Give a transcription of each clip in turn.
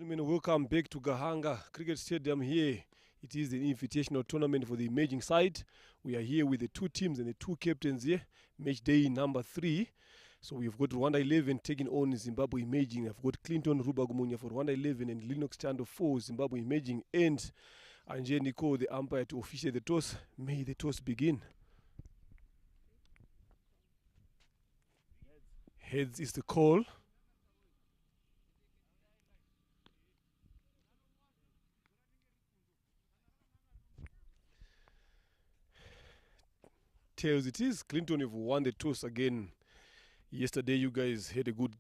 Gentlemen, welcome back to Gahanga Cricket Stadium here. It is the Invitational tournament for the emerging side. We are here with the two teams and the two captains here. Match day number 3. So we've got Rwanda 11 taking on Zimbabwe Emerging. I've got Clinton Rubagumunya for Rwanda 11 and Linux Chando for Zimbabwe Emerging. And Anje Nico, the umpire, to officiate the toss. May the toss begin. Heads is the call. Tails it is. Clinton, you've won the toss again. Yesterday, you guys had a good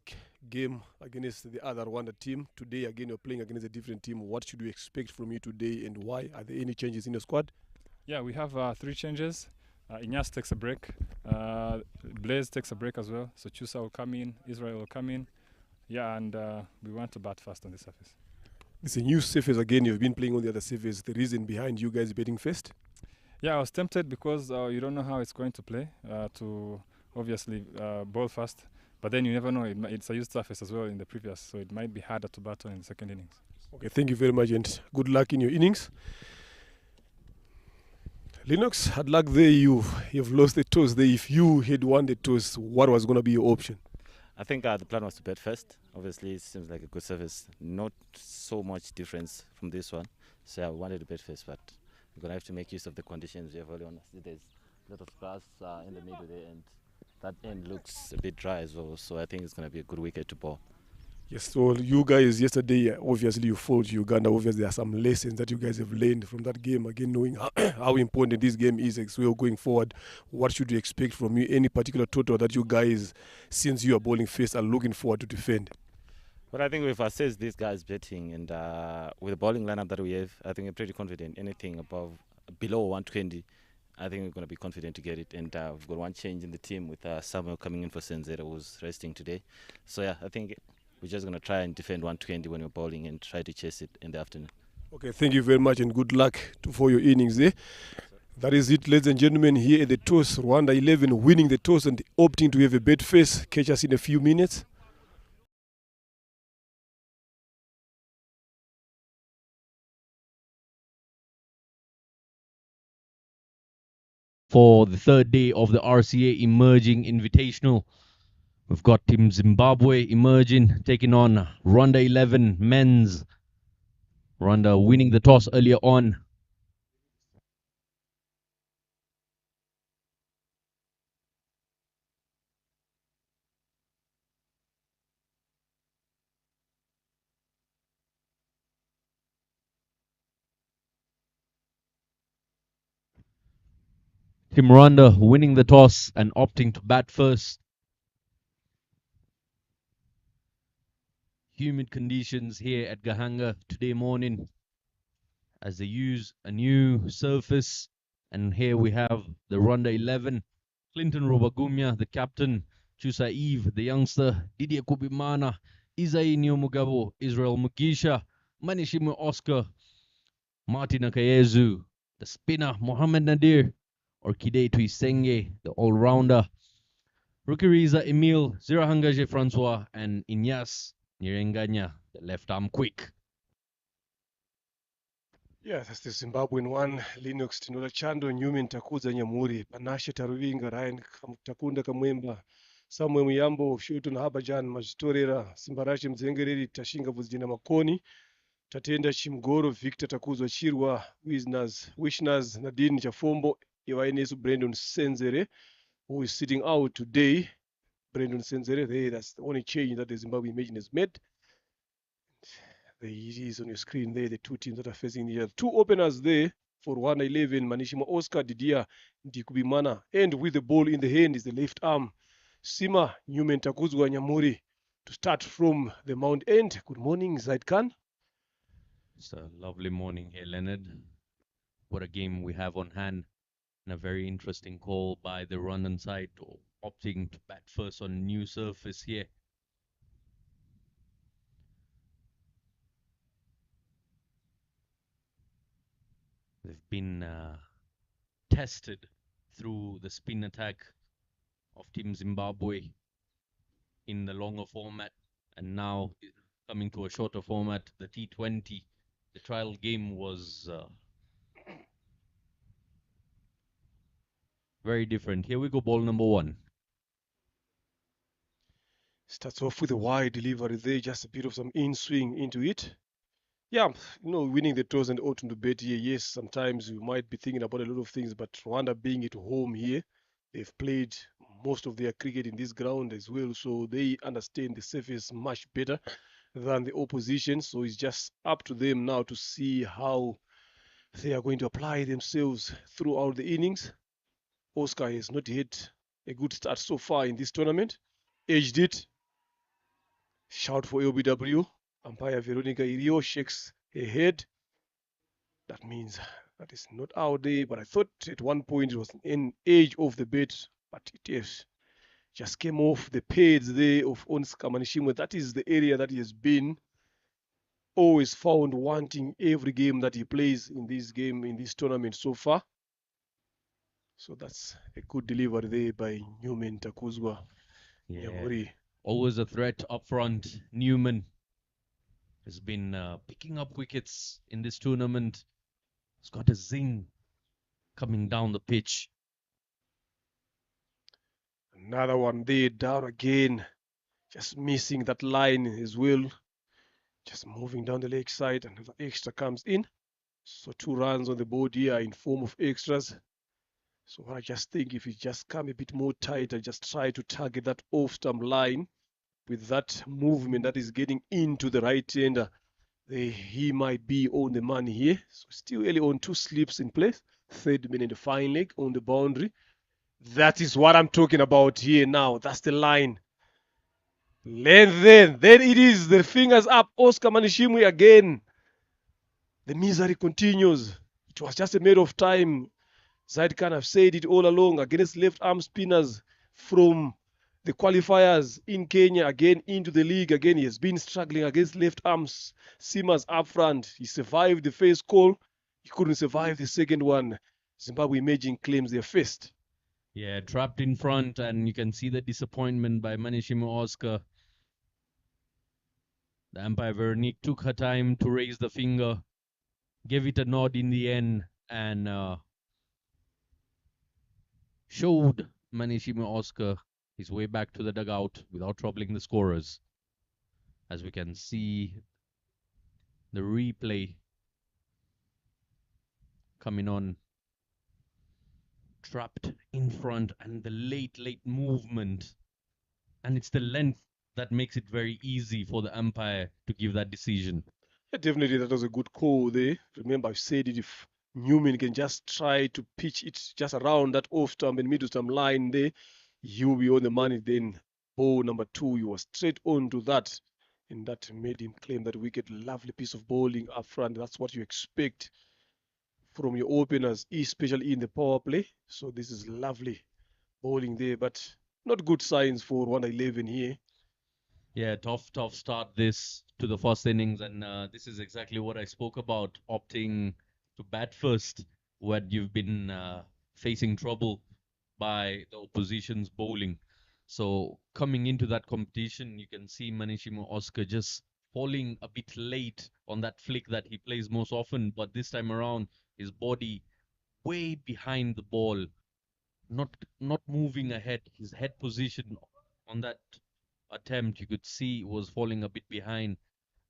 game against the other Rwanda team. Today, again, you're playing against a different team. What should we expect from you today, and why? Are there any changes in your squad? Yeah, we have 3 changes. Inyas takes a break. Blaze takes a break as well. So Chusa will come in. Israel will come in. Yeah, and we want to bat fast on the surface. It's a new surface again. You've been playing on the other surface. The reason behind you guys betting first? Yeah, I was tempted because you don't know how it's going to play to obviously bowl fast. But then you never know. It's a used surface as well in the previous, so it might be harder to battle in the second innings. Okay, thank you very much and good luck in your innings. Linux, hard luck there. You've lost the toss there. If you had won the toss, what was going to be your option? I think the plan was to bat first. Obviously, it seems like a good service. Not so much difference from this one. So I wanted to bat first, but we're going to have to make use of the conditions we have early on. There's a lot of grass in the middle there, and that end looks a bit dry as well. So I think it's going to be a good wicket to bowl. Yes, so you guys yesterday, obviously you fought Uganda. Obviously there are some lessons that you guys have learned from that game. Again, knowing how important this game is as well going forward. What should we expect from you? Any particular total that you guys, since you are bowling first, are looking forward to defend? But I think we've assessed these guys betting, and with the bowling lineup that we have, I think we're pretty confident. Anything below 120, I think we're going to be confident to get it. And we've got one change in the team with Samuel coming in for Senzera, who's resting today. So yeah, I think we're just going to try and defend 120 when we're bowling and try to chase it in the afternoon. Okay, thank you very much and good luck for your innings there. That is it, ladies and gentlemen, here at the toss. Rwanda 11 winning the toss and opting to have a bet face. Catch us in a few minutes. For the third day of the RCA Emerging Invitational. We've got Team Zimbabwe emerging, taking on Rwanda 11 men's. Rwanda winning the toss earlier on. Team Rwanda winning the toss and opting to bat first. Humid conditions here at Gahanga today morning as they use a new surface. And here we have the Rwanda 11. Clinton Rubagumunya, the captain. Chusa Eve, the youngster. Didier Kubimana. Isai Nyomugabo. Israel Mugisha. Manishimu Oscar. Martin Akayezu. The spinner, Mohamed Nadir. Orchidee Tuisenge, the all-rounder. Rukiriza Emile. Zirahangaje Francois. And Inyas Nyirenganya, the left-arm quick. Yeah, that's the Zimbabwean one. Linux Tinola Chando, Newman Takuza Nyamuri, Panashe Taruvinga, Ryan Takunda Kamwemba, Samuel Muyambo, Shulton Habajan, Majitorera, Simbarashi Mzengereri, Tashinga Vuzjina Makoni, Tatenda Chimgoro, Victor Takuzwa Chirwa, Wishnaz, Nadine Chafombo, Iwaenesu Brandon Senzere, who is sitting out today. Brandon Senzere, there, that's the only change that the Zimbabwe Emerging has made. There it is on your screen there, the two teams that are facing each other. Two openers there for Rwanda 11, Manishima Oscar, Didier Ndikubimana. And with the ball in the hand is the left arm, Sima Newman Takuzwa Nyamuri, to start from the Mount End. Good morning, Zaid Khan. It's a lovely morning here, Leonard. What a game we have on hand. And a very interesting call by the Rwandan side, opting to bat first on new surface here. They've been tested through the spin attack of Team Zimbabwe in the longer format, and now coming to a shorter format, the T20. The trial game was very different. Here we go, ball number 1. Starts off with a wide delivery there, just a bit of some in swing into it. Yeah, winning the toss and ought to bet here. Yes, sometimes you might be thinking about a lot of things, but Rwanda being at home here, they've played most of their cricket in this ground as well, so they understand the surface much better than the opposition. So it's just up to them now to see how they are going to apply themselves throughout the innings. Oscar has not had a good start so far in this tournament. Edged it. Shout for LBW. Umpire Veronica Irio shakes her head. That means that is not out there, but I thought at one point it was an edge of the bet, but it is just came off the pads there of Onska Manishimwe. That is the area that he has been always found wanting every game that he plays in this tournament so far. So that's a good delivery there by Newman Takuzwa. Yeah, Nyamuri. always a threat up front. Newman has been picking up wickets in this tournament. He's got a zing coming down the pitch. Another one there, down again. Just missing that line as well. Just moving down the leg side. Another extra comes in. So 2 runs on the board here in form of extras. So I just think if he just come a bit more tight and just try to target that off-stump line with that movement that is getting into the right hander, he might be on the money here. So still early on, 2 slips in place. 3rd man in the fine leg on the boundary. That is what I'm talking about here now. That's the line. Then it is the fingers up. Oscar Manishimwe again. The misery continues. It was just a matter of time. Zaid Khan have said it all along against left arm spinners from the qualifiers in Kenya, again into the league. Again, he has been struggling against left arms seamers up front. He survived the first call. He couldn't survive the second one. Zimbabwe Imaging claims their first. Yeah, trapped in front, and you can see the disappointment by Manishima Oscar. The umpire Veronique took her time to raise the finger, gave it a nod in the end, and showed Manishima Oscar his way back to the dugout without troubling the scorers. As we can see the replay coming on, trapped in front, and the late movement, and it's the length that makes it very easy for the umpire to give that decision. Yeah, definitely, that was a good call there. Remember, I've said it, if Newman can just try to pitch it just around that off-stump and middle-stump line there, you'll be on the money. Then ball number 2, you were straight on to that. And that made him claim that wicket. Lovely piece of bowling up front. That's what you expect from your openers, especially in the power play. So this is lovely bowling there, but not good signs for 111 here. Yeah, tough start this to the first innings, and this is exactly what I spoke about, opting to bat first when you've been facing trouble by the opposition's bowling. So coming into that competition, you can see Manishima Oscar just falling a bit late on that flick that he plays most often, but this time around, his body way behind the ball, not moving ahead. His head position on that attempt, you could see, was falling a bit behind,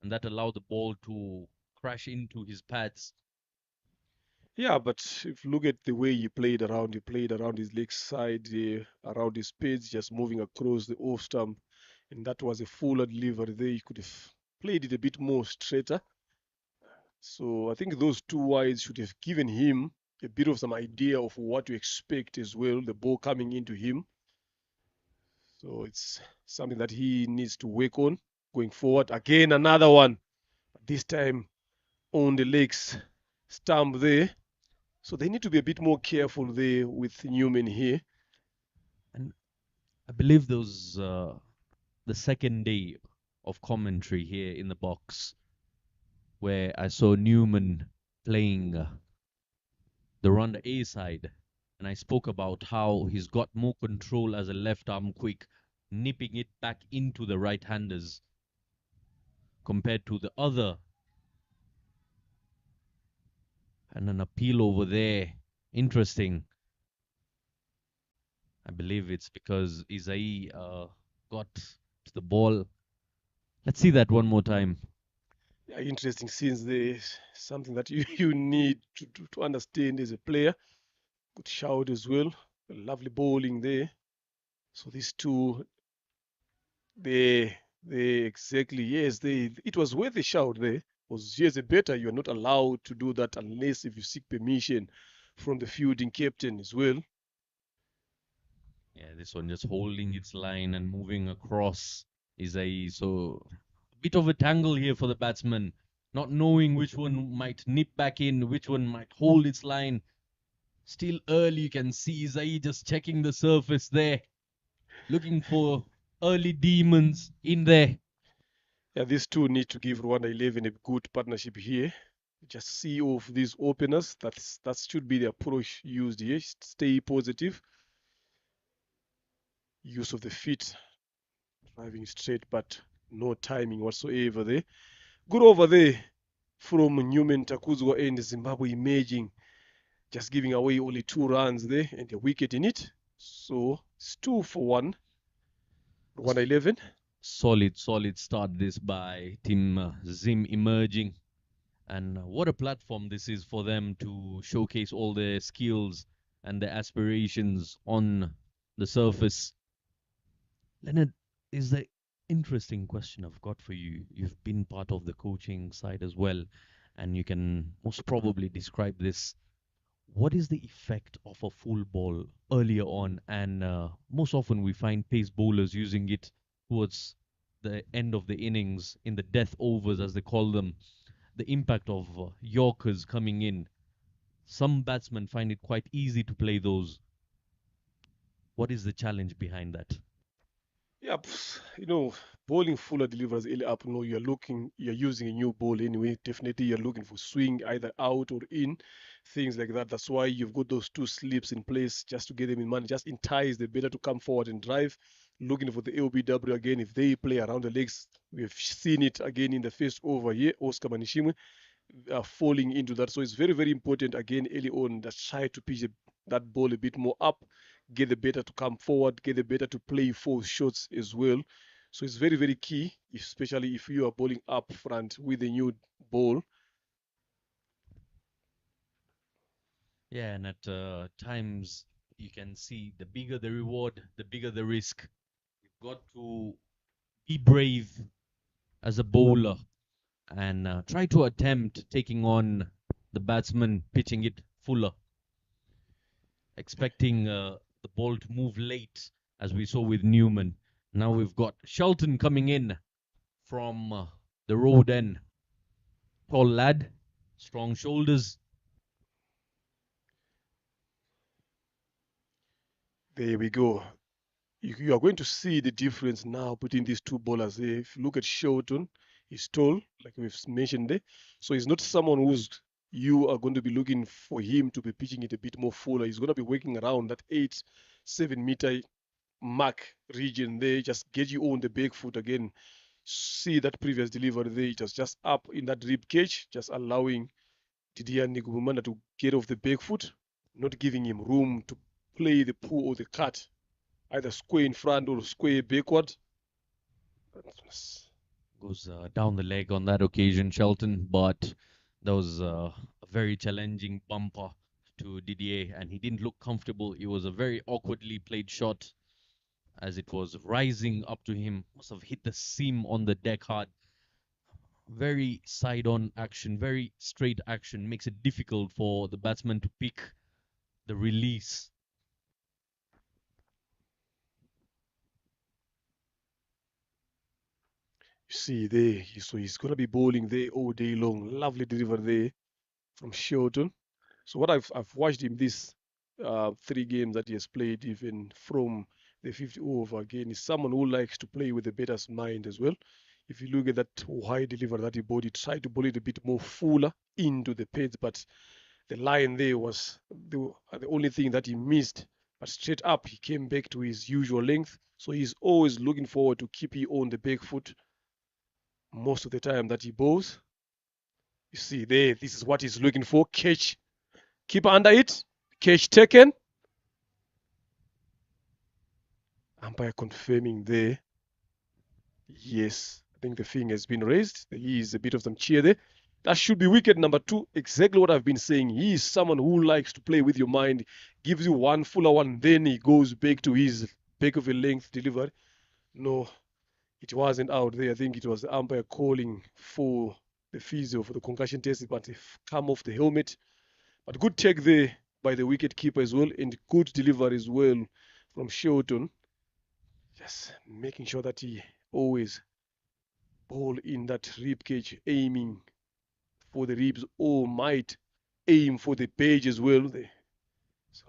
and that allowed the ball to crash into his pads. Yeah, but if you look at the way he played around his leg side, around his pads, just moving across the off stump, and that was a fuller delivery there. He could have played it a bit more straighter. So I think those 2 wides should have given him a bit of some idea of what to expect as well, the ball coming into him. So it's something that he needs to work on going forward. Again, another one, this time on the legs stump there. So they need to be a bit more careful there with Newman here. And I believe there was the second day of commentary here in the box where I saw Newman playing the Rwanda A side, and I spoke about how he's got more control as a left arm quick, nipping it back into the right-handers. compared to the other. And an appeal over there. Interesting. I believe it's because Isai got to the ball. Let's see that one more time. Yeah, interesting scenes there. Something that you need to understand as a player. Good shout as well. Lovely bowling there. So these two, they exactly, yes, it was worth a shout there. Was yes, a better. You are not allowed to do that unless if you seek permission from the fielding captain as well. Yeah, this one just holding its line and moving across Isai. So a bit of a tangle here for the batsman, not knowing which one might nip back in, which one might hold its line. Still early, you can see Isai just checking the surface there, looking for early demons in there. Yeah, these two need to give Rwanda 11 a good partnership here. Just see off these openers. That should be the approach used here. Stay positive. Use of the feet, driving straight, but no timing whatsoever there. Good over there from Newman Takuzwa and Zimbabwe emerging, just giving away only 2 runs there and a wicket in it. So it's 2 for 1. Rwanda 11. Solid start this by Team Zim emerging. And what a platform this is for them to showcase all their skills and their aspirations on the surface. Leonard, is the interesting question I've got for you. You've been part of the coaching side as well, and you can most probably describe this. What is the effect of a full ball earlier on? And most often we find pace bowlers using it towards the end of the innings, in the death overs as they call them. The impact of Yorkers coming in. Some batsmen find it quite easy to play those. What is the challenge behind that? Yeah, bowling fuller delivers early up. No, you're using a new ball anyway. Definitely, you're looking for swing either out or in, things like that. That's why you've got those two slips in place just to get them in money, just entice the batter to come forward and drive. Looking for the LBW again if they play around the legs. We've seen it again in the first over here. Oscar Manishimwe falling into that. So it's very, very important again early on that try to pitch that ball a bit more up, get the batter to come forward, get the batter to play 4 shots as well. So it's very, very key, especially if you are bowling up front with a new ball. Yeah, and at times you can see the bigger the reward, the bigger the risk. You've got to be brave as a bowler and try to attempt taking on the batsman, pitching it fuller, expecting the ball to move late, as we saw with Newman. Now we've got Shelton coming in from the road end. Tall lad, strong shoulders. There we go. You are going to see the difference now between these two bowlers. If you look at Shelton, he's tall, like we've mentioned there. So he's not someone who's you are going to be looking for him to be pitching it a bit more fuller. He's going to be working around that 7 meter mark region there. Just get you on the back foot again. See that previous delivery there. It was just up in that rib cage, just allowing Didier Nigumana to get off the back foot, not giving him room to play the pull or the cut, either square in front or square backward. Goes down the leg on that occasion, Shelton, but that was a very challenging bumper to Didier, and he didn't look comfortable. It was a very awkwardly played shot as it was rising up to him. Must have hit the seam on the deck hard. Very side on action, very straight action, makes it difficult for the batsman to pick the release. You see there, so he's going to be bowling there all day long. Lovely delivery there from Shelton. So what I've watched him this 3 games that he has played, even from the 50 over again, is someone who likes to play with the batter's mind as well. If you look at that high delivery that he bowled, he tried to bowl it a bit more fuller into the pads, but the line there was the only thing that he missed. But straight up, he came back to his usual length. So he's always looking forward to keep you on the back foot. most of the time that he bowls. You see there, this is what he's looking for. Catch, keep under it, catch taken. Umpire confirming there. Yes, I think the thing has been raised. There is a bit of some cheer there. That should be wicket number 2. Exactly what I've been saying. He is someone who likes to play with your mind, gives you one fuller one, then he goes back to his back of a length delivery. No, it wasn't out there. I think it was the umpire calling for the physio for the concussion test, but come off the helmet. But good take there by the wicket keeper as well, and good delivery as well from Shelton. Just making sure that he always ball in that rib cage, aiming for the ribs, or might aim for the page as well. So,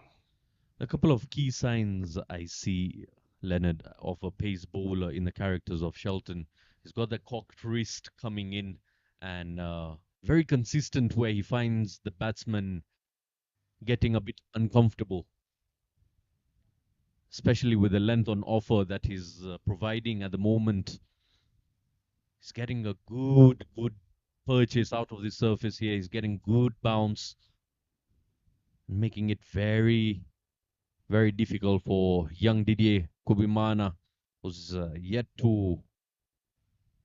A couple of key signs I see, Leonard, of a pace bowler in the characters of Shelton. He's got the cocked wrist coming in and very consistent where he finds the batsman getting a bit uncomfortable, especially with the length on offer that he's providing at the moment. He's getting a good purchase out of the surface here. He's getting good bounce, making it very difficult for young Didier Kubimana, who's yet to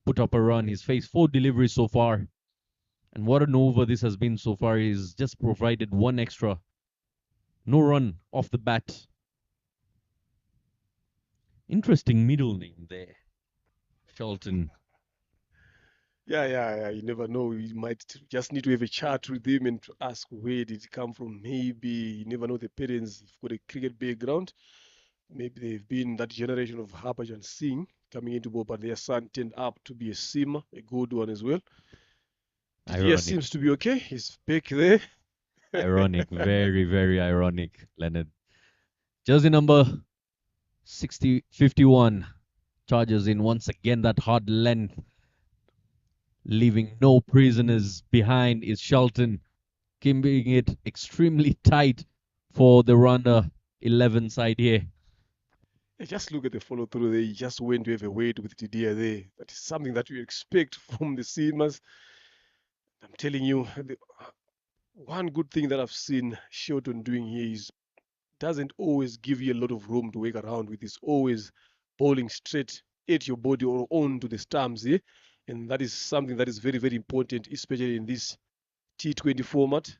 put up a run. He's faced 4 deliveries so far. And what an over this has been so far. He's just provided 1 extra. No run off the bat. Interesting middle name there. Shelton. yeah. You never know. You might just need to have a chat with him and to ask where did it come from. Maybe you never know the parents have got a cricket background. Maybe they've been that generation of Harbhajan Singh coming into ball, but their son turned up to be a seamer, a good one as well. Didier Ironic. seems to be okay. He's back there. Ironic. Very ironic, Leonard. Jersey number 51 charges in once again that hard length, leaving no prisoners behind is Shelton, keeping it extremely tight for the runner 11 side here. Just look at the follow through there. He just went to have a wait with Didier there. That is something that you expect from the seamers. I'm telling you, one good thing that I've seen Shelton doing here is doesn't always give you a lot of room to work around with. He's always bowling straight at your body or onto the stumps here. And that is something that is very important, especially in this T20 format.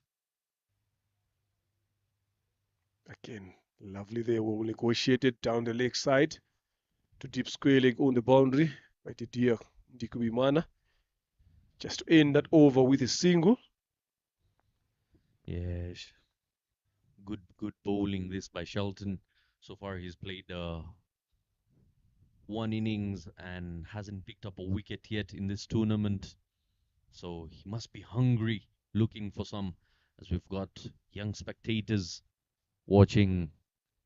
Again, lovely there. We negotiated down the leg side to deep square leg on the boundary by Didier Ndikubimana. Just to end that over with a single. Yes. Good bowling this by Shelton. So far he's played 1 innings and hasn't picked up a wicket yet in this tournament. So he must be hungry, looking for some, as we've got young spectators watching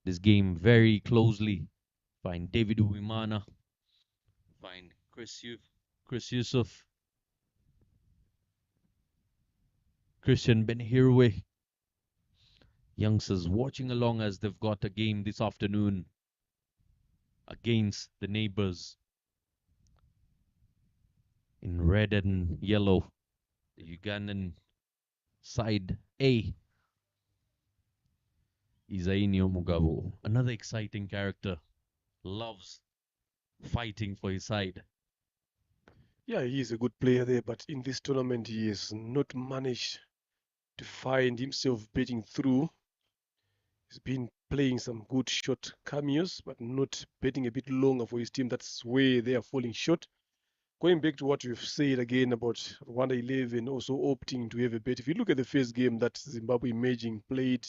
this game very closely. Find David Uwimana, find Chris Yusuf, Christian Benhirwe. Youngsters watching along as they've got a game this afternoon against the neighbors in red and yellow. The Ugandan side A. Isainio Mugabo, another exciting character, loves fighting for his side. Yeah, he is a good player there, but in this tournament he has not managed to find himself beating through. He's been playing some good short cameos, but not betting a bit longer for his team. That's where they are falling short. Going back to what you've said again about Rwanda 11 also opting to have a bet. If you look at the first game that Zimbabwe Imaging played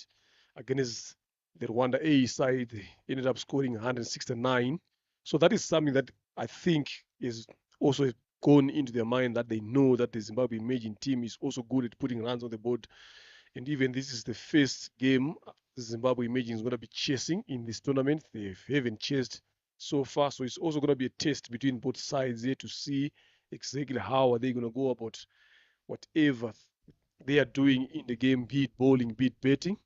against the Rwanda A side, they ended up scoring 169. So that is something that I think is also gone into their mind, that they know that the Zimbabwe Imaging team is also good at putting runs on the board. And even this is the first game Zimbabwe Imaging is going to be chasing in this tournament. They haven't chased so far, so it's also going to be a test between both sides here to see exactly how are they going to go about whatever they are doing in the game, be it bowling, be it betting.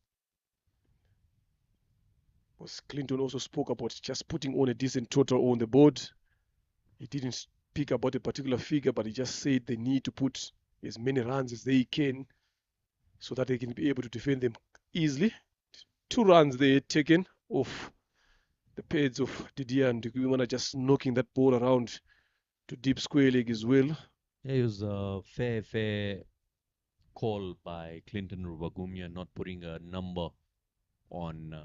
Because Clinton also spoke about just putting on a decent total on the board. He didn't speak about a particular figure, but he just said they need to put as many runs as they can so that they can be able to defend them easily. 2 runs they taken off the pads of Didier and Ndukwiemana, just knocking that ball around to deep square leg as well. Yeah, it was a fair call by Clinton Rubagumia, not putting a number on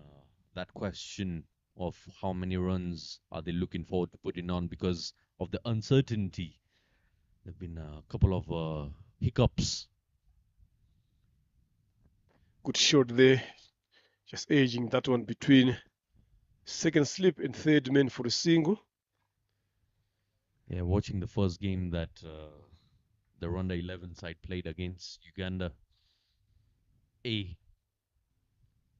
that question of how many runs are they looking forward to putting on because of the uncertainty. There have been a couple of hiccups. Good shot there, just edging that one between second slip and third man for a single. Yeah, watching the first game that the Rwanda 11 side played against Uganda,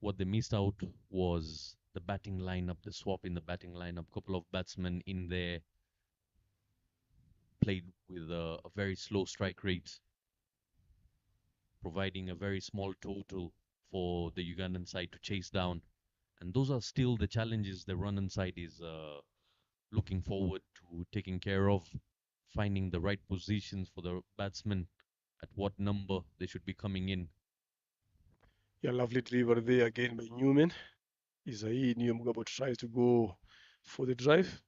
what they missed out was the batting lineup, the swap in the batting lineup. Couple of batsmen in there played with a very slow strike rate, providing a very small total for the Ugandan side to chase down. And those are still the challenges the Rwandan side is looking forward to taking care of, finding the right positions for the batsmen, at what number they should be coming in. Yeah, lovely delivery there again by Newman. Isaid Mugabo tries to go for the drive.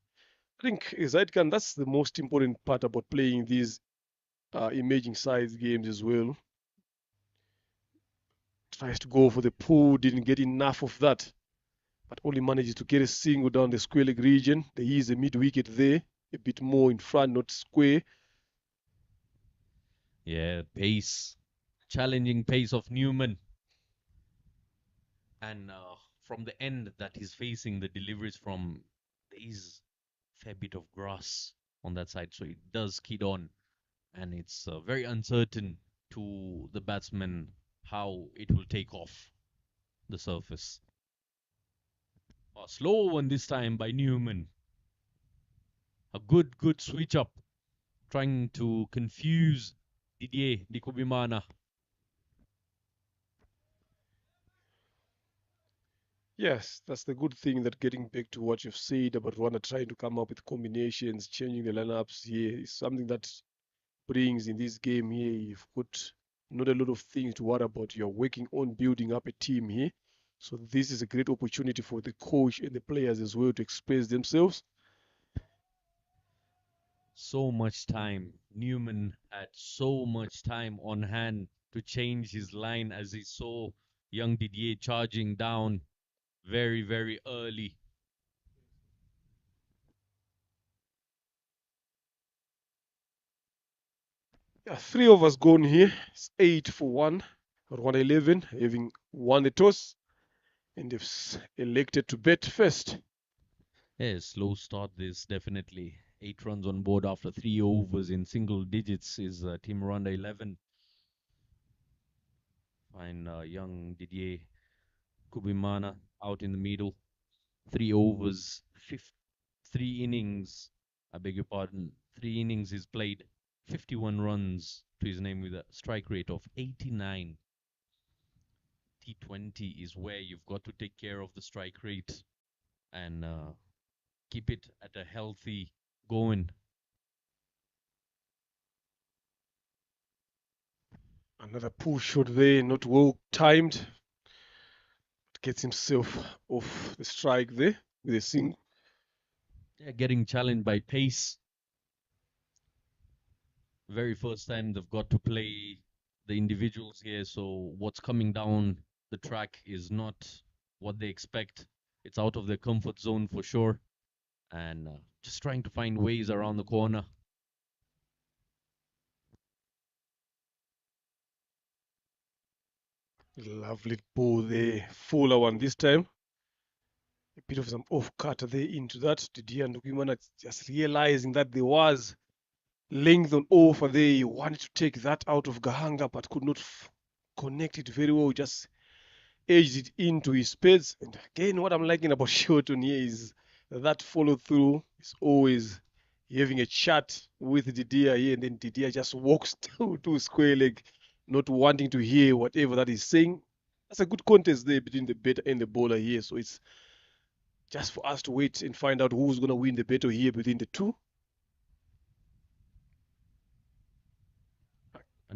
I think Zaidkan, that's the most important part about playing these emerging size games as well. Tries to go for the pull, didn't get enough of that, but only manages to get a single down the square leg region. There is a mid wicket there, a bit more in front, not square. Yeah, pace, challenging pace of Newman. And from the end that he's facing, the deliveries from, there is a fair bit of grass on that side, so it does kid on, and it's very uncertain to the batsman how it will take off the surface. A slow one this time by Newman. A good switch up, trying to confuse Didier Ndikubimana. Yes, that's the good thing, that getting back to what you've said about Rwanda trying to come up with combinations, changing the lineups here is something that brings in this game here. You've got not a lot of things to worry about. You're working on building up a team here. So this is a great opportunity for the coach and the players as well to express themselves. So much time. Newman had so much time on hand to change his line as he saw young Didier charging down very early. Yeah, 3 overs gone here. It's 8 for 1. Rwanda 11 having won the toss and they've elected to bet first. Yeah, slow start this definitely. 8 runs on board after 3 overs in single digits is Team Rwanda 11. Find young Didier Kubimana out in the middle. 3 overs, 3 innings. I beg your pardon. 3 innings is played. 51 runs to his name with a strike rate of 89. T20 is where you've got to take care of the strike rate and keep it at a healthy going. Another push shot there, not well timed. Gets himself off the strike there with a single. They're getting challenged by pace. Very first time they've got to play the individuals here, so what's coming down the track is not what they expect. It's out of their comfort zone for sure, and just trying to find ways around the corner. Lovely ball there, fuller one this time. A bit of some off cut there into that. Didier Ndukwiemana just realizing that there was length on offer there. He wanted to take that out of Gahanga, but could not connect it very well. Just edged it into his pads. And again, what I'm liking about Shilton here is that follow through is always having a chat with Didier here, and then Didier just walks to square leg, not wanting to hear whatever that he's saying. That's a good contest there between the batter and the bowler here. So it's just for us to wait and find out who's going to win the battle here between the two.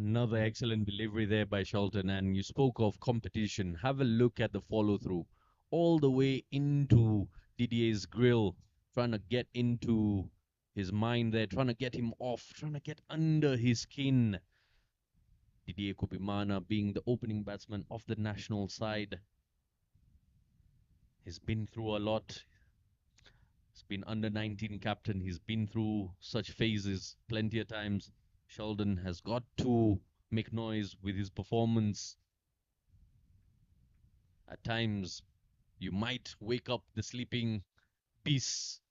Another excellent delivery there by Shelton. And you spoke of competition. Have a look at the follow through. All the way into Didier's grill, trying to get into his mind there, trying to get him off, trying to get under his skin. Didier Kupimana being the opening batsman of the national side. He's been through a lot. He's been under 19 captain. He's been through such phases plenty of times. Sheldon has got to make noise with his performance. At times, you might wake up the sleeping beast.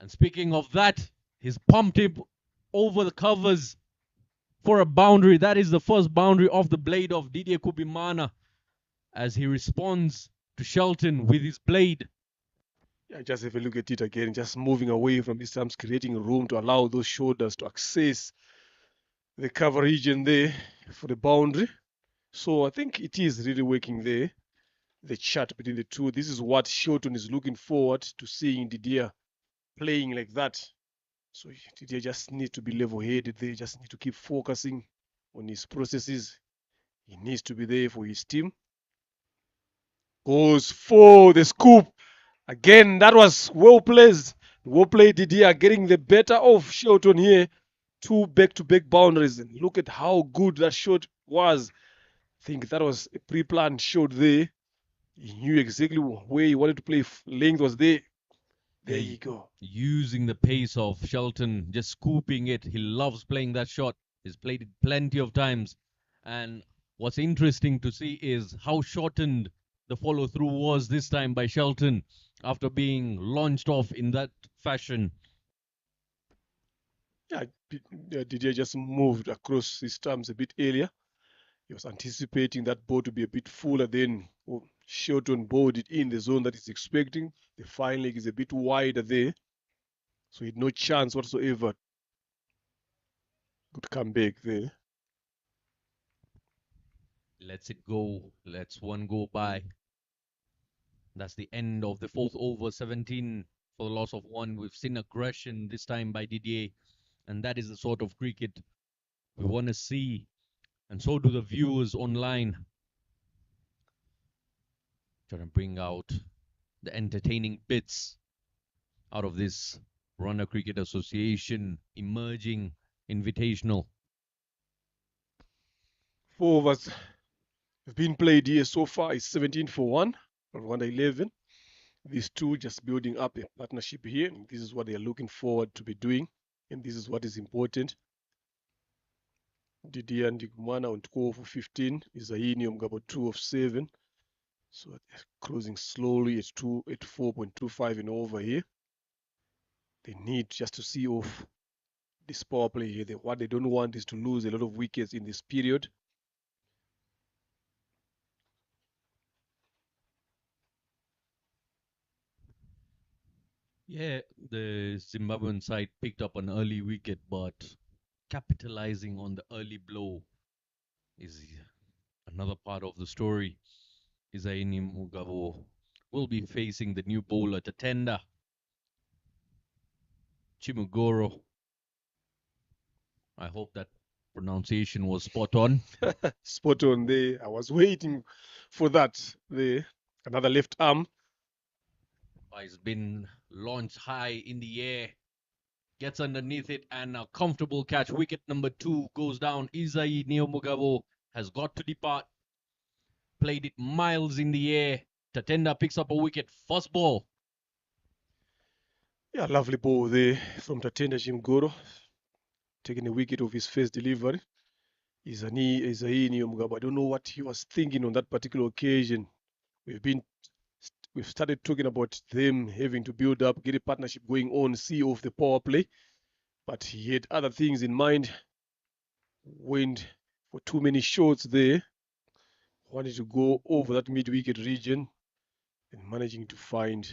And speaking of that, he's pumped him over the covers for a boundary. That is the first boundary of the blade of Didier Kubimana as he responds to Shelton with his blade. Yeah, just have a look at it again, just moving away from his arms, creating room to allow those shoulders to access the cover region there for the boundary. So I think it is really working there, the chat between the two. This is what Shelton is looking forward to seeing Didier playing like that. So Didier just needs to be level-headed there, just need to keep focusing on his processes. He needs to be there for his team. Goes for the scoop. Again, that was well placed. Well played Didier, getting the better of Shelton here. Two back-to-back boundaries. And look at how good that shot was. I think that was a pre-planned shot there. He knew exactly where he wanted to play. Length was there. There you go. Using the pace of Shelton, just scooping it. He loves playing that shot. He's played it plenty of times. And what's interesting to see is how shortened the follow through was this time by Shelton after being launched off in that fashion. Yeah, Didier just moved across his stumps a bit earlier. He was anticipating that ball to be a bit fuller. Then Shelton bowled it in the zone that he's expecting. The fine leg is a bit wider there. So he had no chance whatsoever. Good comeback there. Lets it go. Lets one go by. That's the end of the fourth over, 17 for the loss of one. We've seen aggression this time by Didier, and that is the sort of cricket we want to see, and so do the viewers online. Trying to bring out the entertaining bits out of this Runner Cricket Association emerging invitational. 4 overs have been played here so far. It's 17 for 1 on Rwanda 11. These two just building up a partnership here. And this is what they're looking forward to be doing. And this is what is important. Didier Ndigumana on 12 for 15. Isaini Omgabo 2 of 7. So they're closing slowly at 4.25 and over here. They need just to see off this power play here. What they don't want is to lose a lot of wickets in this period. Yeah, the Zimbabwean side picked up an early wicket, but capitalizing on the early blow is another part of the story. Isaini Mugabo will be facing the new bowler, Tatenda Chimugoro. I hope that pronunciation was spot on. Spot on there. I was waiting for that there. Another left arm. He's been launched high in the air, gets underneath it, and a comfortable catch. Wicket number 2 goes down. Isaini Mugabo has got to depart. Played it miles in the air. Tatenda picks up a wicket. First ball. Yeah, lovely ball there from Tatenda Chimugoro. Taking a wicket of his first delivery. Isaini Omugabo. I don't know what he was thinking on that particular occasion. We've started talking about them having to build up, get a partnership going on, see off the power play. But he had other things in mind. Went for too many shots there. Wanted to go over that mid-wicket region and managing to find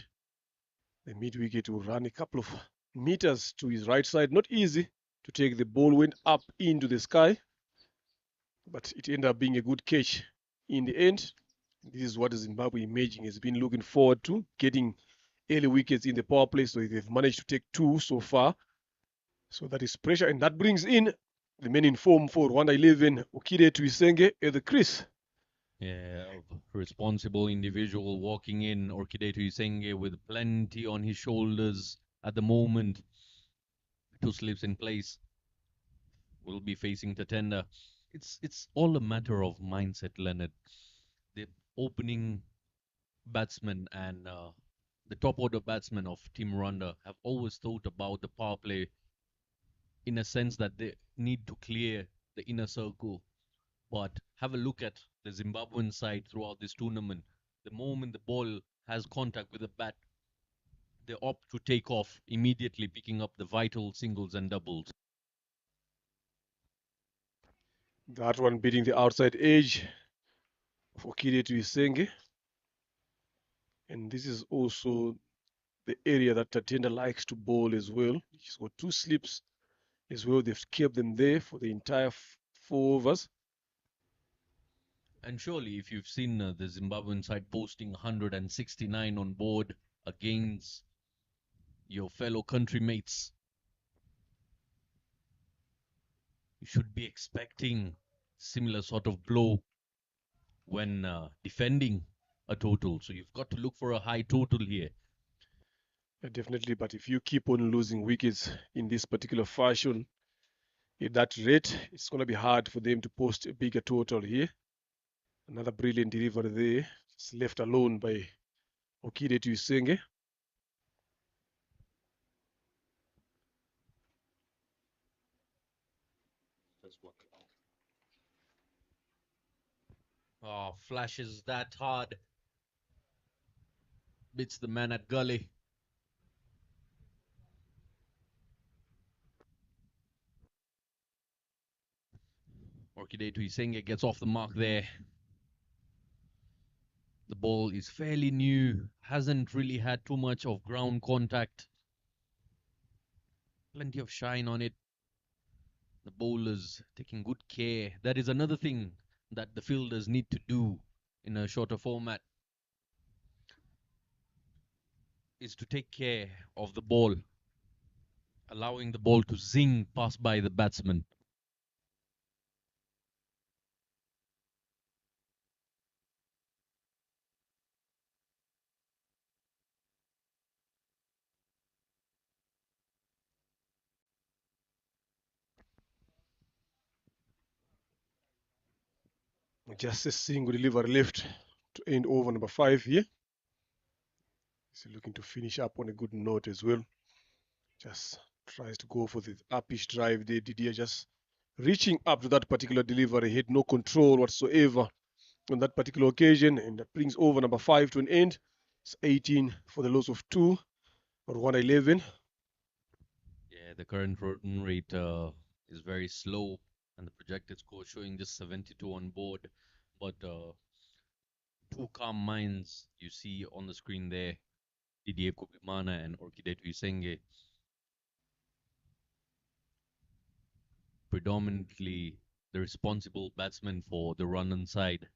the mid-wicket to run a couple of meters to his right side. Not easy to take. The ball went up into the sky, but it ended up being a good catch in the end. This is what Zimbabwe Imaging has been looking forward to, getting early wickets in the power play. So they've managed to take 2 so far. So that is pressure, and that brings in The men in form for Rwanda 11, Okide Tuisenge at the crease. Yeah, responsible individual walking in, Orkideto Isenge with plenty on his shoulders at the moment. Two slips in place. Will be facing Tatenda. It's all a matter of mindset, Leonard. The opening batsmen and the top order batsmen of Team Rwanda have always thought about the power play in a sense that they need to clear the inner circle. But have a look at the Zimbabwean side throughout this tournament. The moment the ball has contact with the bat, they opt to take off immediately, picking up the vital singles and doubles. That one beating the outside edge of Okide Tuisenge. And this is also the area that Tatenda likes to bowl as well. He's got two slips as well. They've kept them there for the entire 4 overs. And surely, if you've seen the Zimbabwean side posting 169 on board against your fellow country mates, you should be expecting similar sort of blow when defending a total. So you've got to look for a high total here. Yeah, definitely, but if you keep on losing wickets in this particular fashion, at that rate, it's going to be hard for them to post a bigger total here. Another brilliant delivery there, just left alone by Okide Tuisenge. Oh, flashes that hard. Beats the man at gully. Orkideto Isenge gets off the mark there. The ball is fairly new, hasn't really had too much of ground contact. Plenty of shine on it. The bowlers taking good care. That is another thing that the fielders need to do in a shorter format, is to take care of the ball, allowing the ball to zing past by the batsman. Just a single delivery left to end over number 5 here. He's looking to finish up on a good note as well. Just tries to go for the uppish drive there. Didier just reaching up to that particular delivery. He had no control whatsoever on that particular occasion, and that brings over number 5 to an end. It's 18 for the loss of 2 or 111. Yeah, the current run rate is very slow, and the projected score showing just 72 on board. But two calm minds you see on the screen there, Didier Kubimana and Orkideto Isenge. Predominantly the responsible batsmen for the Rwandan side.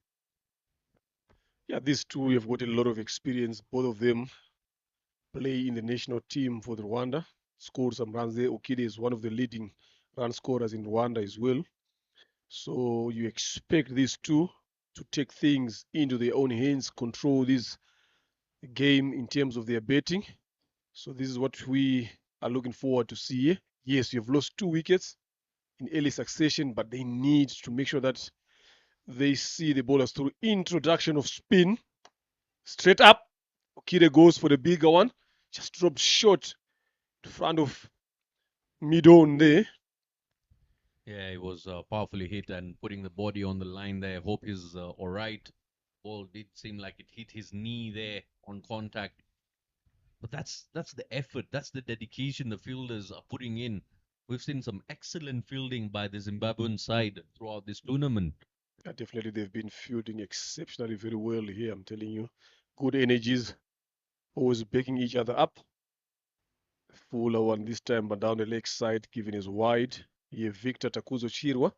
Yeah, these two have got a lot of experience. Both of them play in the national team for the Rwanda. Scored some runs there. Okide is one of the leading run scorers in Rwanda as well. So you expect these two to take things into their own hands, control this game in terms of their batting. So this is what we are looking forward to see. Yes, you've lost 2 wickets in early succession, but they need to make sure that they see the bowlers through introduction of spin. Straight up, Okide goes for the bigger one. Just dropped short in front of mid-on there. Yeah, it was powerfully hit and putting the body on the line there. Hope he's all right. Ball did seem like it hit his knee there on contact. But that's the effort, that's the dedication the fielders are putting in. We've seen some excellent fielding by the Zimbabwean side throughout this tournament. Yeah, definitely, they've been fielding exceptionally very well here. I'm telling you, good energies, always backing each other up. Fuller one this time, but down the leg side, given is wide. Here, Victor Takuzo Chirwa.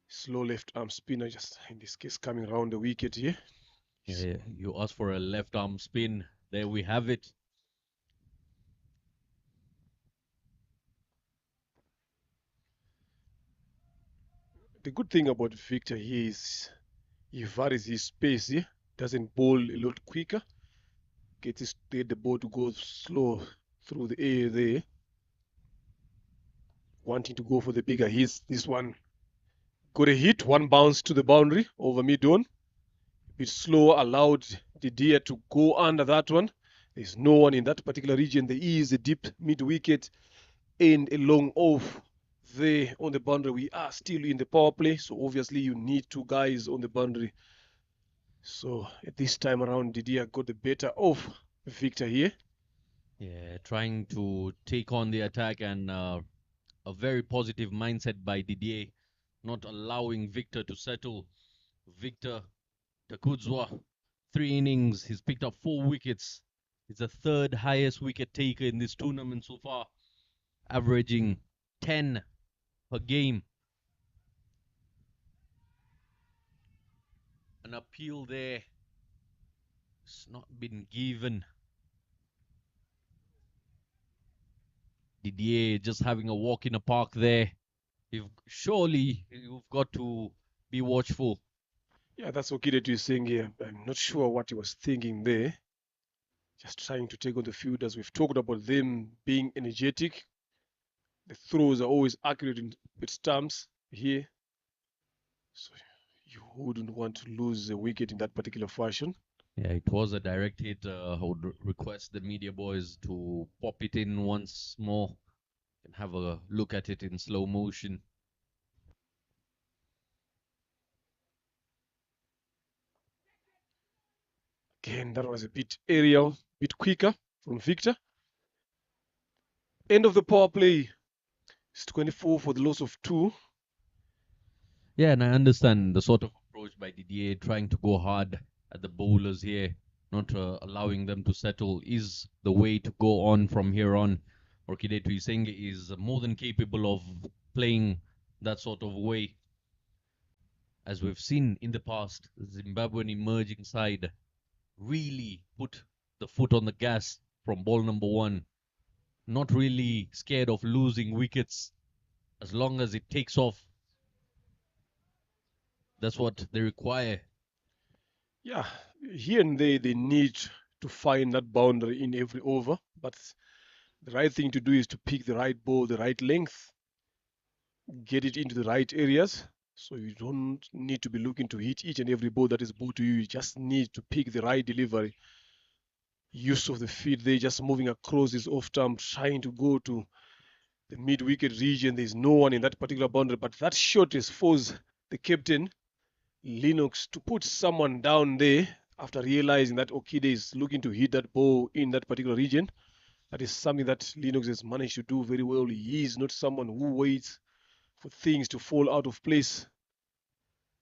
Slow left arm spinner, just in this case, coming around the wicket here. Yeah, you asked for a left arm spin. There we have it. The good thing about Victor here is he varies his pace here, doesn't bowl a lot quicker, get the ball to go slow through the air there, wanting to go for the bigger hits. This one got a hit, one bounce to the boundary over mid-on. A bit slow, allowed the deer to go under that one. There's no one in that particular region. There is a deep mid-wicket and a long off there on the boundary. We are still in the power play, so obviously you need two guys on the boundary. So at this time around, Didier got the better of Victor here. Yeah, trying to take on the attack and a very positive mindset by Didier, not allowing Victor to settle. Victor Takudzwa, 3 innings, he's picked up 4 wickets. He's the third highest wicket taker in this tournament so far, averaging 10 per game. An appeal there. It's not been given. Didier just having a walk in the park there. Surely you've got to be watchful. Yeah, that's what Kidetu is saying here. I'm not sure what he was thinking there. Just trying to take on the fielders. We've talked about them being energetic. The throws are always accurate with stumps here. So you wouldn't want to lose a wicket in that particular fashion. Yeah, it was a direct hit. I would request the media boys to pop it in once more and have a look at it in slow motion. Again, that was a bit aerial, bit quicker from Victor. End of the power play. It's 24 for the loss of 2. Yeah, and I understand the sort of approach by Didier, trying to go hard at the bowlers here, not allowing them to settle, is the way to go on from here on. Orkide Tuisenge is more than capable of playing that sort of way. As we've seen in the past, the Zimbabwean emerging side really put the foot on the gas from ball number 1. Not really scared of losing wickets as long as it takes off. That's what they require. Yeah, here and there they need to find that boundary in every over, but the right thing to do is to pick the right ball, the right length, get it into the right areas. So you don't need to be looking to hit each and every ball that is brought to you. You just need to pick the right delivery. Use of the feet there, just moving across his off stump, trying to go to the mid-wicket region. There's no one in that particular boundary, but that shot is forced the captain, Linux, to put someone down there after realizing that Okide is looking to hit that ball in that particular region. That is something that Linux has managed to do very well. He is not someone who waits for things to fall out of place.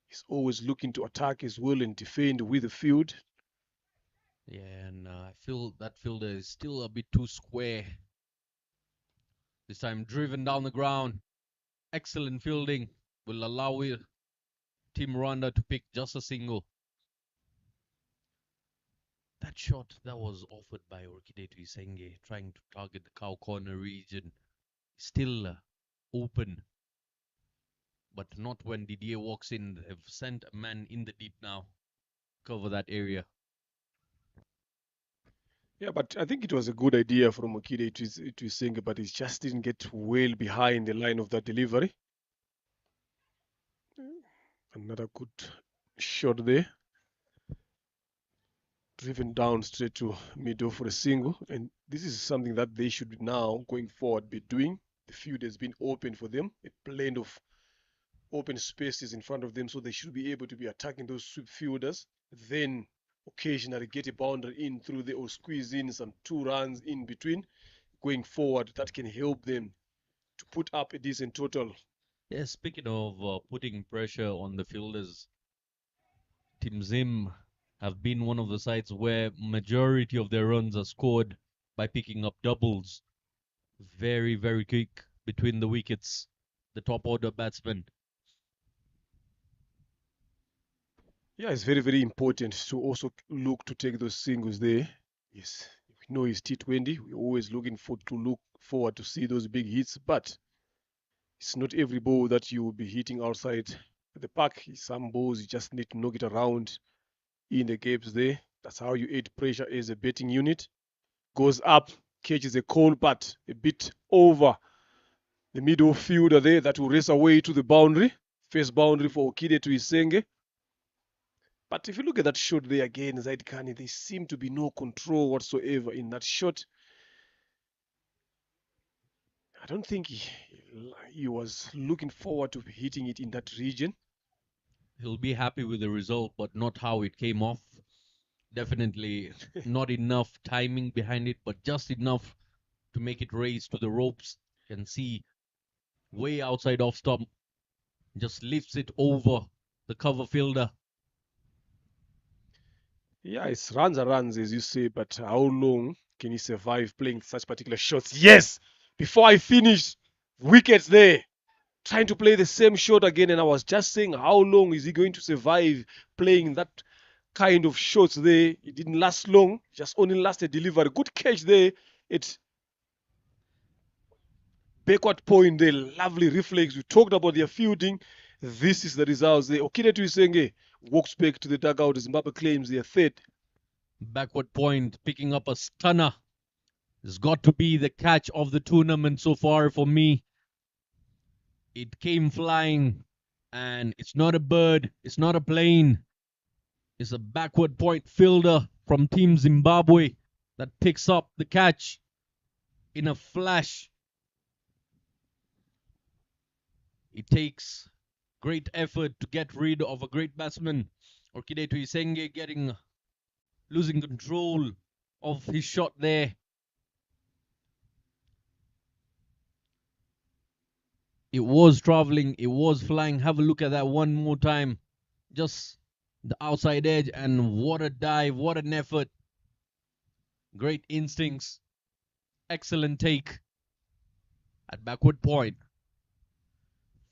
He's always looking to attack as well and defend with the field. Yeah, and I feel that fielder is still a bit too square. This time driven down the ground. Excellent fielding will allow Team Rwanda to pick just a single. That shot that was offered by Orkide Tuisenge, trying to target the cow corner region, still open. But not when Didier walks in. They've sent a man in the deep now. Cover that area. Yeah, but I think it was a good idea from Okide to sing, but he just didn't get well behind the line of that delivery. Another good shot there. Driven down straight to middle for a single. And this is something that they should now, going forward, be doing. The field has been open for them, a plenty of open spaces in front of them, so they should be able to be attacking those sweep fielders. Then occasionally get a boundary in through there or squeeze in some 2 runs in between. Going forward, that can help them to put up a decent total. Yeah, speaking of putting pressure on the fielders, Team Zim have been one of the sides where majority of their runs are scored by picking up doubles. Very, very quick between the wickets. The top order batsmen. Yeah, it's very, very important to also look to take those singles there. Yes, we know it's T20. We're always looking to look forward to see those big hits, but It's not every ball that you will be hitting outside the park. Some balls you just need to knock it around in the gaps there. That's how you aid pressure as a betting unit. Goes up, catches a cold but a bit over the middle fielder there that will race away to the boundary. First boundary for Okide to Isenge. But if you look at that shot there again, Zaid Khani, there seem to be no control whatsoever in that shot. I don't think he was looking forward to hitting it in that region. He'll be happy with the result, but not how it came off. Definitely not enough timing behind it, but just enough to make it race to the ropes. You can see way outside off stump, just lifts it over the cover fielder. Yeah, it's runs are runs, as you say, but how long can he survive playing such particular shots? Yes! Before I finish, wickets there. Trying to play the same shot again, and I was just saying, how long is he going to survive playing that kind of shots there? It didn't last long, just only lasted delivery. Good catch there. It's backward point there, lovely reflex. We talked about their fielding. This is the results there. Okide Tuisenge walks back to the dugout. Zimbabwe claims their third. Backward point, picking up a stunner. It's got to be the catch of the tournament so far for me. It came flying, and it's not a bird, it's not a plane. It's a backward point fielder from Team Zimbabwe that picks up the catch in a flash. It takes great effort to get rid of a great batsman. Orkide Tuisenge losing control of his shot there. It was traveling, it was flying. Have a look at that one more time. Just the outside edge, and what a dive, what an effort. Great instincts. Excellent take at backward point.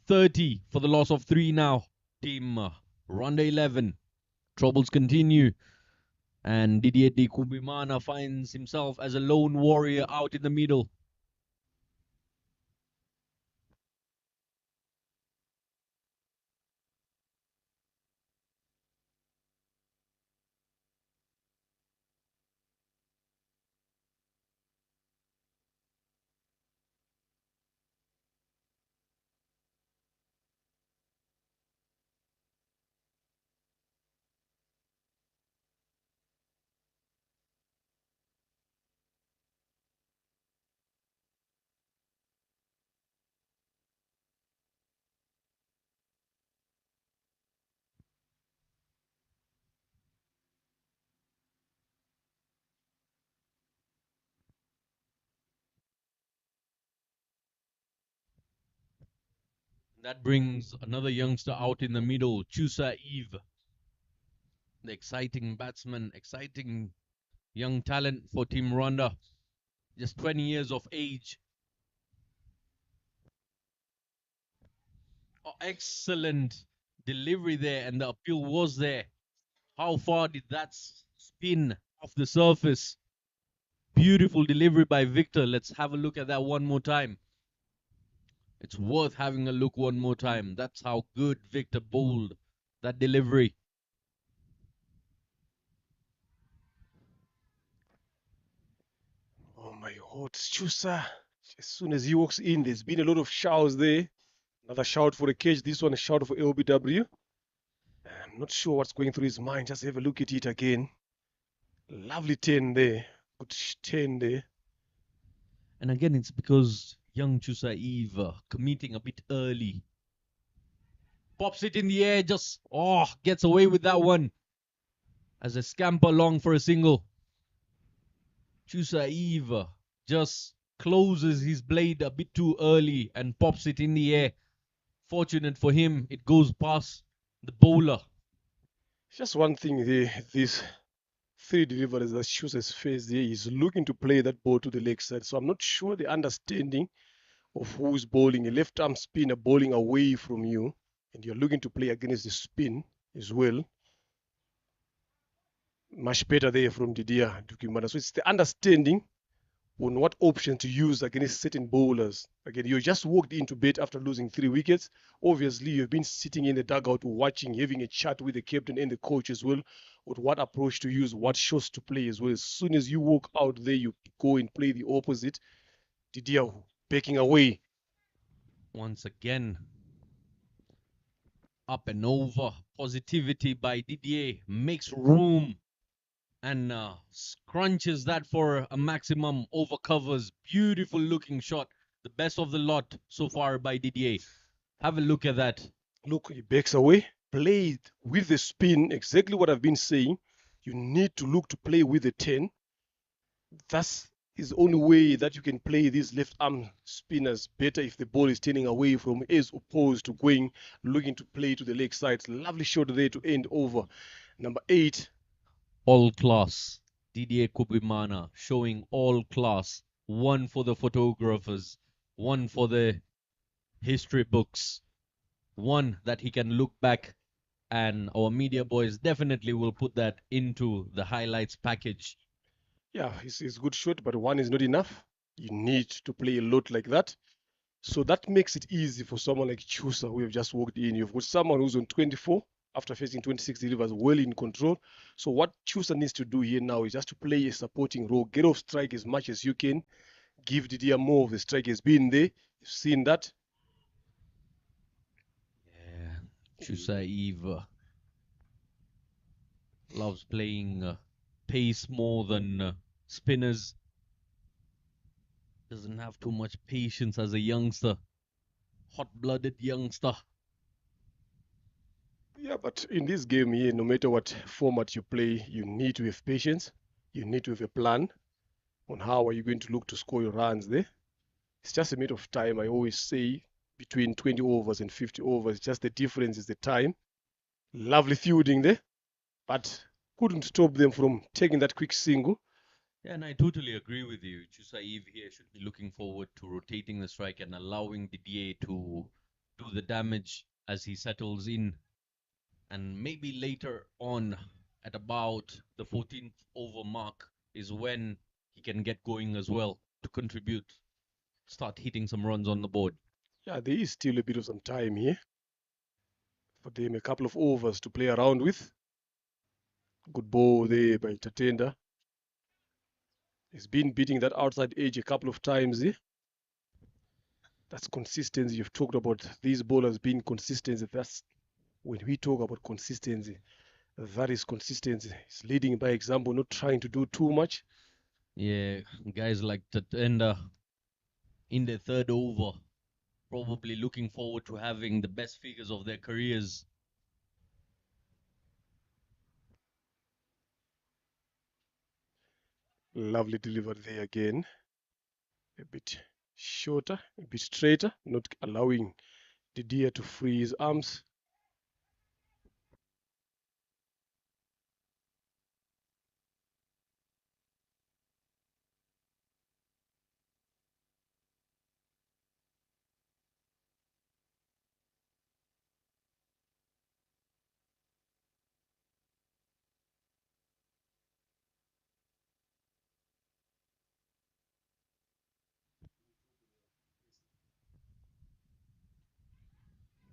30 for the loss of 3 now. Team Ronda 11. Troubles continue. And Didier D. Kubimana finds himself as a lone warrior out in the middle. That brings another youngster out in the middle, Chusa Eve. The exciting batsman, exciting young talent for Team Rwanda. Just 20 years of age. Oh, excellent delivery there, and the appeal was there. How far did that spin off the surface? Beautiful delivery by Victor. Let's have a look at that one more time. It's worth having a look one more time. That's how good Victor bowled that delivery. Oh my God, Chusa. As soon as he walks in, there's been a lot of shouts there. Another shout for a catch. This one a shout for LBW. I'm not sure what's going through his mind. Just have a look at it again. Lovely 10 there. Good 10 there. And again, it's because young Chusa Eve committing a bit early. Pops it in the air, just gets away with that one as a scamper along for a single. Chusa Eve just closes his blade a bit too early and pops it in the air. Fortunate for him, it goes past the bowler. Just one thing there. These 3 deliveries that Chusa's face there. He's looking to play that ball to the leg side. So I'm not sure the understanding of who's bowling. A left arm spinner bowling away from you, and you're looking to play against the spin as well. Much better there from Didier Dukimana. So it's the understanding on what option to use against certain bowlers. Again, you just walked into bed after losing 3 wickets. Obviously, you've been sitting in the dugout watching, having a chat with the captain and the coach as well, with what approach to use, what shots to play as well. As soon as you walk out there, you go and play the opposite. Didier backing away. Once again, up and over. Positivity by Didier makes room and scrunches that for a maximum over covers. Beautiful looking shot. The best of the lot so far by Didier. Have a look at that. Look, he backs away. Played with the spin, exactly what I've been saying. You need to look to play with the 10. That's is the only way that you can play these left arm spinners better if the ball is turning away from as opposed to going looking to play to the leg side. Lovely shot there to end over. Number 8. All class. Didier Kubimana showing all class. One for the photographers, one for the history books, one that he can look back, and our media boys definitely will put that into the highlights package. Yeah, it's a good shot, but one is not enough. You need to play a lot like that. So that makes it easy for someone like Chusa, who have just walked in. You've got someone who's on 24 after facing 26 delivers, well in control. So what Chusa needs to do here now is just to play a supporting role, get off strike as much as you can, give Didier more of the strike has been there. You've seen that. Yeah, Chusaev loves playing pace more than spinners. Doesn't have too much patience as a youngster. Hot-blooded youngster. Yeah, but in this game here, no matter what format you play, you need to have patience. You need to have a plan on how are you going to look to score your runs there. It's just a matter of time. I always say between 20 overs and 50 overs, just the difference is the time. Lovely fielding there, but couldn't stop them from taking that quick single. Yeah, and I totally agree with you. Chusaev here should be looking forward to rotating the strike and allowing Didier to do the damage as he settles in. And maybe later on, at about the 14th over mark, is when he can get going as well to contribute, start hitting some runs on the board. Yeah, there is still a bit of some time here for them, a couple of overs to play around with. Good ball there by Tatenda. He's been beating that outside edge a couple of times here. That's consistency. You've talked about these bowlers being consistent. That's when we talk about consistency. That is consistency. It's leading by example, not trying to do too much. Yeah, guys like Tatenda in the third over, probably looking forward to having the best figures of their careers. Lovely delivery there again. A bit shorter, a bit straighter, not allowing Didier to free his arms.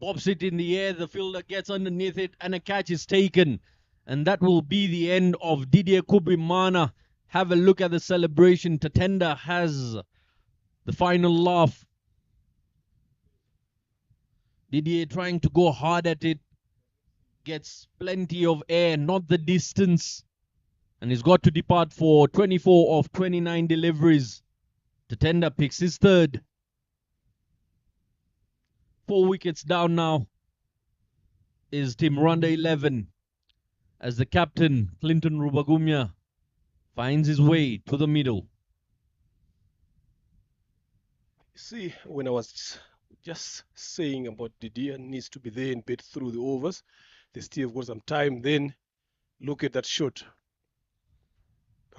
Pops it in the air, the fielder gets underneath it, and a catch is taken. And that will be the end of Didier Kubimana. Have a look at the celebration. Tatenda has the final laugh. Didier trying to go hard at it. Gets plenty of air, not the distance. And he's got to depart for 24 of 29 deliveries. Tatenda picks his third. 4 wickets down now is Team Rwanda 11 as the captain, Clinton Rubagumya, finds his way to the middle. See, when I was just saying about Didier needs to be there and bet through the overs, they still have got some time. Then look at that shot.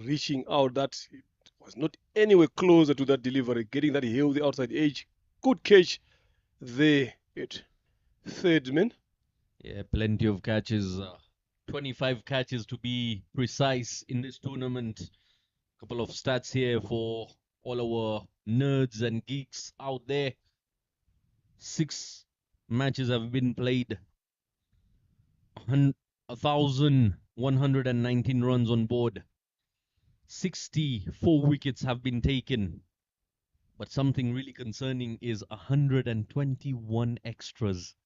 Reaching out, that it was not anywhere closer to that delivery, getting that heel the outside edge. Good catch there at third man. Yeah, plenty of catches. 25 catches to be precise in this tournament. Couple of stats here for all our nerds and geeks out there. 6 matches have been played. 1,119 runs on board. 64 wickets have been taken. But something really concerning is 121 extras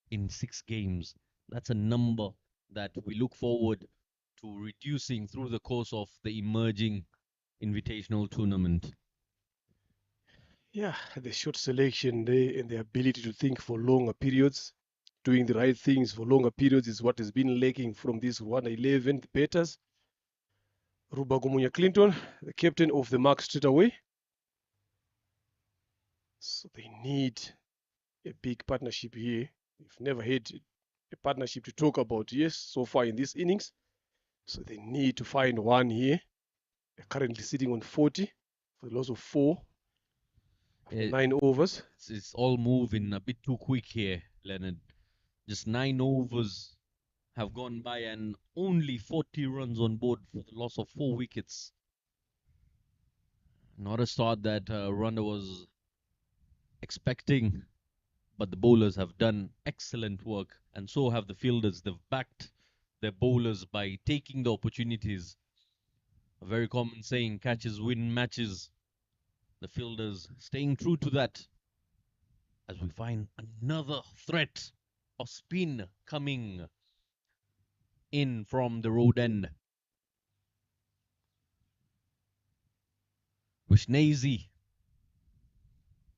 in 6 games. That's a number that we look forward to reducing through the course of the emerging invitational tournament. Yeah, the short selection there and the ability to think for longer periods, doing the right things for longer periods is what has been lacking from this 111 batters. Rubagumunya Clinton, the captain of the mark straight away. So they need a big partnership here. We've never had a partnership to talk about, yes, so far in this innings. So they need to find one here. They're currently sitting on 40 for the loss of 4 after 9 overs. It's all moving a bit too quick here, Leonard. Just 9 overs have gone by and only 40 runs on board for the loss of 4 wickets. Not a start that Ronda was expecting, but the bowlers have done excellent work, and so have the fielders. They've backed their bowlers by taking the opportunities. A very common saying, catches win matches. The fielders staying true to that as we find another threat of spin coming in from the road end. Wishnezi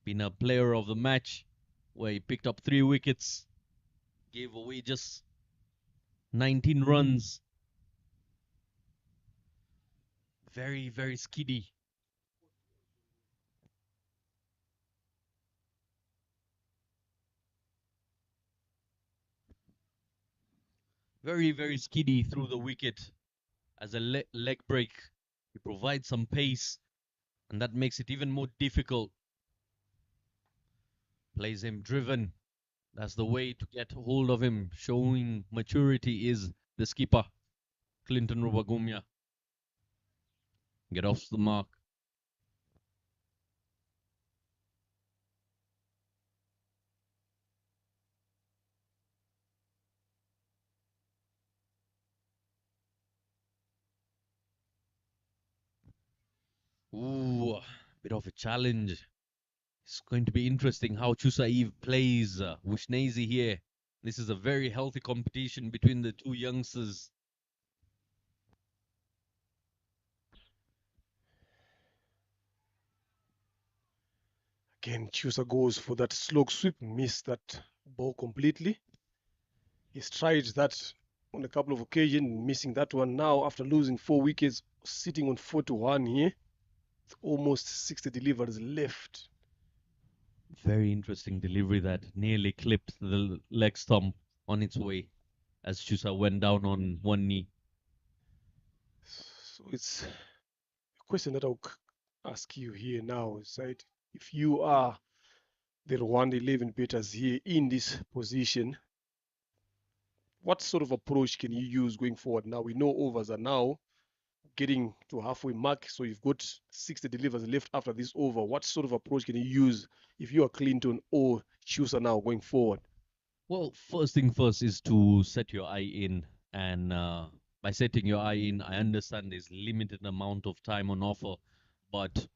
been a player of the match where he picked up 3 wickets, gave away just 19 runs. Very, very skiddy. Very, very skiddy through the wicket as a leg break. He provides some pace, and that makes it even more difficult. Plays him driven. That's the way to get hold of him. Showing maturity is the skipper, Clinton Rubagumya. Get off the mark. Ooh, a bit of a challenge. It's going to be interesting how Chusaev plays Wishnezi here. This is a very healthy competition between the two youngsters. Again, Chusa goes for that slog sweep, missed that ball completely. He's tried that on a couple of occasions, missing that one now after losing 4 wickets, sitting on 4-1 here. With almost 60 deliveries left. Very interesting delivery that nearly clipped the leg stump on its way as Chusa went down on one knee. So it's a question that I'll ask you here now. Is that if you are the Rwanda 11 batters here in this position, what sort of approach can you use going forward? Now we know overs are now getting to halfway mark, so you've got 60 deliveries left after this over. What sort of approach can you use if you are Clinton or Chusa now going forward? Well, first thing first is to set your eye in, and by setting your eye in, I understand there's limited amount of time on offer, but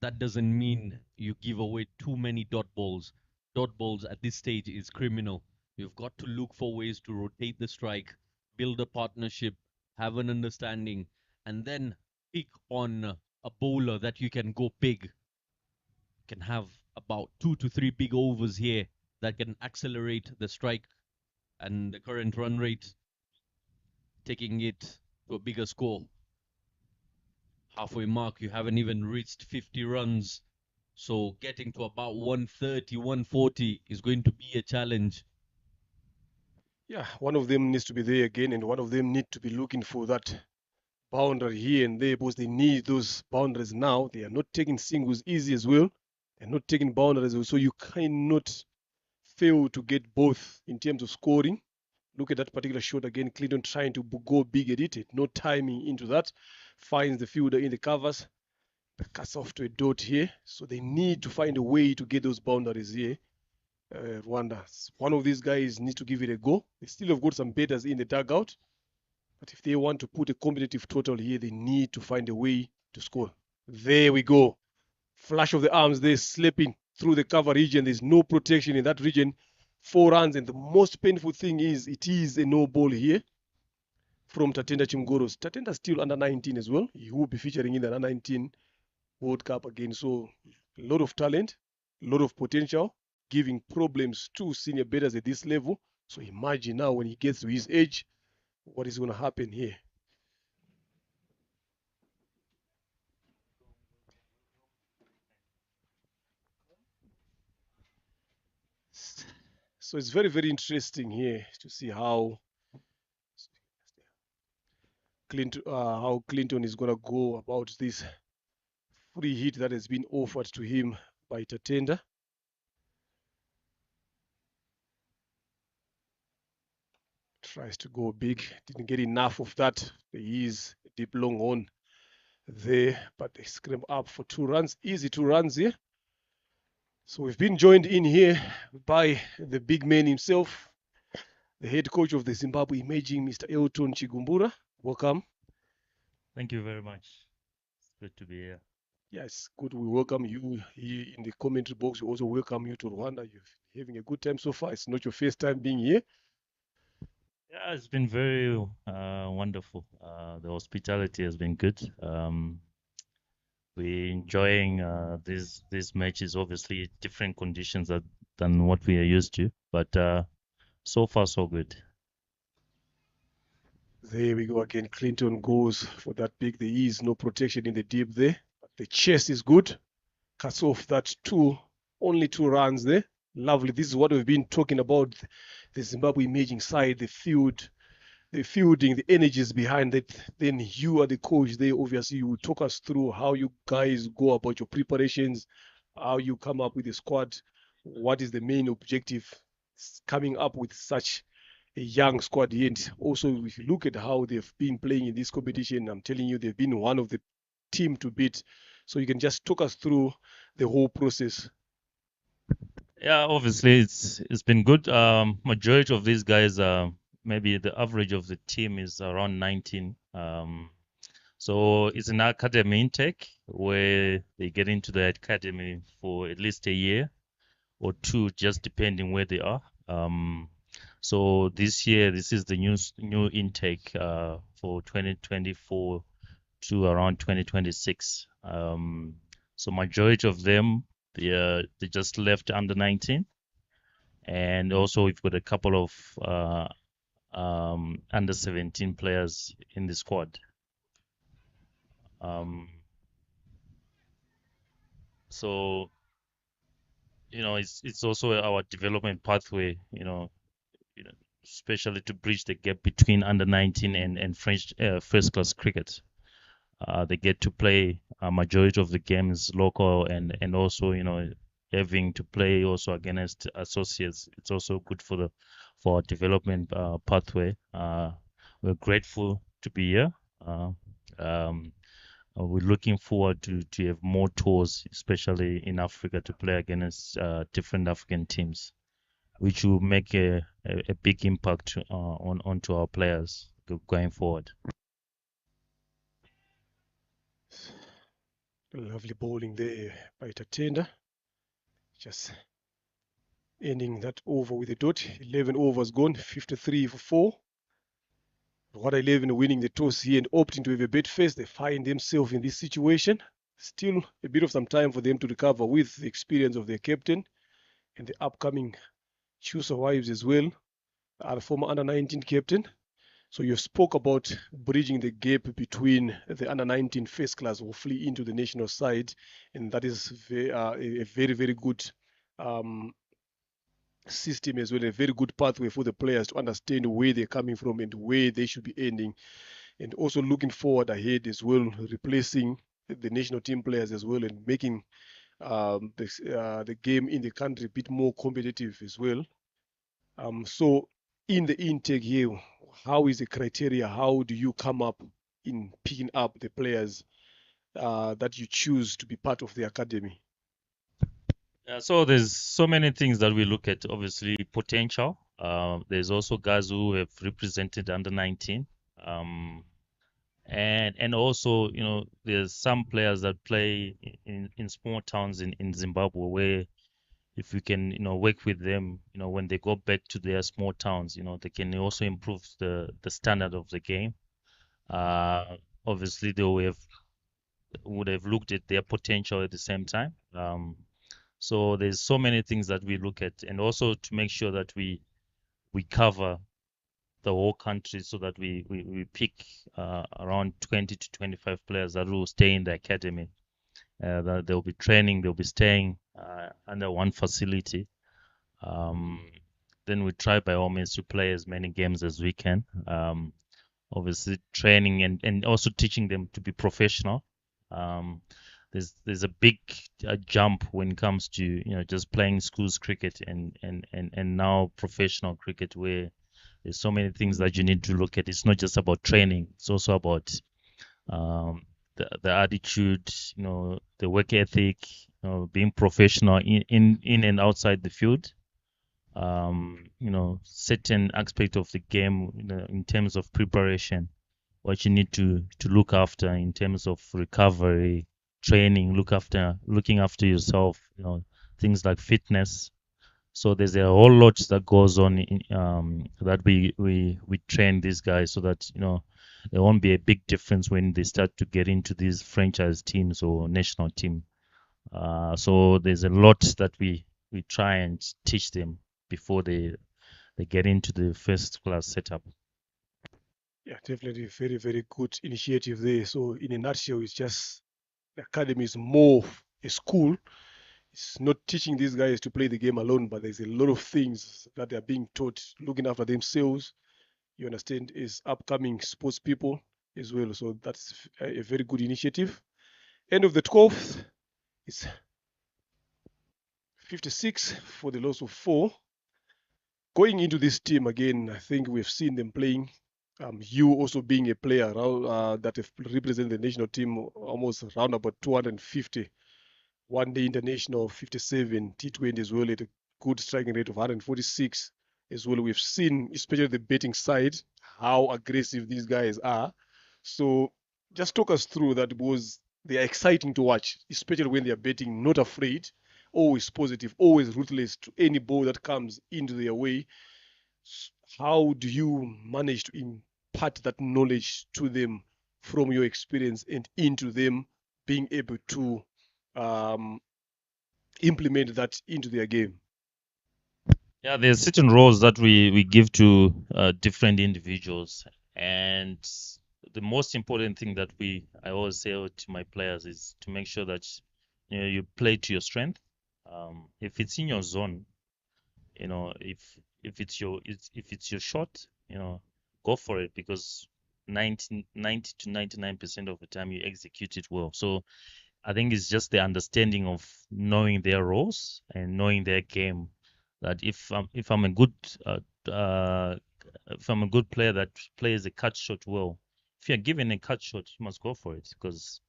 that doesn't mean you give away too many dot balls. Dot balls at this stage is criminal. You've got to look for ways to rotate the strike, build a partnership, have an understanding, and then pick on a bowler that you can go big. Can have about 2 to 3 big overs here that can accelerate the strike and the current run rate, taking it to a bigger score. Halfway mark, you haven't even reached 50 runs. So getting to about 130, 140 is going to be a challenge. Yeah, one of them needs to be there again, and one of them need to be looking for that boundary here and there because they need those boundaries now. They are not taking singles easy as well. They're not taking boundaries, so you cannot fail to get both in terms of scoring. Look at that particular shot again. Clinton trying to go big at it. No timing into that. Finds the fielder in the covers. cuts off to a dot here. So they need to find a way to get those boundaries here. Rwanda. One of these guys needs to give it a go. They still have got some batters in the dugout. But if they want to put a competitive total here, they need to find a way to score. There we go. Flash of the arms there, slipping through the cover region. There's no protection in that region. 4 runs. And the most painful thing is it is a no ball here from Tatenda Chimgoros. Tatenda's still under 19 as well. He will be featuring in the under 19 World Cup again. So a lot of talent, a lot of potential, giving problems to senior batters at this level. So imagine now when he gets to his age, what is going to happen here. So it's very, very interesting here to see how Clinton is going to go about this free hit that has been offered to him by Tatenda. Tries to go big, didn't get enough of that. There is a deep long on there, but they scramble up for 2 runs. Easy 2 runs here. So we've been joined in here by the big man himself, the head coach of the Zimbabwe Imaging, Mr. Elton Chigumbura. Welcome. Thank you very much. It's good to be here. Yes, good. We welcome you here in the commentary box. We also welcome you to Rwanda. You're having a good time so far. It's not your first time being here. Yeah, it's been very wonderful. The hospitality has been good. We're enjoying these matches. Obviously, different conditions than what we are used to, but so far so good. There we go again. Clinton goes for that big. There is no protection in the deep there. But the chase is good. Cuts off that only 2 runs there. Lovely. This is what we've been talking about. The Zimbabwe Imaging side, the field, the fielding, the energies behind it. Then you are the coach there. Obviously, you will talk us through how you guys go about your preparations, how you come up with the squad, what is the main objective coming up with such a young squad here. And also, if you look at how they've been playing in this competition, I'm telling you, they've been one of the team to beat. So you can just talk us through the whole process. Yeah, obviously it's been good. Majority of these guys, maybe the average of the team is around 19. So it's an academy intake where they get into the academy for at least a year or 2, just depending where they are. So this year, this is the new intake for 2024 to around 2026. So majority of them, they just left under 19, and also we've got a couple of under 17 players in the squad. So it's also our development pathway, especially to bridge the gap between under 19 and French first class cricket. They get to play a majority of the games local, and also having to play also against associates. It's also good for our development pathway. We're grateful to be here. We're looking forward to have more tours, especially in Africa, to play against different African teams, which will make a big impact onto our players going forward. Lovely bowling there by Tatenda. Just ending that over with a dot. 11 overs gone, 53 for 4. Rwanda 11 winning the toss here and opting to have a bet first. They find themselves in this situation. Still a bit of some time for them to recover with the experience of their captain and the upcoming Chusa wives as well, our former under-19 captain. So you spoke about bridging the gap between the under-19 first class who flee into the national side, and that is a very, very good system as well, a very good pathway for the players to understand where they're coming from and where they should be ending, and also looking forward ahead as well, replacing the national team players as well, and making the game in the country a bit more competitive as well. So in the intake here, how is the criteria? How do you come up in picking up the players that you choose to be part of the academy? So there's so many things that we look at. Obviously, potential. There's also guys who have represented under 19. And also, there's some players that play in small towns in Zimbabwe where if we can, work with them, when they go back to their small towns, they can also improve the standard of the game. Obviously, they would have looked at their potential at the same time. So there's so many things that we look at, and also to make sure that we cover the whole country so that we pick around 20 to 25 players that will stay in the academy. That they'll be training, they'll be staying under one facility. Then we try by all means to play as many games as we can. Obviously training and also teaching them to be professional. There's a big jump when it comes to just playing schools cricket and now professional cricket, where there's so many things that you need to look at. It's not just about training; it's also about the attitude, the work ethic, being professional in and outside the field. Certain aspect of the game, in terms of preparation, what you need to look after in terms of recovery, training, looking after yourself, things like fitness. So there's a whole lot that goes on that we train these guys so that there won't be a big difference when they start to get into these franchise teams or national team. So there's a lot that we try and teach them before they get into the first class setup. Yeah, definitely very, very good initiative there. So in a nutshell, it's just the academy is more a school. It's not teaching these guys to play the game alone, but there's a lot of things that they're being taught, looking after themselves. You understand, as upcoming sports people as well. So that's a very good initiative. End of the 12th, it's 56 for the loss of 4. Going into this team again, I think we've seen them playing. You also being a player that have represented the national team almost around about 250. One day international 57, T20 as well at a good striking rate of 146 as well. We've seen, especially the betting side, how aggressive these guys are. So just talk us through that, because they are exciting to watch, especially when they are betting, not afraid, always positive, always ruthless to any ball that comes into their way. How do you manage to impart that knowledge to them from your experience and into them being able to implement that into their game? Yeah, there's certain roles that we give to different individuals, and the most important thing that I always say to my players is to make sure that you play to your strength. If it's in your zone, if it's your shot, go for it, because 90 to 99% of the time you execute it well. So I think it's just the understanding of knowing their roles and knowing their game. That if I'm a good player that plays a cut shot well, if you're given a cut shot, you must go for it, because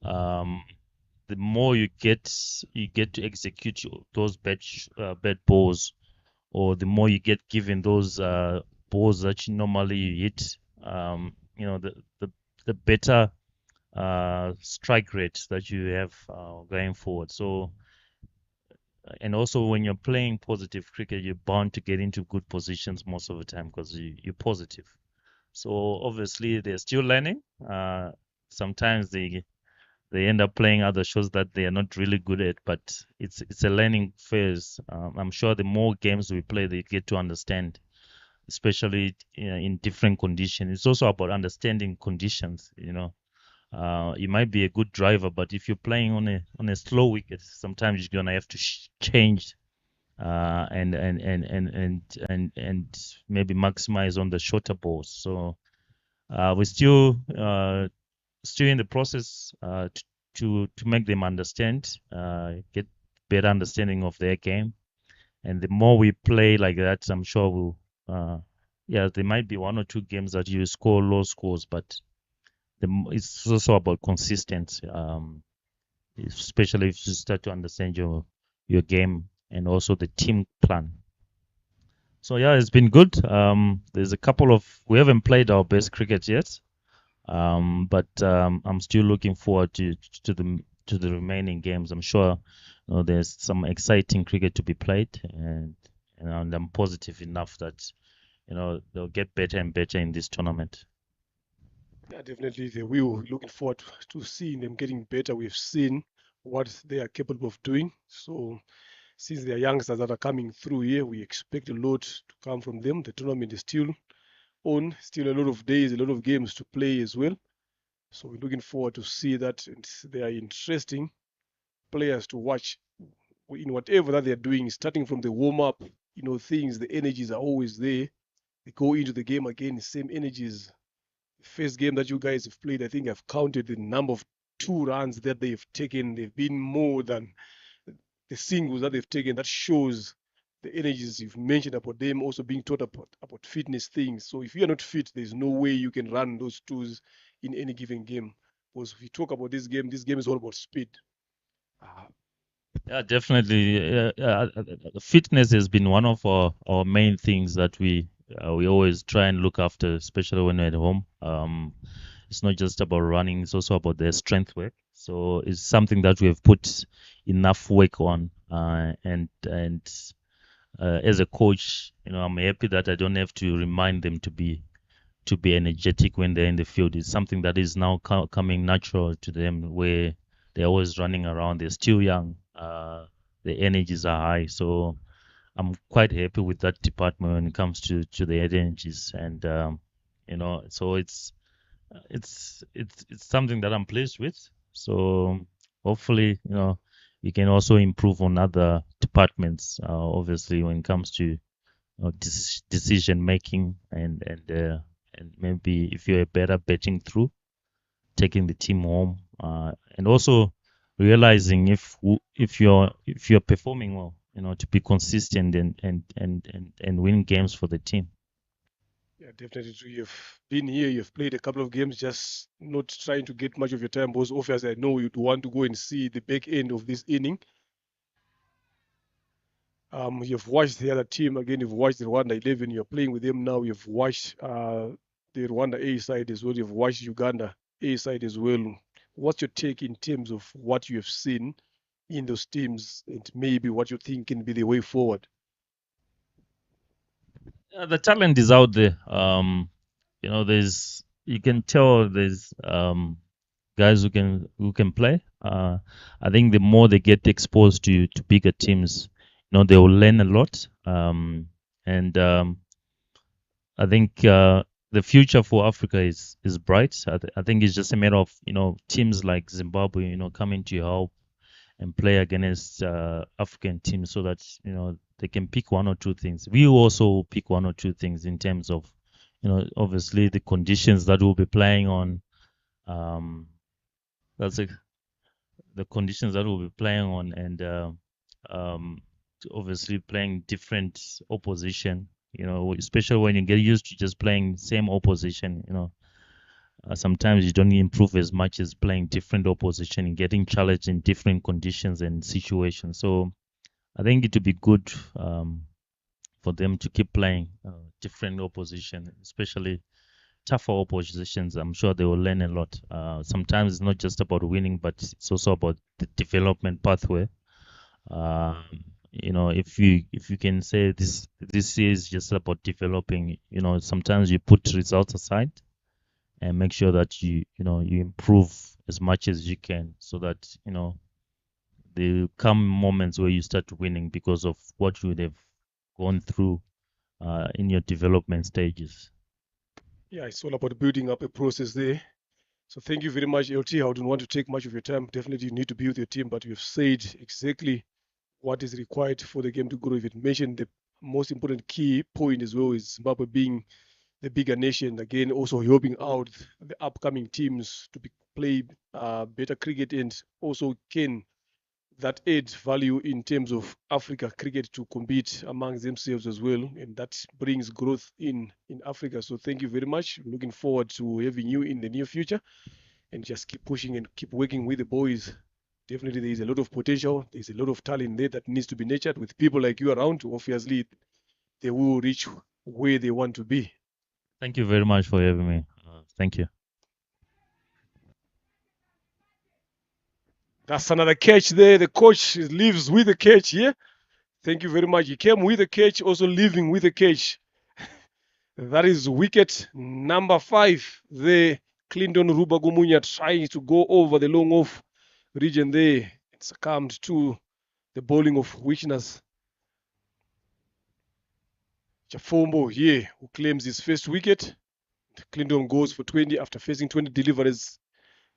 the more you get to execute those bad balls, or the more you get given those balls that you normally hit, the better strike rate that you have going forward. So, and also when you're playing positive cricket, you're bound to get into good positions most of the time because you're positive. So obviously they're still learning. Sometimes they end up playing other shows that they are not really good at, but it's a learning phase. I'm sure the more games we play, they get to understand, especially in different conditions. It's also about understanding conditions. You might be a good driver, but if you're playing on a slow wicket, sometimes you're gonna have to change and maybe maximize on the shorter balls. So we're still in the process to make them understand, get better understanding of their game, and the more we play like that, I'm sure we'll. Yeah, there might be one or two games that you score low scores, but it's also about consistency, especially if you start to understand your game and also the team plan. So yeah, it's been good. There's a couple of we haven't played our best cricket yet, but I'm still looking forward to the remaining games. I'm sure there's some exciting cricket to be played, and I'm positive enough that they'll get better and better in this tournament. Yeah, definitely they will. Looking forward to seeing them getting better. We've seen what they are capable of doing. So since they are youngsters that are coming through here, we expect a lot to come from them. The tournament is still on, still a lot of days, a lot of games to play as well. So we're looking forward to see that, and they are interesting players to watch in whatever that they're doing, starting from the warm up, things, the energies are always there. They go into the game again, the same energies. The first game that you guys have played, I think I've counted the number of 2 runs that they've taken. They've been more than the singles that they've taken. That shows the energies you've mentioned about them also being taught about fitness things. So if you're not fit, there's no way you can run those twos in any given game. Because if you talk about this game is all about speed. Uh, Yeah, definitely. Fitness has been one of our main things that we always try and look after, especially when we're at home. It's not just about running; it's also about their strength work. So it's something that we have put enough work on, and as a coach, I'm happy that I don't have to remind them to be energetic when they're in the field. It's something that is now coming natural to them, where they're always running around. They're still young. The energies are high, so I'm quite happy with that department when it comes to the energies, and so it's something that I'm pleased with. So hopefully, we can also improve on other departments. Obviously, when it comes to decision making and maybe if you're better betting through taking the team home, and also realizing if you're performing well, to be consistent and win games for the team. yeah, definitely. You've been here, you've played a couple of games, just not trying to get much of your time. Because obviously, I know you'd want to go and see the back end of this inning. You've watched the other team again. You've watched the Rwanda 11. You're playing with them now. You've watched the Rwanda A side as well. You've watched Uganda A side as well. What's your take in terms of what you have seen in those teams, and maybe what you think can be the way forward? The talent is out there. There's you can tell there's guys who can play. I think the more they get exposed to bigger teams, they will learn a lot. And I think the future for Africa is bright. I think it's just a matter of teams like Zimbabwe, coming to help and play against African teams so that they can pick one or two things. We also pick one or two things in terms of obviously the conditions that we'll be playing on. That's the conditions that we'll be playing on, and um, obviously playing different opposition. Especially when you get used to just playing same opposition. Sometimes you don't improve as much as playing different opposition and getting challenged in different conditions and situations. So I think it would be good for them to keep playing different opposition, especially tougher oppositions. I'm sure they will learn a lot. Sometimes it's not just about winning, but it's also about the development pathway. Um, if you can say this is just about developing, sometimes you put results aside and make sure that you improve as much as you can, so that there come moments where you start winning because of what you would have gone through in your development stages. Yeah, it's all about building up a process there. So thank you very much, LT. I don't want to take much of your time. Definitely, you need to be with your team, but you've said exactly what is required for the game to grow. If it mentioned the most important key point as well is Zimbabwe being the bigger nation, again, also helping out the upcoming teams to play better cricket and also can that adds value in terms of Africa cricket to compete amongst themselves as well, and that brings growth in Africa. So thank you very much. Looking forward to having you in the near future, and just keep pushing and keep working with the boys. Definitely, there is a lot of potential. There's a lot of talent there that needs to be nurtured. With people like you around, obviously, they will reach where they want to be. Thank you very much for having me. Thank you. That's another catch there. The coach lives with the catch here. Thank you very much. He came with the catch, also leaving with the catch. That is wicket number 5 there. Clinton Rubagumunya trying to go over the long off region there. It succumbed to the bowling of Witness. Chafombo here, who claims his first wicket. Clinton goes for 20 after facing 20 deliveries.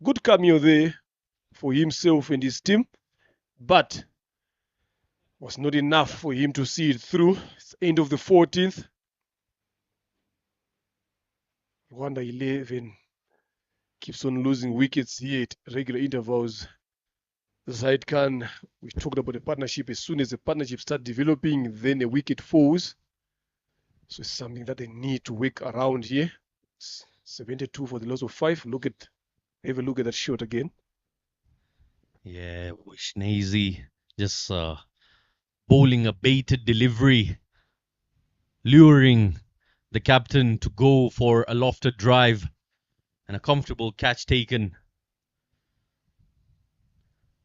Good cameo there for himself and his team, but was not enough for him to see it through. It's end of the 14th. Rwanda 11 keeps on losing wickets here at regular intervals. Zaid Khan, we talked about the partnership. As soon as the partnership starts developing, then a wicket falls. So it's something that they need to work around here. It's 72 for the loss of 5. Have a look at that shot again. Yeah, Wishnezi just bowling a baited delivery, luring the captain to go for a lofted drive and a comfortable catch taken.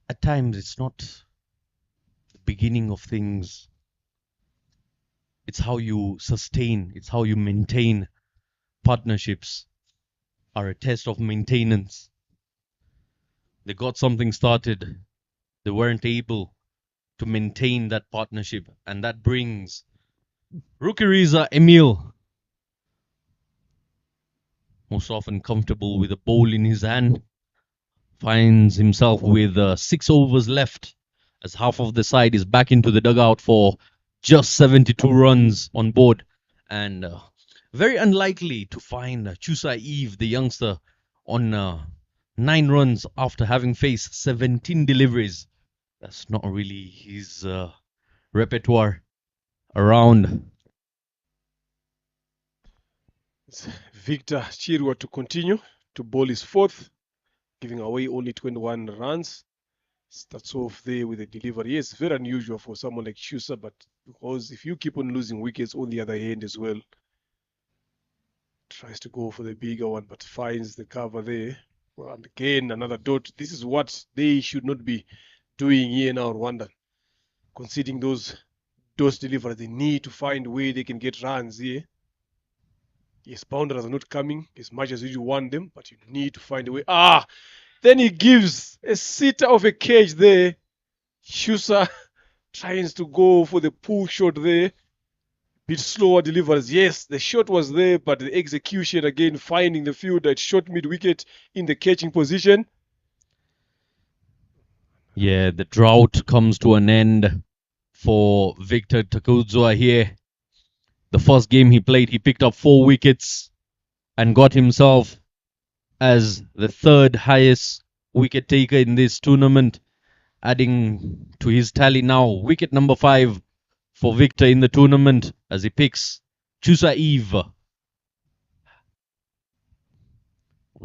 At times, it's not the beginning of things. It's how you sustain, it's how you maintain. Partnerships are a test of maintenance. They got something started. They weren't able to maintain that partnership, and that brings Rukiriza Emil, most often comfortable with a bowl in his hand, finds himself with 6 overs left as half of the side is back into the dugout for just 72 runs on board, and very unlikely to find Chusa Eve, the youngster, on 9 runs after having faced 17 deliveries. That's not really his repertoire around. It's Victor Chirwa to continue to bowl his 4th, giving away only 21 runs. Starts off there with a delivery. Yes, very unusual for someone like Schuster, but because if you keep on losing wickets on the other end as well, tries to go for the bigger one, but finds the cover there. Well, and again, another dot. This is what they should not be doing here now, Rwanda. Conceding those deliveries, they need to find a way they can get runs here. Yes, boundaries are not coming as much as you want them, but you need to find a way. Then he gives a sitter of a cage there. Schuster tries to go for the pull shot there. Bit slower deliveries. Yes, the shot was there, but the execution again, finding the field at short mid wicket in the catching position. Yeah, the drought comes to an end for Victor Takudzwa here. The first game he played, he picked up 4 wickets and got himself as the 3rd highest wicket taker in this tournament, adding to his tally now. Wicket number 5 for Victor in the tournament as he picks Chusa Eve. We'll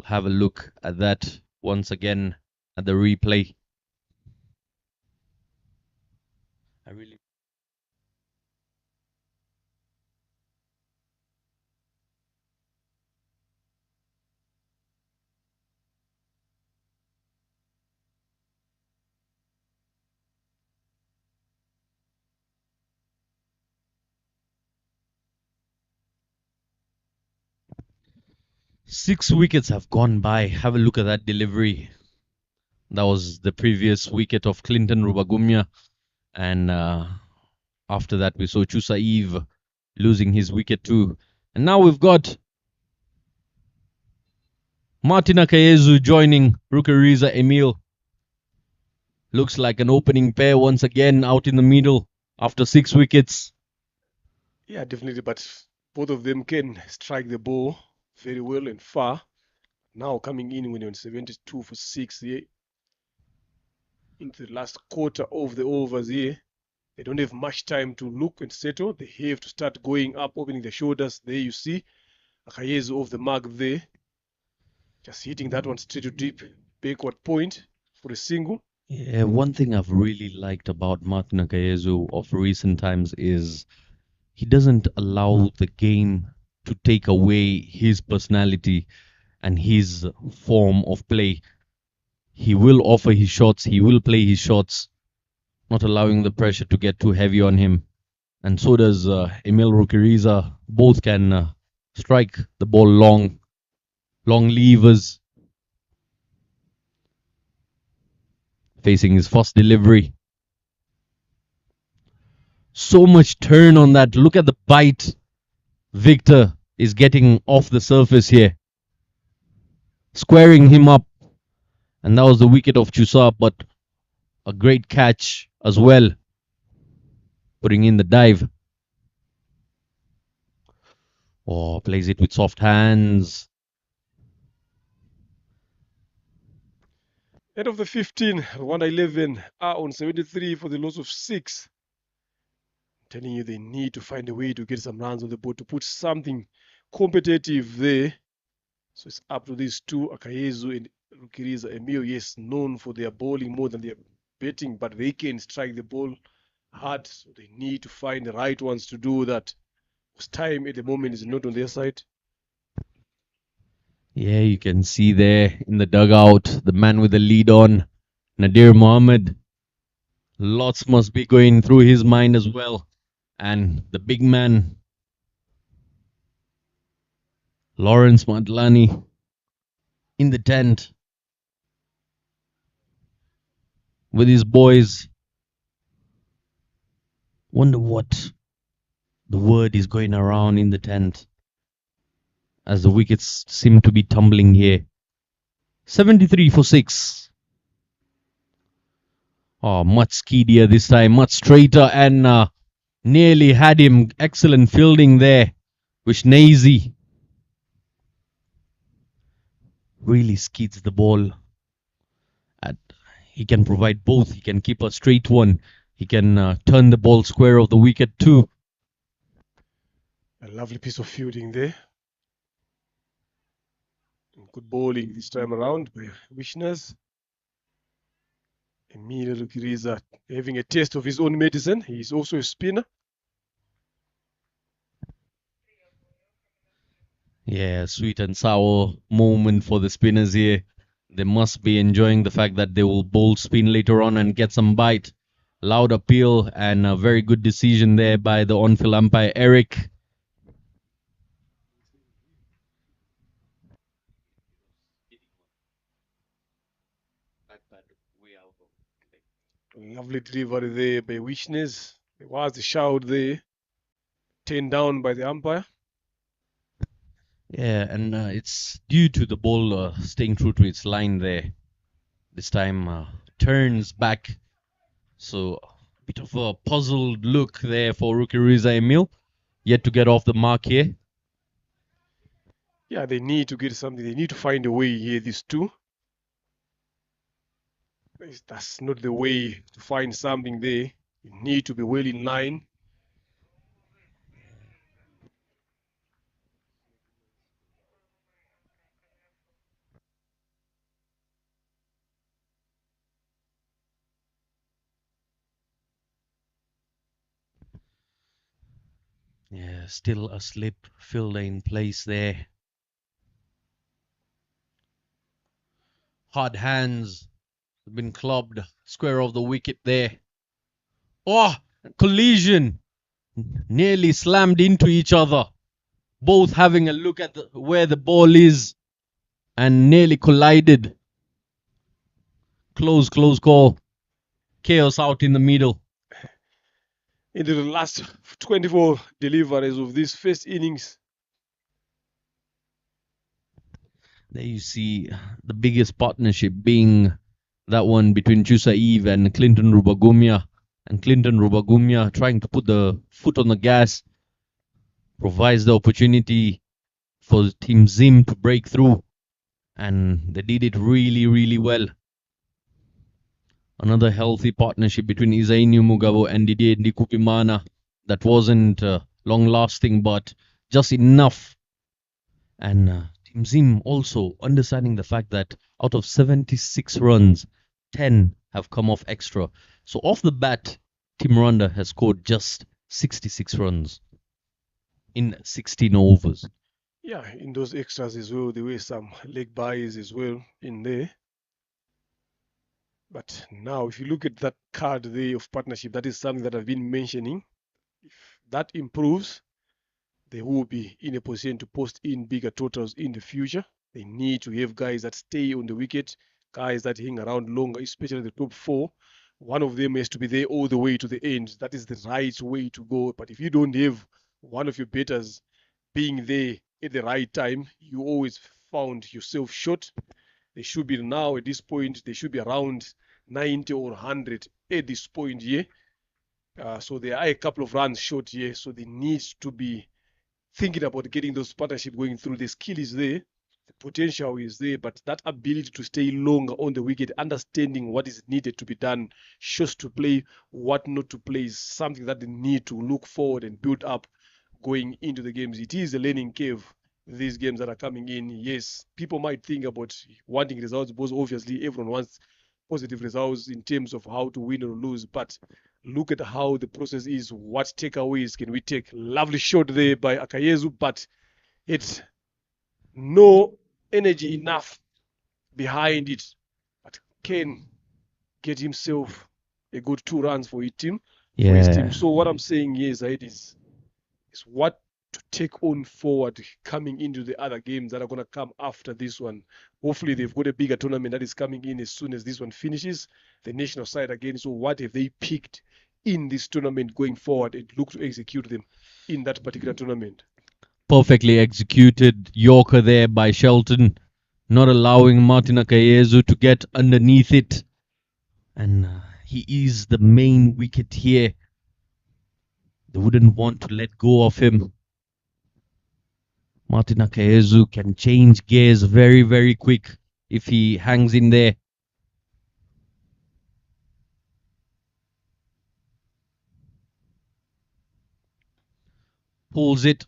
have a look at that once again at the replay. I really 6 wickets have gone by. Have a look at that delivery. That was the previous wicket of Clinton Rubagumya. And after that, we saw Chusa Eve losing his wicket too. And now we've got Martin Akayezu joining Rukiriza Emil. Looks like an opening pair once again out in the middle after 6 wickets. Yeah, definitely, but both of them can strike the ball very well and far. Now coming in when you're on 72 for 6, yeah. into the last quarter of the overs here. They don't have much time to look and settle. They have to start going up, opening the shoulders. There you see Akayezu off the mark there. Just hitting that one straight to deep backward point for a single. Yeah, one thing I've really liked about Martin Akayezu of recent times is he doesn't allow the game to take away his personality and his form of play. He will offer his shots, he will play his shots, not allowing the pressure to get too heavy on him. And so does Emil Rukiriza. Both can strike the ball long levers. Facing his first delivery. So much turn on that. Look at the bite Victor is getting off the surface here. Squaring him up. And that was the wicket of Chusa, but a great catch as well. Putting in the dive. Oh, plays it with soft hands. End of the 15, Rwanda 11 are on 73 for the loss of 6. I'm telling you, they need to find a way to get some runs on the board, to put something competitive there. So it's up to these two, Akayezu and Rukiriza. Emil, yes, known for their bowling more than their batting, but they can strike the ball hard. So they need to find the right ones to do that. Because time at the moment is not on their side. Yeah, you can see there in the dugout, the man with the lead on, Nadir Mohammed. Lots must be going through his mind as well. And the big man, Lawrence Madlani, in the tent with his boys. Wonder what the word is going around in the tent as the wickets seem to be tumbling here. 73 for 6. Oh, much speedier this time, much straighter, and nearly had him. Excellent fielding there. Wishnezi really skids the ball. He can provide both. He can keep a straight one. He can turn the ball square of the wicket too. A lovely piece of fielding there. Good bowling this time around by Wishners. Emilio Rukiriza having a taste of his own medicine. He's also a spinner. Yeah, sweet and sour moment for the spinners here. They must be enjoying the fact that they will bowl spin later on and get some bite. Loud appeal and a very good decision there by the on-field umpire, Eric. Lovely delivery there by Wishners. There was a shout there. Turned down by the umpire. Yeah, and it's due to the ball staying true to its line there. This time turns back. So a bit of a puzzled look there for Rukiriza Emil. Yet to get off the mark here. Yeah, they need to get something. They need to find a way here, these two. That's not the way to find something there. You need to be well in line. Yeah, still a slip fielder in place there. Hard hands have been clubbed. Square of the wicket there. Oh, collision. Nearly slammed into each other. Both having a look at where the ball is and nearly collided. Close call. Chaos out in the middle. Into the last 24 deliveries of this first innings. There you see the biggest partnership being that one between Chusa Eve and Clinton Rubagumya. And Clinton Rubagumya trying to put the foot on the gas provides the opportunity for Team Zim to break through. And they did it really, really well. Another healthy partnership between Isainu Mugabo and Didier Ndikupimana that wasn't long lasting but just enough. And Team Zim also understanding the fact that out of 76 runs, 10 have come off extra. So off the bat, Team Rwanda has scored just 66 runs in 16 overs. Yeah, in those extras as well, there were some leg buys as well in there. But now, if you look at that card there of partnership, that is something that I've been mentioning. If that improves, they will be in a position to post in bigger totals in the future. They need to have guys that stay on the wicket, guys that hang around longer, especially the top four. One of them has to be there all the way to the end. That is the right way to go. But if you don't have one of your batters being there at the right time, you always found yourself short. They should be now at this point, they should be around 90 or 100 at this point here. So they are a couple of runs short here. So they need to be thinking about getting those partnership going through. The skill is there, the potential is there, but that ability to stay longer on the wicket, understanding what is needed to be done, shows to play, what not to play, is something that they need to look forward and build up going into the games. It is a learning curve. These games that are coming in, yes, people might think about wanting results because obviously everyone wants positive results in terms of how to win or lose, but look at how the process is. What takeaways can we take? Lovely shot there by Akayezu, but it's no energy enough behind it. But can get himself a good 2 runs for his team. Yeah. So what I'm saying here is what to take on forward coming into the other games that are going to come after this one. Hopefully they've got a bigger tournament that is coming in as soon as this one finishes, the national side again. So what have they picked in this tournament going forward and look to execute them in that particular tournament? Perfectly executed Yorker there by Shelton, not allowing Martin Akayezu to get underneath it. And he is the main wicket here. They wouldn't want to let go of him. Martin Akayezu can change gears very, very quick if he hangs in there. Pulls it,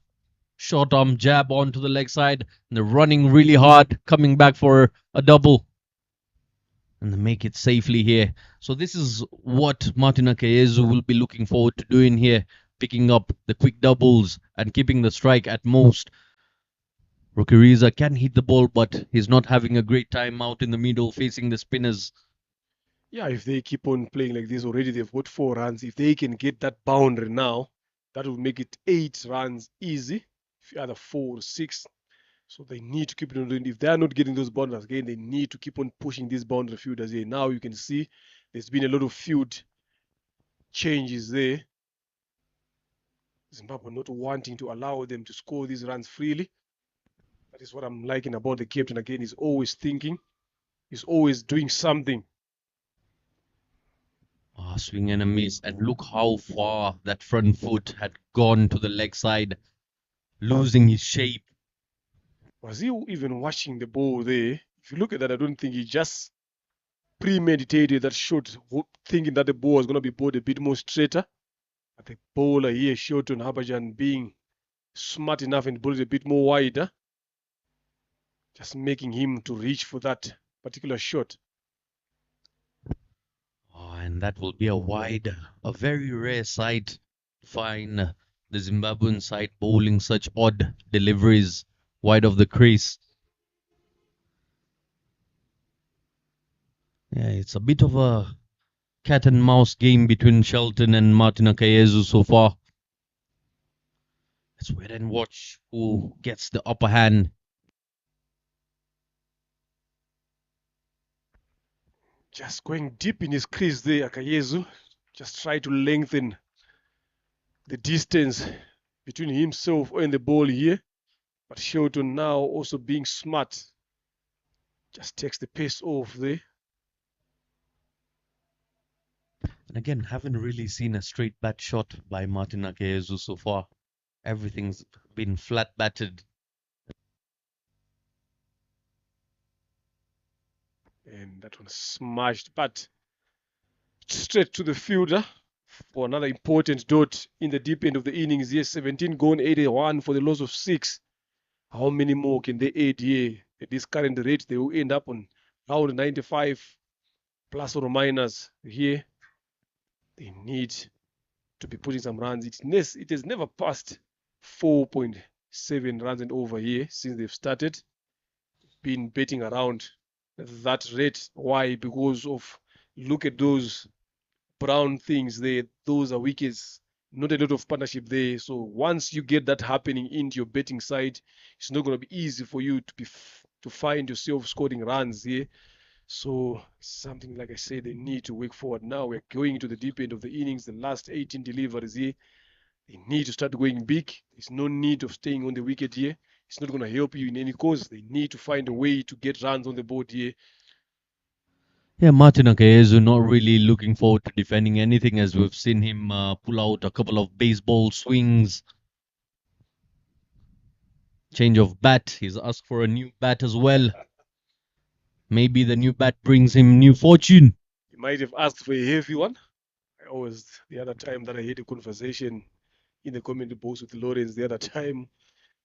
short arm jab onto the leg side, and they're running really hard, coming back for a double. And they make it safely here. So this is what Martin Akayezu will be looking forward to doing here, picking up the quick doubles and keeping the strike at most. Rokiriza can hit the ball, but he's not having a great time out in the middle facing the spinners. Yeah, if they keep on playing like this, already they've got 4 runs. If they can get that boundary now, that will make it 8 runs easy. If either 4 or 6. So they need to keep it on doing. If they are not getting those boundaries again, they need to keep on pushing these boundary fielders here. Now you can see there's been a lot of field changes there. Zimbabwe not wanting to allow them to score these runs freely. That is what I'm liking about the captain again. He's always thinking. He's always doing something. Swing and a miss. And look how far that front foot had gone to the leg side, losing his shape. Was he even watching the ball there? If you look at that, I don't think he just premeditated that shot, thinking that the ball was going to be bowled a bit more straighter. But the bowler here, Shelton Habajan, being smart enough and bowled a bit more wider, just making him to reach for that particular shot. And that will be a wide, a very rare sight to find the Zimbabwean side bowling such odd deliveries wide of the crease. Yeah, it's a bit of a cat and mouse game between Shelton and Martin Akayezu so far. Let's wait and watch who gets the upper hand. Just going deep in his crease there, Akayezu. Just try to lengthen the distance between himself and the ball here. But Shelton now also being smart. Just takes the pace off there. And again, haven't really seen a straight bat shot by Martin Akayezu so far. Everything's been flat batted. And that one smashed. But straight to the fielder for another important dot in the deep end of the innings. Yes, 17 gone, 81 for the loss of 6. How many more can they add here? At this current rate, they will end up on round 95 plus or minus here. They need to be putting some runs. It has never passed 4.7 runs and over here since they've started. Been betting around that rate. Why? Because of, look at those brown things there. Those are wickets. Not a lot of partnership there. So once you get that happening into your betting side, it's not going to be easy for you to find yourself scoring runs here. So something like I said, they need to work forward. Now we're going to the deep end of the innings, the last 18 deliveries here. They need to start going big. There's no need of staying on the wicket here. It's not going to help you in any cause. They need to find a way to get runs on the board here. Yeah, Martin Akayezu not really looking forward to defending anything, as we've seen him pull out a couple of baseball swings. Change of bat. He's asked for a new bat as well. Maybe the new bat brings him new fortune. You might have asked for a heavy one. The other time that I had a conversation in the community box with Lawrence, the other time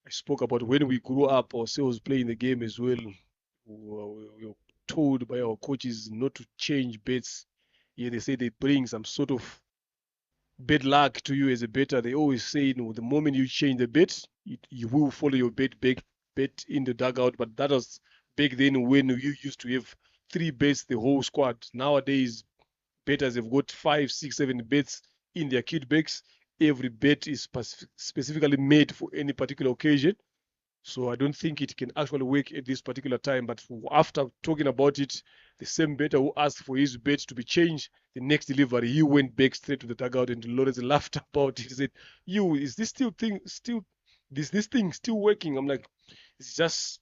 I spoke about when we grew up ourselves playing the game as well. We were told by our coaches not to change bets. Yeah, they say they bring some sort of bad luck to you as a better. They always say, the moment you change the bet, you will follow your bet in the dugout. But that was back then when you used to have 3 bets the whole squad. Nowadays, betters have got 5, 6, 7 bets in their kit bags. Every bet is specifically made for any particular occasion. So I don't think it can actually work at this particular time. But after talking about it, the same bettor who asked for his bet to be changed, the next delivery, he went back straight to the dugout and Lawrence laughed about it. He said, is this thing still working? I'm like, it's just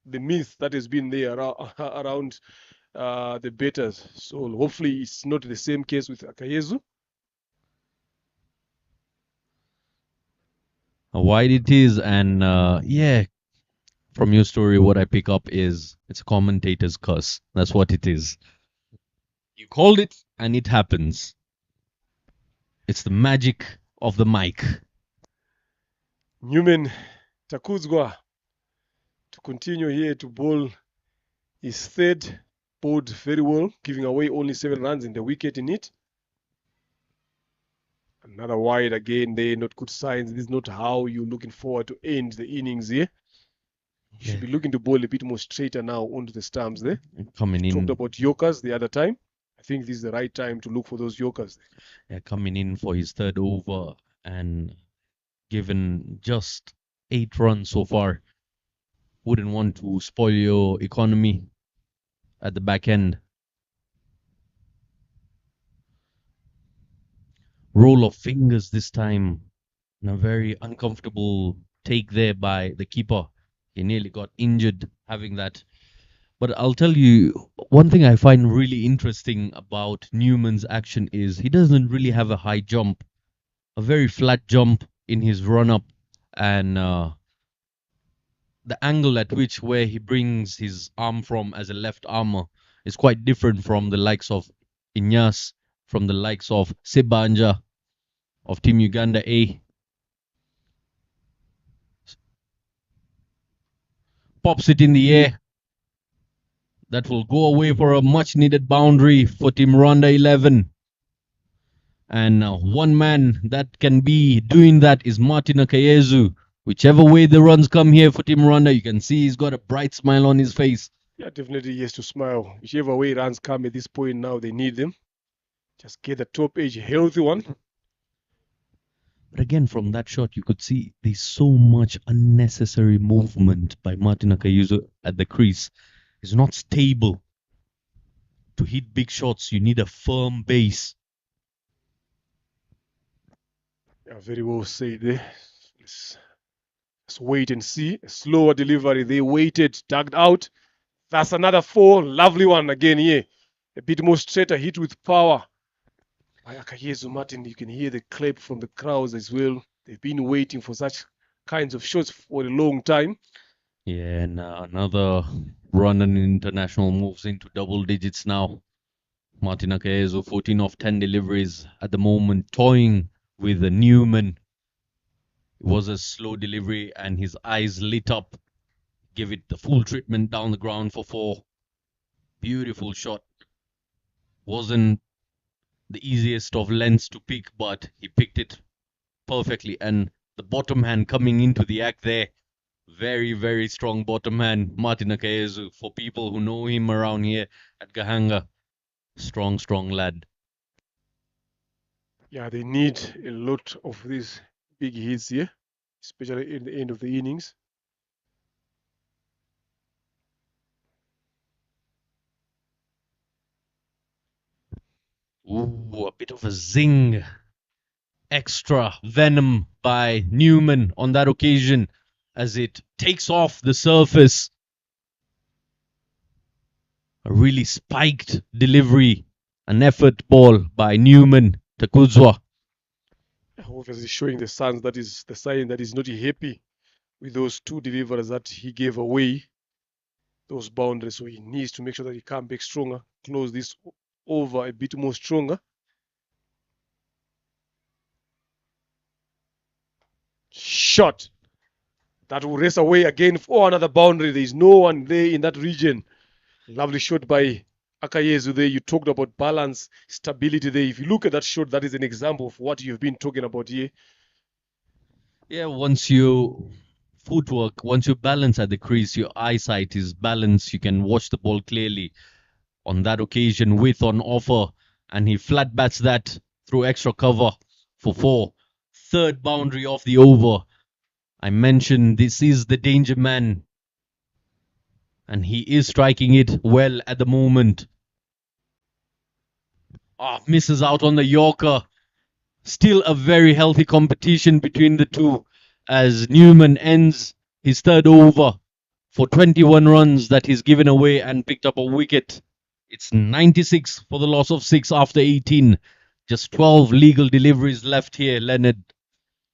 the myth that has been there around the betters. So hopefully it's not the same case with Akayezu. How wide it is, and yeah, from your story, what I pick up is it's a commentator's curse. That's what it is. You called it, and it happens. It's the magic of the mic. Newman Takuzwa to continue here to bowl his third, bowled very well, giving away only 7 runs in the wicket in it. Another wide again there, not good signs. This is not how you're looking forward to end the innings here. You should be looking to bowl a bit more straighter now onto the stumps there. Coming in. Talked about Yorkers the other time. I think this is the right time to look for those Yorkers. Yeah, coming in for his third over and given just 8 runs so far. Wouldn't want to spoil your economy at the back end. Roll of fingers this time. And a very uncomfortable take there by the keeper. He nearly got injured having that. But I'll tell you, one thing I find really interesting about Newman's action is he doesn't really have a high jump. A very flat jump in his run-up. And the angle at which where he brings his arm from as a left armer is quite different from the likes of Inyas, from the likes of Sebanja of Team Uganda A. Pops it in the air. That will go away for a much needed boundary for Team Rwanda 11. And one man that can be doing that is Martin Akayezu. Whichever way the runs come here for Team Rwanda, you can see he's got a bright smile on his face. Yeah, definitely he has to smile. Whichever way runs come at this point now, they need them. Just get the top edge, healthy one. But again, from that shot, you could see there's so much unnecessary movement by Martin Akayezu at the crease. He's not stable. To hit big shots, you need a firm base. Yeah, very well said there. Let's wait and see. A slower delivery. They waited, tugged out. That's another 4. Lovely one again here. A bit more straighter, hit with power. By Akayezu Martin, you can hear the clap from the crowds as well. They've been waiting for such kinds of shots for a long time. Yeah, and another run and international moves into double digits now. Martin Akayezu, 14 of 10 deliveries at the moment, toying with the Newman. It was a slow delivery and his eyes lit up. Give it the full treatment down the ground for 4. Beautiful shot. Wasn't the easiest of lengths to pick, but he picked it perfectly. And the bottom hand coming into the act there. Very, very strong bottom hand, Martin Akayezu. For people who know him around here at Gahanga, strong, strong lad. Yeah, they need a lot of these big hits here, especially in the end of the innings. Ooh, a bit of a zing. Extra venom by Newman on that occasion as it takes off the surface. A really spiked delivery, an effort ball by Newman Takuzwa. Obviously showing the signs that is the sign that he's not happy with those 2 deliveries that he gave away, those boundaries. So he needs to make sure that he comes back stronger, close this over a bit more stronger. Shot. That will race away again for another boundary. There is no one there in that region. Lovely shot by Akayezu there. You talked about balance, stability there. If you look at that shot, that is an example of what you've been talking about here. Yeah, once you footwork, once you balance at the crease, your eyesight is balanced. You can watch the ball clearly. On that occasion, width on offer, and he flat bats that through extra cover for 4. Third boundary of the over. I mentioned this is the danger man, and he is striking it well at the moment. Misses out on the Yorker. Still a very healthy competition between the two as Newman ends his third over for 21 runs that he's given away and picked up a wicket. It's 96 for the loss of 6 after 18. Just 12 legal deliveries left here, Leonard.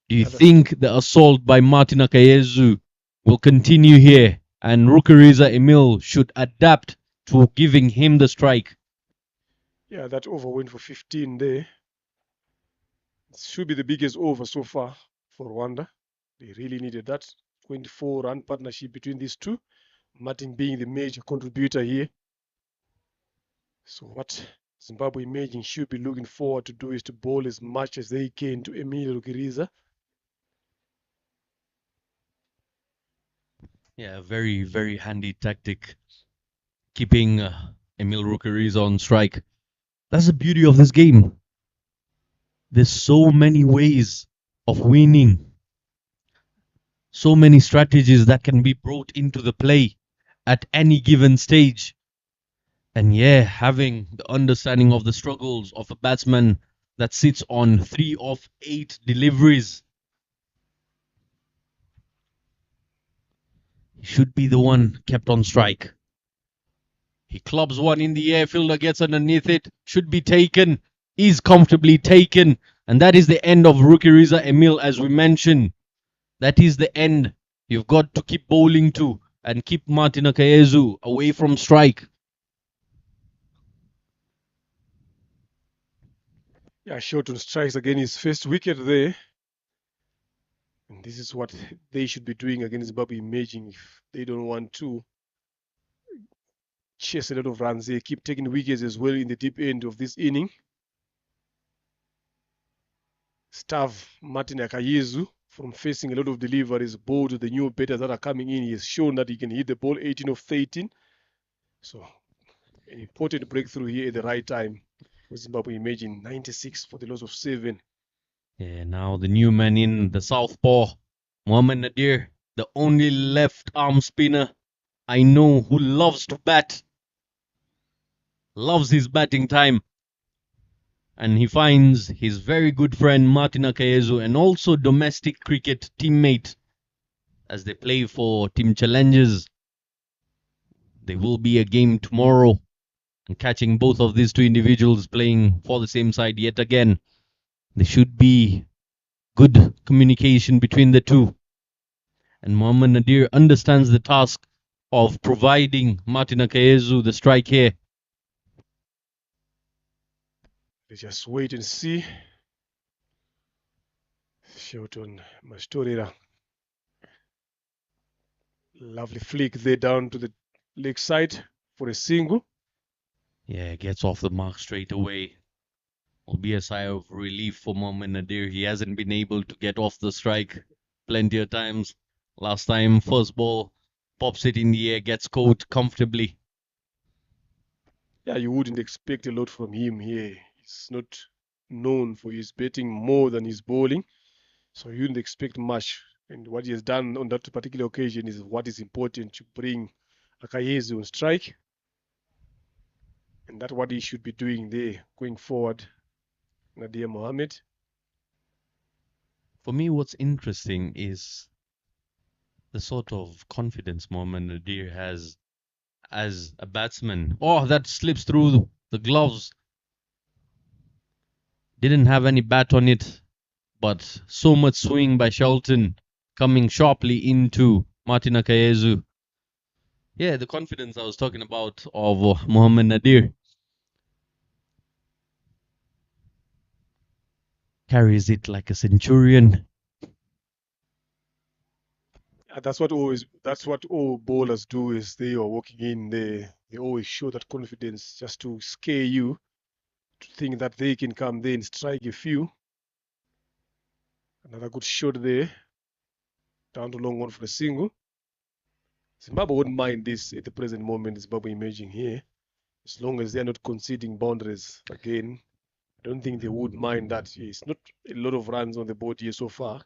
Do you think the assault by Martin Akayezu will continue here and Rukariza Emil should adapt to giving him the strike? Yeah, that over went for 15 there. It should be the biggest over so far for Rwanda. They really needed that 24-run partnership between these two. Martin being the major contributor here. So what Zimbabwe Imaging should be looking forward to do is to bowl as much as they can to Emilio Rukiriza. Yeah, very, very handy tactic. Keeping Emil Rukariza on strike. That's the beauty of this game. There's so many ways of winning. So many strategies that can be brought into the play at any given stage. And yeah, having the understanding of the struggles of a batsman that sits on 3 of 8 deliveries. He should be the one kept on strike. He clubs one in the air, fielder gets underneath it, should be taken, is comfortably taken. And that is the end of Rukiriza Emil, as we mentioned. That is the end. You've got to keep bowling to and keep Martin Akayezu away from strike. Yeah, Shorten strikes again his first wicket there. And this is what they should be doing against Zimbabwe Imaging if they don't want to chase a lot of runs. They keep taking wickets as well in the deep end of this inning. Starve Martin Akayezu from facing a lot of deliveries, both to the new batters that are coming in. He has shown that he can hit the ball 18 of 13. So an important breakthrough here at the right time for Zimbabwe Imaging. 96 for the loss of 7. Yeah, now the new man in the southpaw, Mohammad Nadir, the only left arm spinner I know who loves to bat, loves his batting time. And he finds his very good friend Martin Akayezu and also domestic cricket teammate as they play for Team Challengers. There will be a game tomorrow, and catching both of these two individuals playing for the same side yet again. There should be good communication between the two. And Mohammad Nadir understands the task of providing Martin Akayezu the strike here. Let's just wait and see. Shot on Mastorera. Lovely flick there down to the leg side for a single. Yeah, gets off the mark straight away. Will be a sigh of relief for Mohamed Nadir. He hasn't been able to get off the strike plenty of times. Last time, first ball, pops it in the air, gets caught comfortably. Yeah, you wouldn't expect a lot from him here. He's not known for his batting more than his bowling, so you wouldn't expect much. And what he has done on that particular occasion is what is important to bring Akayezu on strike. And that's what he should be doing there going forward, Nadir Mohammed. For me, what's interesting is the sort of confidence Mohamed Nadir has as a batsman. Oh, that slips through the gloves. Didn't have any bat on it, but so much swing by Shelton coming sharply into Martin Akayezu. Yeah, the confidence I was talking about of Mohamed Nadir. Carries it like a centurion. That's what all bowlers do is they are walking in there. They always show that confidence just to scare you, to think that they can come there and strike a few. Another good shot there. Down to long one for a single. Zimbabwe wouldn't mind this at the present moment. Zimbabwe emerging here, as long as they're not conceding boundaries again. I don't think they would mind that. It's not a lot of runs on the board here so far.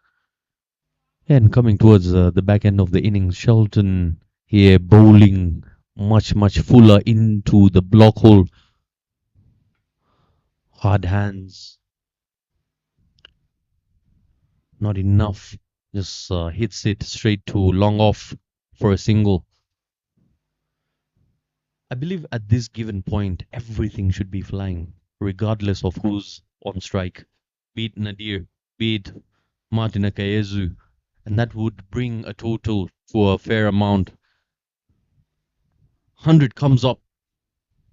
And coming towards the back end of the innings, Shelton here bowling much fuller into the block hole. Hard hands. Not enough. Just hits it straight to long off for a single. I believe at this given point, everything should be flying, regardless of who's on strike. Be it Nadir, be it Martin Akayezu, and that would bring a total to a fair amount. 100 comes up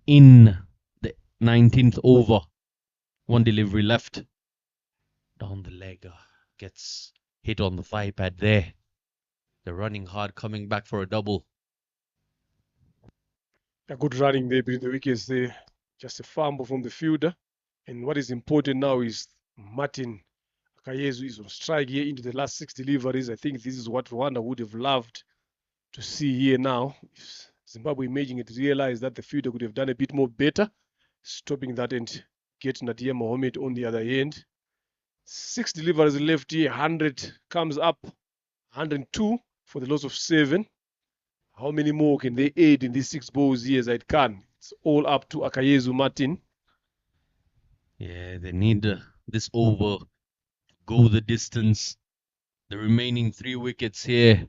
in the 19th over. One delivery left. Down the leg, gets hit on the thigh pad there. They're running hard, coming back for a double. A good running there between the wickets there. Just a fumble from the fielder. And what is important now is Martin Akayezu is on strike here into the last 6 deliveries. I think this is what Rwanda would have loved to see here now. If Zimbabwe imaging it, realized that the fielder could have done a bit more better, stopping that and get Nadir Mohammed on the other end. 6 deliveries left here. 100 comes up. 102 for the loss of 7. How many more can they aid in these 6 balls here as it can? It's all up to Akayezu Martin. Yeah, they need this over to go the distance. The remaining 3 wickets here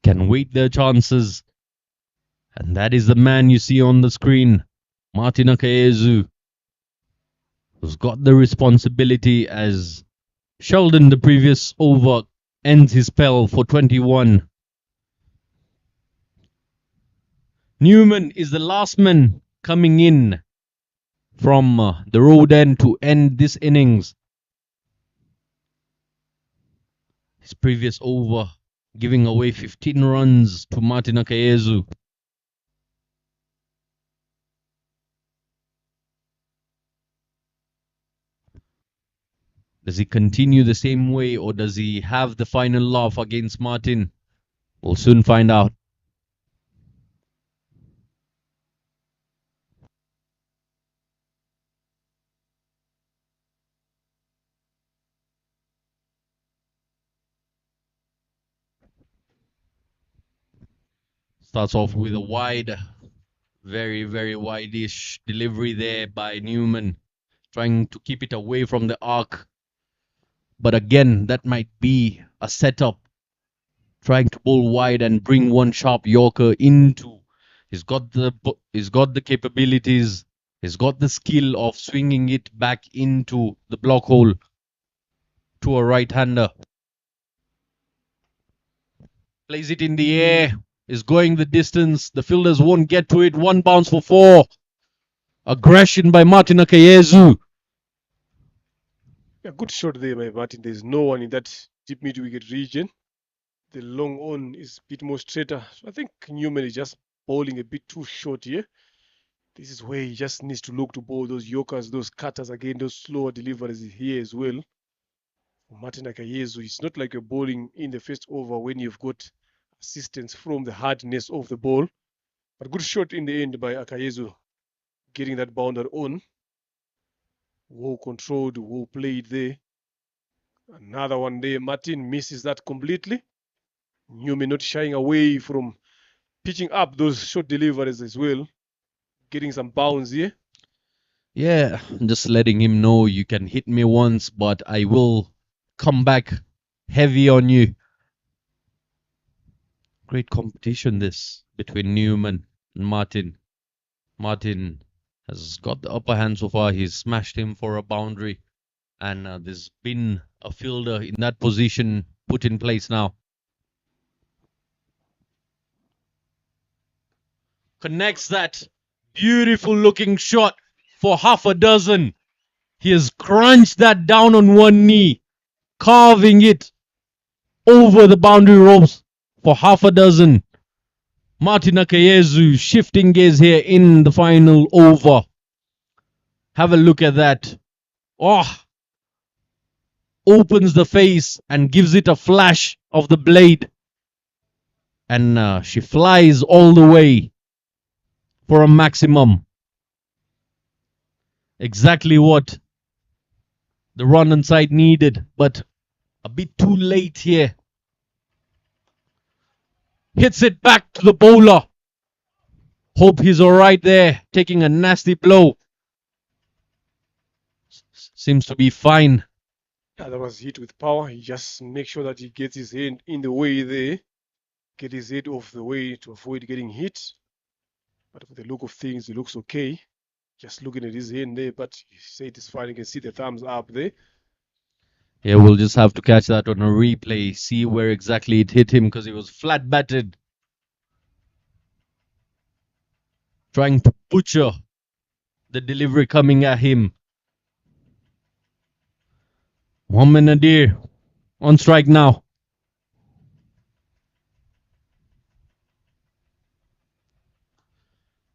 can wait their chances. And that is the man you see on the screen, Martin Akayezu, who's got the responsibility as Sheldon, the previous over, ends his spell for 21. Newman is the last man coming in from the road end to end this innings. His previous over giving away 15 runs to Martin Akayezu. Does he continue the same way or does he have the final laugh against Martin? We'll soon find out. Starts off with a wide, very wide-ish delivery there by Newman, trying to keep it away from the arc. But again, that might be a setup, trying to bowl wide and bring one sharp Yorker into. He's got the capabilities. He's got the skill of swinging it back into the block hole to a right-hander. Plays it in the air. Is going the distance. The fielders won't get to it. One bounce for 4. Aggression by Martin Akayezu. Yeah, good shot there by Martin. There's no one in that deep mid wicket region. The long on is a bit more straighter. So I think Newman is just bowling a bit too short here. This is where he just needs to look to bowl those yorkers, those cutters again, those slower deliveries here as well. For Martin Akayezu, it's not like you're bowling in the first over when you've got assistance from the hardness of the ball. But good shot in the end by Akayezu, getting that boundary on. Well controlled, well played there. Another one there. Martin misses that completely. Newman not shying away from pitching up those short deliveries as well. Getting some bounce here. Yeah, just letting him know you can hit me once, but I will come back heavy on you. Great competition this between Newman and Martin. Martin has got the upper hand so far. He's smashed him for a boundary, and there's been a fielder in that position put in place now. Connects that beautiful looking shot for half a dozen. He has crunched that down on one knee, carving it over the boundary ropes for half a dozen. Martin Akayezu shifting gears here in the final over. Have a look at that. Oh, opens the face and gives it a flash of the blade. And she flies all the way for a maximum. Exactly what the run on side needed, but a bit too late here. Hits it back to the bowler. Hope he's alright there, taking a nasty blow. Seems to be fine. Yeah, that was hit with power. He just makes sure that he gets his hand in the way there. Get his head off the way to avoid getting hit. But with the look of things, it looks okay. Just looking at his hand there, but he said it's fine. You can see the thumbs up there. Yeah, we'll just have to catch that on a replay, see where exactly it hit him because he was flat batted. Trying to butcher the delivery coming at him. Mohammad Nadir on strike now.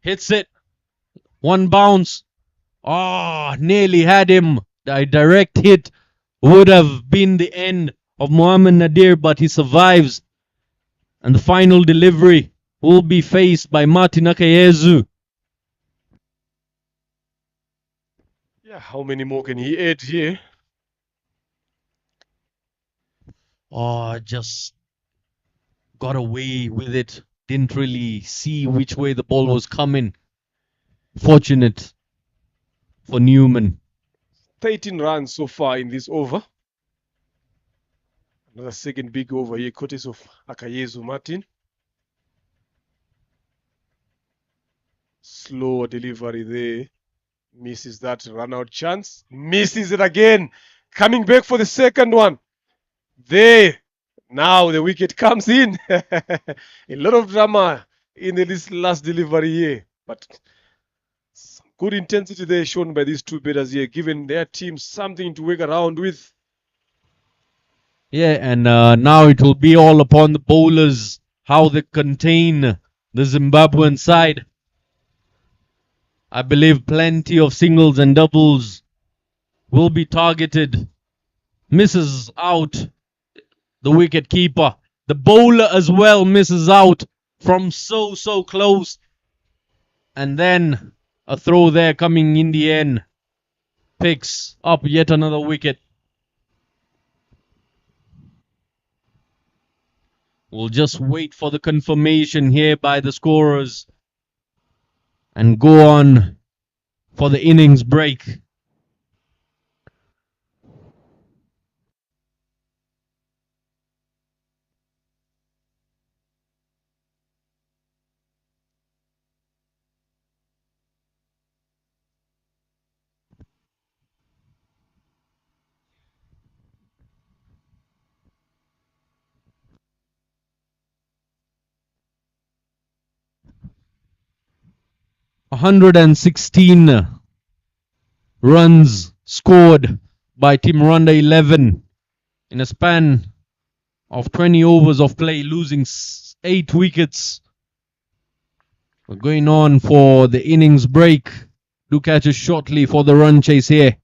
Hits it. One bounce. Ah, nearly had him. A direct hit would have been the end of Mohammad Nadir, but he survives. And the final delivery will be faced by Martin Akayezu. Yeah, how many more can he add here? Oh, just got away with it. Didn't really see which way the ball was coming. Fortunate for Newman. 13 runs so far in this over. Another second big over here, courtesy of Akayezu Martin. Slow delivery there. Misses that run out chance. Misses it again. Coming back for the second one. There. Now the wicket comes in. A lot of drama in this last delivery here. But some good intensity there shown by these two batters here, giving their team something to work around with. Yeah, and now it will be all upon the bowlers how they contain the Zimbabwean side. I believe plenty of singles and doubles will be targeted. Misses out the wicket keeper. The bowler as well misses out from so close. And then a throw there coming in the end. Picks up yet another wicket. We'll just wait for the confirmation here by the scorers and go on for the innings break. 116 runs scored by Team Rwanda 11 in a span of 20 overs of play, losing 8 wickets. We're going on for the innings break. Do catch us shortly for the run chase here.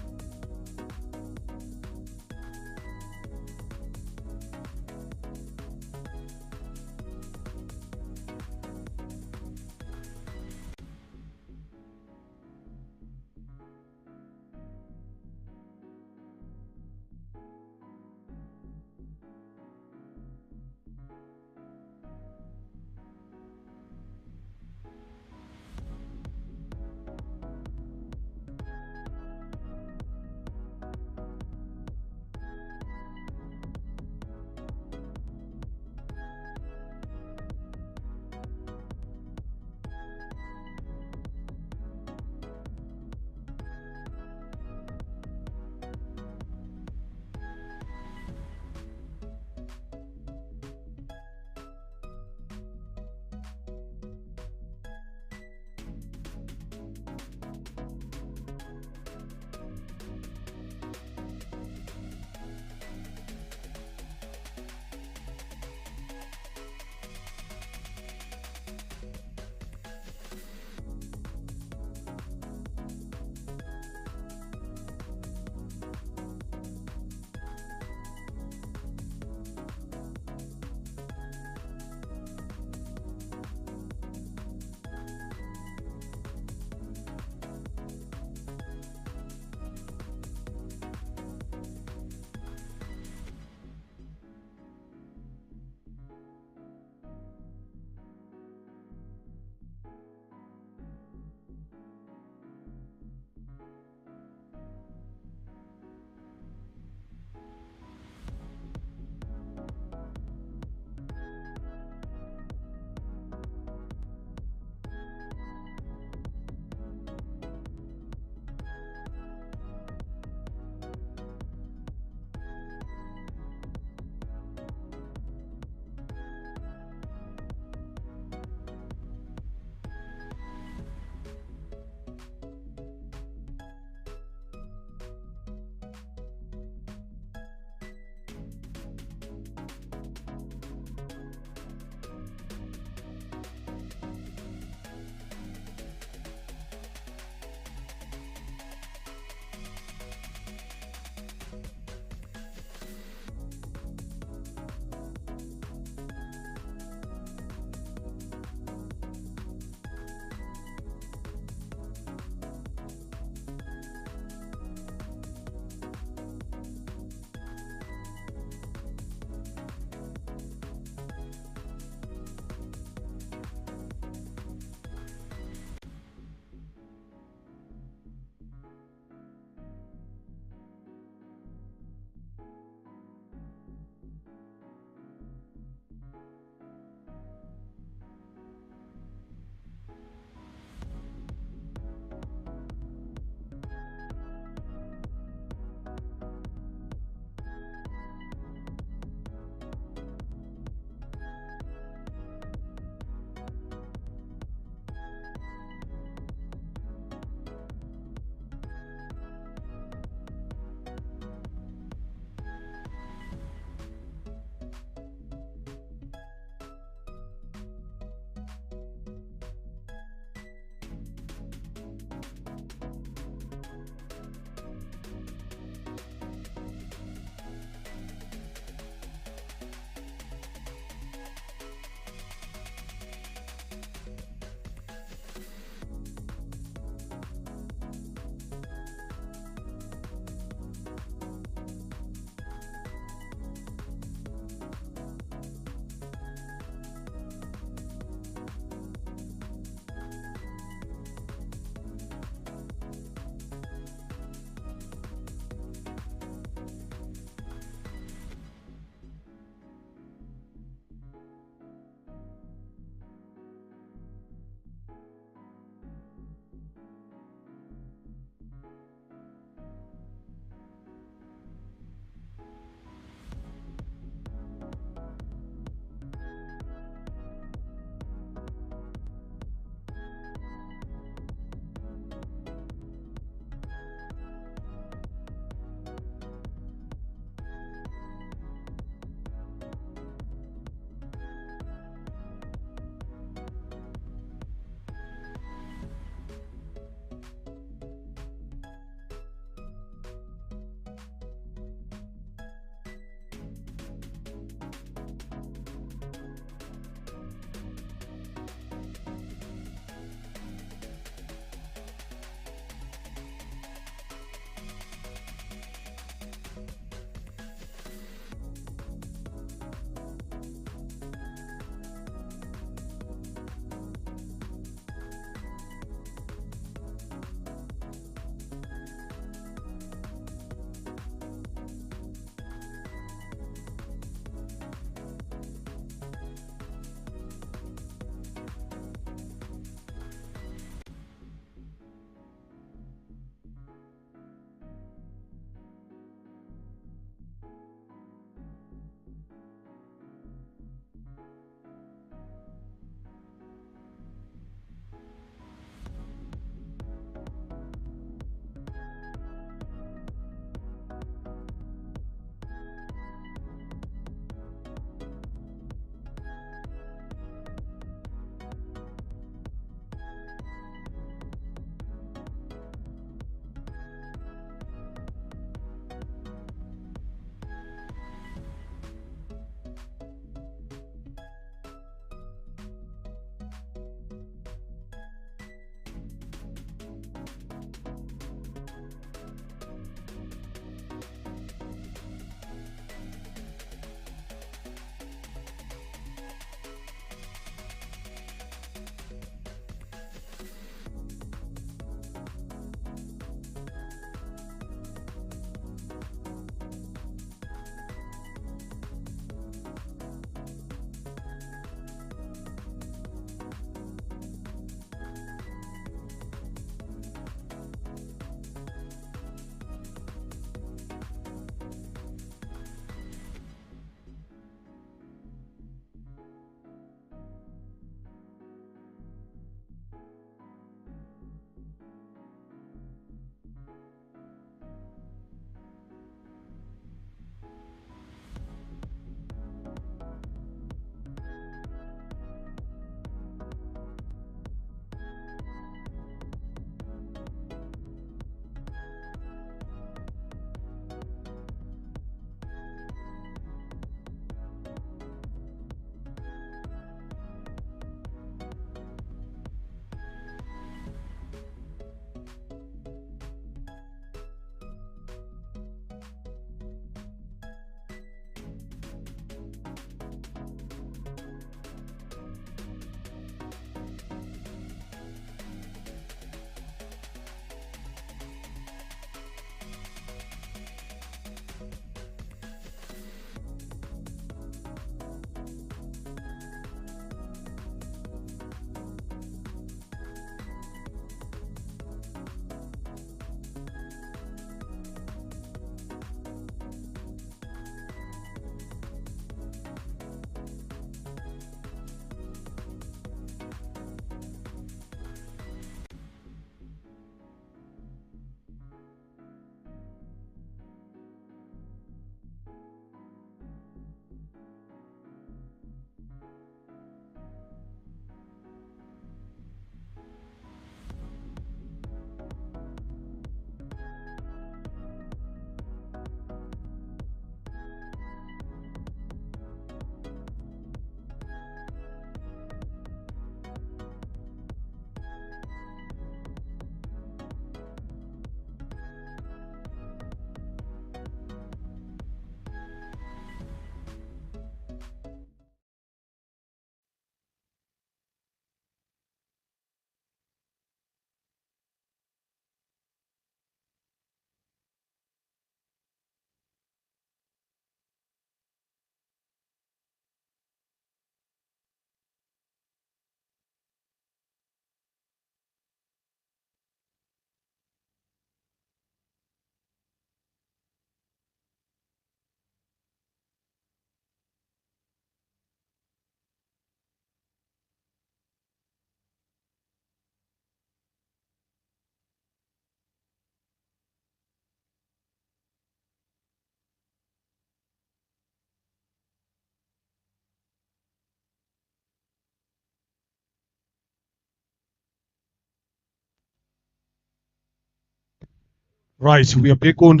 Right, we are back on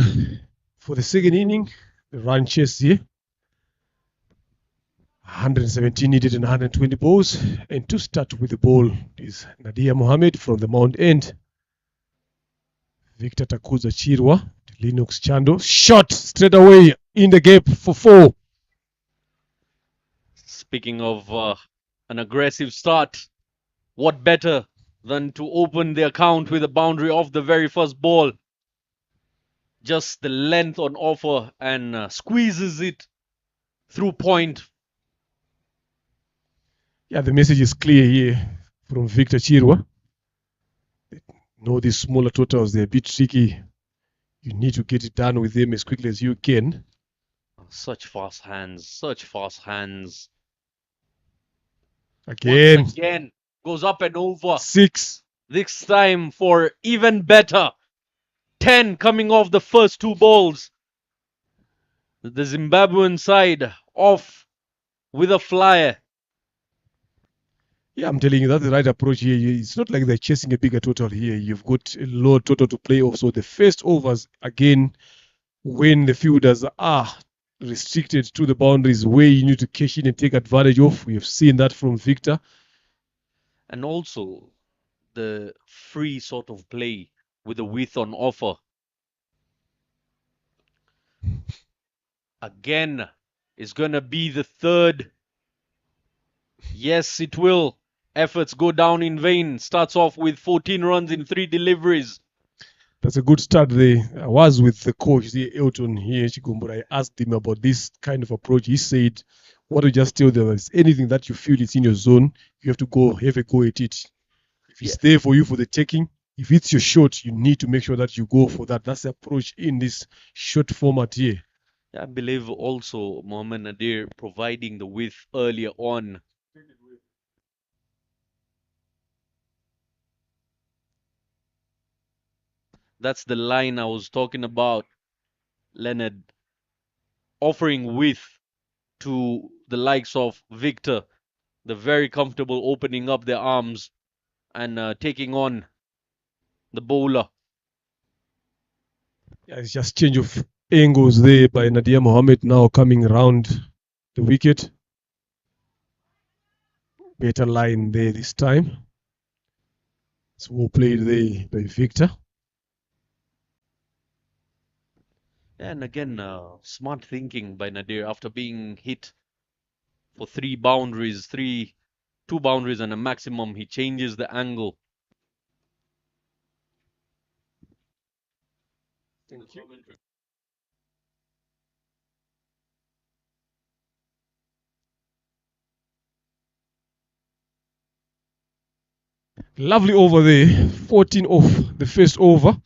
for the second inning. The run chase here. 117 needed and 120 balls. And to start with the ball is Nadia Mohammed from the Mount End. Victor Takuza Chirwa, Linux Chando. Shot straight away in the gap for 4. Speaking of an aggressive start, what better than to open the account with a boundary off the very first ball? Just the length on offer and squeezes it through point. Yeah, the message is clear here from Victor Chirwa. Know these smaller totals, they're a bit tricky. You need to get it done with them as quickly as you can. Such fast hands, such fast hands. Again. Once again, goes up and over. 6. This time for even better. 10 coming off the first 2 balls. The Zimbabwean side off with a flyer. Yeah, I'm telling you, that's the right approach here. It's not like they're chasing a bigger total here. You've got a low total to play off. So the first overs, again, when the fielders are restricted to the boundaries where you need to cash in and take advantage of. We have seen that from Victor. And also the free sort of play with the width on offer. Again, is going to be the third. Yes, it will. Efforts go down in vain. Starts off with 14 runs in 3 deliveries. That's a good start there. I was with the coach, Elton here, Chikumbura. I asked him about this kind of approach. He said, what to just tell them is anything that you feel it's in your zone, you have to go have a go at it. If it's there for you for the taking, if it's your shot, you need to make sure that you go for that. That's the approach in this short format here. I believe also Mohamed Nadir providing the width earlier on. That's the line I was talking about, Leonard. Offering width to the likes of Victor, the very comfortable opening up their arms and taking on the bowler. Yeah, it's just change of angles there by Nadia Mohammed now coming around the wicket. Better line there this time. It's well played there by Victor. And again, smart thinking by Nadir after being hit for 3 boundaries, 2 boundaries and a maximum. He changes the angle. Thank you. Lovely over there. 14 off the first over.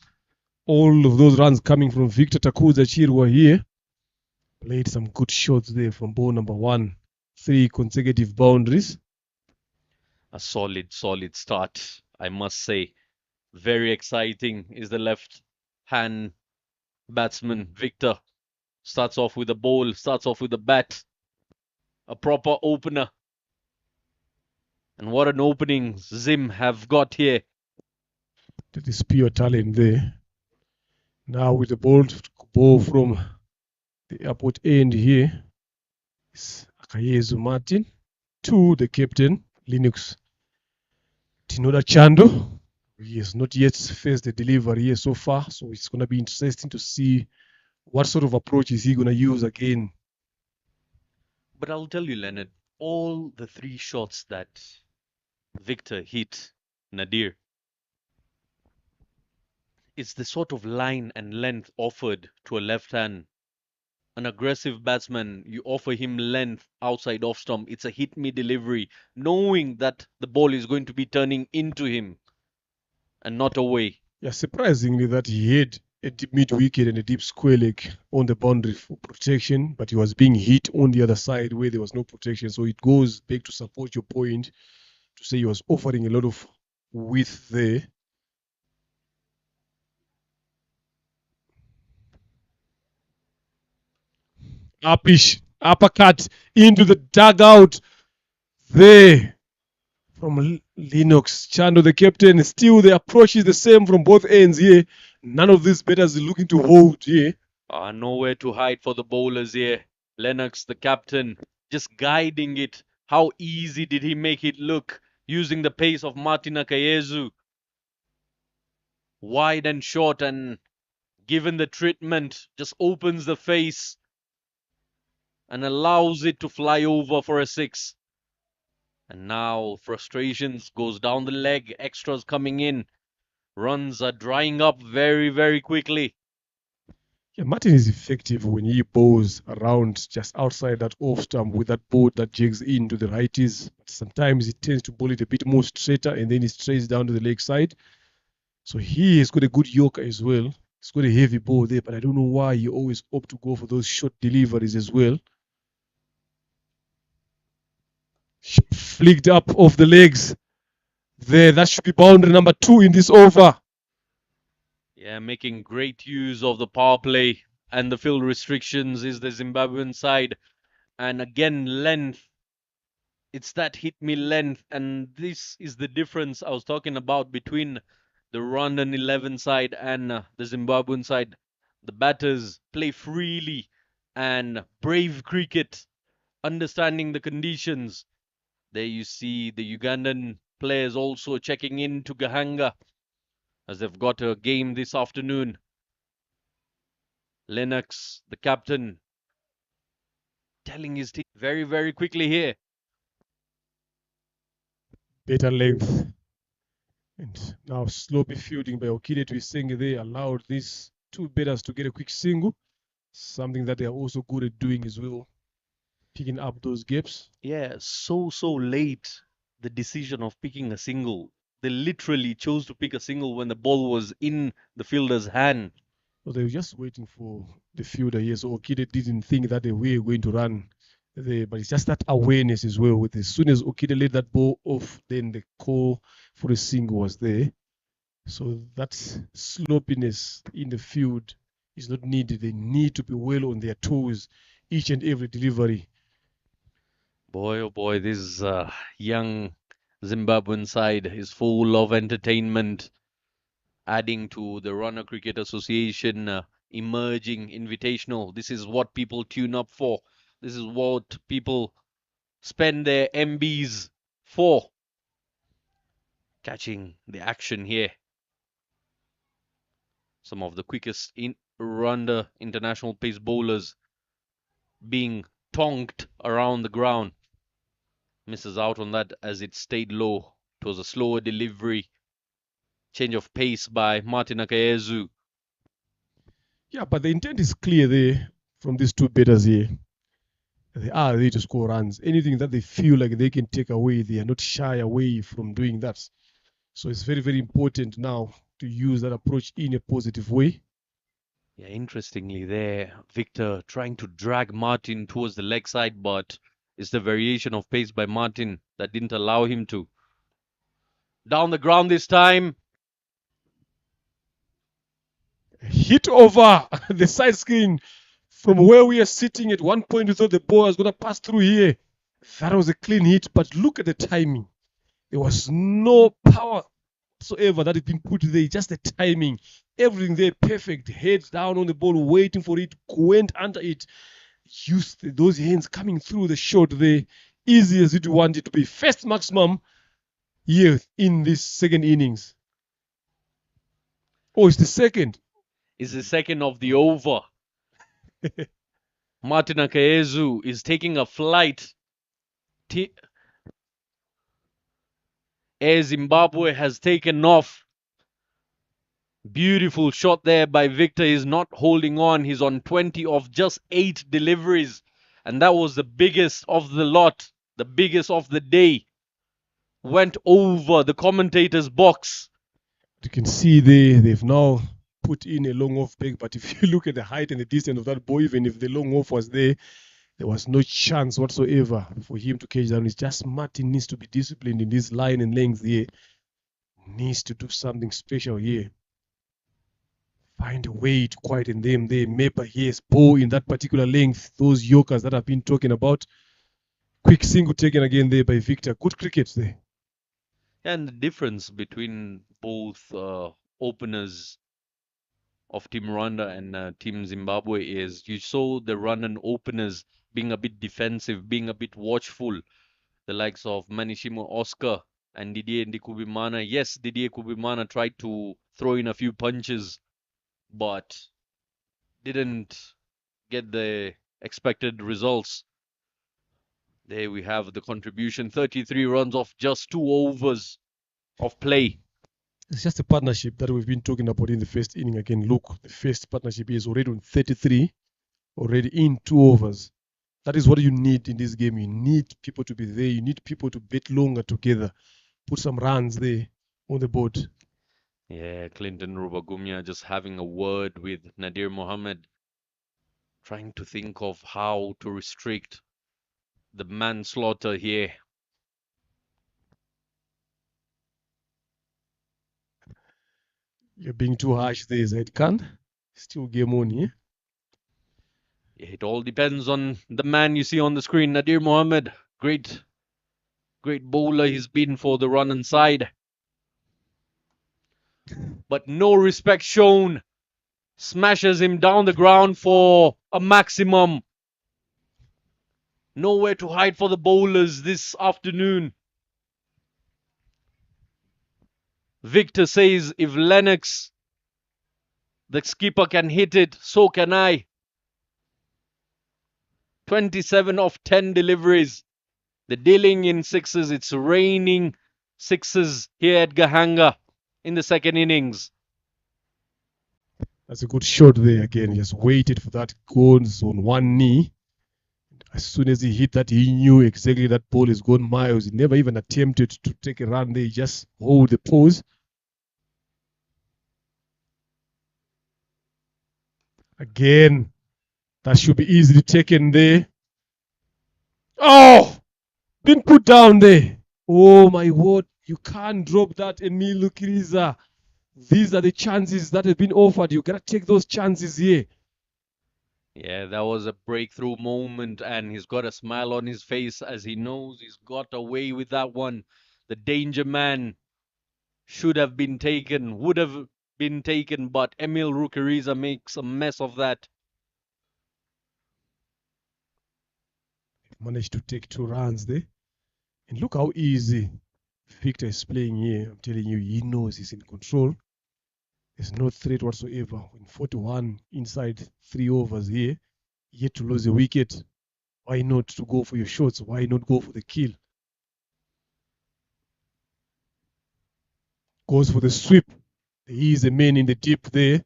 All of those runs coming from Victor Takuza Chirwa here. Played some good shots there from ball number 1. 3 consecutive boundaries. A solid start, I must say. Very exciting is the left hand batsman, Victor. Starts off with a ball, starts off with a bat. A proper opener. And what an opening Zim have got here. That is pure talent there. Now with the ball from the airport end here is Akayezu Martin to the captain, Linux Tinoda Chando. He has not yet faced the delivery here so far, so it's going to be interesting to see what sort of approach is he going to use again. But I'll tell you, Leonard, all the 3 shots that Victor hit Nadir, it's the sort of line and length offered to a left hand. An aggressive batsman, you offer him length outside off stump. It's a hit me delivery, knowing that the ball is going to be turning into him and not away. Yeah, surprisingly that he had a deep mid wicket and a deep square leg on the boundary for protection, but he was being hit on the other side where there was no protection. So it goes back to support your point to say he was offering a lot of width there. Uppercut into the dugout there from Lennox, Chando, the captain, still the approach is the same from both ends here. None of these batters is looking to hold here. Nowhere to hide for the bowlers here. Lennox, the captain, just guiding it. How easy did he make it look using the pace of Martin Akayezu? Wide and short, and given the treatment, just opens the face and allows it to fly over for a six. And now frustrations goes down the leg, extras coming in. Runs are drying up very, very quickly. Yeah, Martin is effective when he bowls around just outside that off stump with that ball that jigs into the righties. But sometimes he tends to bowl it a bit more straighter and then he strays down to the leg side. So he has got a good yorker as well. He's got a heavy ball there, but I don't know why he always opt to go for those short deliveries as well. Flicked up off the legs. There, that should be boundary number 2 in this over. Yeah, making great use of the power play and the field restrictions is the Zimbabwean side. And again, length. It's that hit me length, and this is the difference I was talking about between the Rwandan 11 side and the Zimbabwean side. The batters play freely and brave cricket, understanding the conditions. There you see the Ugandan players also checking in to Gahanga as they've got a game this afternoon. Lennox, the captain, telling his team very, very quickly here. Better length. And now sloppy fielding by Okide to Isenge there allowed these two batters to get a quick single. Something that they are also good at doing as well. Picking up those gaps. Yeah, so late the decision of picking a single. They literally chose to pick a single when the ball was in the fielder's hand. So they were just waiting for the fielder here. So Okide didn't think that they were going to run there, but it's just that awareness as well. With as soon as Okide let that ball off, then the call for a single was there. So that sloppiness in the field is not needed. They need to be well on their toes each and every delivery. Boy, oh boy, this young Zimbabwean side is full of entertainment, adding to the Runner Cricket Association emerging invitational. This is what people tune up for. This is what people spend their MBs for. Catching the action here. Some of the quickest in Rwanda international pace bowlers being tonked around the ground. Misses out on that as it stayed low. It was a slower delivery. Change of pace by Martin Akayezu. Yeah, but the intent is clear there from these two batters here. They are ready to score runs. Anything that they feel like they can take away, they are not shy away from doing that. So it's very, very important now to use that approach in a positive way. Yeah, interestingly there, Victor trying to drag Martin towards the leg side, but it's the variation of pace by Martin that didn't allow him to. Down the ground this time. Hit over the side screen from where we are sitting. At one point we thought the ball was going to pass through here. That was a clean hit, but look at the timing. There was no power whatsoever that had been put there, just the timing. Everything there perfect. Head down on the ball, waiting for it, went under it. Used those hands coming through the shot there, easy as it wanted to be. First maximum here in this second innings. Oh, it's the second. Is the second of the over. Martin Akayezu is taking a flight. Air Zimbabwe has taken off. Beautiful shot there by Victor. He's not holding on. He's on 20 of just 8 deliveries. And that was the biggest of the lot. The biggest of the day. Went over the commentator's box. You can see they've now put in a long off break, but if you look at the height and the distance of that ball, even if the long off was there was no chance whatsoever for him to catch down. It's just Martin needs to be disciplined in this line and length here. Needs to do something special here. Find a way to quieten them there. Maybe yes, ball in that particular length. Those yorkers that I've been talking about. Quick single taken again there by Victor. Good cricket there. And the difference between both openers of Team Rwanda and Team Zimbabwe is you saw the Rwandan openers being a bit defensive, being a bit watchful. The likes of Manishimo Oscar and Didier Ndikubimana. Yes, Didier Kubimana tried to throw in a few punches, but didn't get the expected results. There we have the contribution, 33 runs off just 2 overs of play. It's just a partnership that we've been talking about in the first inning. Again, look, the first partnership is already on 33, already in 2 overs. That is what you need in this game. You need people to be there. You need people to bet longer together. Put some runs there on the board. Yeah, Clinton Rubagumya just having a word with Nadir Mohammed, trying to think of how to restrict the manslaughter here. You're being too harsh there, Zaid Khan. Still game on here. It all depends on the man you see on the screen, Nadir Mohammed. Great bowler he's been for the run and side. But no respect shown. Smashes him down the ground for a maximum. Nowhere to hide for the bowlers this afternoon. Victor says if Lennox, the skipper, can hit it, so can I. 27 of 10 deliveries. The dealing in sixes, it's raining sixes here at Gahanga in the second innings. That's a good shot there again. He just waited for that goes on one knee. As soon as he hit that, he knew exactly that ball is gone miles. He never even attempted to take a run there. He just hold the pose. Again, that should be easily taken there. Oh! Been put down there. Oh my word. You can't drop that, Emilio Kiriza. These are the chances that have been offered. You gotta take those chances here. Yeah, that was a breakthrough moment, and he's got a smile on his face as he knows he's got away with that one. The danger man should have been taken, would have been taken, but Emil Rukeriza makes a mess of that. Managed to take 2 runs there. And look how easy Victor is playing here. I'm telling you, he knows he's in control. There's no threat whatsoever. In 41 inside 3 overs here, yet to lose a wicket. Why not to go for your shots? Why not go for the kill? Goes for the sweep. He is a man in the deep there.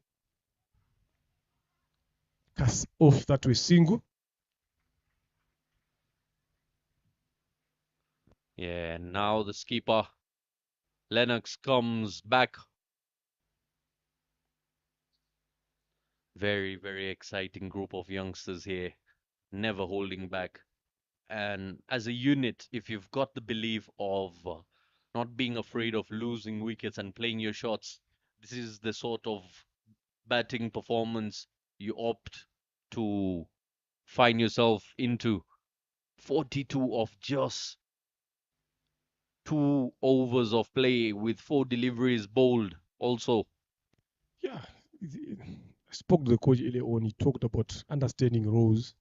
Cuts off that to a single. Yeah, now the skipper, Lennox, comes back. Very, very exciting group of youngsters here, never holding back. And as a unit, if you've got the belief of not being afraid of losing wickets and playing your shots, this is the sort of batting performance you opt to find yourself into. 42 of just 2 overs of play with 4 deliveries bowled also. Yeah. I spoke to the coach earlier on. He talked about understanding roles.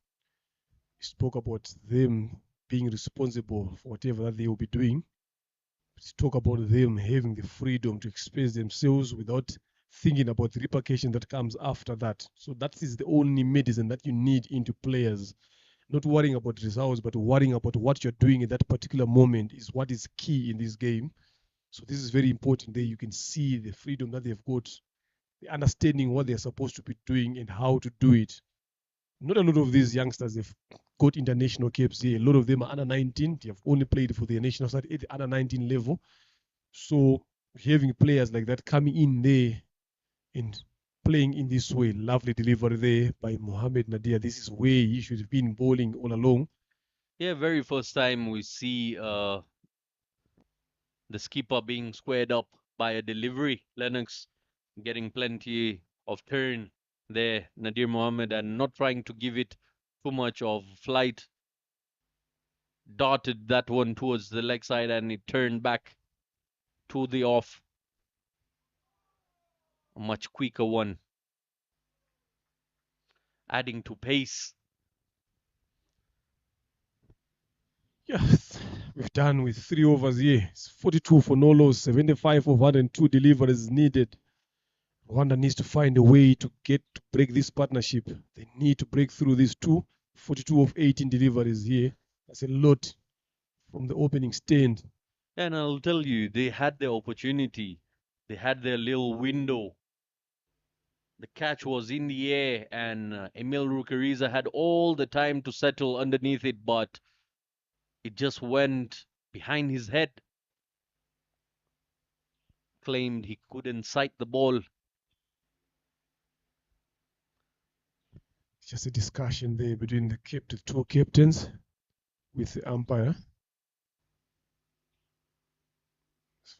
He spoke about them being responsible for whatever that they will be doing. He talked about them having the freedom to express themselves without thinking about the repercussion that comes after that. So that is the only medicine that you need into players. Not worrying about results, but worrying about what you're doing at that particular moment is what is key in this game. So this is very important. There you can see the freedom that they've got, the understanding what they're supposed to be doing and how to do it. Not a lot of these youngsters have got international caps here. A lot of them are under 19. They have only played for their national side at the under 19 level. So having players like that coming in there and playing in this way, lovely delivery there by Mohamed Nadir. This is where he should have been bowling all along. Yeah, very first time we see the skipper being squared up by a delivery. Lennox getting plenty of turn there, Nadir Mohammed, and not trying to give it too much of flight. Darted that one towards the leg side and it turned back. to the off. A much quicker one, adding to pace. Yeah, we've done with 3 overs here. It's 42 for no loss, 75 of 102 deliveries needed. Rwanda needs to find a way to break this partnership. They need to break through these 42 of 18 deliveries here. That's a lot from the opening stand. And I'll tell you, they had their opportunity. They had their little window. The catch was in the air, and Emil Rukariza had all the time to settle underneath it, but it just went behind his head. Claimed he couldn't sight the ball. Just a discussion there between the two captains with the umpire.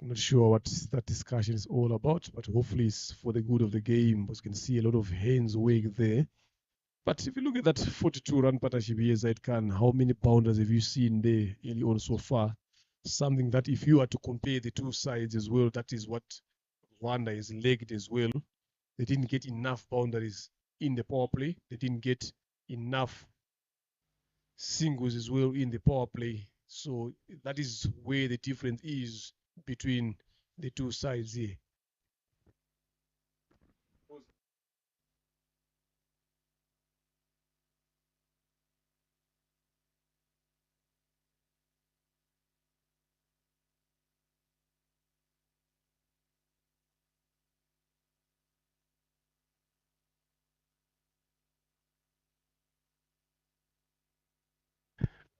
I'm not sure what that discussion is all about, but hopefully it's for the good of the game, because you can see a lot of hands wag there. But if you look at that 42-run partnership here, Zaid Khan, how many bounders have you seen there early on so far? Something that if you are to compare the two sides as well, that is what Rwanda is legged as well. They didn't get enough boundaries in the power play. They didn't get enough singles as well in the power play. So that is where the difference is between the two sides here.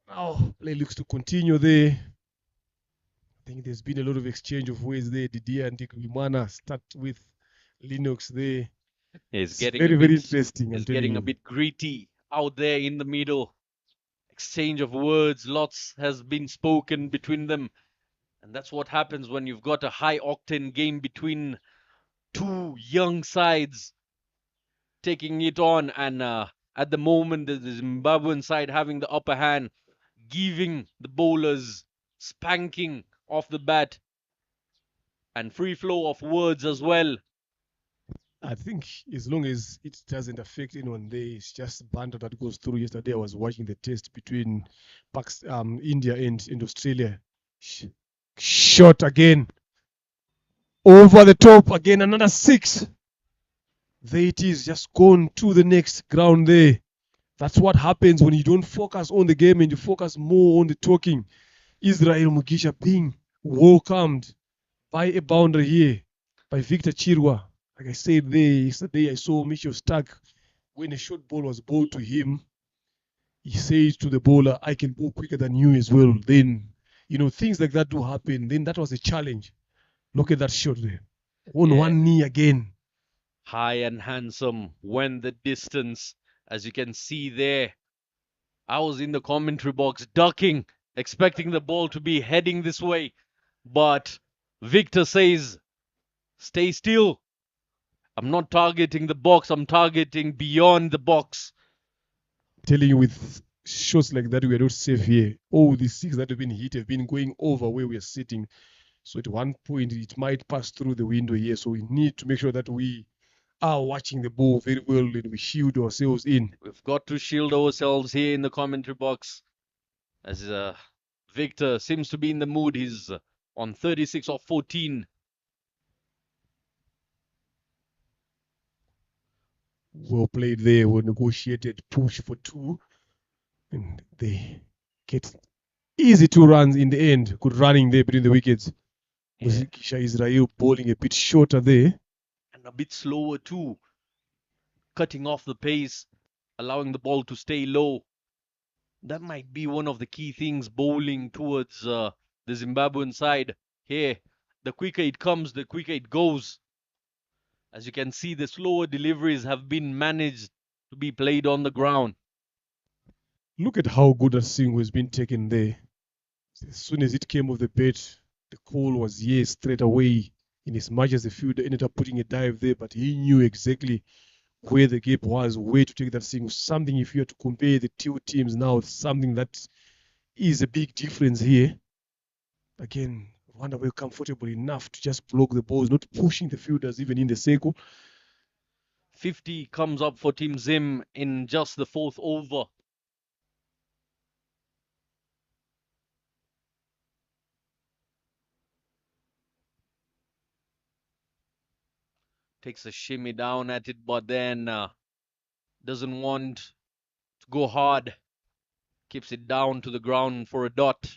Now play looks to continue there. I think there's been a lot of exchange of words there. Didier and Wimana start with Linux there. It's very interesting. It's getting a bit gritty out there in the middle. Exchange of words, lots has been spoken between them. And that's what happens when you've got a high octane game between two young sides taking it on. And at the moment, the Zimbabwean side having the upper hand, giving the bowlers spanking off the bat and free flow of words as well. I think as long as it doesn't affect anyone there, it's just banter that goes through. Yesterday I was watching the test between India and Australia. Shot again. Over the top again, another 6. There it is, just gone to the next ground there. That's what happens when you don't focus on the game and you focus more on the talking. Israel Mugisha being welcomed by a boundary here by Victor Chirwa. Like I said there, yesterday I saw Mitchell Stark, when a short ball was bowled to him, he says to the bowler, I can bowl quicker than you as well. Then, things like that do happen. Then that was a challenge. Look at that shot there. On one knee again. High and handsome, went the distance, as you can see there. I was in the commentary box ducking, expecting the ball to be heading this way. But Victor says, stay still. I'm not targeting the box, I'm targeting beyond the box. Telling you, with shots like that, we are not safe here. All the 6 that have been hit have been going over where we are sitting. So at one point, it might pass through the window here. So we need to make sure that we are watching the ball very well and we shield ourselves in. We've got to shield ourselves here in the commentary box. As Victor seems to be in the mood. He's on 36 of 14. Well played there. Well negotiated push for 2. And they get easy 2 runs in the end. Good running there between the wickets. Kisha Israel bowling a bit shorter there. And a bit slower too. Cutting off the pace, allowing the ball to stay low. That might be one of the key things bowling towards the Zimbabwean side. Here, the quicker it comes, the quicker it goes. As you can see, the slower deliveries have been managed to be played on the ground. Look at how good a swing has been taken there. As soon as it came off the bat, the call was yes straight away. In as much as the fielder ended up putting a dive there, but he knew exactly where the gap was, where to take that swing. Something, if you had to compare the two teams now, something that is a big difference here. Again, run away comfortable enough to just block the balls, not pushing the fielders even in the circle. 50 comes up for Team Zim in just the 4th over. Takes a shimmy down at it, but then doesn't want to go hard. Keeps it down to the ground for a dot.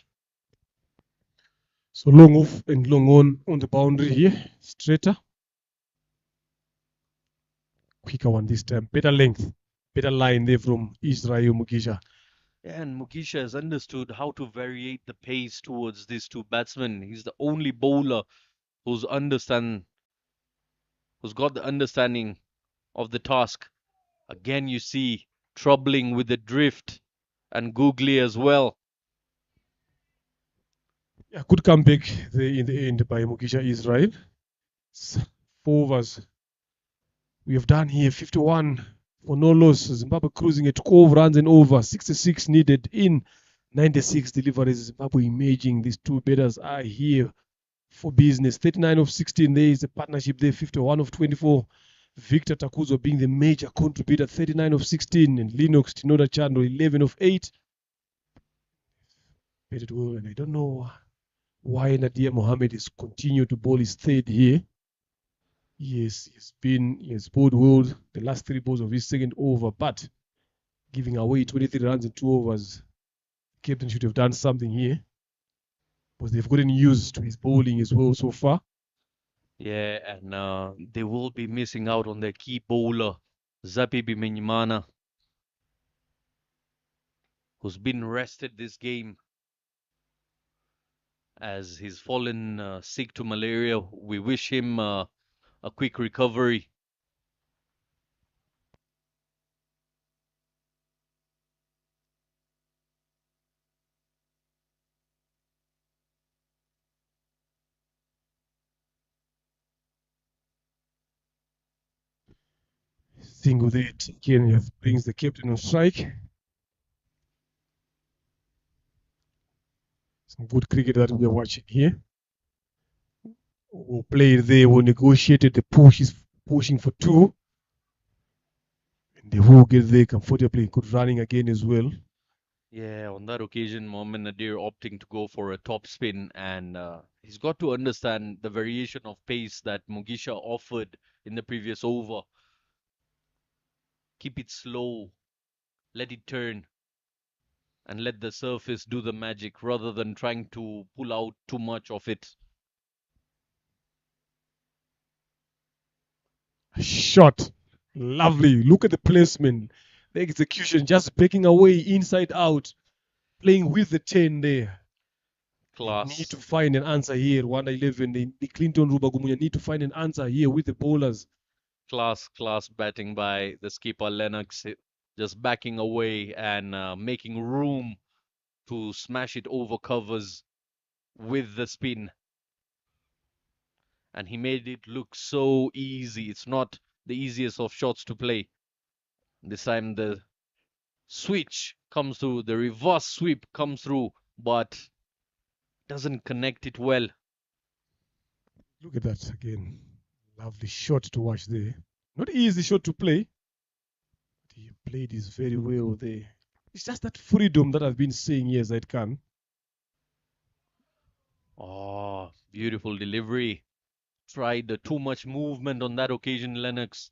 So long off and long on the boundary here. Straighter. Quicker one this time. Better length. Better line there from Israel Mugisha. Yeah, and Mugisha has understood how to variate the pace towards these two batsmen. He's the only bowler who's got the understanding of the task. Again, you see troubling with the drift and googly as well. Yeah, good comeback there in the end by Mugisha Israel. 4 overs. We have done here 51 for no loss. Zimbabwe cruising at 12 runs and over. 66 needed in 96 deliveries. Zimbabwe imaging. These two batters are here for business. 39 of 16. There is a partnership there. 51 of 24. Victor Takuzo being the major contributor. 39 of 16. And Linux Tinoda Chando 11 of 8. Batted well, and I don't know why Nadir Mohammed is continued to bowl his third here. Yes, he has bowled well the last 3 balls of his second over, but giving away 23 runs in 2 overs. Captain should have done something here, because they've gotten used to his bowling as well so far. Yeah, and they will be missing out on their key bowler, Zapi Bimenyimana, who's been rested this game as he's fallen sick to malaria. We wish him a quick recovery. Single there again brings the captain on strike. Some good cricket that we are watching here. Who played there, who negotiated the push, is pushing for 2. And they will get there comfortably. Good running again as well. Yeah, on that occasion, Mohammad Nadir opting to go for a top spin, and he's got to understand the variation of pace that Mugisha offered in the previous over. Keep it slow, let it turn, and let the surface do the magic rather than trying to pull out too much of it. Shot. Lovely. Look at the placement. The execution just breaking away inside out. Playing with the 10 there. Class. They need to find an answer here. 111. The Clinton Rubagumunya need to find an answer here with the bowlers. Class batting by the skipper Lennox, just backing away and making room to smash it over covers with the spin. And he made it look so easy. It's not the easiest of shots to play. This time the switch comes through, the reverse sweep comes through, but doesn't connect it well. Look at that again. Lovely shot to watch there. Not easy shot to play. But he played this very well there. It's just that freedom that I've been saying here, Zaid Khan. Oh, beautiful delivery. Tried too much movement on that occasion, Lennox.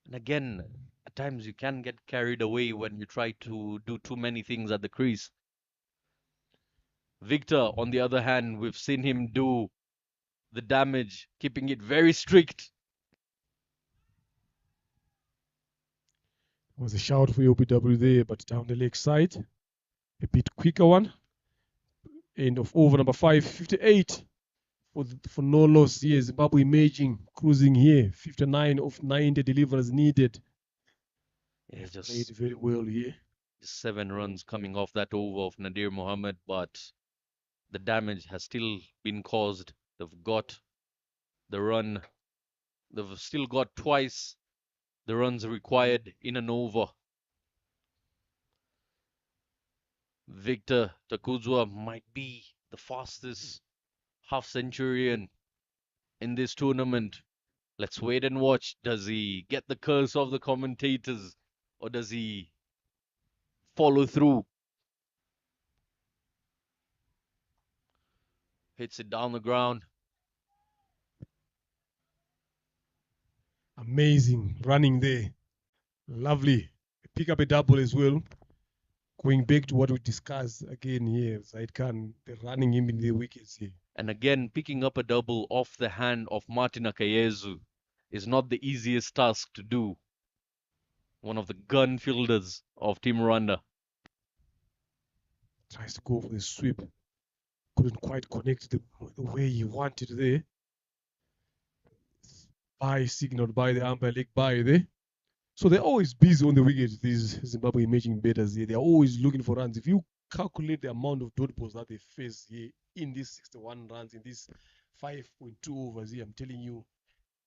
And again, at times you can get carried away when you try to do too many things at the crease. Victor, on the other hand, we've seen him do the damage, keeping it very strict. Was a shout for OPW there, but down the leg side. A bit quicker one. End of over number 5, 58 for no loss here. Zimbabwe imaging, cruising here. 59 of 90 deliveries needed. Yeah, Played very well here. just 7 runs coming off that over of Nadir Mohammed, but the damage has still been caused. They've got the run. They've still got twice the runs required in an over. Victor Takuzwa might be the fastest half centurion in this tournament. Let's wait and watch. Does he get the curse of the commentators or does he follow through? Hits it down the ground. Amazing running there. Lovely. Pick up a double as well. Going back to what we discussed again here, Zaid Khan, the running him in the wickets here. And again, picking up a double off the hand of Martin Akayezu is not the easiest task to do. One of the gun fielders of Team Rwanda. Tries to go for the sweep. Couldn't quite connect the way he wanted there. By signaled by the umpire, leg by there. So they're always busy on the wicket, these Zimbabwe emerging batters here. They're always looking for runs. If you calculate the amount of dot balls that they face here in these 61 runs, in these 5.2 overs here, I'm telling you,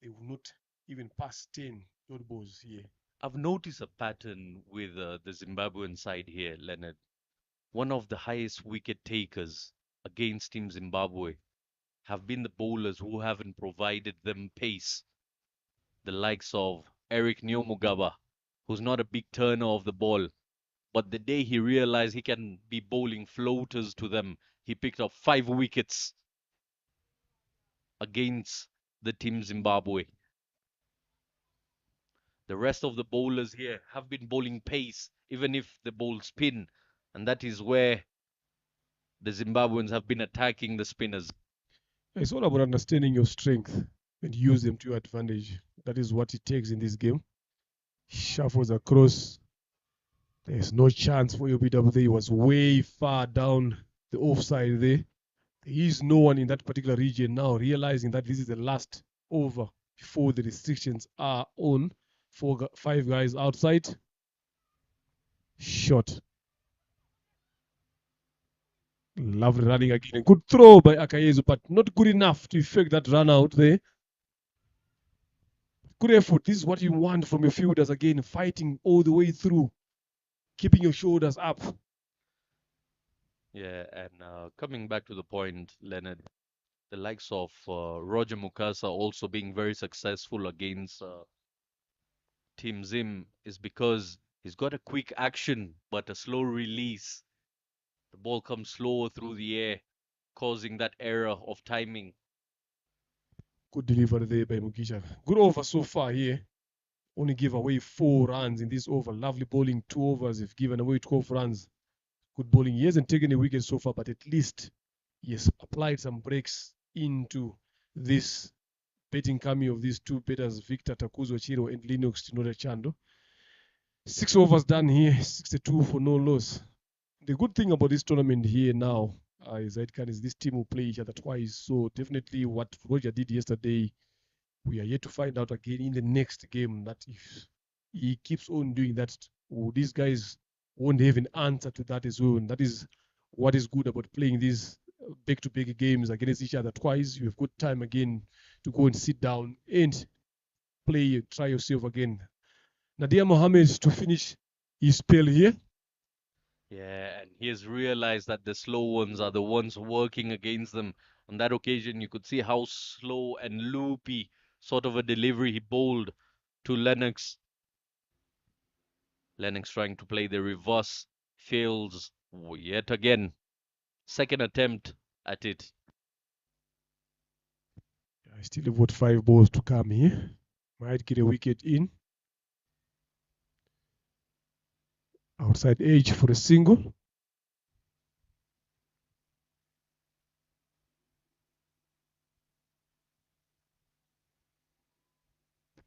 they will not even pass 10 dot balls here. I've noticed a pattern with the Zimbabwean side here, Leonard. One of the highest wicket takers against Team Zimbabwe have been the bowlers who haven't provided them pace. The likes of Eric Nyomugaba, who's not a big turner of the ball, but the day he realized he can be bowling floaters to them, he picked up 5 wickets against the Team Zimbabwe. The rest of the bowlers here have been bowling pace, even if the ball spin, and that is where the Zimbabweans have been attacking the spinners. It's all about understanding your strength and use them to your advantage. That is what it takes in this game. Shuffles across. There's no chance for UBW there. He was way far down the offside there. There is no one in that particular region now realizing that this is the last over before the restrictions are on. 5 guys outside. Shot. Lovely running again. Good throw by Akayezu, but not good enough to effect that run out there. Good effort. This is what you want from your fielders again, fighting all the way through, keeping your shoulders up. Yeah, and coming back to the point, Leonard, the likes of Roger Mukasa also being very successful against Team Zim is because he's got a quick action but a slow release. The ball comes slower through the air, causing that error of timing. Good delivery there by Mugisha. Good over so far here. Only give away 4 runs in this over. Lovely bowling, 2 overs. If given away 12 runs. Good bowling. He hasn't taken a wicket so far, but at least he has applied some breaks into this betting cameo of these 2 batters, Victor Takuzo Chiro and Linux Tinoda Chando. 6 overs done here, 62 for no loss. The good thing about this tournament here now, is this team will play each other twice. So definitely what Roger did yesterday, we are yet to find out again in the next game that if he keeps on doing that, these guys won't have an answer to that as well. And that is what is good about playing these back-to-back games against each other twice. You have good time again to go and sit down and play, try yourself again. Nadia Mohammed to finish his spell here. Yeah, and he has realized that the slow ones are the ones working against them. On that occasion, you could see how slow and loopy sort of a delivery he bowled to Lennox. Lennox trying to play the reverse, fails yet again. Second attempt at it. I still have got 5 balls to come here. Might get a wicket in. Outside edge for a single.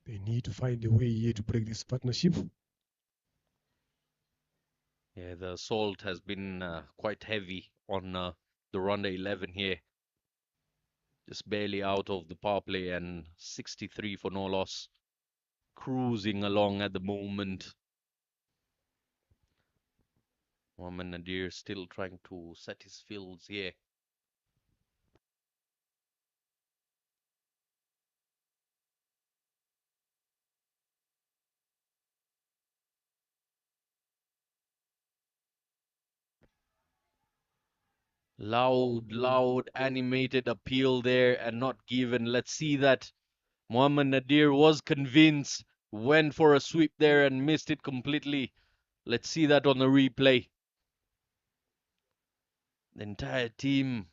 They need to find a way here to break this partnership. Yeah, the assault has been quite heavy on the Rwanda 11 here. Just barely out of the power play and 63 for no loss. Cruising along at the moment. Mohamed Nadir still trying to set his fields here. Loud, animated appeal there and not given. Let's see that Mohammad Nadir was convinced, went for a sweep there and missed it completely. Let's see that on the replay. The entire team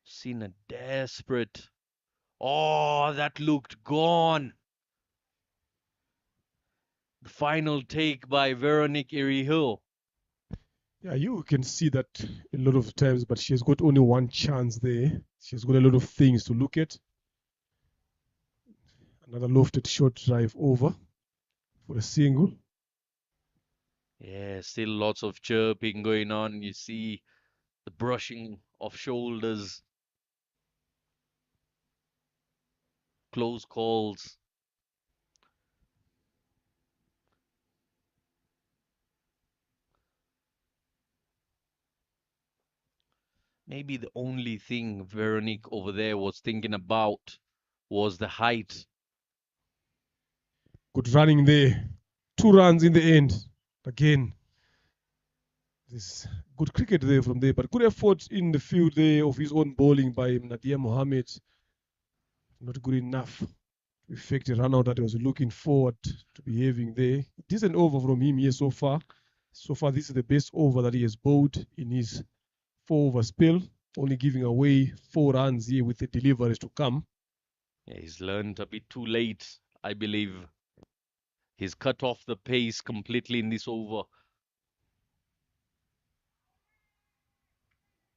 seen a desperate. Oh, that looked gone. The final take by Veronique Iriho. Yeah, you can see that a lot of times, but she has got only one chance there. She's got a lot of things to look at. Another lofted short drive over for a single. Yeah, still lots of chirping going on. You see the brushing of shoulders, close calls. Maybe the only thing Veronique over there was thinking about was the height. Good running there. 2 runs in the end. Again, this good cricket there from there, but good effort in the field there of his own bowling by Nadia Mohammed. Not good enough to effect a run out that he was looking forward to be having there. Decent over from him here so far. So far, this is the best over that he has bowled in his 4-over spell, only giving away 4 runs here with the deliveries to come. Yeah, he's learned a bit too late, I believe. He's cut off the pace completely in this over.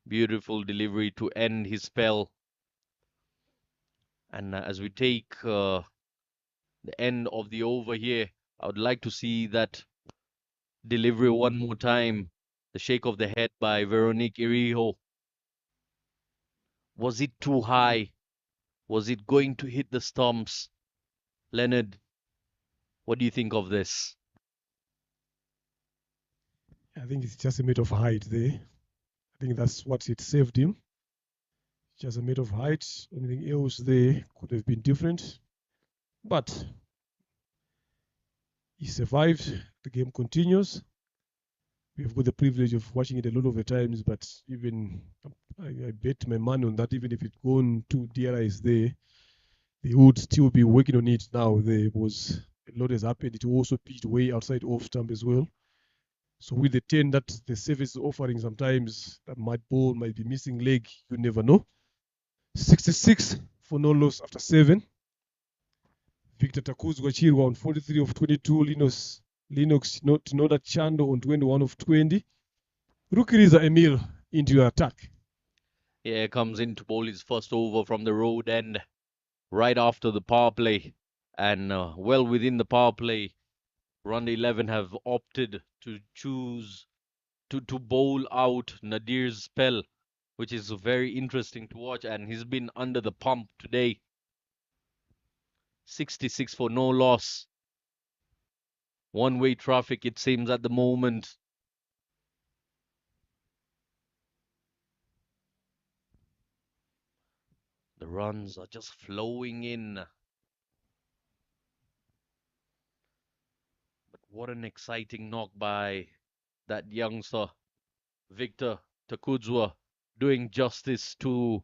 Beautiful delivery to end his spell. And as we take the end of the over here, I would like to see that delivery one more time. The shake of the head by Veronique Iriho. Was it too high? Was it going to hit the stumps? Leonard, what do you think of this? I think it's just a matter of height there. I think that's what it saved him. Just a matter of height. Anything else there could have been different. But he survived. The game continues. We've got the privilege of watching it a lot of the times, but even I bet my money on that. Even if it gone to DRIs there, they would still be working on it now. There was a lot has happened. It also pitched way outside off stump as well. So with the 10 that the service is offering, sometimes that ball might be missing leg. You never know. 66 for no loss after 7. Victor Takuzwa Chirwa on 43 of 22. Linux Tinoda Chando on 21 of 20. Rukiriza Emil into your attack. Here comes in to bowl his first over from the road end right after the power play. And well within the power play, Round 11 have opted to choose to bowl out Nadir's spell, which is very interesting to watch. And he's been under the pump today. 66 for no loss. One-way traffic, it seems, at the moment. The runs are just flowing in. But what an exciting knock by that youngster, Victor Takudzwa, doing justice to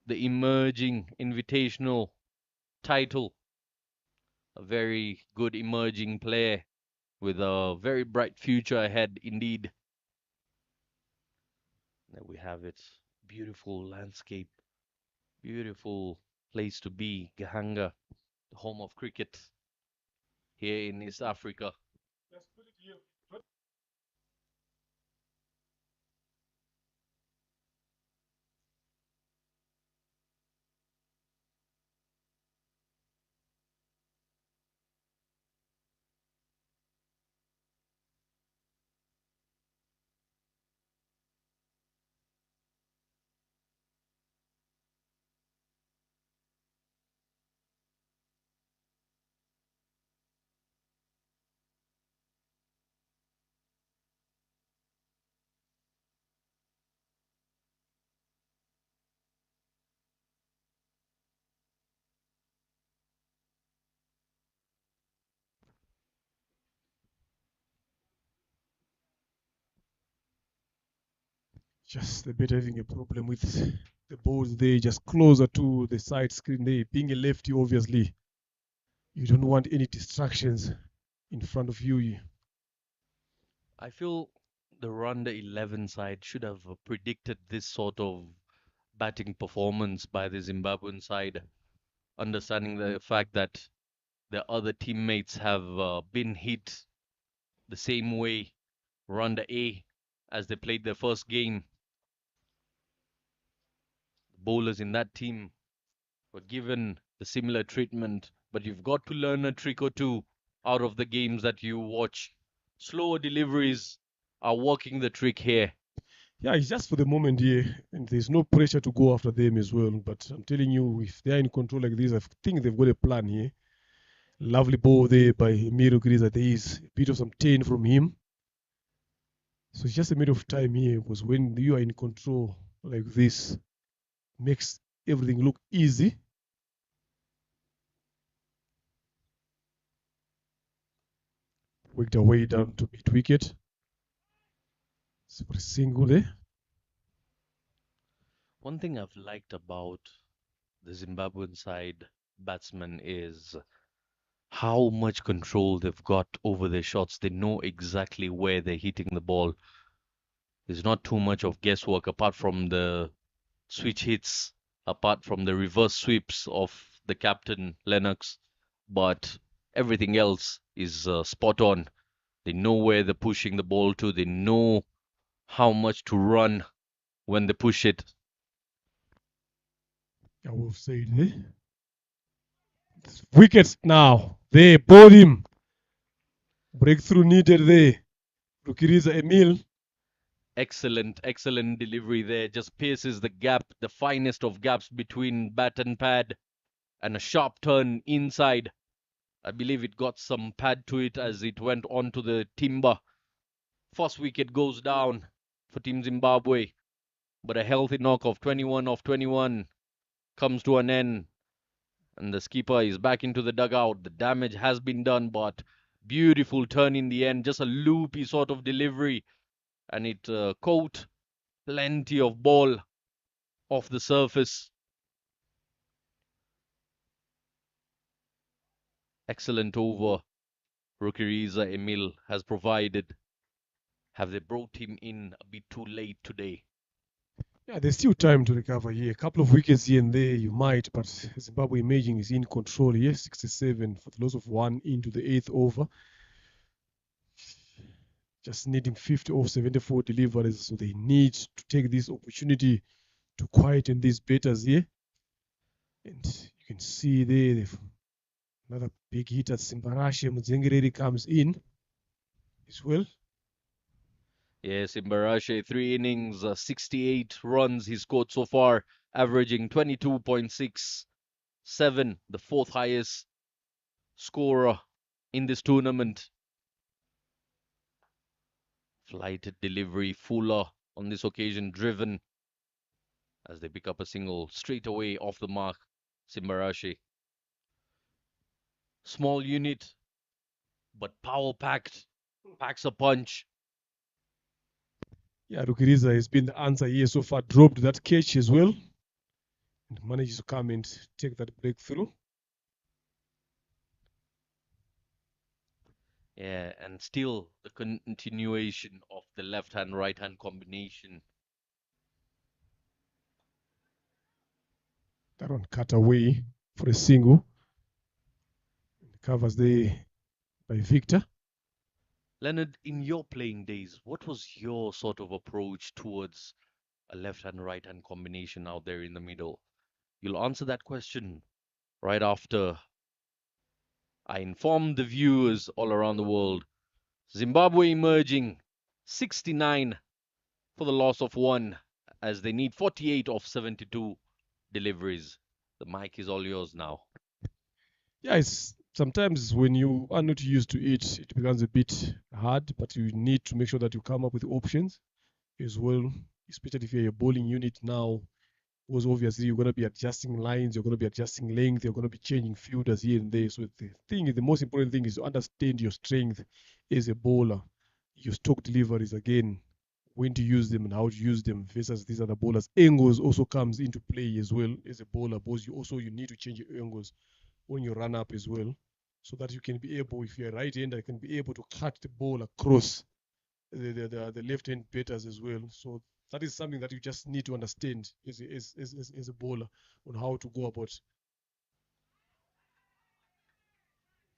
the emerging Invitational title. A very good emerging player with a very bright future ahead indeed. There we have it. Beautiful landscape. Beautiful place to be. Gahanga, the home of cricket here in East Africa. Just the better having a problem with the balls there, just closer to the side screen there. Being a lefty, obviously, you don't want any distractions in front of you. I feel the Rwanda 11 side should have predicted this sort of batting performance by the Zimbabwean side, understanding the fact that their other teammates have been hit the same way, Rwanda A, as they played their first game. Bowlers in that team were given the similar treatment, but you've got to learn a trick or two out of the games that you watch. Slower deliveries are working the trick here. Yeah, it's just for the moment here, and there's no pressure to go after them as well. But I'm telling you, if they're in control like this, I think they've got a plan here. Lovely ball there by Miro Griza. There is a bit of some turn from him. So it's just a matter of time here, because when you are in control like this, makes everything look easy. Worked our way down to mid wicket. So for a single there. One thing I've liked about the Zimbabwean side batsmen is how much control they've got over their shots. They know exactly where they're hitting the ball. There's not too much of guesswork apart from the switch hits, apart from the reverse sweeps of the captain Lennox, but everything else is spot on. They know where they're pushing the ball to. They know how much to run when they push it. I will say it there. Wickets now. They bowled him. Breakthrough needed there. Rukiriza Emil. Excellent, excellent delivery there. Just pierces the gap, the finest of gaps between bat and pad, and a sharp turn inside. I believe it got some pad to it as it went onto the timber. First wicket goes down for Team Zimbabwe, but a healthy knock of 21 off 21 comes to an end, and the skipper is back into the dugout. The damage has been done, but beautiful turn in the end. Just a loopy sort of delivery, and it caught plenty of ball off the surface. Excellent over Rukiriza Emil has provided. Have they brought him in a bit too late today? Yeah, there's still time to recover here. A couple of wickets here and there, you might, but Zimbabwe Imaging is in control here. 67 for the loss of one into the eighth over. Just needing 50 off 74 deliveries, so they need to take this opportunity to quieten these batters here. And you can see there, another big hit at Simbarashe. Mutsengereri comes in as well. Yes, Imbarashe, 3 innings, 68 runs he scored so far, averaging 22.67, the fourth highest scorer in this tournament. Flighted delivery, Fuller on this occasion driven as they pick up a single straight away off the mark. Simbarashe. Small unit, but power packed, packs a punch. Yeah, Rukiriza has been the answer here so far. Dropped that catch as well and manages to come and take that breakthrough. Yeah, and still the continuation of the left hand right hand combination. That one cut away for a single. Covers there by Victor. Leonard, in your playing days, what was your sort of approach towards a left hand right hand combination out there in the middle? You'll answer that question right after I inform the viewers all around the world. Zimbabwe emerging 69 for the loss of one as they need 48 of 72 deliveries. The mic is all yours now. Yeah, it's sometimes when you are not used to it, it becomes a bit hard, but you need to make sure that you come up with options as well, especially if you're a bowling unit now, because obviously you're going to be adjusting lines, you're going to be adjusting length, you're going to be changing fielders here and there. So the most important thing is to understand your strength as a bowler, your stock deliveries again, when to use them and how to use them versus these other bowlers. Angles also comes into play as well as a bowler, because you need to change your angles when you run up as well, so that you can be able, if you're a right hander, you can be able to cut the ball across the left hand batters as well. So that is something that you just need to understand as a bowler on how to go about.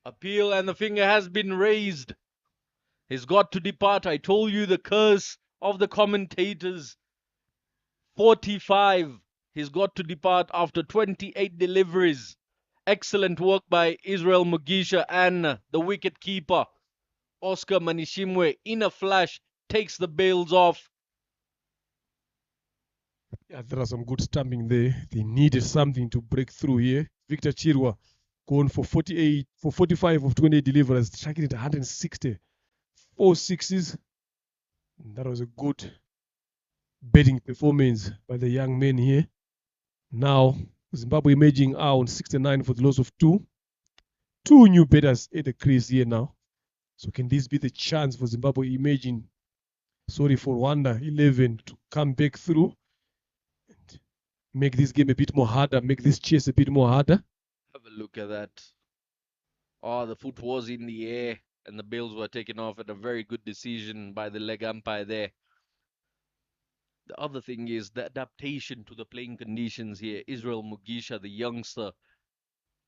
Appeal, and the finger has been raised. He's got to depart. I told you the curse of the commentators. 45. He's got to depart after 28 deliveries. Excellent work by Israel Mugisha and the wicket keeper, Oscar Manishimwe, in a flash, takes the bails off. Yeah, there are some good stamping there. They needed something to break through here. Victor Chirwa going for 45 of 28 deliveries, striking it 160. 4 sixes. That was a good batting performance by the young men here. Now, Zimbabwe emerging out on 69 for the loss of 2. 2 new batters at the crease here now. So can this be the chance for Zimbabwe emerging? Sorry, for Rwanda 11 to come back through and make this game a bit more harder, make this chase a bit more harder. Have a look at that. Oh, the foot was in the air and the bails were taken off, at a very good decision by the leg umpire there. The other thing is the adaptation to the playing conditions here. Israel Mugisha, the youngster,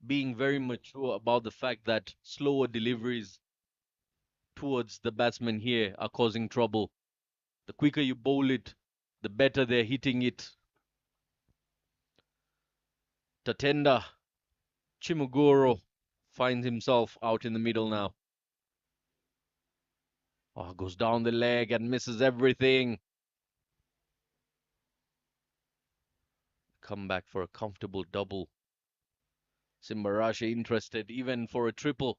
being very mature about the fact that slower deliveries towards the batsmen here are causing trouble. The quicker you bowl it, the better they're hitting it. Tatenda Chimugoro finds himself out in the middle now. Oh, goes down the leg and misses everything. Come back for a comfortable double. Simbarashi interested even for a triple.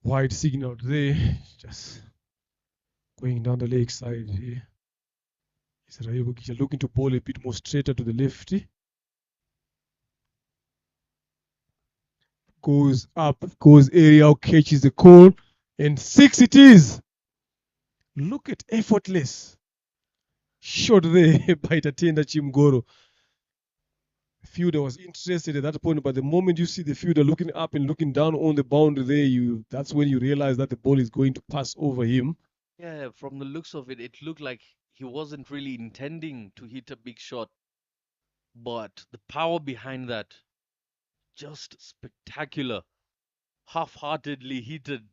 Wide signal there, just going down the leg side here. Israel Mugisha looking to bowl a bit more straighter to the lefty. Goes up, goes aerial, catches the call, and 6 it is. Look at effortless shot there by Tatenda Chimgoro. Fielder was interested at that point, but the moment you see the fielder looking up and looking down on the boundary there, that's when you realize that the ball is going to pass over him. Yeah, from the looks of it, it looked like he wasn't really intending to hit a big shot. But the power behind that, just spectacular. Half-heartedly hitted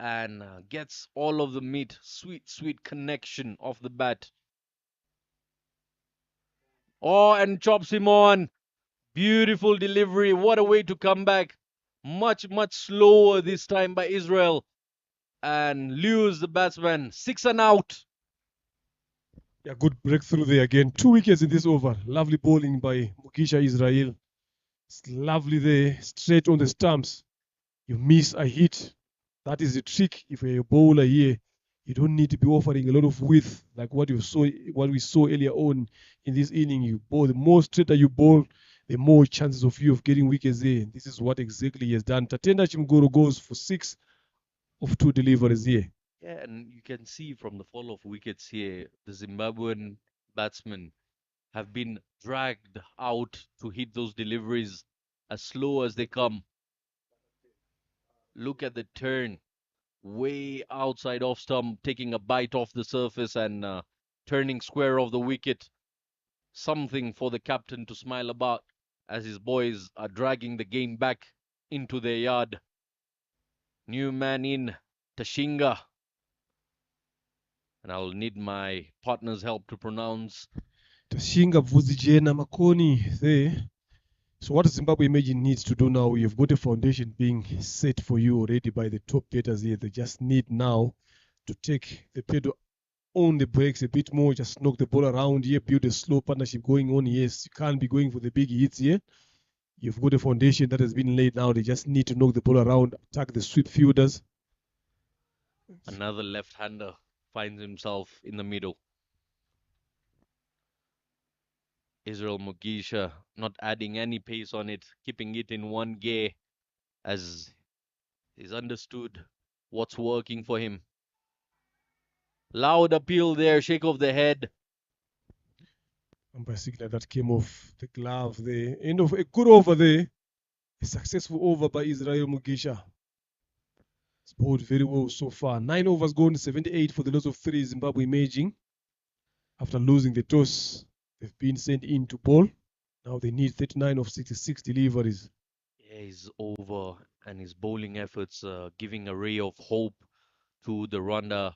and gets all of the meat. Sweet, sweet connection of the bat. Oh, and chops him on. Beautiful delivery. What a way to come back. Much, much slower this time by Israel. And lose the batsman. 6 and out. Yeah, good breakthrough there again. 2 wickets in this over. Lovely bowling by Mugisha Israel. It's lovely there, straight on the stumps. You miss a hit. That is the trick. If you're a bowler here, you don't need to be offering a lot of width like what we saw earlier on in this inning. You bowl, the more straighter you bowl, the more chances of you of getting wickets there. This is what exactly he has done. Tatenda Chimgoro goes for 6 of 2 deliveries here. Yeah, and you can see from the fall of wickets here, the Zimbabwean batsmen have been dragged out to hit those deliveries as slow as they come. Look at the turn, way outside off stump, taking a bite off the surface and turning square of the wicket. Something for the captain to smile about as his boys are dragging the game back into their yard. New man in, Tashinga. And I'll need my partner's help to pronounce. Tashinga Vuzijena Makoni there. So what Zimbabwe Imagine needs to do now, we have got a foundation being set for you already by the top batters here. They just need now to take the pedal on the brakes a bit more, just knock the ball around here, build a slow partnership going on. Yes, you can't be going for the big hits here. You've got a foundation that has been laid now. They just need to knock the ball around, attack the sweep fielders. Another left-hander finds himself in the middle. Israel Mugisha not adding any pace on it, keeping it in one gear as he's understood what's working for him. Loud appeal there, shake of the head. Umpire signal that came off the glove there. End of a good over there. A successful over by Israel Mugisha. It's bowled very well so far. 9 overs gone, 78 for the loss of 3. Zimbabwe emerging. After losing the toss, they've been sent in to bowl. Now they need 39 of 66 deliveries. Yeah, he's over, and his bowling efforts giving a ray of hope to the Rwanda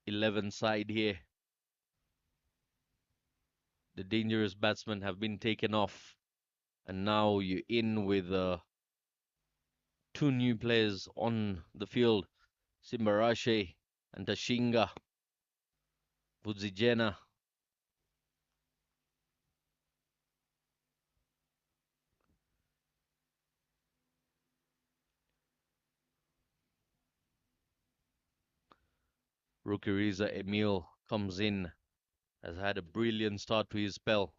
11 side here. The dangerous batsmen have been taken off, and now you're in with two new players on the field, Simbarashe and Tashinga Vudzijena. Rukiriza Emil comes in, has had a brilliant start to his spell.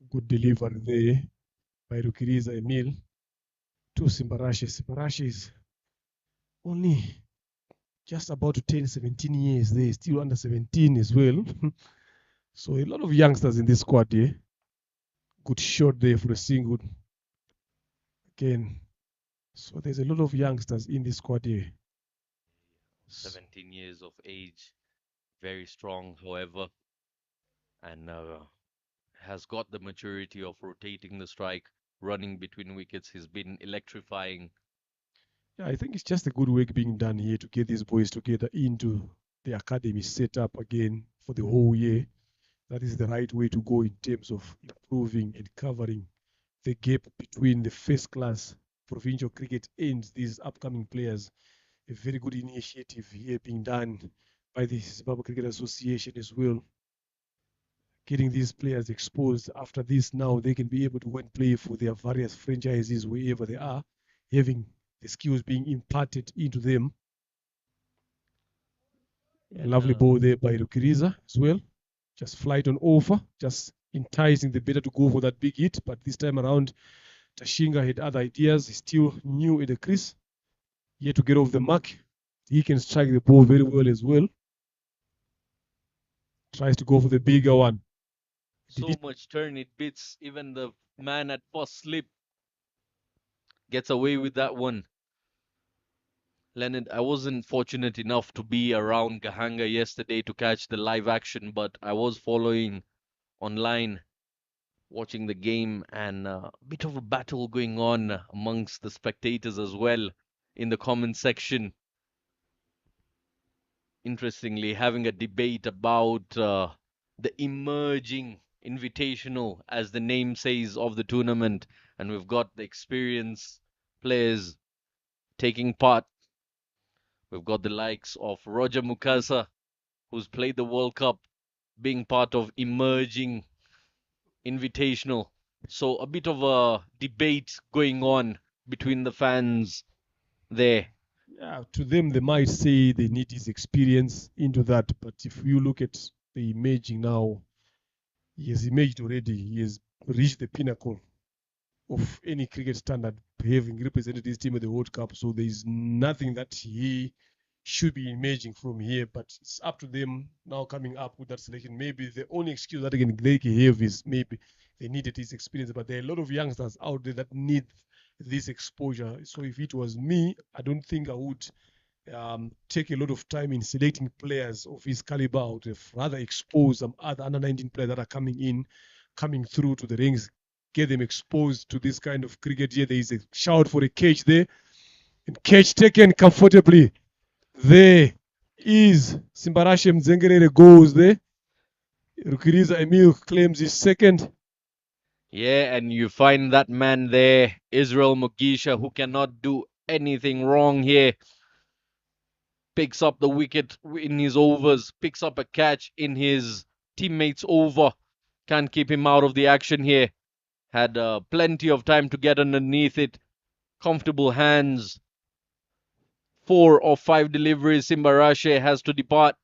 Good delivery there by Rukiriza Emil to Simbarashe. Simbarashe is only just about to turn 17 years. They're still under 17 as well. So a lot of youngsters in this squad here. Good shot there for a single. Again. So there's a lot of youngsters in this squad here. 17 years of age, very strong, however, and has got the maturity of rotating the strike, running between wickets. He's been electrifying. Yeah, I think it's just a good work being done here to get these boys together into the academy set up again for the whole year. That is the right way to go in terms of improving and covering the gap between the first class provincial cricket and these upcoming players. A very good initiative here being done by the Zimbabwe Cricket Association as well. Getting these players exposed. After this, now they can be able to go and play for their various franchises wherever they are, having the skills being imparted into them. A lovely ball there by Rukiriza as well. Just flight on over, just enticing the batter to go for that big hit. But this time around, Tashinga had other ideas. He's still new in the crease. Yet to get off the mark. He can strike the ball very well as well. Tries to go for the bigger one. So much turn, it beats even the man at first slip. Gets away with that one. Leonard, I wasn't fortunate enough to be around Gahanga yesterday to catch the live action, but I was following online, watching the game, and a bit of a battle going on amongst the spectators as well in the comment section. Interestingly, having a debate about the emerging invitational, as the name says, of the tournament, and we've got the experienced players taking part. We've got the likes of Roger Mukasa, who's played the World Cup, being part of emerging invitational. So a bit of a debate going on between the fans there. Yeah, to them, they might say they need his experience into that. But if you look at the emerging now, he has emerged already. He has reached the pinnacle of any cricket standard, having represented his team at the World Cup. So there is nothing that he should be emerging from here. But it's up to them now coming up with that selection. Maybe the only excuse that they can have is maybe they needed his experience. But there are a lot of youngsters out there that need this exposure. So if it was me, I don't think I would take a lot of time in selecting players of his caliber. I would have rather expose some other under 19 players that are coming through to the rings, get them exposed to this kind of cricket. Here there is a shout for a catch there, and catch taken comfortably. There is Simbarashe Mzengerere goes there. Rukiriza Emil claims his second. Yeah, and you find that man there, Israel Mugisha, who cannot do anything wrong here. Picks up the wicket in his overs, picks up a catch in his teammate's over. Can't keep him out of the action here. Had plenty of time to get underneath it. Comfortable hands. 4 of 5 deliveries. Simbarashe has to depart.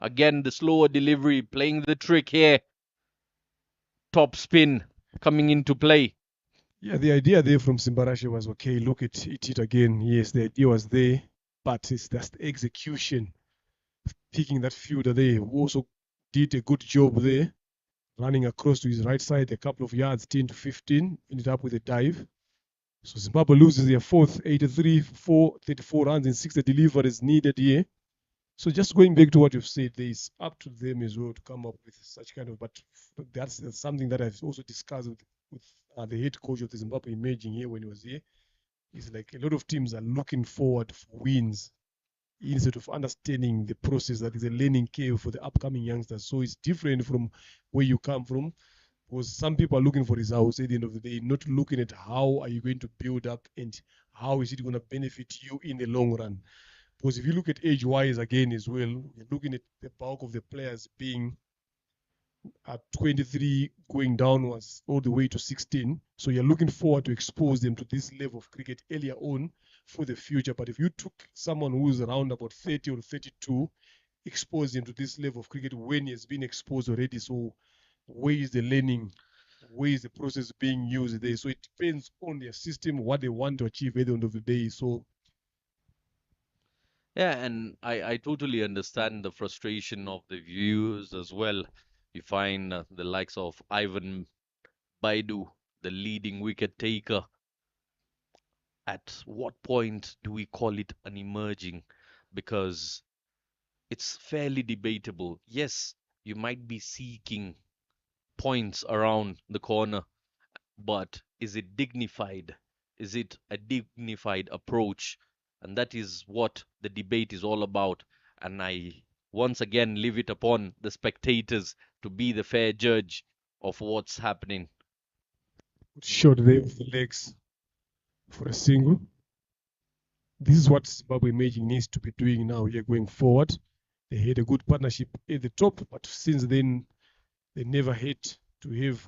Again, the slower delivery, playing the trick here. Top spin coming into play. Yeah, the idea there from Simbarashe was okay, look at it again. Yes, the idea was there, but it's just the execution, picking that fielder there who also did a good job there, running across to his right side a couple of yards, 10 to 15, ended up with a dive. So Zimbabwe loses their fourth, 83 for 34 runs and 6 deliveries needed here. So just going back to what you've said, it's up to them as well to come up with such kind of, but that's something that I've also discussed with the head coach of the Zimbabwe Emerging here when he was here. It's like a lot of teams are looking forward for wins instead of understanding the process that is a learning curve for the upcoming youngsters. So it's different from where you come from, because some people are looking for results at the end of the day, not looking at how are you going to build up and how is it going to benefit you in the long run. Because if you look at age-wise again as well, you're looking at the bulk of the players being at 23 going downwards all the way to 16. So you're looking forward to expose them to this level of cricket earlier on for the future. But if you took someone who's around about 30 or 32, expose him to this level of cricket when he has been exposed already, so where is the learning? Where is the process being used there? So it depends on their system, what they want to achieve at the end of the day. So Yeah, and I totally understand the frustration of the viewers as well. You find the likes of Ivan Baidu, the leading wicket taker. At what point do we call it an emerging? Because it's fairly debatable. Yes, you might be seeking points around the corner, but is it dignified? Is it a dignified approach? And that is what the debate is all about. And I once again leave it upon the spectators to be the fair judge of what's happening. short there of the legs for a single. This is what Zimbabwe Imaging needs to be doing now here going forward. They had a good partnership at the top, but since then they never had to have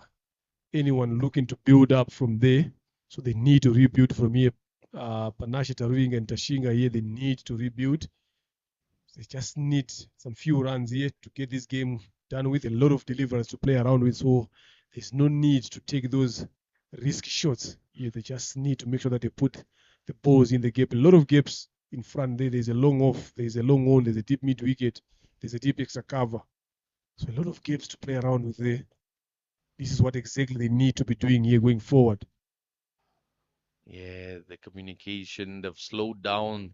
anyone looking to build up from there. So they need to rebuild from here. Panashe, Taruing, and Tashinga here, they need to rebuild. They just need some few runs here to get this game done with, a lot of deliverance to play around with. So there's no need to take those risk shots. Yeah, they just need to make sure that they put the balls in the gap. A lot of gaps in front there. There's a long off, there's a long on, there's a deep mid wicket, there's a deep extra cover. So a lot of gaps to play around with there. This is what exactly they need to be doing here going forward. Yeah, the communication, they've slowed down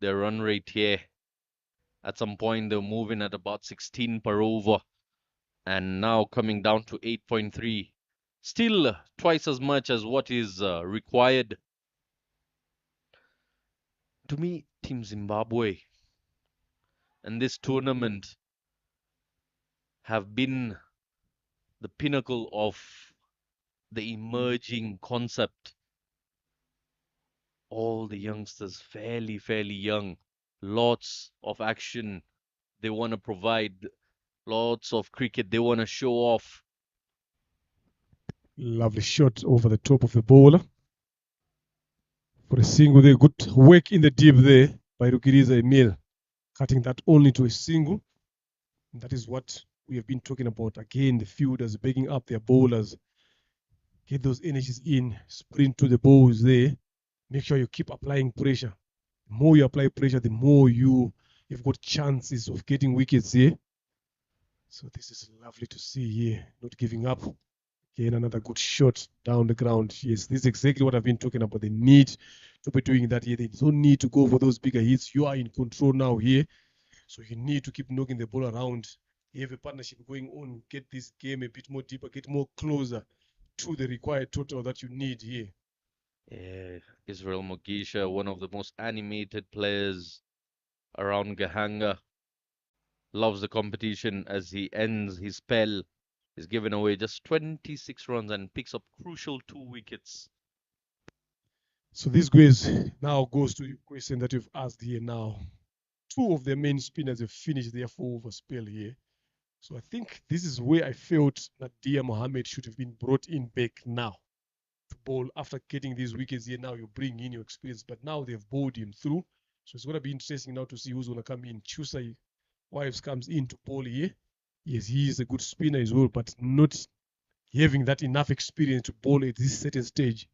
their run rate here. At some point, they're moving at about 16 per over, and now coming down to 8.3. Still twice as much as what is required. To me, Team Zimbabwe and this tournament have been the pinnacle of the emerging concept. All the youngsters fairly young, lots of action they want to provide, lots of cricket they want to show off. Lovely shot over the top of the bowler. For a single there, good work in the deep there by Rukiriza Emil, cutting that only to a single. And that is what we have been talking about. Again, the fielders begging up their bowlers. Get those energies in, sprint to the balls there. Make sure you keep applying pressure. The more you apply pressure, the more you've got chances of getting wickets here. So this is lovely to see here. Not giving up. Again, another good shot down the ground. Yes, this is exactly what I've been talking about. They need to be doing that here. They don't need to go for those bigger hits. You are in control now here. So you need to keep knocking the ball around. You have a partnership going on. Get this game a bit more deeper, get more closer to the required total that you need here. Yeah, Israel Mogisha, one of the most animated players around Gahanga, loves the competition as he ends his spell. He's given away just 26 runs and picks up crucial 2 wickets. So this quiz now goes to the question that you've asked here now. Two of the main spinners have finished their 4 over spell here. So I think this is where I felt that Dia Mohammed should have been brought in back now to bowl after getting these wickets here. Now you bring in your experience, but now they've bowled him through. So it's going to be interesting now to see who's going to come in. Chusai Wives comes in to bowl here. Yes, he is a good spinner as well, but not having that enough experience to bowl at this certain stage.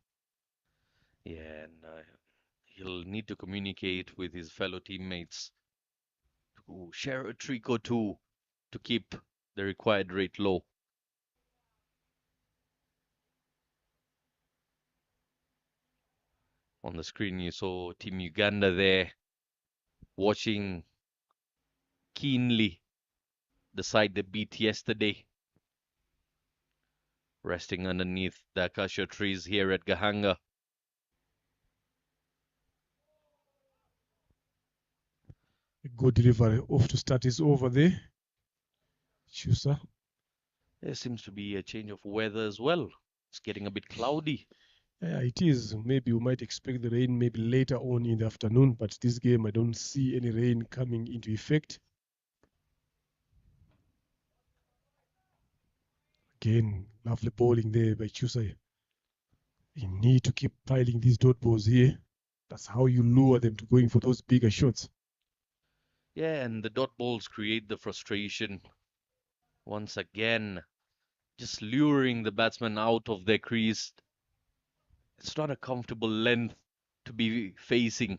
Yeah, and he'll need to communicate with his fellow teammates to share a trick or two to keep the required rate low. On the screen, you saw Team Uganda there watching keenly the side they beat yesterday, resting underneath the acacia trees here at Gahanga. A good delivery off to start is over there. Chusa. There seems to be a change of weather as well. It's getting a bit cloudy. Yeah, it is. Maybe we might expect the rain maybe later on in the afternoon, but this game I don't see any rain coming into effect. Again, lovely bowling there by Chusa. You need to keep piling these dot balls here. That's how you lure them to going for those bigger shots. Yeah, and the dot balls create the frustration. Once again, just luring the batsman out of their crease. It's not a comfortable length to be facing.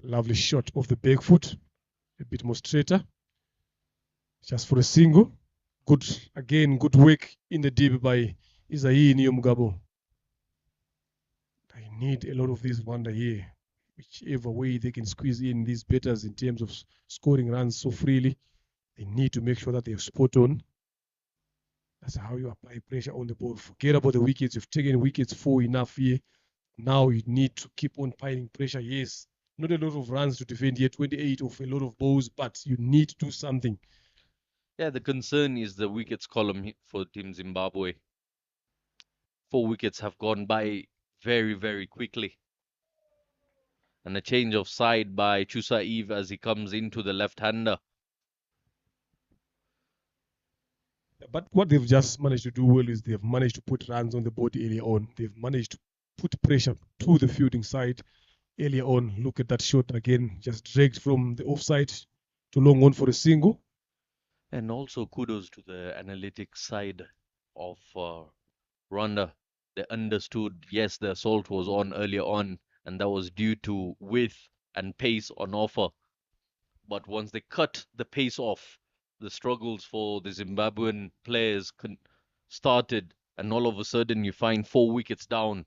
Lovely shot off the back foot. A bit more straighter. Just for a single. Good, again, good work in the deep by Isai Niyomugabo. I need a lot of this wonder here. Whichever way they can squeeze in these batters in terms of scoring runs so freely, they need to make sure that they're spot on. That's how you apply pressure on the ball. Forget about the wickets. You've taken wickets 4 enough here. Now you need to keep on piling pressure. Yes, not a lot of runs to defend here, 28 of a lot of balls, but you need to do something. Yeah, the concern is the wickets column for Team Zimbabwe. 4 wickets have gone by very, very quickly. And a change of side by Chusa Eve as he comes into the left-hander. But what they've just managed to do well is they've managed to put runs on the board earlier on. They've managed to put pressure to the fielding side earlier on. Look at that shot again, just dragged from the offside to long on for a single. And also kudos to the analytics side of Rwanda. They understood, yes, the assault was on earlier on, and that was due to width and pace on offer. But once they cut the pace off, the struggles for the Zimbabwean players started, and all of a sudden you find 4 wickets down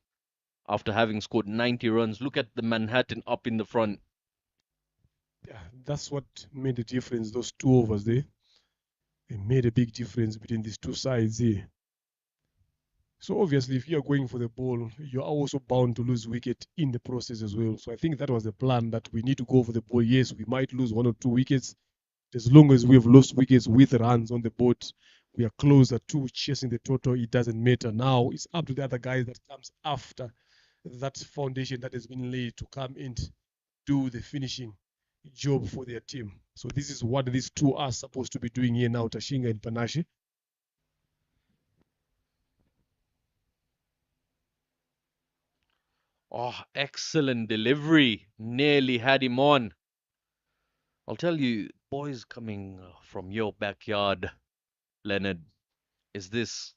after having scored 90 runs. Look at the Manhattan up in the front. Yeah, that's what made the difference. Those 2 overs there, they made a big difference between these 2 sides here. So obviously, if you're going for the ball, you're also bound to lose wicket in the process as well. So I think that was the plan, that we need to go for the ball. Yes, we might lose 1 or 2 wickets. As long as we have lost wickets with runs on the board, we are closer to chasing the total. It doesn't matter. Now it's up to the other guys that comes after that foundation that has been laid to come and do the finishing job for their team. So this is what these 2 are supposed to be doing here now, Tashinga and Panache. Oh, excellent delivery. Nearly had him on. I'll tell you, boys coming from your backyard, Leonard, is this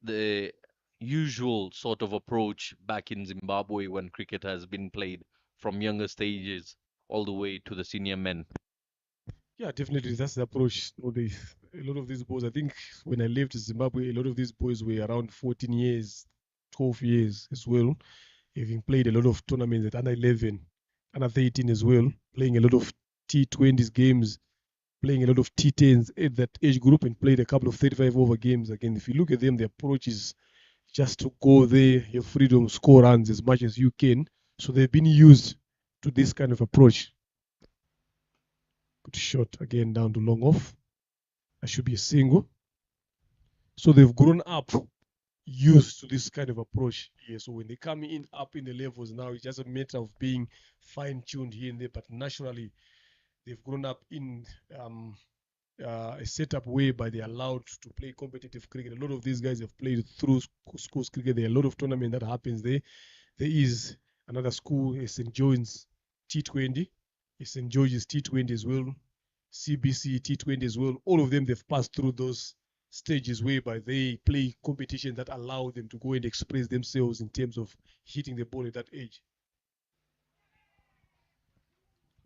the usual sort of approach back in Zimbabwe when cricket has been played from younger stages all the way to the senior men? Yeah, definitely. That's the approach. A lot of these boys, I think when I left Zimbabwe, a lot of these boys were around 14 years, 12 years as well, having played a lot of tournaments at under 11, under 13 as well, playing a lot of T20s games, playing a lot of T10s at that age group, and played a couple of 35 over games. Again, if you look at them, the approach is just to go there, have freedom, score runs as much as you can. So they've been used to this kind of approach. Good shot again down to long off. That should be a single. So they've grown up used to this kind of approach here. So when they come in up in the levels now, it's just a matter of being fine-tuned here and there. But naturally, they've grown up in a setup whereby they're allowed to play competitive cricket. A lot of these guys have played through schools cricket. There are a lot of tournaments that happens there. There is another school, St. John's T20, St. George's T20 as well. CBC, T20 as well. All of them, they've passed through those stages whereby they play competition that allow them to go and express themselves in terms of hitting the ball at that age.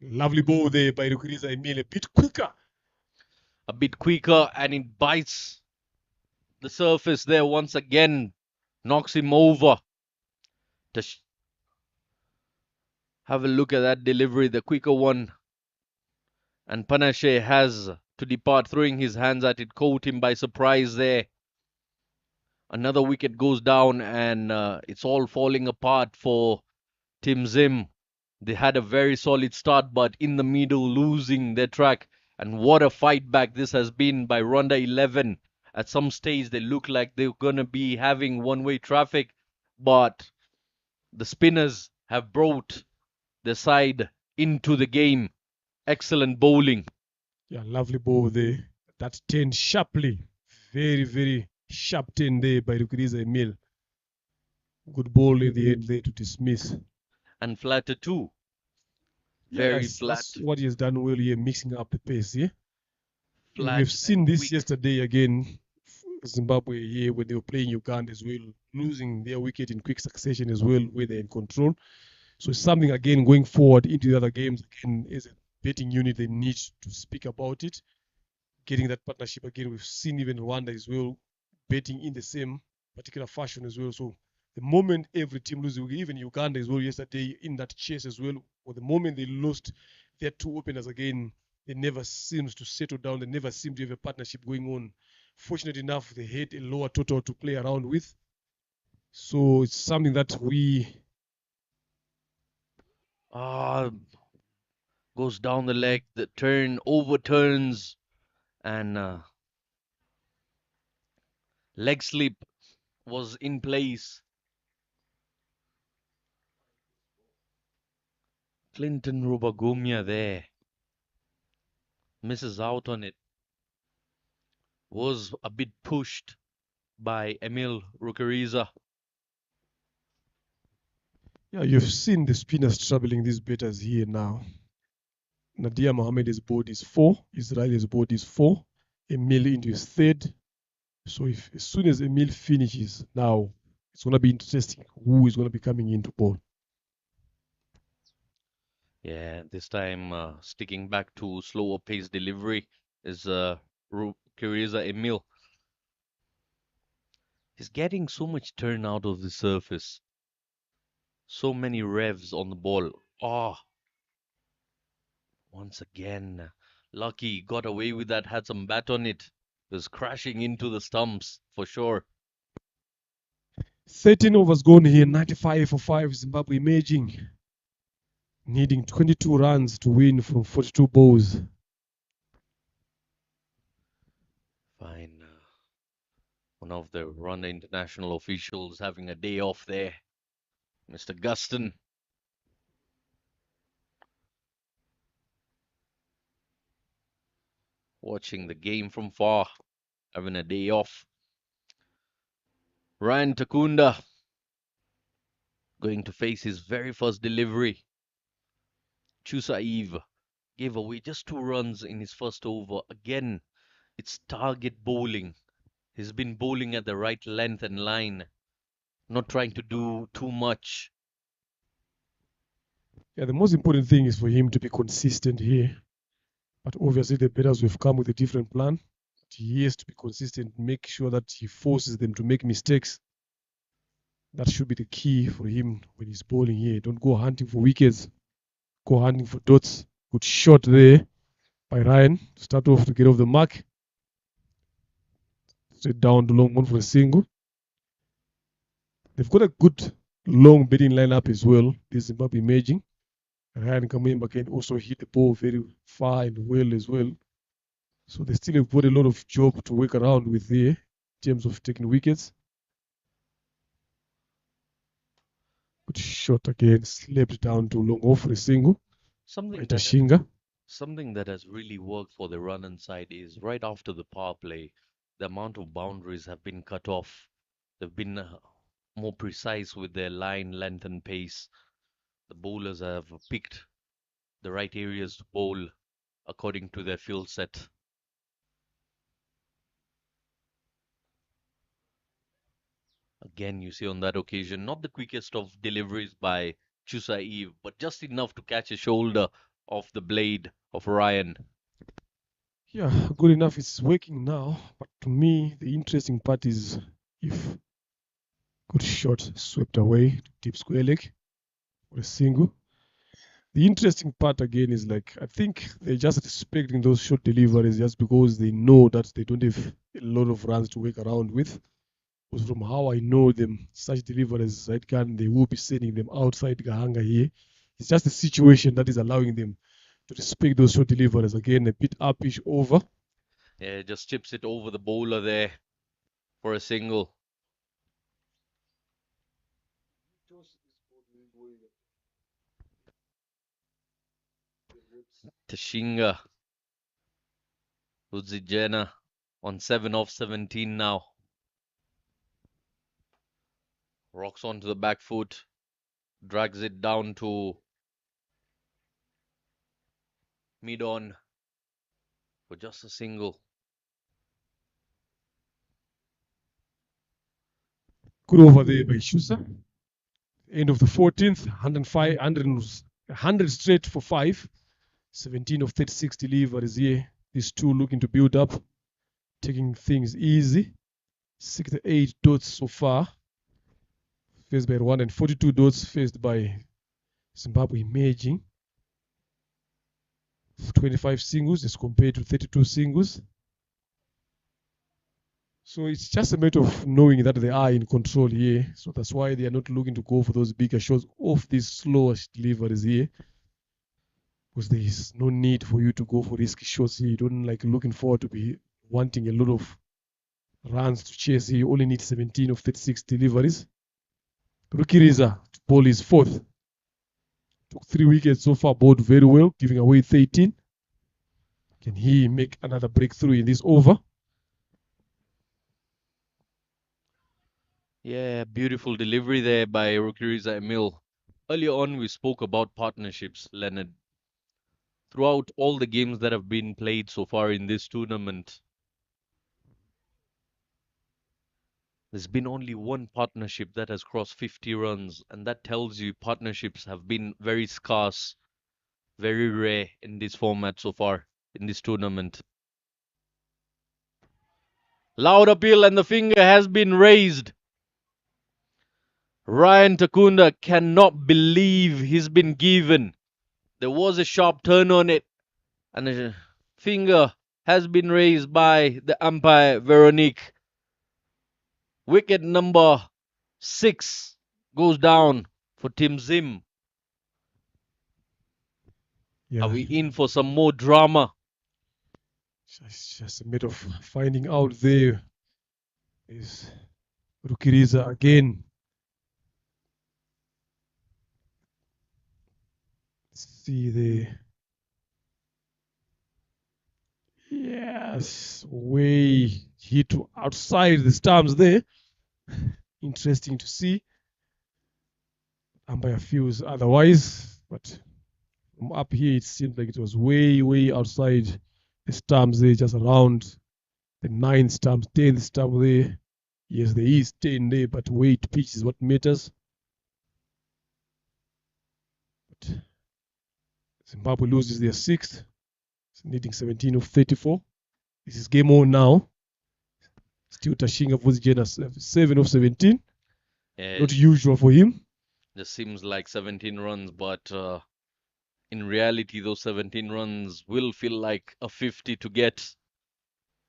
Lovely ball there by Rukuriza Emile, a bit quicker. A bit quicker, and it bites the surface there once again, knocks him over. Just have a look at that delivery, the quicker one. And Panache has to depart, throwing his hands at it, caught him by surprise there. Another wicket goes down, and it's all falling apart for Tim Zim. They had a very solid start, but in the middle, losing their track. And what a fight back this has been by Ronda 11. At some stage, they look like they're going to be having one-way traffic, but the spinners have brought the side into the game. Excellent bowling. Yeah, lovely ball there. That turned sharply. Very, very sharp turn there by Rukuriza Emile. Good ball in the end there to dismiss. And flatter too. Yeah, Very flat. that's what he has done well here, mixing up the pace. Yeah, Flat we've seen and this quick. yesterday again. Zimbabwe here when they were playing Uganda as well, losing their wicket in quick succession as well, where they're in control. So it's something again going forward into the other games. Again, as a betting unit, they need to speak about it. Getting that partnership again. We've seen even Rwanda as well betting in the same particular fashion as well. So the moment every team loses, even Uganda as well yesterday in that chase as well, or the moment they lost their two openers again, they never seems to settle down. They never seem to have a partnership going on. Fortunate enough, they had a lower total to play around with. So it's something that we Goes down the leg, the turn overturns, and leg slip was in place. Clinton Rubagumia there misses out on it. Was a bit pushed by Emil Rukariza. Yeah, you've seen the spinners troubling these batters here now. Nadia Mohammed's board is 4, Israel's board is 4, Emil into his third. So if as soon as Emil finishes now, it's going to be interesting who is going to be coming into bowl. Yeah, this time sticking back to slower pace delivery is Rukariza Emil. He's getting so much turn out of the surface. So many revs on the ball. Once again, Lucky got away with that, had some bat on it. Was crashing into the stumps for sure. 13 overs gone here, 95 for 5, Zimbabwe emerging. Needing 22 runs to win from 42 balls. Fine. One of the Rwanda international officials having a day off there. Mr. Guston. Watching the game from far. Having a day off. Ryan Takunda going to face his very first delivery. Chusaiv gave away just 2 runs in his first over. Again, it's target bowling. He's been bowling at the right length and line, not trying to do too much. Yeah, the most important thing is for him to be consistent here. But obviously the batters have come with a different plan. He has to be consistent, make sure that he forces them to make mistakes. That should be the key for him when he's bowling here. Don't go hunting for wickets. Go hunting for dots. Good shot there by Ryan. Start off to get off the mark. Straight down the long one for a single. They've got a good long batting lineup as well. This Zimbabwe emerging. Ryan Kamemba can also hit the ball very far and well as well. So they still have got a lot of job to work around with there in terms of taking wickets. Good shot again, slipped down to long off for a single. Something that has really worked for the run-in side is right after the power play, the amount of boundaries have been cut off. They've been more precise with their line length and pace. The bowlers have picked the right areas to bowl. according to their field set. Again, you see on that occasion, not the quickest of deliveries by Chusaiv, but just enough to catch a shoulder of the blade of Ryan. Yeah, good enough. It's working now. But to me, the interesting part is if good shot swept away to deep square leg for a single. The interesting part again is like I think they're just respecting those short deliveries just because they know that they don't have a lot of runs to work around with. Because from how I know them, such deliveries right gun, they will be sending them outside Gahanga here. It's just the situation that is allowing them to respect those short deliveries. Again, a bit upish over. Yeah, just chips it over the bowler there for a single. Tashinga Udzijena on 7 off 17 now. Rocks onto the back foot, drags it down to mid on for just a single. Good over there by Shusa. End of the 14th, 105, 100 straight for 5. 17 of 36 deliveries here. These two looking to build up, taking things easy. 68 dots so far. Faced by Rwanda and 42 dots faced by Zimbabwe emerging. 25 singles as compared to 32 singles. So it's just a matter of knowing that they are in control here. So that's why they are not looking to go for those bigger shots off these slower deliveries here. Because there is no need for you to go for risky shots here. You don't like looking forward to be wanting a lot of runs to chase here. You only need 17 of 36 deliveries. Rukiriza to bowl his 4th. Took 3 wickets so far, bowled very well, giving away 13. Can he make another breakthrough in this over? Yeah, beautiful delivery there by Rukiriza Emil. Earlier on, we spoke about partnerships, Leonard. Throughout all the games that have been played so far in this tournament, there's been only one partnership that has crossed 50 runs, and that tells you partnerships have been very scarce, very rare in this format so far, in this tournament. Loud appeal, and the finger has been raised. Ryan Takunda cannot believe he's been given. There was a sharp turn on it, and a finger has been raised by the umpire, Veronique. Wicket number 6 goes down for Tim Zim. Yeah, Are we in for some more drama? it's just a matter of finding out there. Is Rukiriza again. Let's see there. Yes, way hit to outside the stumps there. Interesting to see. Umpire feels otherwise, but from up here it seemed like it was way outside the stumps there, just around the 9th stump, 10th stump there. Yes, there is 10 there, but weight pitch is what matters. But Zimbabwe loses their 6th, needing 17 of 34. This is game on now. Still Tashinga Vuzijena 7 of 17. Not usual for him. Just seems like 17 runs, but in reality, those 17 runs will feel like a 50 to get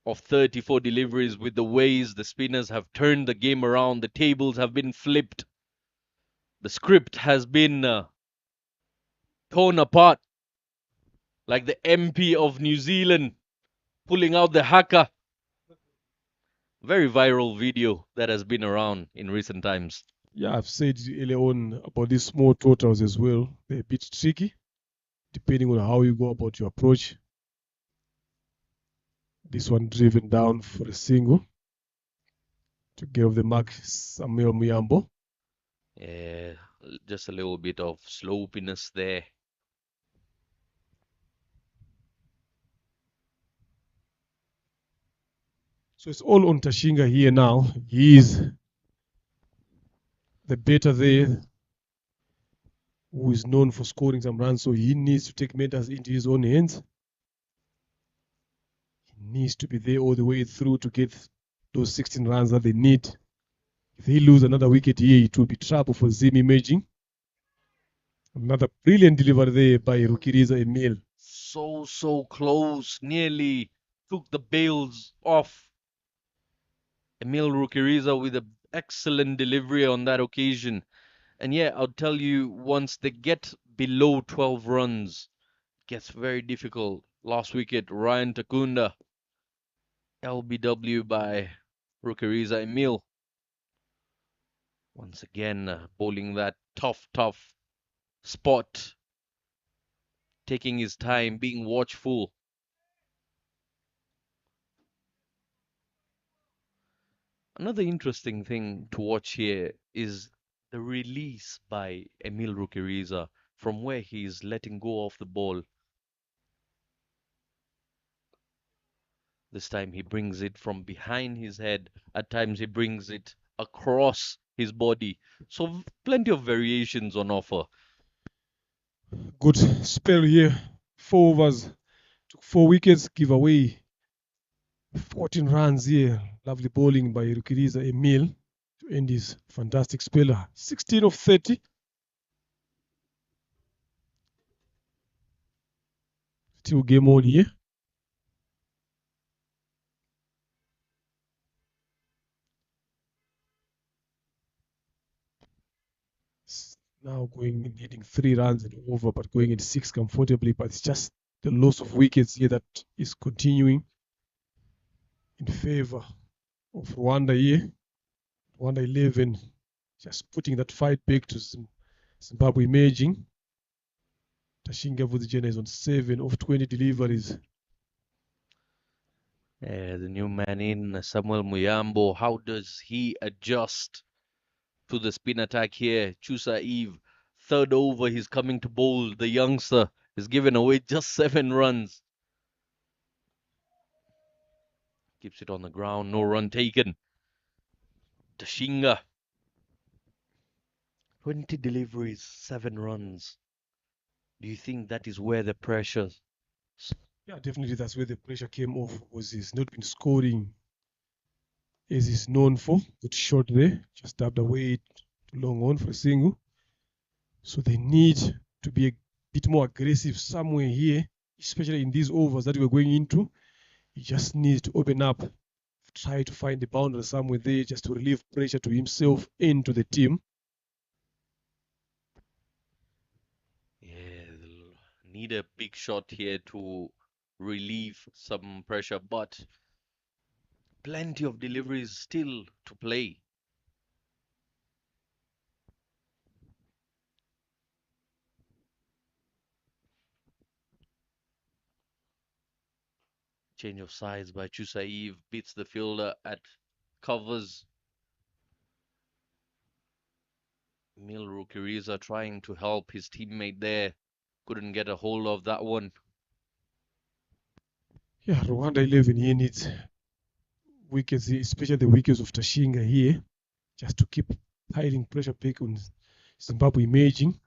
of 34 deliveries with the ways the spinners have turned the game around. The tables have been flipped. The script has been torn apart. Like the MP of New Zealand pulling out the haka. Very viral video that has been around in recent times. Yeah, I've said earlier on about these small totals as well. They're a bit tricky, depending on how you go about your approach. This one driven down for a single to get off the mark, Samuel Muyambo. Yeah, just a little bit of slopiness there. So it's all on Tashinga here now. He is the better there, who is known for scoring some runs. So he needs to take matters into his own hands. He needs to be there all the way through to get those 16 runs that they need. If he lose another wicket here, it will be trouble for Zim Imaging. Another brilliant delivery there by Rukiriza Emil. So close. Nearly took the bails off. Emil Rukiriza with an excellent delivery on that occasion. And yeah, I'll tell you, once they get below 12 runs, it gets very difficult. Last wicket, Ryan Takunda. LBW by Rukiriza Emil. Once again, bowling that tough spot. Taking his time, being watchful. Another interesting thing to watch here is the release by Emil Rukiriza from where he is letting go of the ball. This time he brings it from behind his head. At times he brings it across his body. So plenty of variations on offer. Good spell here. 4 overs, took 4 wickets, give away 14 runs here. Lovely bowling by Rukiriza Emil to end his fantastic spell. 16 of 30. Still game on here. Now going needing 3 runs and over, but going at 6 comfortably. But it's just the loss of wickets here that is continuing in favor of Rwanda here. Rwanda 11 just putting that fight back to Zimbabwe Imaging. Tashinga Vujijena is on 7 of 20 deliveries. The new man in, Samuel Muyambo. How does he adjust to the spin attack here? Chusa Eve, third over, he's coming to bowl. The youngster is given away just 7 runs. Keeps it on the ground, no run taken. Tashinga, 20 deliveries, 7 runs. Do you think that is where the pressure? Yeah, definitely that's where the pressure came off, was he's not been scoring as he's known for. Good shot there, just tapped away long on for a single. So they need to be a bit more aggressive somewhere here, especially in these overs that we're going into. He just needs to open up, try to find the boundary somewhere there just to relieve pressure to himself and to the team. Yeah, they'll need a big shot here to relieve some pressure, but plenty of deliveries still to play. Change of sides by Chusaev, beats the fielder at covers. Emil Rukiriza trying to help his teammate there. Couldn't get a hold of that one. Yeah, Rwanda 11 here needs wickets, especially the wickets of Tashinga here, just to keep piling pressure back on Zimbabwe Imaging.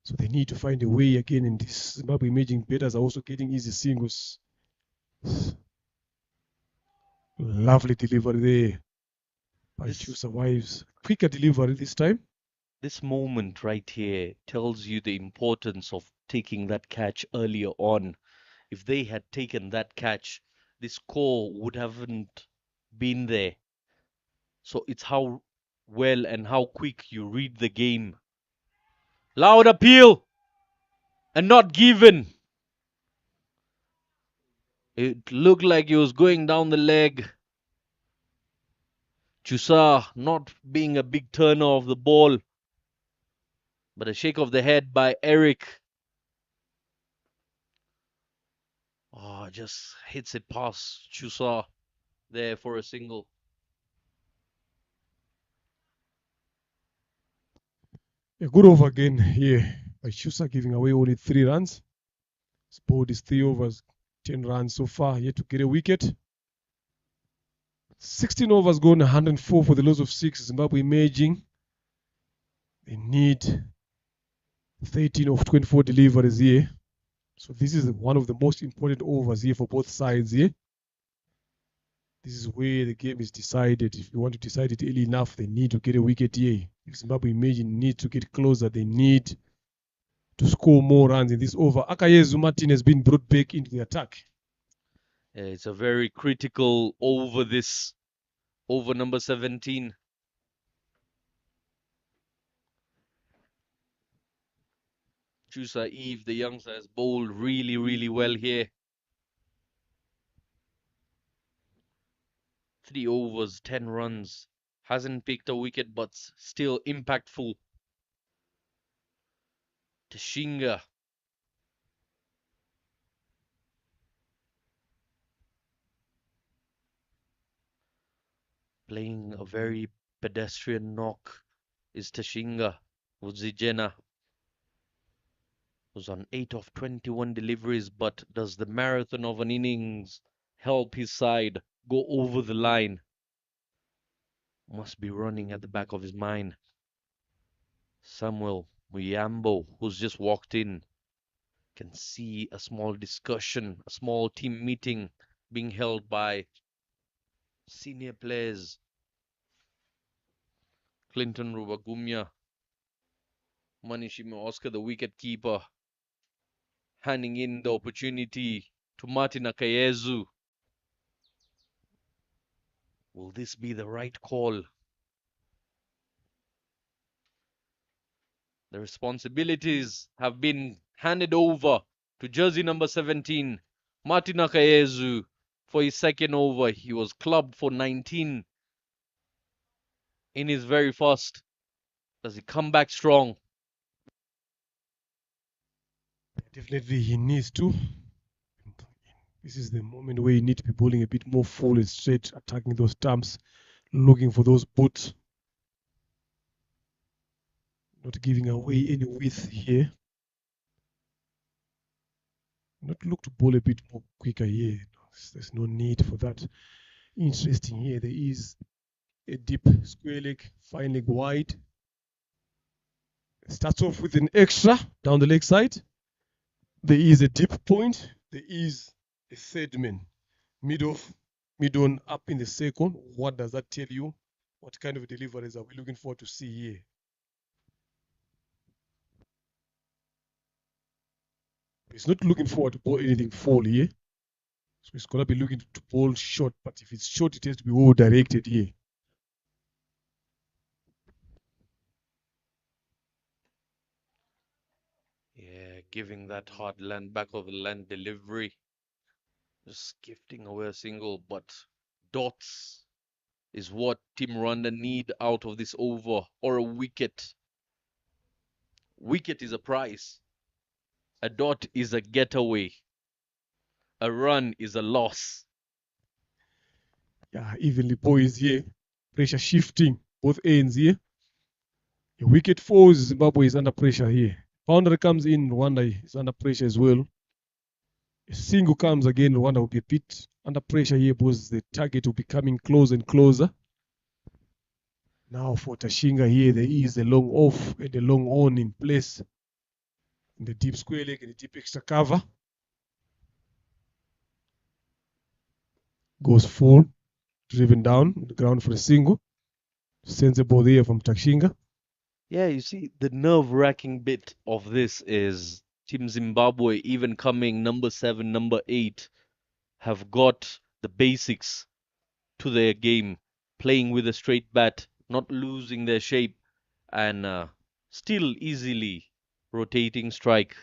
So they need to find a way again, and this Zimbabwe Imaging batters are also getting easy singles. Lovely delivery there by Chusa Wives. Quicker delivery this time. This moment right here tells you the importance of taking that catch earlier on. If they had taken that catch, the score would haven't been there. So it's how well and how quick you read the game. Loud appeal and not given. It looked like he was going down the leg. Chusa not being a big turner of the ball, but a shake of the head by Eric. Oh, just hits it past Chusa there for a single. A good over again here by Chusa, giving away only 3 runs. His bowled is 3 overs, 10 runs so far, yet to get a wicket. 16 overs gone, 104 for the loss of 6. Zimbabwe emerging. They need 13 of 24 deliveries here. So this is one of the most important overs here for both sides here. This is where the game is decided. If you want to decide it early enough, they need to get a wicket here. If Zimbabwe imagine need to get closer, they need to score more runs in this over. Akayezu Martin has been brought back into the attack. It's a very critical over this, over number 17. Chusa Eve, the youngster, has bowled really, really well here. 3 overs, 10 runs. Hasn't picked a wicket, but still impactful. Tashinga. Playing a very pedestrian knock is Tashinga. Uzijena was on 8 of 21 deliveries, but does the marathon of an innings help his side go over the line? Must be running at the back of his mind. Samuel Muyambo, who's just walked in, can see a small discussion, a small team meeting being held by senior players. Clinton Rubagumya, Manishima Oscar, the wicket keeper, handing in the opportunity to Martin Akayezu. Will this be the right call? The responsibilities have been handed over to jersey number 17, Martin Akayezu, for his second over. He was clubbed for 19 in his very first. Does he come back strong? Definitely he needs to. This is the moment where you need to be bowling a bit more full and straight, attacking those stumps, looking for those boots. Not giving away any width here. Not look to bowl a bit more quicker here. There's no need for that. Interesting here. There is a deep square leg, fine leg wide. Starts off with an extra down the leg side. There is a deep point. There is a third man. Mid off, mid on, up in the second. What does that tell you? What kind of deliveries are we looking forward to see here? He's not looking forward to bowl anything fall here. So he's going to be looking to bowl short. But if it's short, it has to be well directed here. Yeah, giving that hard land, back of the land delivery. Just gifting away a single, but dots is what Team Rwanda need out of this over, or a wicket. Wicket is a prize. A dot is a getaway. A run is a loss. Yeah, evenly poised here. Pressure shifting both ends here. A wicket falls, Zimbabwe is under pressure here. Boundary comes in, Rwanda is under pressure as well. A single comes again, Rwanda will be a bit under pressure here because the target will be coming closer and closer. Now for Tashinga here, there is a long off and a long on in place. In the deep square leg and the deep extra cover. Goes full, driven down on the ground for a single. Sensible there from Tashinga. Yeah, you see, the nerve-wracking bit of this is Team Zimbabwe, even coming number 7, number 8, have got the basics to their game, playing with a straight bat, not losing their shape, and still easily rotating strike.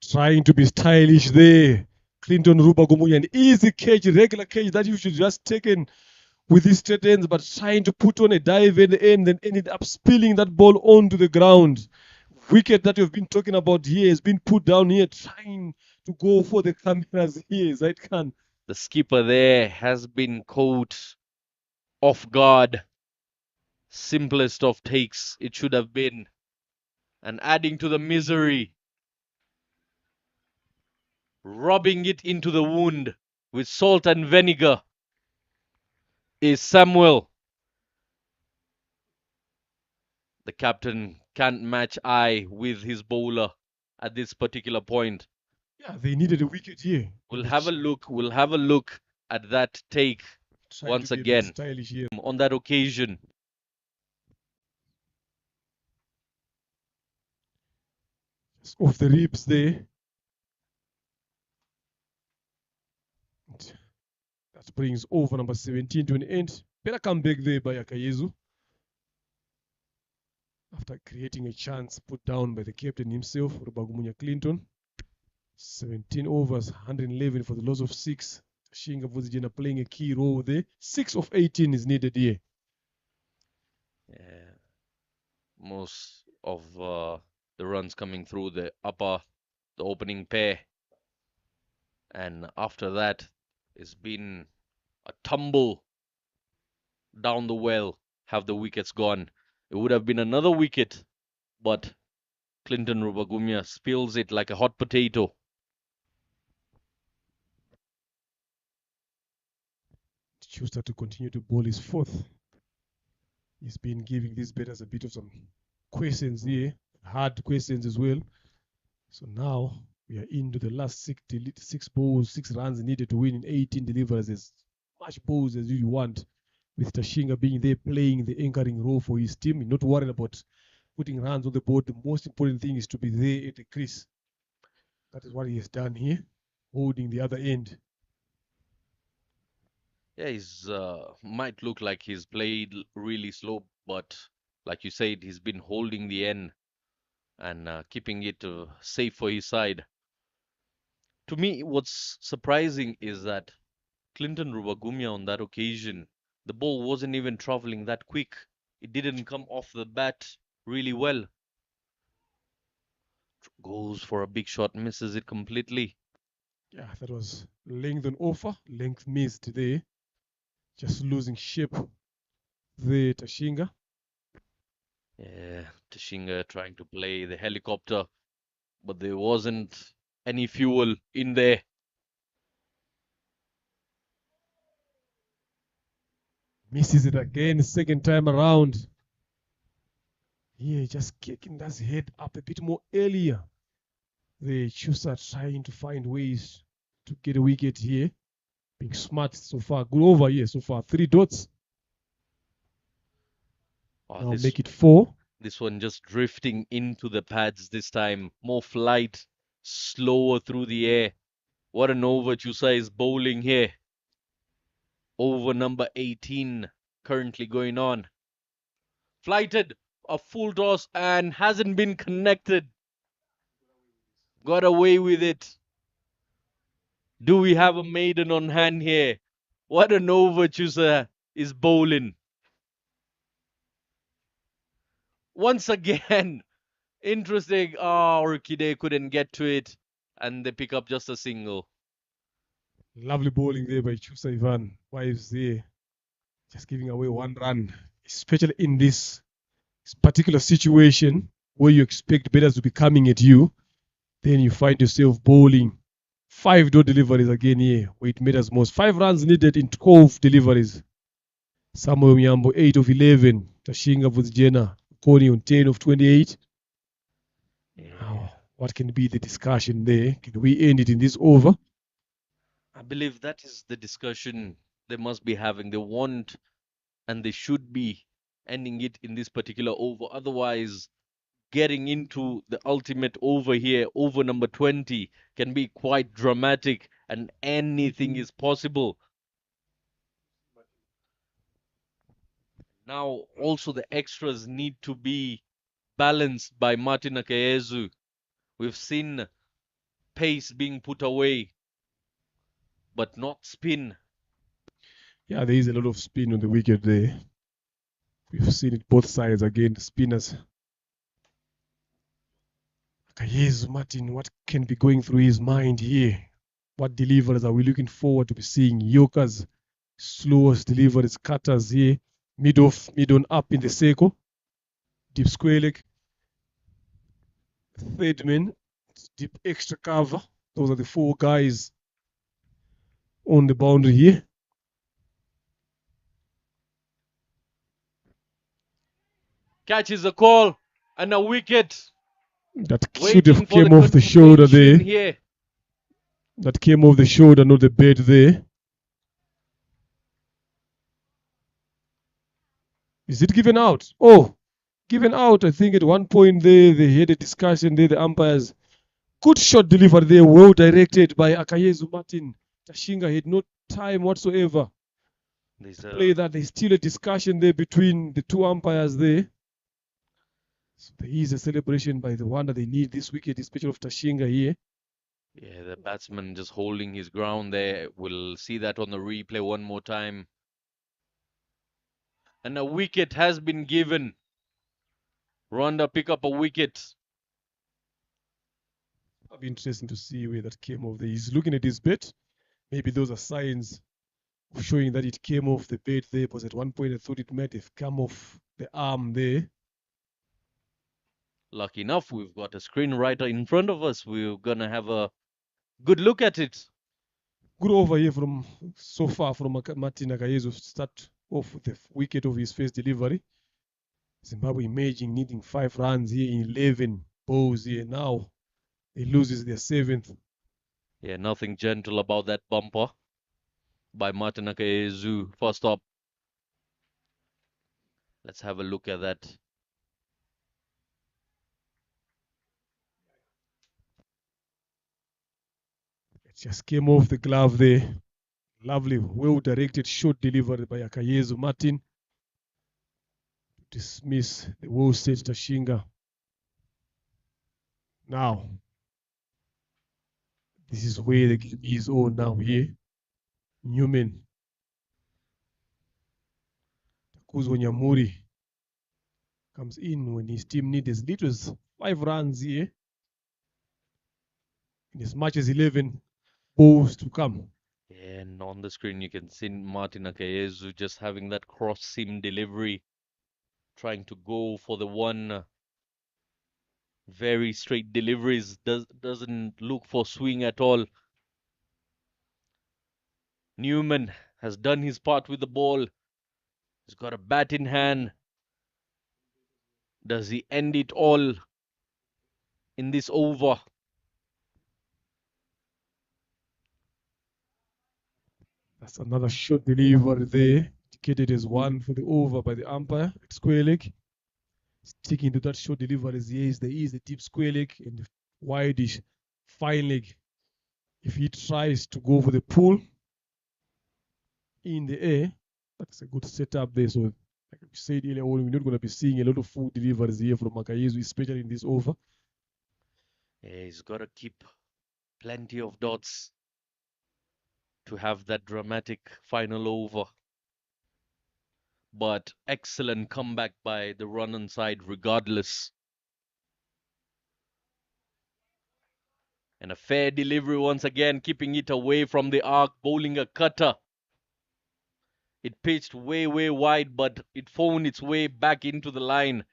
Trying to be stylish there. Clinton Rubagumuya, an easy catch, regular catch that you should just taken with his straight ends, but trying to put on a dive at the end and ended up spilling that ball onto the ground. Wicket that you've been talking about here has been put down here, trying to go for the cameras here, Zaid Khan. The skipper there has been caught off guard. simplest of takes it should have been. And adding to the misery, rubbing it into the wound with salt and vinegar, is Samuel. The captain can't match eye with his bowler at this particular point. Yeah, they needed a wicket here. We'll have a look at that take Trying once to be a bit again stylish here. on that occasion. Just off the ribs there. That brings over number 17 to an end. Better come back there by Akayezu. After creating a chance put down by the captain himself, Rubagumunya Clinton. 17 overs, 111 for the loss of 6. Tashinga Vuzijena playing a key role there. 6 of 18 is needed here. Yeah. Most of the runs coming through the opening pair. And after that, it's been a tumble down the well. Have the wickets gone? It would have been another wicket, but Clinton Rubagumya spills it like a hot potato. Schuster to continue to bowl his fourth. He's been giving these batters a bit of some questions here, hard questions as well. So now we are into the last six balls, 6 runs needed to win in 18 deliveries. As much balls as you want, with Tashinga being there playing the anchoring role for his team. You're not worried about putting runs on the board. The most important thing is to be there at the crease. That is what he has done here, holding the other end. Yeah, he's might look like he's played really slow, but like you said, he's been holding the end and keeping it safe for his side. To me, what's surprising is that Clinton Rubagumya on that occasion, the ball wasn't even traveling that quick. It didn't come off the bat really well. Goes for a big shot, misses it completely. Yeah, that was length on offer, length missed there. Just losing shape there, Tashinga. Yeah, Tashinga trying to play the helicopter, but there wasn't any fuel in there. Misses it again, second time around. Yeah, just kicking that head up a bit more earlier. The Chusa trying to find ways to get a wicket here. Being smart so far. Good over here so far. 3 dots. Oh, Now make it 4. This one just drifting into the pads this time. More flight, slower through the air. What an over Chusa is bowling here. Over number 18 currently going on. Flighted, a full toss and hasn't been connected. Got away with it. Do we have a maiden on hand here? What an over Chusa is bowling. Once again, interesting. Orchide couldn't get to it and they pick up just a single. Lovely bowling there by Chusa Ivan. Wives there. Just giving away 1 run. Especially in this particular situation where you expect batters to be coming at you. Then you find yourself bowling 5 dot deliveries again here, where it matters most. 5 runs needed in 12 deliveries. Samuel Miyambo, 8 of 11. Tashinga Vuzijena, Koni on 10 of 28. Now, what can be the discussion there? Can we end it in this over? I believe that is the discussion they must be having. They want and they should be ending it in this particular over. Otherwise, getting into the ultimate over here, over number 20, can be quite dramatic and anything is possible. Now, also the extras need to be balanced by Martin Akayezu. We've seen pace being put away, but not spin. Yeah, there is a lot of spin on the wicket there. We've seen it both sides again, the spinners. Akayezu Martin, what can be going through his mind here? What deliveries are we looking forward to be seeing? Yorkers, slowest deliveries, cutters here. Mid off, mid on up in the circle. Deep square leg. Third man, deep extra cover. Those are the four guys on the boundary here. Catches the call and a wicket. That should Waiting have for came the off the shoulder confirmation there. here. That came off the shoulder, not the bed there. Is it given out? Oh, given out. I think at one point there they had a discussion there. The umpires, good shot delivery there, well directed by Akayezu Martin. Tashinga had no time whatsoever There's to play that. There's still a discussion there between the two umpires there. So there is a celebration by the one that they need this wicket, especially of Tashinga here. Yeah, the batsman just holding his ground there. We'll see that on the replay one more time. And a wicket has been given. Rwanda pick up a wicket. It'll be interesting to see where that came off. He's looking at his bet. Maybe those are signs of showing that it came off the bed there, because at one point I thought it might have come off the arm there. Lucky enough, we've got a screenwriter in front of us. We're gonna have a good look at it. Good over here from so far from Martin Akayezu to start off with the wicket of his first delivery. Zimbabwe emerging, needing 5 runs here in 11 balls here. Now it loses their 7th. Yeah, nothing gentle about that bumper by Martin Akayezu. First up, let's have a look at that. It just came off the glove there. Lovely, well-directed shot delivered by Akayezu Martin. Dismiss the well-set Tashinga. Now, this is where the game is on now here. Newman. Takuzwa Nyamuri comes in when his team needs as little as 5 runs here. In as much as 11 balls to come. And on the screen, you can see Martin Akayezu just having that cross seam delivery, trying to go for the one very straight deliveries. Doesn't look for swing at all. Newman has done his part with the ball. He's got a bat in hand. Does he end it all in this over? That's another shot delivery there. Indicated as 1 for the over by the umpire at square leg. Sticking to that short delivery yes, there is a deep square leg and the wideish fine leg. If he tries to go for the pull in the air, that's a good setup there. So, like we said earlier on, we're not going to be seeing a lot of full deliveries here from Akayezu, especially in this over. Yeah, he's got to keep plenty of dots to have that dramatic final over. But excellent comeback by the run-on side regardless. And a fair delivery once again, keeping it away from the arc, bowling a cutter. It pitched way, way wide, but it found its way back into the line.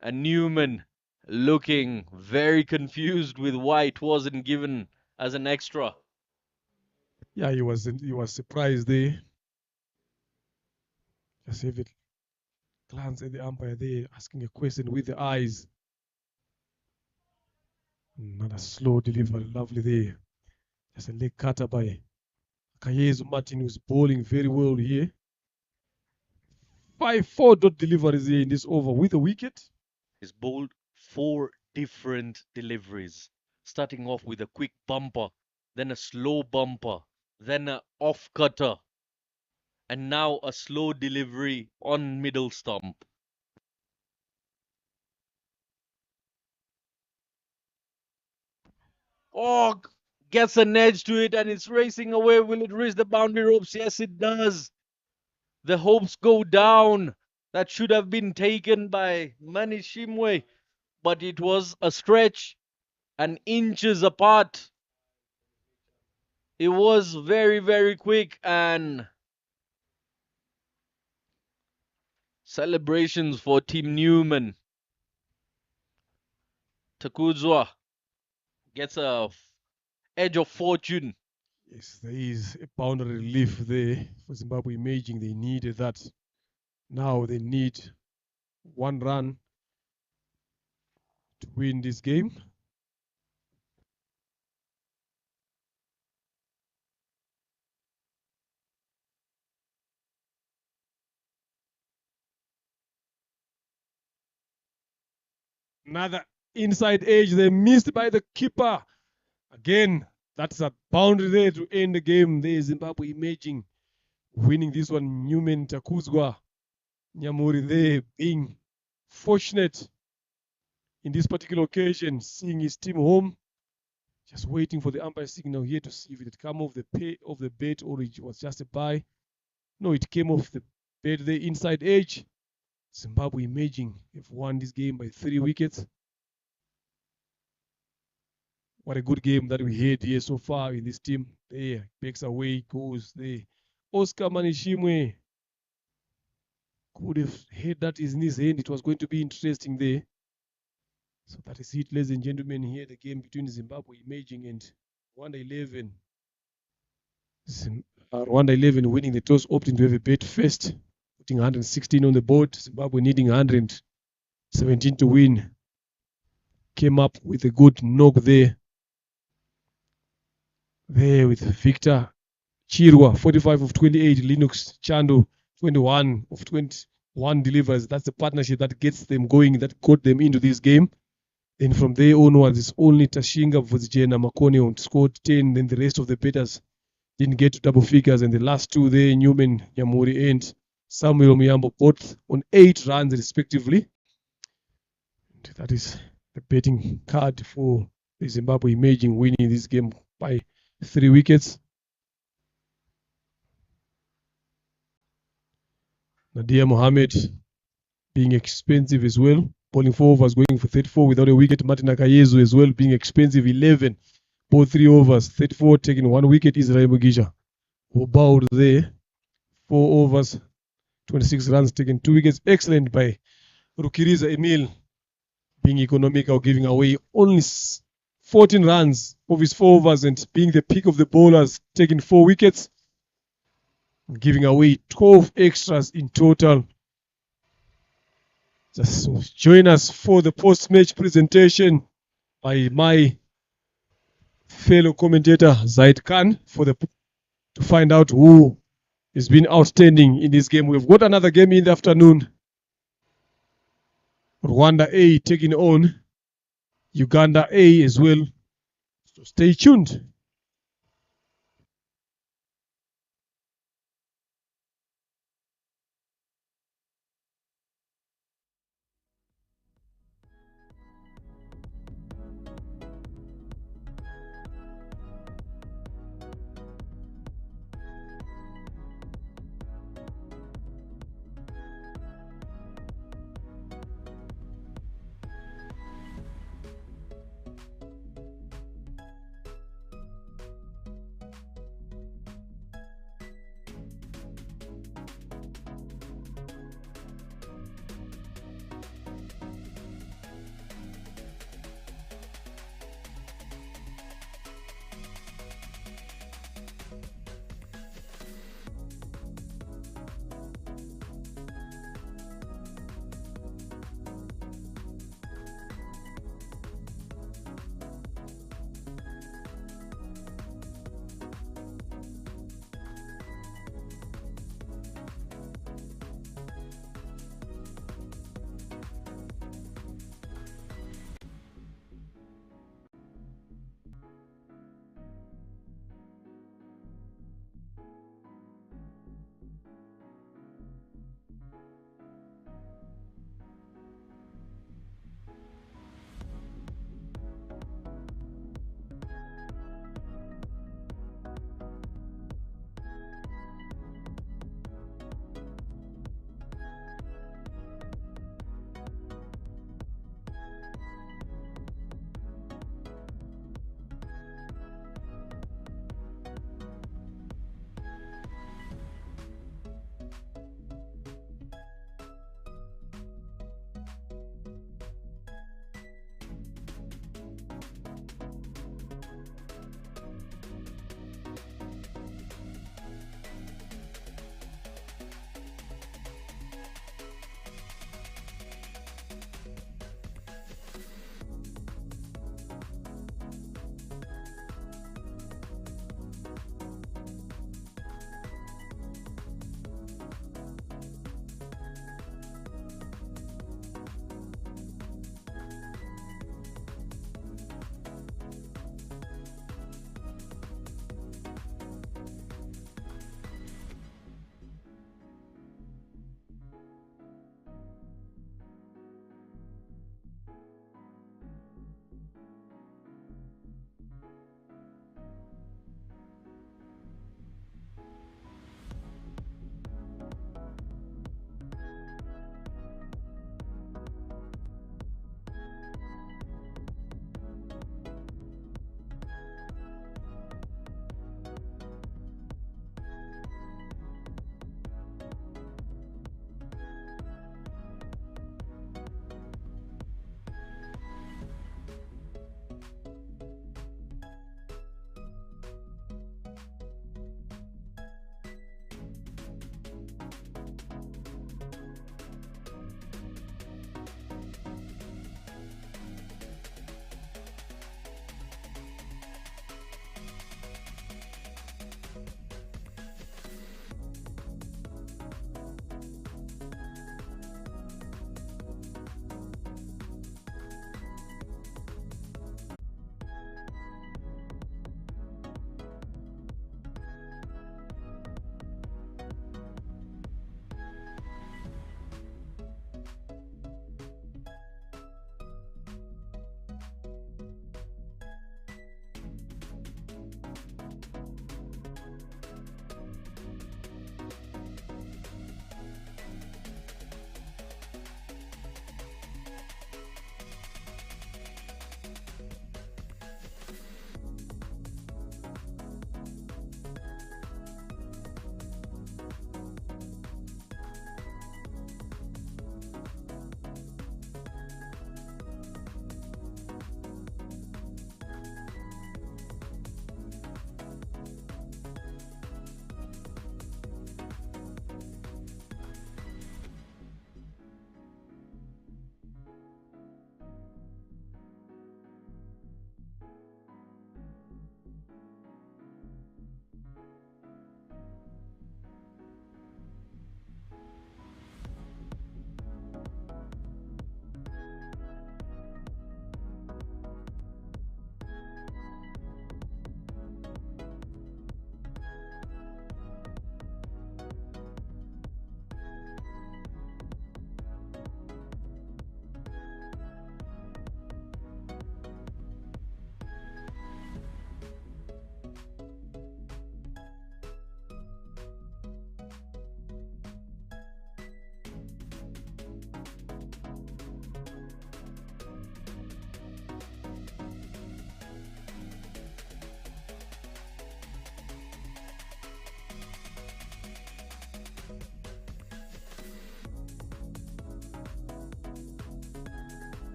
And Newman looking very confused with why it wasn't given as an extra. Yeah, he was surprised there. Just have a glance at the umpire there, asking a question with the eyes. Another slow delivery, lovely there. Just a leg cutter by Akayezu Martin, who's bowling very well here. 5-4 dot deliveries here in this over with a wicket. He's bowled 4 different deliveries, starting off with a quick bumper, then a slow bumper, then an off cutter, and now a slow delivery on middle stump. Oh, gets an edge to it and it's racing away. Will it reach the boundary ropes? Yes, it does. The hopes go down. That should have been taken by Mani Shimwe, but it was a stretch and inches apart. It was very, very quick, and Celebrations for Team Newman. Takudzwa gets a edge of fortune. Yes, there is a boundary relief there for Zimbabwe Imaging. They needed that. Now they need one run to win this game. Another inside edge. They missed by the keeper. Again, that's a boundary there to end the game. There is Zimbabwe Imaging winning this one. Newman Takuzwa Nyamuri there being fortunate in this particular occasion, seeing his team home. Just waiting for the umpire signal here to see if it had come off the pay of the bet or it was just a buy. No, it came off the bet there inside edge. Zimbabwe Imaging have won this game by 3 wickets. What a good game that we had here so far in this team. There, backs away, goes there. Oscar Manishimwe could have had that in his hand. It was going to be interesting there. So that is it, ladies and gentlemen. Here the game between Zimbabwe Imaging and Rwanda 11. Rwanda 11 winning the toss, opting to have a bet first, putting 116 on the board. Zimbabwe needing 117 to win. Came up with a good knock there. There with Victor Chirwa, 45 of 28. Linux Chando, 21 of 21 delivers. That's the partnership that gets them going, that got them into this game. Then from there onwards, it's only Tashinga Vuzijena Makone scored 10. Then the rest of the betters didn't get to double figures. And the last two there, Newman Nyamuri and Samuel Miyambo, both on 8 runs respectively. And that is the betting card for the Zimbabwe Imaging winning this game by 3 wickets. Nadia Mohammed being expensive as well. Bowling 4 overs, going for 34 without a wicket. Martin Akayezu as well being expensive, 11. Both 3 overs, 34 taking 1 wicket. Israel Mugisha, who bowled there. 4 overs, 26 runs taking 2 wickets. Excellent by Rukiriza Emil, being economical, giving away only 14 runs of his 4 overs and being the pick of the bowlers, taking 4 wickets. Giving away 12 extras in total. Just join us for the post-match presentation by my fellow commentator Zaid Khan to find out who has been outstanding in this game. We've got another game in the afternoon. Rwanda A taking on Uganda A as well. So stay tuned.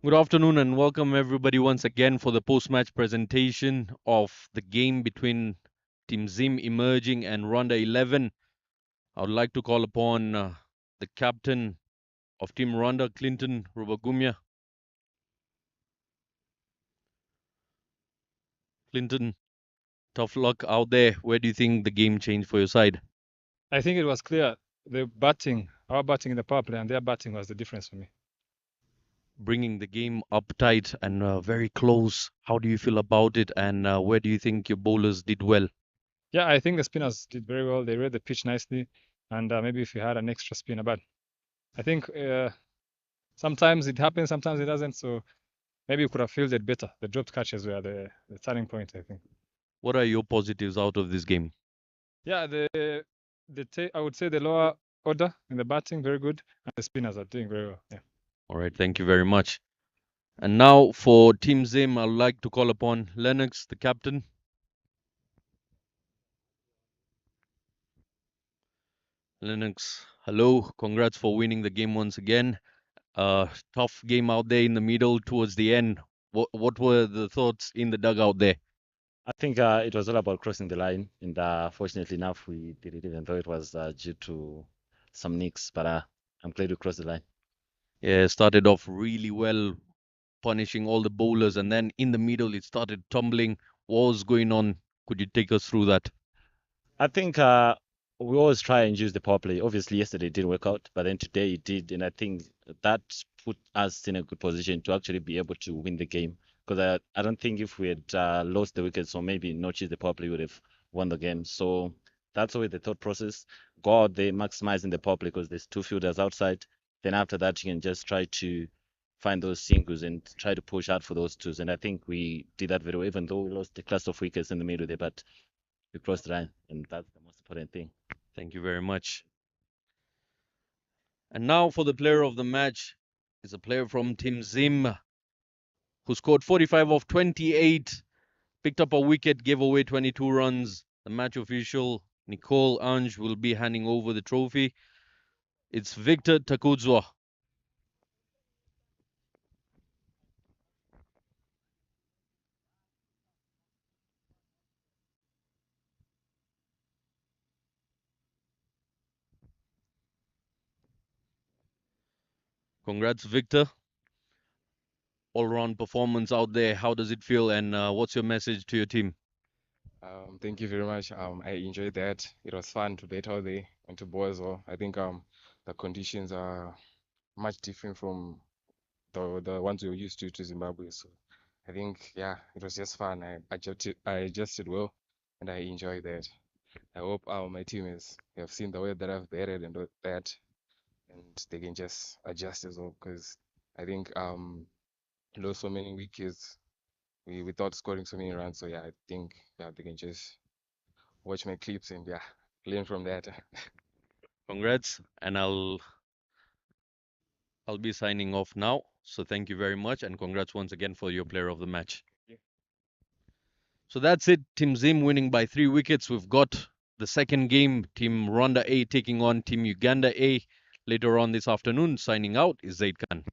Good afternoon and welcome everybody once again for the post-match presentation of the game between Team Zim Emerging and Ronda 11. I would like to call upon the captain of Team Ronda, Clinton Rubagumya. Clinton, tough luck out there. Where do you think the game changed for your side? I think it was clear the batting, our batting in the power play and their batting was the difference for me. Bringing the game up tight and very close. How do you feel about it and where do you think your bowlers did well? Yeah, I think the spinners did very well. They read the pitch nicely, and maybe if you had an extra spinner, but I think sometimes it happens, sometimes it doesn't. So maybe you could have fielded better. The dropped catches were the turning point, I think. What are your positives out of this game? Yeah, I would say the lower order in the batting very good, and the spinners are doing very well. Yeah. All right, thank you very much. And now for Team Zim, I'd like to call upon Lennox, the captain. Lennox, hello. Congrats for winning the game once again. Tough game out there in the middle towards the end. What were the thoughts in the dugout there? I think it was all about crossing the line, and fortunately enough, we did it, even though it was due to some nicks. But I'm glad we crossed the line. Yeah, started off really well, punishing all the bowlers, and then in the middle it started tumbling. What was going on? Could you take us through that? I think we always try and use the power play. Obviously, yesterday it didn't work out, but then today it did, and I think that put us in a good position to actually be able to win the game. Because I don't think if we had lost the wickets or maybe not used the power play, we would have won the game. So that's always the thought process. Go out there, maximizing the power play because there's two fielders outside. Then after that, you can just try to find those singles and try to push out for those twos. And I think we did that very well, even though we lost the cluster of wickets in the middle there. But we crossed the line, and that's the most important thing. Thank you very much. And now for the player of the match is a player from Team Zim who scored 45 of 28, picked up a wicket, gave away 22 runs. The match official, Nicole Ange, will be handing over the trophy. It's Victor Takudzwa. Congrats, Victor. All-round performance out there. How does it feel, and what's your message to your team? Thank you very much. I enjoyed that. It was fun to bet out there and to bowl as well. I think the conditions are much different from the ones we were used to Zimbabwe. So I think yeah, it was just fun. I adjusted well, and I enjoyed that. I hope my team is have seen the way that I've batted and all that, and they can just adjust as well. Because I think lost so many wickets, without scoring so many runs. So yeah, I think yeah they can just watch my clips and yeah, learn from that. Congrats, and I'll be signing off now. So thank you very much, and congrats once again for your player of the match. Yeah. So that's it. Team Zim winning by 3 wickets. We've got the second game, Team Rwanda A taking on Team Uganda A later on this afternoon. Signing out is Zaid Khan.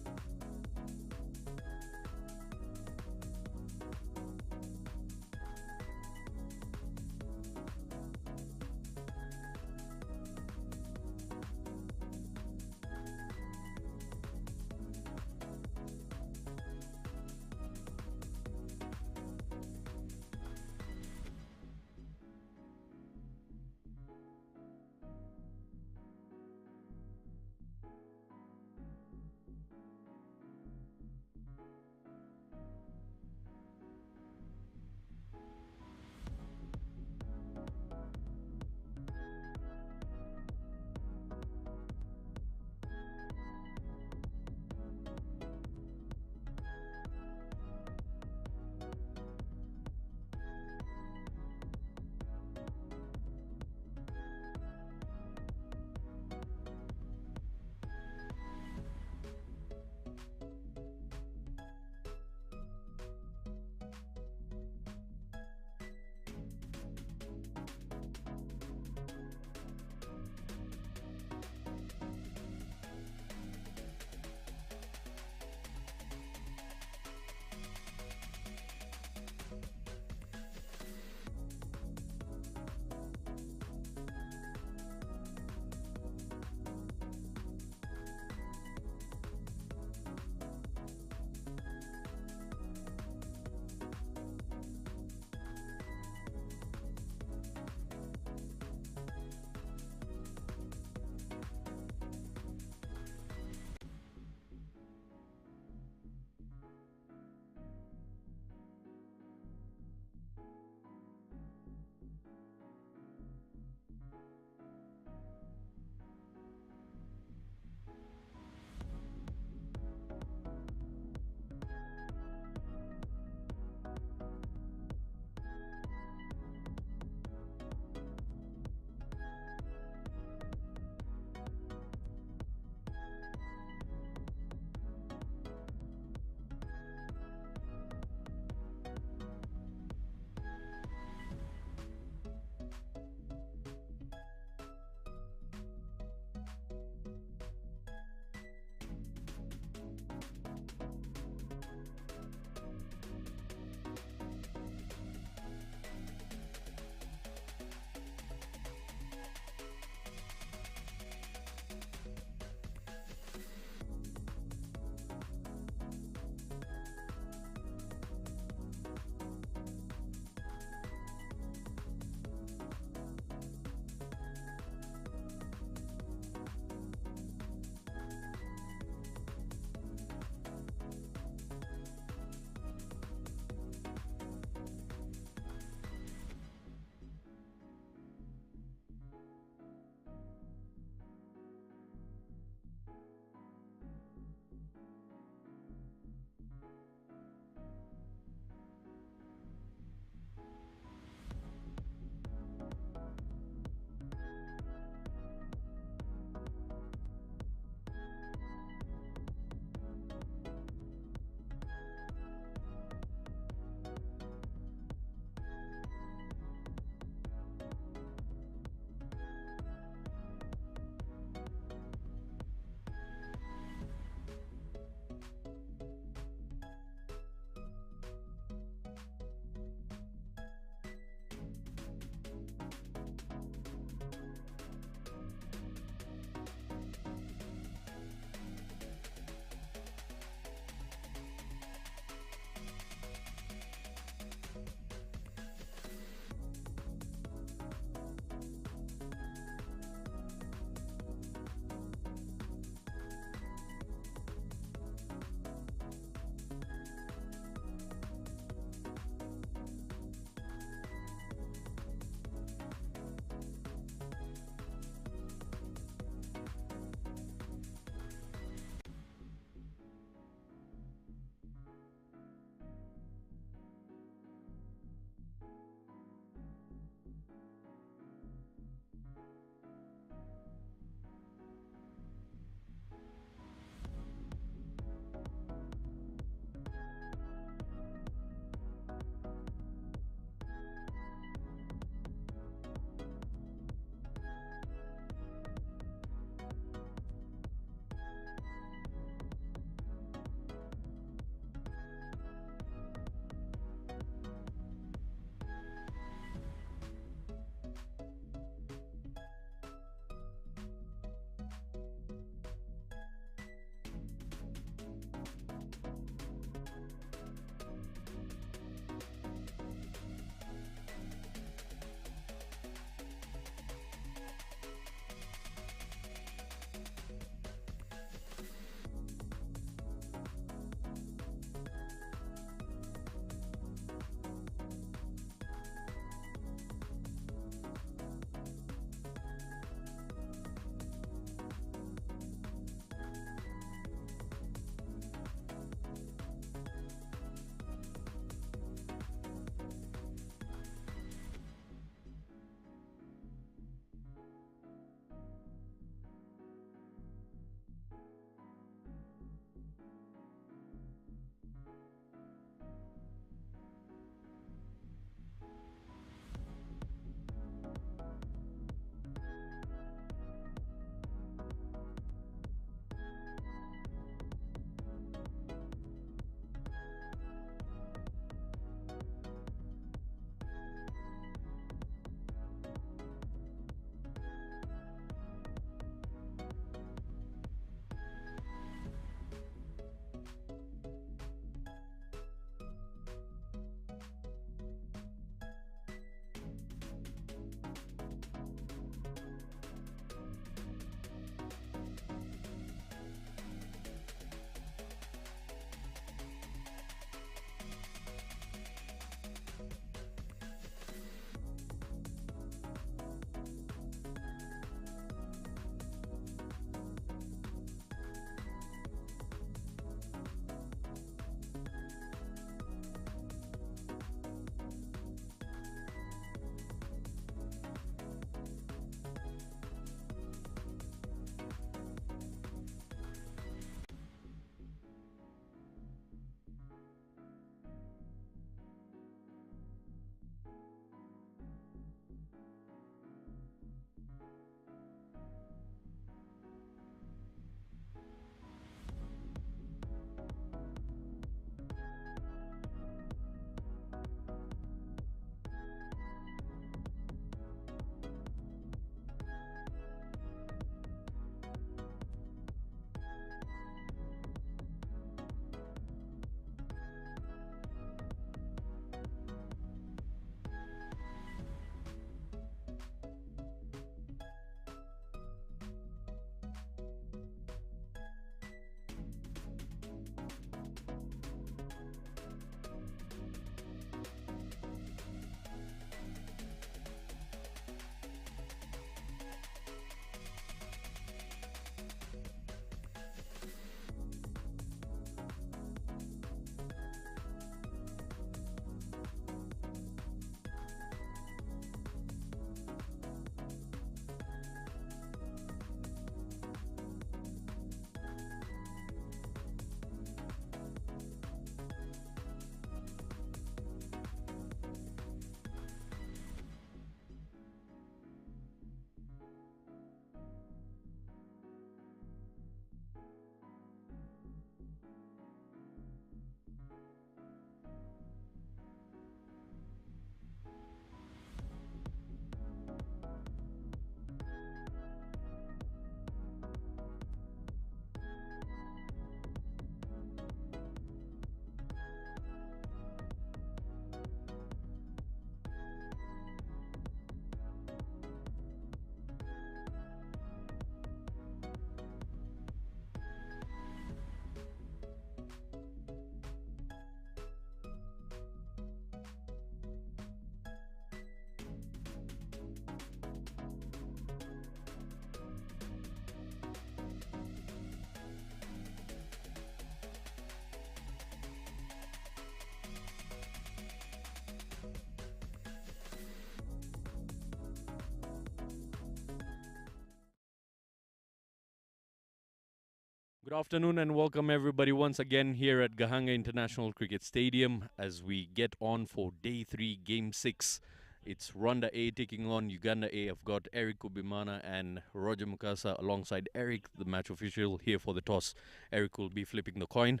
Good afternoon and welcome everybody once again here at Gahanga International Cricket Stadium as we get on for day 3, game 6. It's Rwanda A taking on Uganda A. I've got Eric Kubimana and Roger Mukasa alongside Eric, the match official, here for the toss. Eric will be flipping the coin.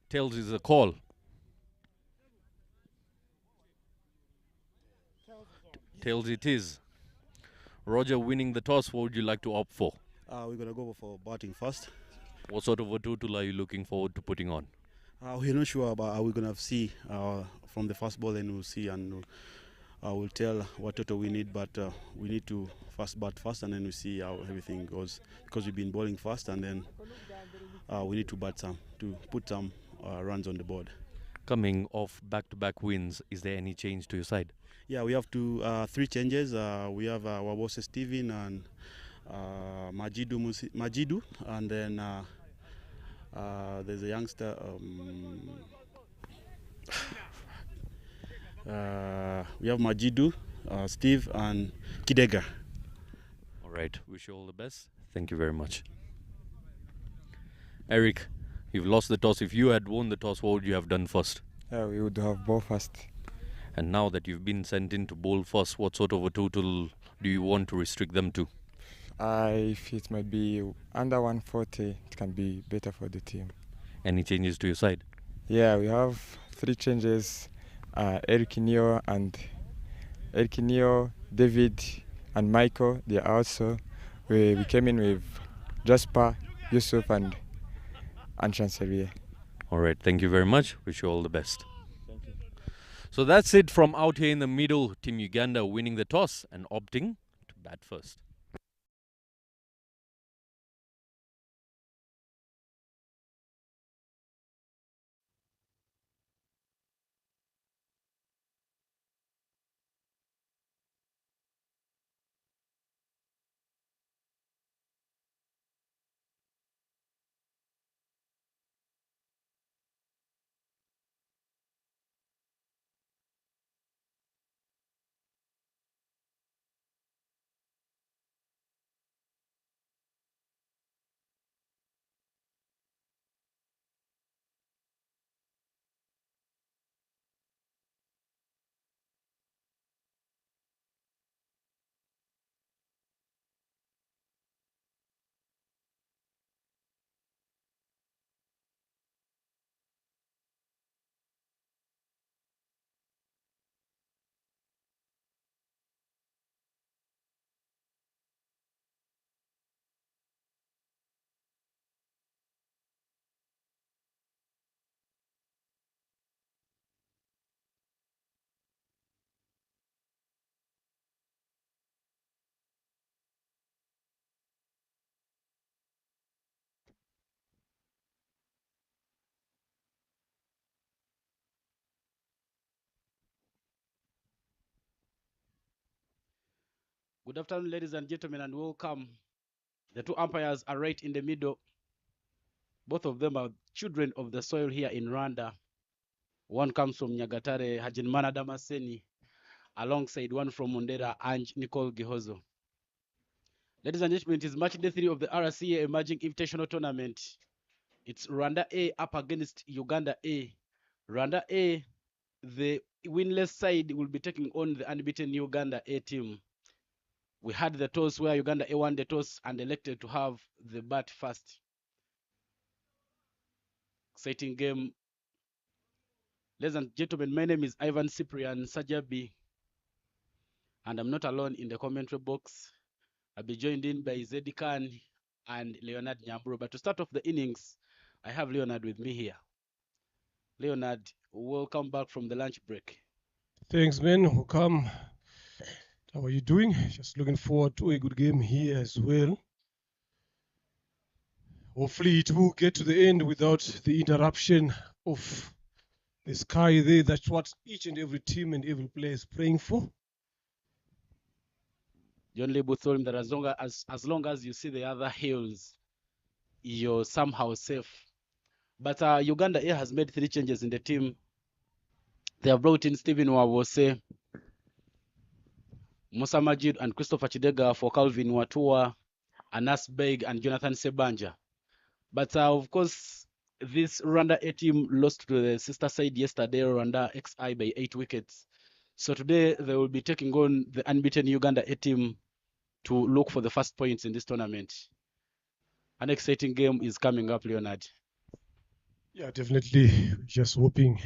Tails is a call. Tails it is. Roger winning the toss, what would you like to opt for? We're going to go for batting first. What sort of a total are you looking forward to putting on? We're not sure, but we're going to see from the first ball, and we'll see, and we'll tell what total we need. But we need to first bat first, and then we see how everything goes, because we've been bowling fast, and then we need to bat some to put some runs on the board. Coming off back-to-back wins, is there any change to your side? Yeah, we have 3 changes. We have Wabose Steven and Majidu, and then there's a youngster. We have Majidu, Steve, and Kidega. All right, wish you all the best. Thank you very much. Eric, you've lost the toss. If you had won the toss, what would you have done first? We would have ball first. And now that you've been sent in to bowl first, what sort of a total do you want to restrict them to? If it might be under 140, it can be better for the team. Any changes to your side? Yeah, we have 3 changes. Eric Neo, David, and Michael. They are also. We came in with Jasper, Yusuf, and Chancelier. All right, thank you very much. Wish you all the best. So that's it from out here in the middle. Team Uganda winning the toss and opting to bat first. Good afternoon, ladies and gentlemen, and welcome. The 2 umpires are right in the middle. Both of them are children of the soil here in Rwanda. One comes from Nyagatare, Hajinmana Damaseni, alongside one from Mondera, Ange Nicole Gihozo. Ladies and gentlemen, it is match day 3 of the RCA Emerging Invitational Tournament. It's Rwanda A up against Uganda A. Rwanda A, the winless side, will be taking on the unbeaten Uganda A team. We had the toss where Uganda A won the toss and elected to have the bat first. Exciting game. Ladies and gentlemen, my name is Ivan Cyprian Sajabi, and I'm not alone in the commentary box. I'll be joined in by Zedi Khan and Leonard Nyamburo. But to start off the innings, I have Leonard with me here. Leonard, welcome back from the lunch break. Thanks, man. Welcome. How are you doing? Just looking forward to a good game here as well. Hopefully it will get to the end without the interruption of the sky there. That's what each and every team and every player is praying for. John Lebu told him that as long as you see the other hills, you're somehow safe. But Uganda A has made 3 changes in the team. They have brought in Stephen Wabose, Musa Majid, and Christopher Chidega for Calvin Watua. Anas Beg and Jonathan Sebanja. But of course, this Rwanda A team lost to the sister side yesterday, Rwanda XI by 8 wickets. So today they will be taking on the unbeaten Uganda A team to look for the first points in this tournament. An exciting game is coming up, Leonard. Yeah, definitely. Just hoping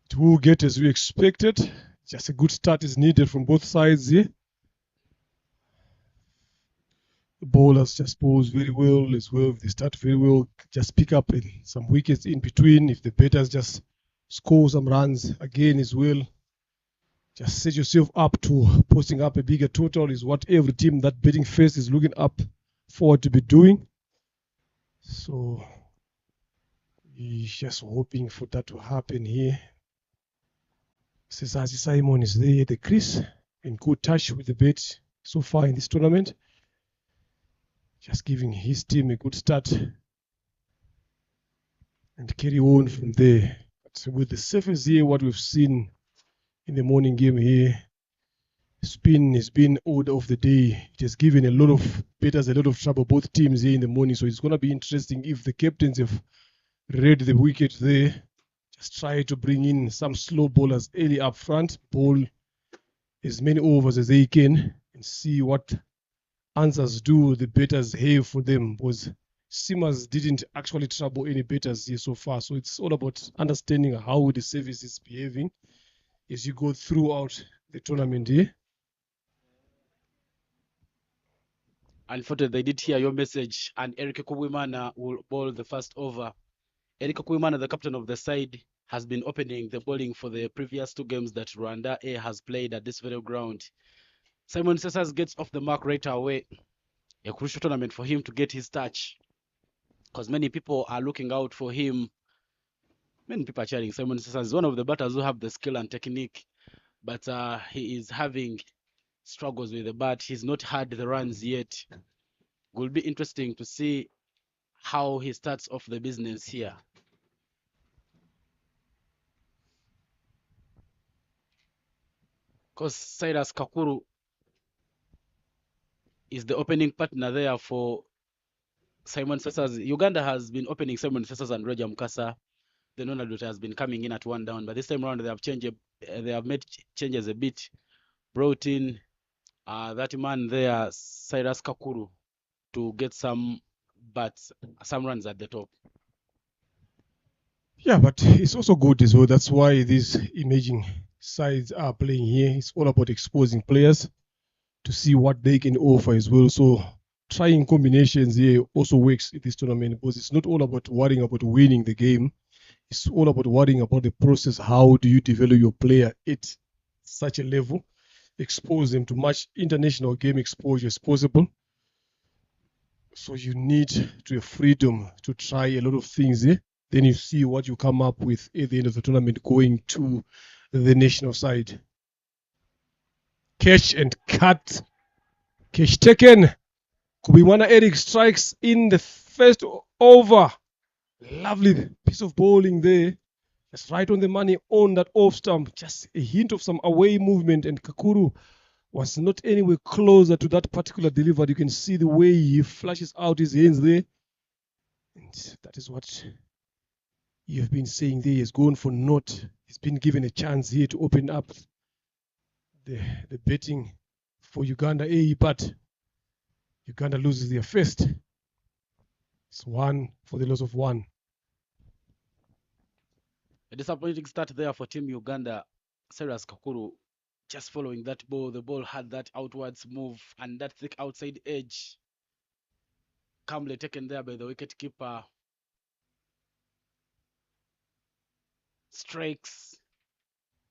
it will get as we expected. Just a good start is needed from both sides here. The bowlers just bowls very well as well. If they start very well, just pick up some wickets in between. If the batters just score some runs again as well, just set yourself up to posting up a bigger total is what every team that batting first is looking up forward to be doing. So we're just hoping for that to happen here. Sesazi Simon is there at the crease, in good touch with the bat so far in this tournament. Just giving his team a good start and carry on from there. But with the surface here, what we've seen in the morning game here, spin has been order of the day. It has given a lot of batters a lot of trouble, both teams here in the morning. So it's going to be interesting if the captains have read the wicket there. Just try to bring in some slow bowlers early up front, bowl as many overs as they can, and see what answers do the batters have for them. Because Simmers didn't actually trouble any batters here so far. So it's all about understanding how the service is behaving as you go throughout the tournament here. Unfortunately, they did hear your message, and Eric Kuwimana will bowl the first over. Eric Kuwimana, the captain of the side, has been opening the bowling for the previous 2 games that Rwanda A has played at this very ground. Simon Sessas gets off the mark right away. A crucial tournament for him to get his touch, because many people are looking out for him. Many people are cheering Simon Sessas is one of the batters who have the skill and technique, but he is having struggles with the bat. He's not had the runs yet. Will be interesting to see how he starts off the business here. Because Cyrus Kakuru is the opening partner there for Simon Sessas. Uganda has been opening Simon Sessas and Roger Mukasa. The Ronaldo has been coming in at 1 down, but this time around they have changed. They have made changes a bit. Brought in that man there, Cyrus Kakuru, to get some runs at the top. Yeah, but it's also good as well. That's why these emerging sides are playing here. It's all about exposing players to see what they can offer as well. So trying combinations here also works in this tournament, because it's not all about worrying about winning the game. It's all about worrying about the process. How do you develop your player at such a level? Expose them to much international game exposure as possible. So you need to have freedom to try a lot of things here. Then you see what you come up with at the end of the tournament going to the national side. Catch and cut. Catch taken. Kubiwana Eric strikes in the first over. Lovely piece of bowling there. That's right on the money on that off stump. Just a hint of some away movement, and Kakuru was not anywhere closer to that particular delivery. You can see the way he flashes out his hands there. And that is what you've been saying there. He's gone for naught. He's been given a chance here to open up the betting for Uganda A, but Uganda loses their first. It's 1 for the loss of 1. A disappointing start there for Team Uganda. Cyrus Kakuru just following that ball. The ball had that outwards move and that thick outside edge. Calmly taken there by the wicketkeeper. Strikes.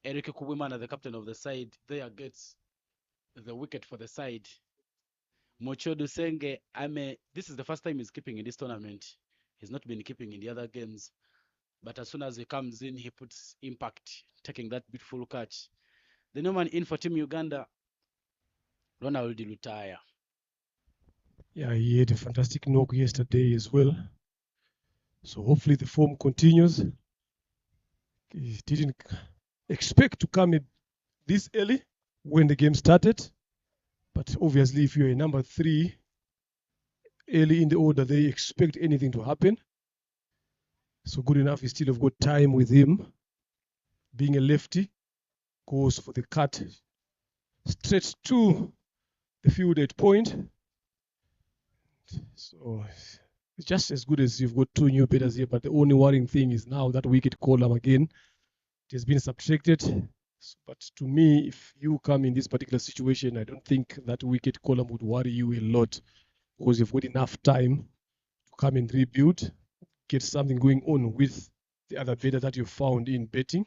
Eric Kuwimana, the captain of the side, there gets the wicket for the side. Mochodu Senge, this is the first time he's keeping in this tournament. He's not been keeping in the other games. But as soon as he comes in, he puts impact, taking that beautiful catch. The new man in for Team Uganda, Ronald Lutaya. Yeah, he had a fantastic knock yesterday as well. So hopefully the form continues. He didn't expect to come in this early when the game started. But obviously, if you're a number 3 early in the order, they expect anything to happen. So good enough, you still have got time with him. Being a lefty, goes for the cut straight to the field at point. So it's just as good as you've got two new batters here, but the only worrying thing is now that wicket column again, it has been subtracted. But to me, if you come in this particular situation, I don't think that wicket column would worry you a lot because you've got enough time to come and rebuild, get something going on with the other batter that you found in betting.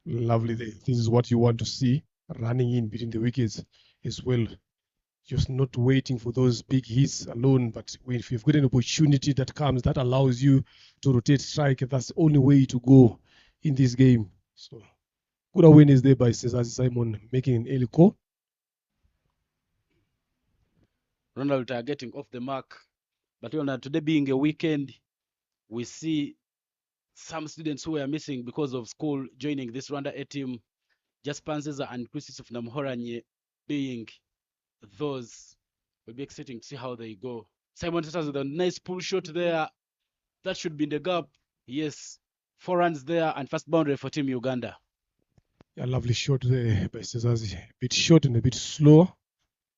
Lovely. This is what you want to see, running in between the wickets as well. Just not waiting for those big hits alone, but if you've got an opportunity that comes that allows you to rotate strike, that's the only way to go in this game. So good awareness there by Cesar Simon making an early call. Ronald are getting off the mark. But today being a weekend, we see some students who are missing because of school joining this Rwanda A team. Just Panzeza and Christopher Namhoranye being those. Will be exciting to see how they go. Simon Tatas with a nice pull shot there. That should be in the gap. Yes. 4 runs there and first boundary for Team Uganda. A lovely shot there by Cesazi. A bit short and a bit slow,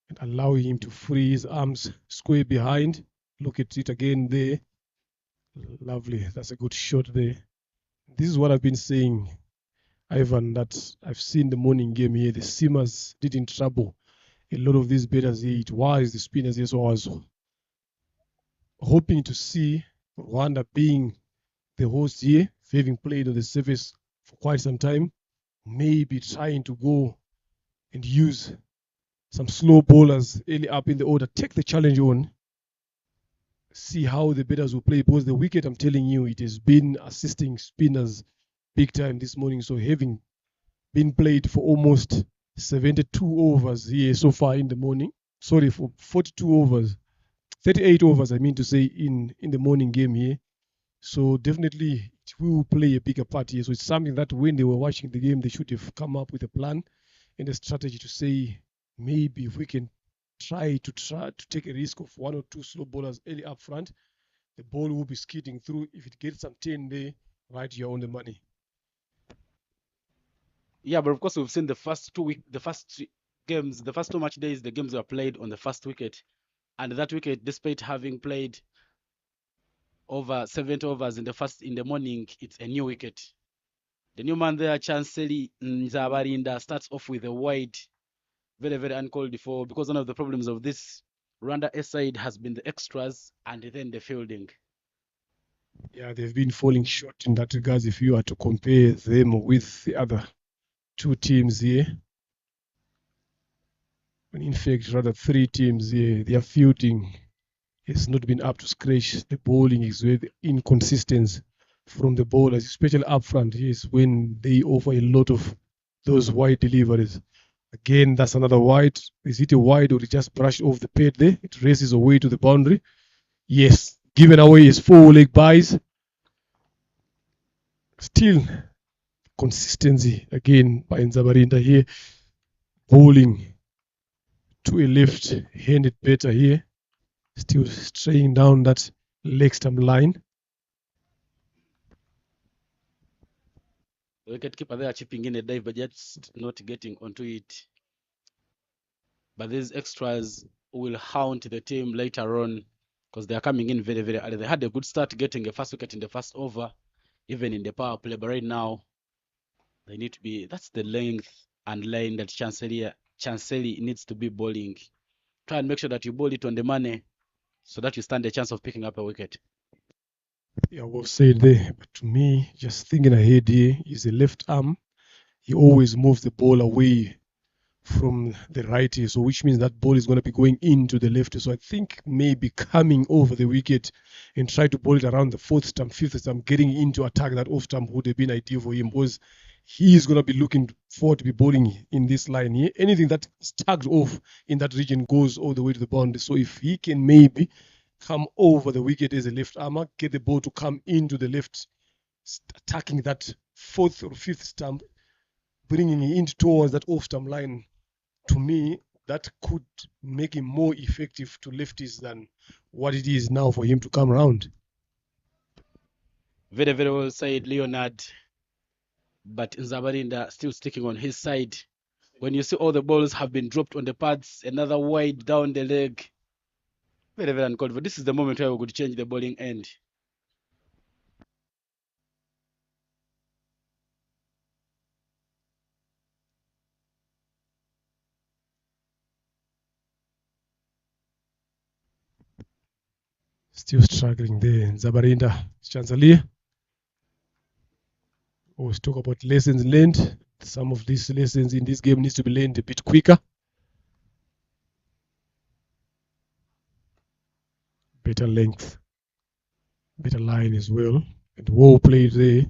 and allowing him to free his arms square behind. Look at it again there. Lovely. That's a good shot there. This is what I've been saying, Ivan, that I've seen the morning game here. The seamers didn't trouble a lot of these batters here. It was the spinners here. So I was hoping to see Rwanda being the host here, having played on the surface for quite some time, maybe trying to go and use some slow bowlers early up in the order, take the challenge on, see how the batters will play. Because the wicket, I'm telling you, it has been assisting spinners big time this morning. So having been played for almost 72 overs here so far in the morning, sorry, for 42 overs, 38 overs, I mean to say, in the morning game here. So definitely it will play a bigger part here. So it's something that when they were watching the game, they should have come up with a plan and a strategy to say, maybe if we can try to take a risk of 1 or 2 slow bowlers early up front, the ball will be skidding through. If it gets some 10 there, right, you're on the money. Yeah, but of course we've seen the first 2 games, the first 2 match days, the games were played on the first wicket, and that wicket, despite having played over 70 overs in the morning, it's a new wicket. The new man there, Chancellor Nzabarinda, starts off with a wide, very, very uncalled for, because one of the problems of this Rwanda A side has been the extras and then the fielding. Yeah, they've been falling short in that regard if you are to compare them with the other 2 teams here. And in fact, rather 3 teams here, their fielding has not been up to scratch. The bowling is very inconsistent from the bowlers, especially up front. Yes, when they offer a lot of those wide deliveries. Again, that's another wide. Is it a wide or it just brushed off the pad there? It races away to the boundary. Yes, given away his 4-leg buys. Still, consistency again by Nzabarinda here. Bowling to a left-handed batter here. Still straying down that leg stump line. The wicketkeeper there chipping in a dive, but just not getting onto it. But these extras will haunt the team later on because they are coming in very, very early. They had a good start getting a first wicket in the first over, even in the power play. But right now, they need to be, that's the length and line that Chancellor needs to be bowling. Try and make sure that you bowl it on the money so that you stand a chance of picking up a wicket. Yeah, well said there. But to me, just thinking ahead here, is the left arm. He always moves the ball away from the righty, so which means that ball is going to be going into the lefty. So I think maybe coming over the wicket and try to bowl it around the 4th stump, 5th stump, getting into attack that off stump would have been ideal for him, because he is going to be looking forward to be bowling in this line here. Anything that is tugged off in that region goes all the way to the boundary. So if he can maybe come over the wicket as a left armour, get the ball to come into the left, attacking that 4th or 5th stump, bringing it in towards that off stump line, to me, that could make him more effective to lefties than what it is now for him to come around. Very, very well said, Leonard. But Nzabarinda still sticking on his side. When you see all the balls have been dropped on the pads, another wide down the leg. Very, very uncalled for. This is the moment where we could change the bowling end. Still struggling there. Nzabarinda, Chancellor. Always talk about lessons learned. Some of these lessons in this game needs to be learned a bit quicker. Better length, better line as well. And well played there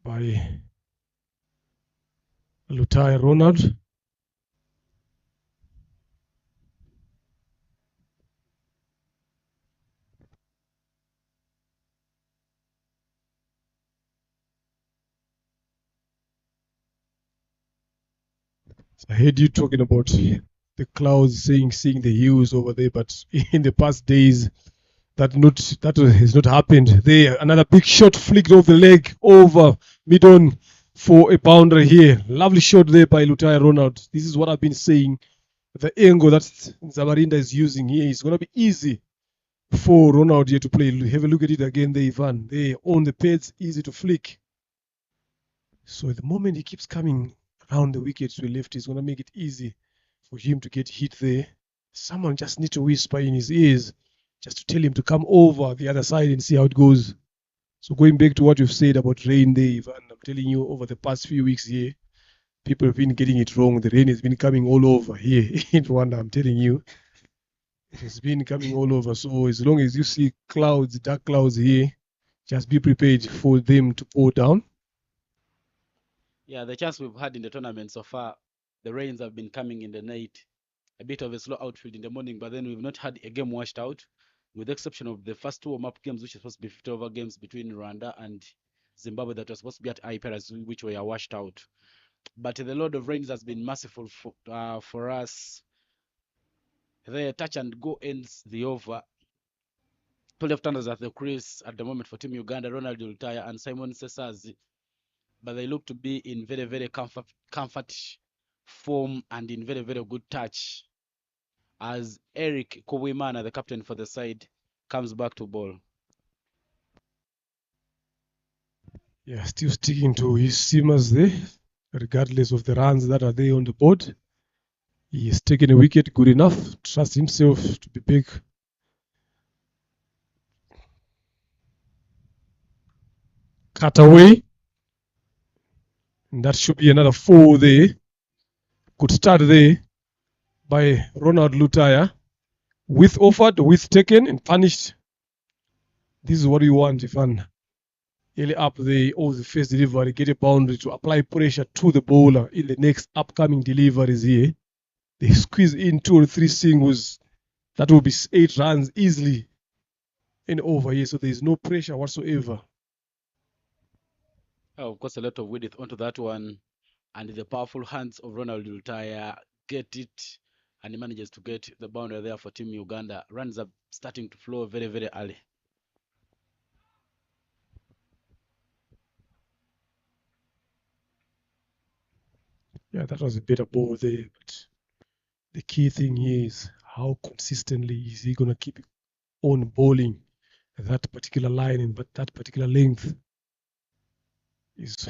by Lutai Ronald. So I heard you talking about the clouds seeing the hues over there, but in the past days, that has not happened. There, another big shot flicked off the leg over mid-on for a boundary here. Lovely shot there by Lutai Ronald. This is what I've been saying. The angle that Nzabarinda is using here is going to be easy for Ronald here to play. Have a look at it again there, Ivan. There on the pads, easy to flick. So at the moment he keeps coming around the wicket to the left, it's going to make it easy for him to get hit there. Someone just needs to whisper in his ears just to tell him to come over the other side and see how it goes. So going back to what you've said about rain there, Ivan, I'm telling you, over the past few weeks here, people have been getting it wrong. The rain has been coming all over here in Rwanda, I'm telling you. It has been coming all over. So as long as you see clouds, dark clouds here, just be prepared for them to pour down. Yeah, the chance we've had in the tournament so far, the rains have been coming in the night. A bit of a slow outfield in the morning, but then we've not had a game washed out, with the exception of the first two warm-up games, which are supposed to be 50-over games between Rwanda and Zimbabwe that were supposed to be at IPERAS, which were washed out. But the Lord of Rains has been merciful for us. The touch and go ends the over. Two left-handers at the crease at the moment for Team Uganda, Ronald Ultaya and Simon Sesazi. But they look to be in very, very comfort form and in very, very good touch as Eric Kowimana, the captain for the side, comes back to ball. Yeah, still sticking to his seamers there, regardless of the runs that are there on the board. He has taken a wicket good enough, trust himself to be big. Cut away. And that should be another 4 there. Good start there by Ronald Lutaya. With offered, with taken and punished. This is what you want, Ivan. Early up the first delivery, get a boundary to apply pressure to the bowler in the next upcoming deliveries here. They squeeze in 2 or 3 singles. That will be 8 runs easily and over here. So there's no pressure whatsoever. Oh, of course, a lot of width onto that one. And the powerful hands of Ronald Ultaya get it. And he manages to get the boundary there for Team Uganda. Runs are starting to flow very, very early. Yeah, that was a better ball there. But the key thing here is how consistently is he going to keep on bowling that particular line and that particular length is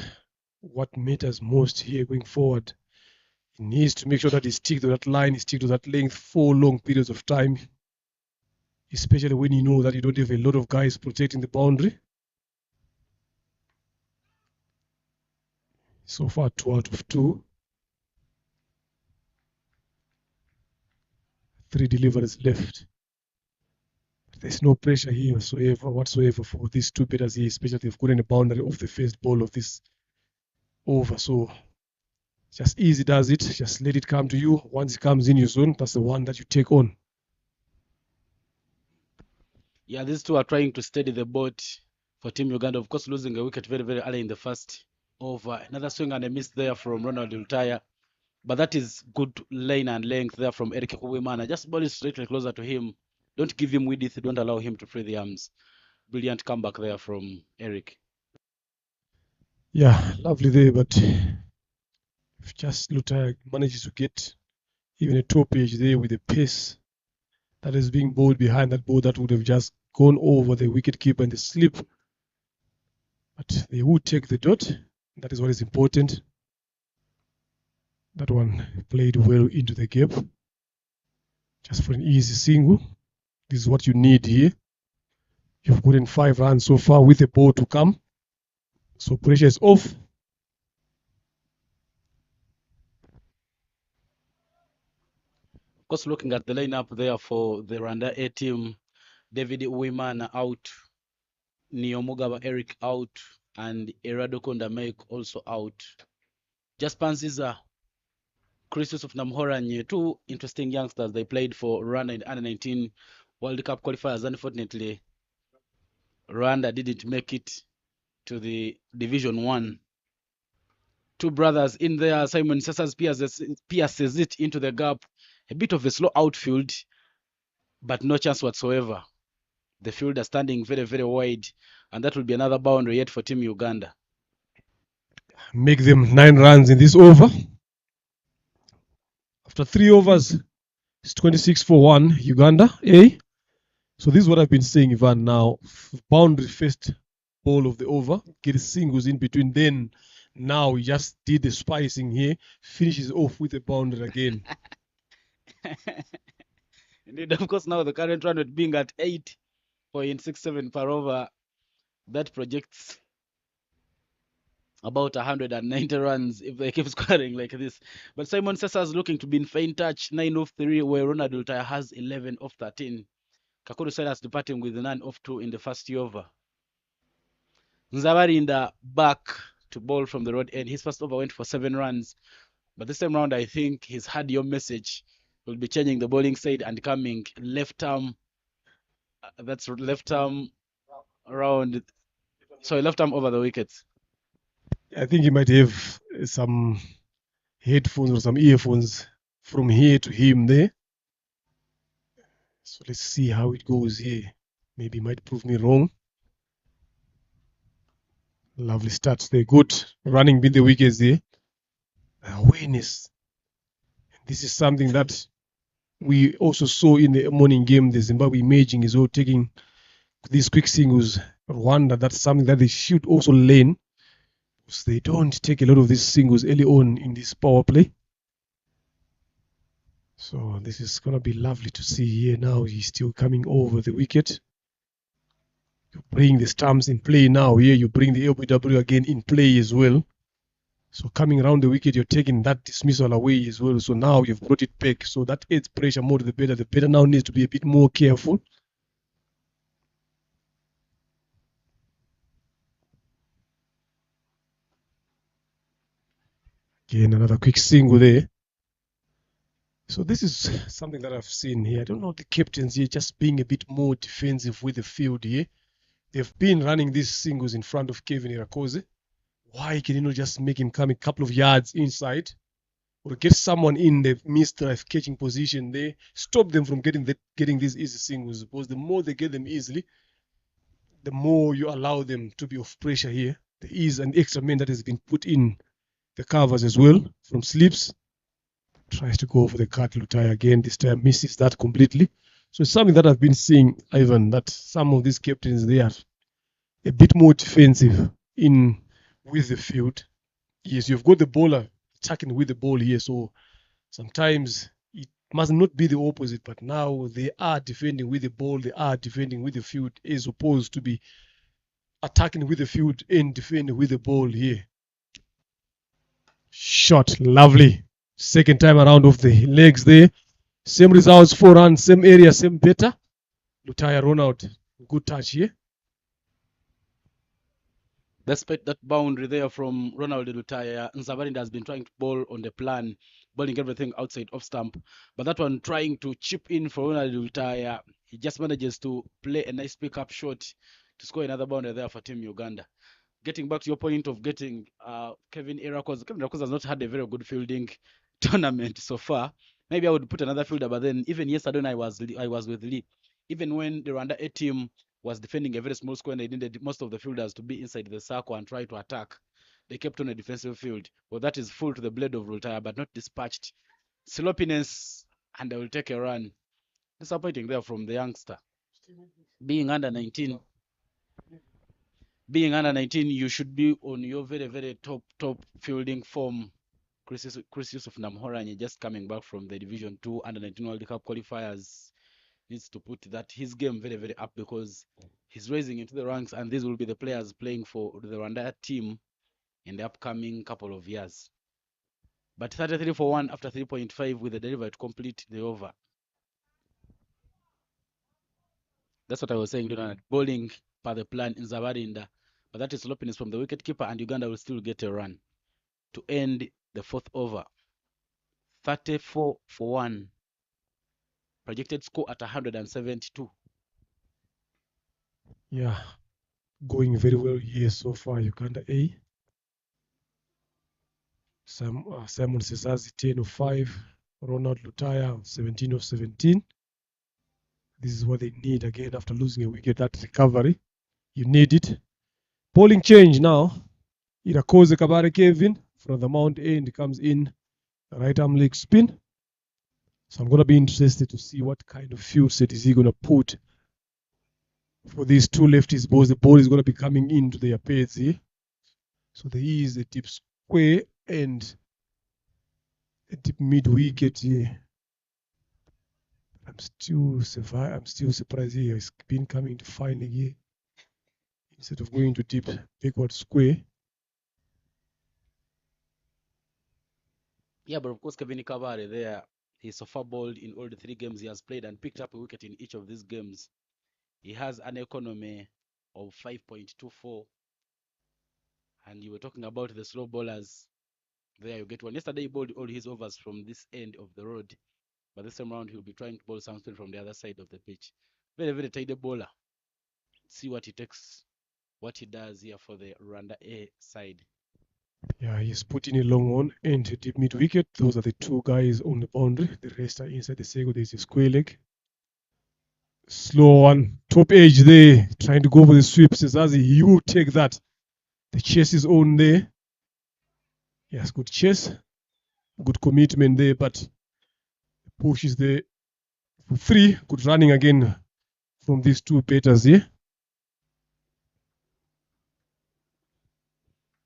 what matters most here going forward. He needs to make sure that he sticks to that line, he sticks to that length for long periods of time, especially when you know that you don't have a lot of guys protecting the boundary. So far, 2 out of 2. 3 deliveries left. There's no pressure here whatsoever for these 2 batters here, especially they've gotten a boundary off the first ball of this over. So just easy does it. Just let it come to you. Once it comes in your zone, that's the one that you take on. Yeah, these two are trying to steady the boat for Team Uganda. Of course, losing a wicket very, very early in the first over. Another swing and a miss there from Ronald Ultaya. But that is good lane and length there from Eric Uwimana. Just ball it slightly closer to him. Don't give him width. Don't allow him to free the arms. Brilliant comeback there from Eric. Yeah, lovely there, but if just Lutaya manages to get even a top edge there with the pace that is being bowled behind that ball, that would have just gone over the wicket keeper in the slip. But they would take the dot. That is what is important. That one played well into the gap. Just for an easy single. This is what you need here. You've gotten 5 runs so far with the ball to come. So pressure is off. Of course, looking at the lineup there for the Rwanda A team, David Uwimana out, Niyomugaba Eric out, and Erado Konda Mike also out. Just Panziza, Chris Yusuf Namhoranye, two interesting youngsters. They played for Rwanda in under 19 World Cup qualifiers. Unfortunately, Rwanda didn't make it to the Division 1. Two brothers in there. Simon Sessas pierces it into the gap. A bit of a slow outfield, but no chance whatsoever. The fielder standing very, very wide, and that will be another boundary yet for Team Uganda. Make them 9 runs in this over. After 3 overs, it's 26 for 1, Uganda A. So this is what I've been saying, Ivan, now. Boundary first ball of the over, get singles in between. Then now he just did the spicing here, finishes off with a boundary again. Indeed, of course, now the current run rate being at 8.67 per over, that projects about 190 runs if they keep scoring like this. But Simon Sessa is looking to be in faint touch, 9 of 3, where Ronald Ultaya has 11 of 13. Kakuru Silas departing with 9 of 2 in the first over. Nzabari in the back to bowl from the road end. His first over went for 7 runs. But this time round, I think he's had your message. Will be changing the bowling side and coming left arm. That's left arm around. Sorry, left arm over the wickets. I think he might have some headphones or some earphones from here to him there. So let's see how it goes here. Maybe he might prove me wrong. Lovely starts there. Good running with the wickets there. Awareness. This is something that we also saw in the morning game. The Zimbabwe imaging is all taking these quick singles. Rwanda, that's something that they should also learn. Because they don't take a lot of these singles early on in this power play. So this is going to be lovely to see here now. He's still coming over the wicket. You bring the stumps in play now here. You bring the LBW again in play as well. So coming around the wicket, you're taking that dismissal away as well. So now you've brought it back. So that adds pressure more to the batter. The batter now needs to be a bit more careful. Again, another quick single there. So this is something that I've seen here. I don't know the captains here just being a bit more defensive with the field here. They've been running these singles in front of Kevin Irakoze. Why can you not just make him come a couple of yards inside? Or get someone in the misdrive catching position there. Stop them from getting these easy singles. Because the more they get them easily, the more you allow them to be off pressure here. There is an extra man that has been put in the covers as well from slips. Tries to go for the cut. Lutaya again. This time misses that completely. So it's something that I've been seeing, Ivan, that some of these captains, they are a bit more defensive in with the field. Yes, you've got the bowler attacking with the ball here. So sometimes it must not be the opposite, but now they are defending with the ball. They are defending with the field as opposed to be attacking with the field and defending with the ball here. Shot. Lovely. Second time around of the legs there. Same results, 4 runs, same area, same better. Lutaya run out. Good touch here. Despite that boundary there from Ronald Lutaya, Nzavarinda has been trying to bowl on the plan, bowling everything outside off stump. But that one trying to chip in for Ronald Lutaya, he just manages to play a nice pickup shot to score another boundary there for Team Uganda. Getting back to your point of getting Kevin Irakoze. Kevin Irakoze has not had a very good fielding tournament so far. Maybe I would put another fielder, but then even yesterday when I was with Lee. Even when the Rwanda A team was defending a very small square and they needed most of the fielders to be inside the circle and try to attack, they kept on a defensive field. Well, that is full to the blade of Rultaya, but not dispatched. Sloppiness, and they will take a run. Disappointing there from the youngster. Being under 19, you should be on your very, very top fielding form. Chris Yusuf Namhoranye, just coming back from the Division 2 under 19 World Cup qualifiers, needs to put his game very, very up, because he's raising into the ranks, and these will be the players playing for the Rwanda team in the upcoming couple of years. But 33 for 1 after 3.5 with the delivery to complete the over. That's what I was saying, Donald. Bowling per the plan in Zavarinda. But that is sloppiness from the wicketkeeper, and Uganda will still get a run to end the fourth over. 34 for 1. Projected score at 172. Yeah, going very well here so far, Uganda A. Simon Sesazi 10 of 5, Ronald Lutaya 17 of 17. This is what they need again after losing a wicket. That recovery, you need it. Bowling change now. Irakoze Kabare Kevin from the Mount End comes in, right arm leg spin. So I'm going to be interested to see what kind of field set is he going to put for these two lefties balls. The ball is going to be coming into their pads here. So there is a deep square and a deep mid wicket here. I'm still surprised here. He's been coming to finding here instead of going to deep backward square. Yeah, but of course, Kevin Kabare there, he's so far bowled in all the 3 games he has played and picked up a wicket in each of these games. He has an economy of 5.24. And you were talking about the slow bowlers. There you get one. Yesterday he bowled all his overs from this end of the road. But this time around he'll be trying to bowl something from the other side of the pitch. Very, very tidy bowler. See what he takes, what he does here for the Rwanda A side. Yeah, he's putting a long one and a deep mid wicket. Those are the 2 guys on the boundary. The rest are inside the circle. There's a square leg. Slow one. Top edge there. Trying to go for the sweep. Sezazi, he will take that. The chase is on there. Yes, good chase. Good commitment there, but the push is there for 3. Good running again from these 2 batters here.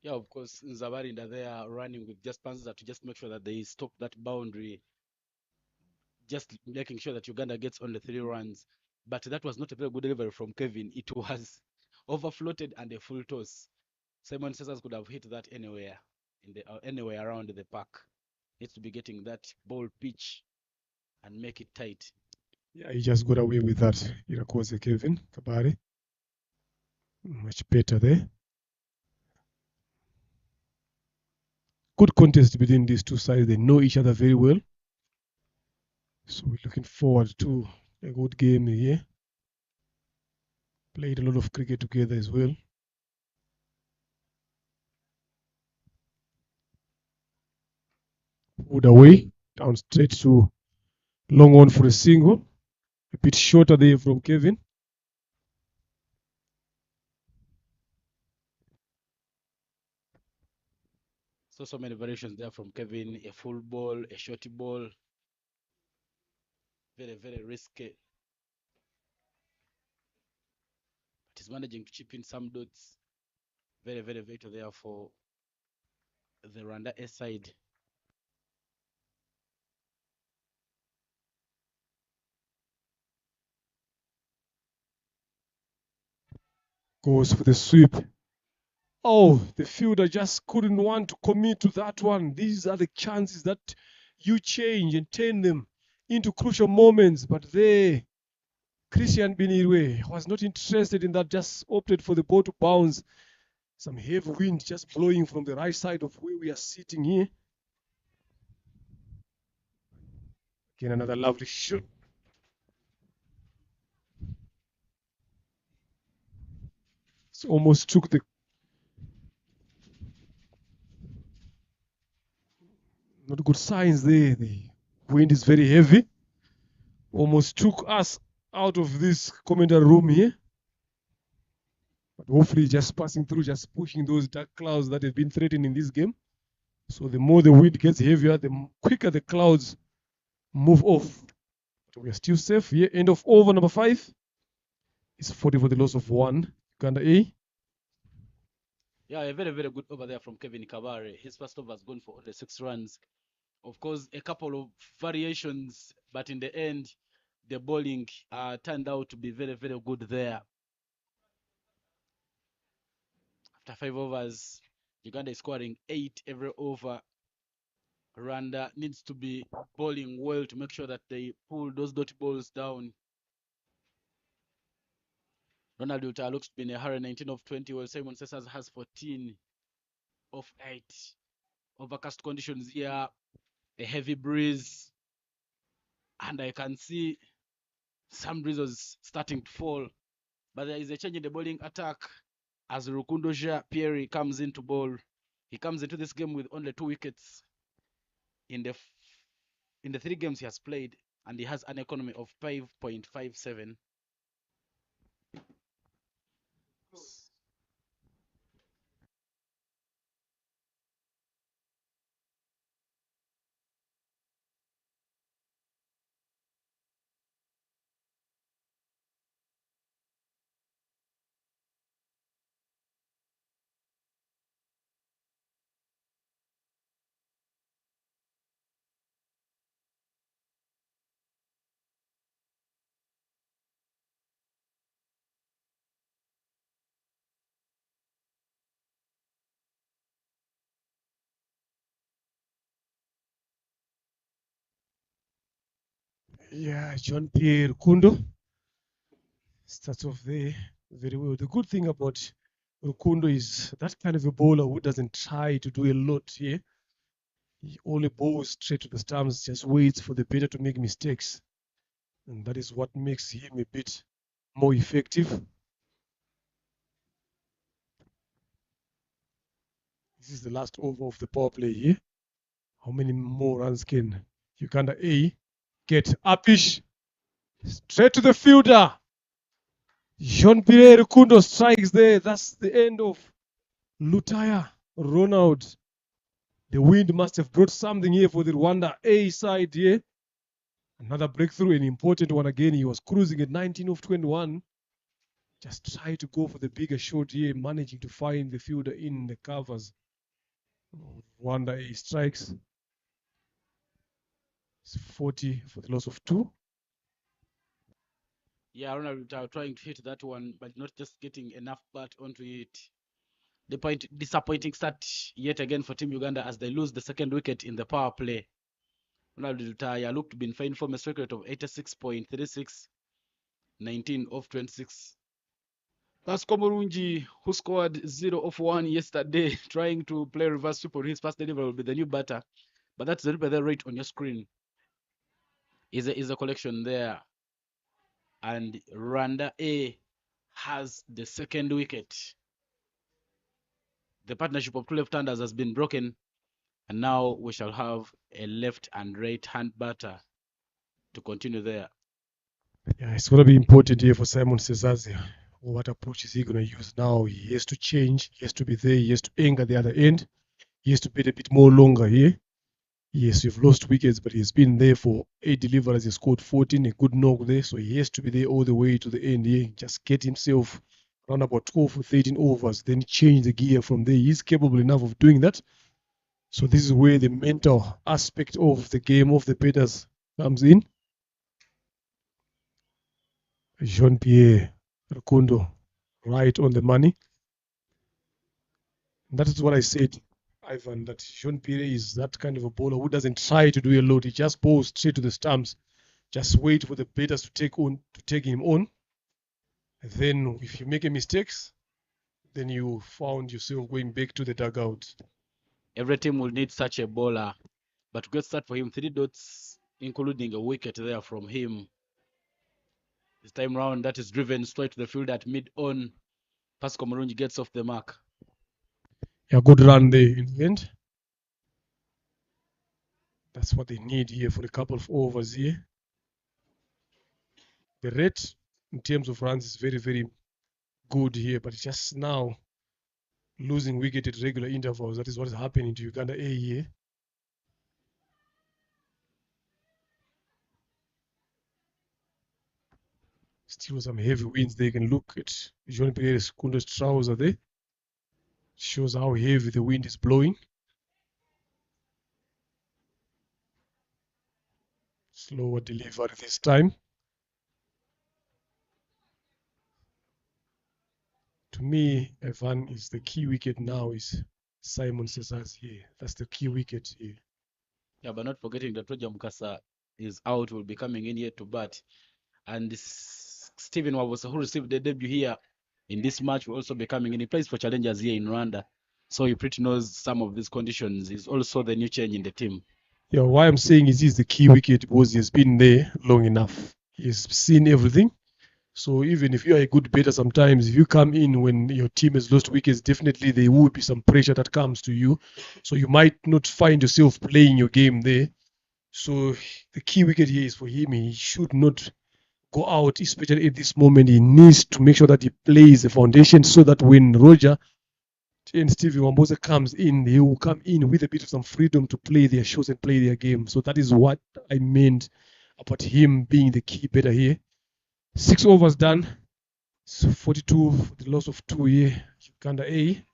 Yeah, of course, Zavarinda they are running with just punches that to just make sure that they stop that boundary, just making sure that Uganda gets only 3 runs. But that was not a very good delivery from Kevin. It was overfloated and a full toss. Simon Cesars could have hit that anywhere anywhere around the park. Needs to be getting that ball pitch and make it tight. Yeah, he just got away with that. Irakoze Kevin Kabare. Much better there. Good contest between these 2 sides. They know each other very well. So we're looking forward to a good game here. Played a lot of cricket together as well. Pulled away, down straight to long on for a single. A bit shorter there from Kevin. So many variations there from Kevin. A full ball, a shorty ball. Very, very risky. But he's managing to chip in some dots. Very, very vital there for the Rwanda A side. Goes for the sweep. Oh, the fielder just couldn't want to commit to that one. These are the chances that you change and turn them into crucial moments. But there, Christian Binirwe was not interested in that, just opted for the ball to bounce. Some heavy wind just blowing from the right side of where we are sitting here. Again, another lovely shot. So almost took the Not good signs there. The wind is very heavy. Almost took us out of this commentary room here. But hopefully just passing through, just pushing those dark clouds that have been threatening this game. So the more the wind gets heavier, the quicker the clouds move off. But we are still safe here. End of over number 5. It's 40 for the loss of 1. Uganda A. Yeah, a very, very good over there from Kevin Kabare. His first over has gone for only 6 runs. Of course, a couple of variations, but in the end, the bowling turned out to be very, very good there. After 5 overs, Uganda is scoring 8 every over. Rwanda needs to be bowling well to make sure that they pull those dot balls down. Ronald Uta looks to be in a hurry, 19 of 20, while Simon Cesars has 14 of 8. Overcast conditions here, a heavy breeze, and I can see some breezes starting to fall. But there is a change in the bowling attack as Rukundo Pierre comes into bowl. He comes into this game with only 2 wickets in the 3 games he has played, and he has an economy of 5.57. Yeah, John Pierre Rukundo starts off there very well. The good thing about Rukundo is that kind of a bowler who doesn't try to do a lot here. He only bowls straight to the stumps, just waits for the batter to make mistakes. And that is what makes him a bit more effective. This is the last over of the power play here. How many more runs can Uganda A get? Upish, straight to the fielder. Jean-Pierre Rukundo strikes there. That's the end of Lutaya Ronald. The wind must have brought something here for the Rwanda A side here. Another breakthrough, an important one again. He was cruising at 19 of 21. Just try to go for the bigger shot here, managing to find the fielder in the covers. Rwanda A strikes. It's 40 for the loss of 2. Yeah, Ronald trying to hit that one, but not just getting enough bat onto it. The disappointing start yet again for Team Uganda as they lose the second wicket in the power play. Ronald Lutaya looked to be in fine form, a strike rate of 86.36, 19 of 26. Pascal Murungi, who scored 0 of 1 yesterday, trying to play reverse sweep on his first delivery, will be the new batter. But that's the rate on your screen. Is a collection there. And Rwanda A has the second wicket. The partnership of 2 left-handers has been broken, and now we shall have a left and right-hand batter to continue there. Yeah, it's going to be important here for Simon Cesazia. What approach is he going to use now? He has to change. He has to be there. He has to anger the other end. He has to bet a bit more longer here. Yes, you've lost wickets, but he's been there for 8 deliveries. He scored 14, a good knock there. So he has to be there all the way to the end here. Just get himself around about 12 or 13 overs, then change the gear from there. He's capable enough of doing that. So this is where the mental aspect of the game of the batters comes in. Jean-Pierre Rukundo, right on the money. That is what I said, Ivan, that Jean-Pierre is that kind of a bowler who doesn't try to do a lot. He just bowls straight to the stumps. Just wait for the batters to take him on. And then if you make a mistakes, then you found yourself going back to the dugout. Every team will need such a bowler. But good start for him. 3 dots, including a wicket there from him. This time round, that is driven straight to the field at mid-on. Pascal Murungi gets off the mark. Yeah, good run there in the end. That's what they need here for a couple of overs here. The rate in terms of runs is very, very good here, but just now losing wicket at regular intervals. That is what is happening to Uganda A here. Still some heavy winds. They can look at John Pierre Kunda's trouser there. Shows how heavy the wind is blowing. Slower delivery this time. To me, Evan is the key wicket now is Simon Cesar's here. That's the key wicket here. Yeah, but not forgetting that Roger Mukasa is out, will be coming in here to bat. And this Stephen Wabusa, who received the debut here in this match, will also be coming in. He plays for Challengers here in Rwanda, so he pretty knows some of these conditions. He's also the new change in the team. Yeah, why I'm saying is he's the key wicket because he has been there long enough. He's seen everything. So even if you are a good batter, sometimes if you come in when your team has lost wickets, definitely there will be some pressure that comes to you. So you might not find yourself playing your game there. So the key wicket here is for him. He should not go out, especially at this moment. He needs to make sure that he plays the foundation so that when Roger and Stevie Wambosa comes in, he will come in with a bit of some freedom to play their shows and play their game. So that is what I meant about him being the key batter here. 6 overs done. So 42 for the loss of 2 here. Uganda A.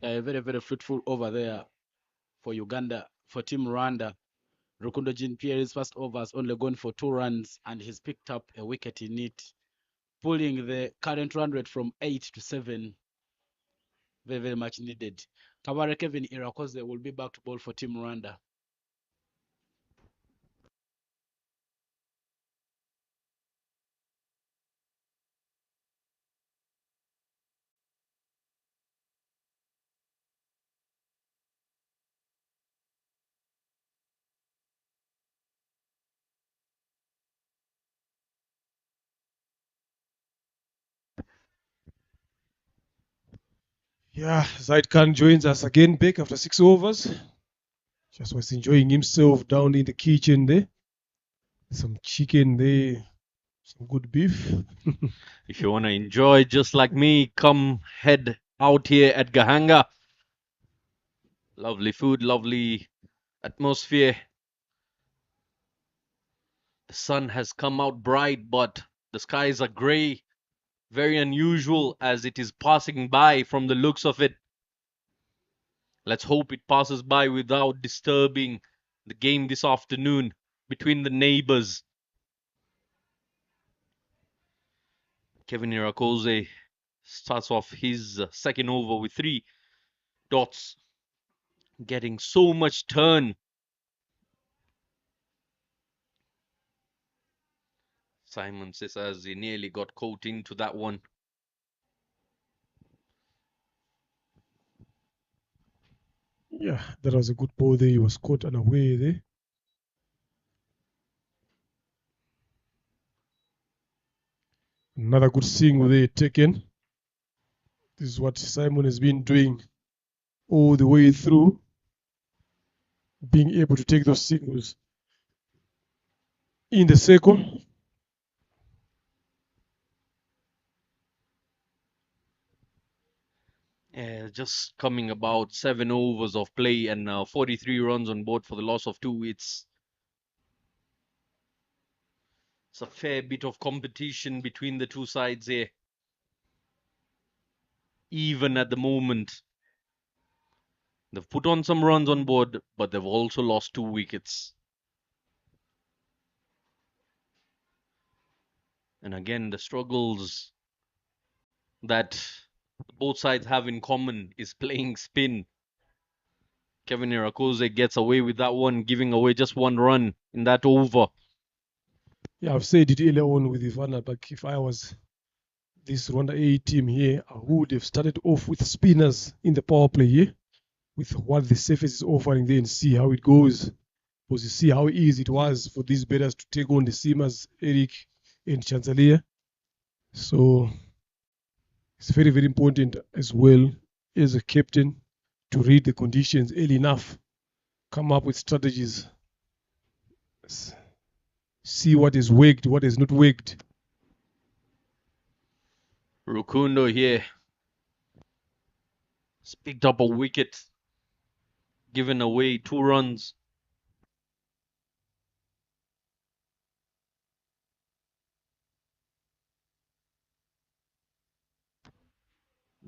Very, very fruitful over there for Uganda, for Team Rwanda. Rukundo Jean Pierre's first over has only gone for 2 runs, and he's picked up a wicket in it, pulling the current run rate from 8 to 7. Very, very much needed. Kabare Kevin Irakoze will be back to ball for Team Rwanda. Yeah, Zaid Khan joins us again back after 6 overs. Just was enjoying himself down in the kitchen there. Some chicken there, some good beef. If you want to enjoy just like me, come head out here at Gahanga. Lovely food, lovely atmosphere. The sun has come out bright, but the skies are grey. Very unusual as it is passing by from the looks of it. Let's hope it passes by without disturbing the game this afternoon between the neighbors. Kevin Irakoze starts off his second over with 3 dots, getting so much turn. Simon says he nearly got caught into that one. Yeah, that was a good ball there. He was caught unaware there. Another good single there taken. This is what Simon has been doing all the way through, being able to take those singles in the circle. Just coming about 7 overs of play and 43 runs on board for the loss of 2. It's a fair bit of competition between the two sides here. Even at the moment, they've put on some runs on board, but they've also lost 2 wickets. And again, the struggles that both sides have in common is playing spin. Kevin Irakoze gets away with that one, giving away just 1 run in that over. Yeah, I've said it earlier on with Ivana, but if I was this Rwanda A team here, I would have started off with spinners in the power play here, with what the surface is offering there and see how it goes. Because you see how easy it was for these batters to take on the seamers, Eric and Chancellor. So it's very, very important as well as a captain to read the conditions early enough come up with strategies. See what is wigged, what is not wigged. Rukundo here. He's picked up a wicket. Given away 2 runs.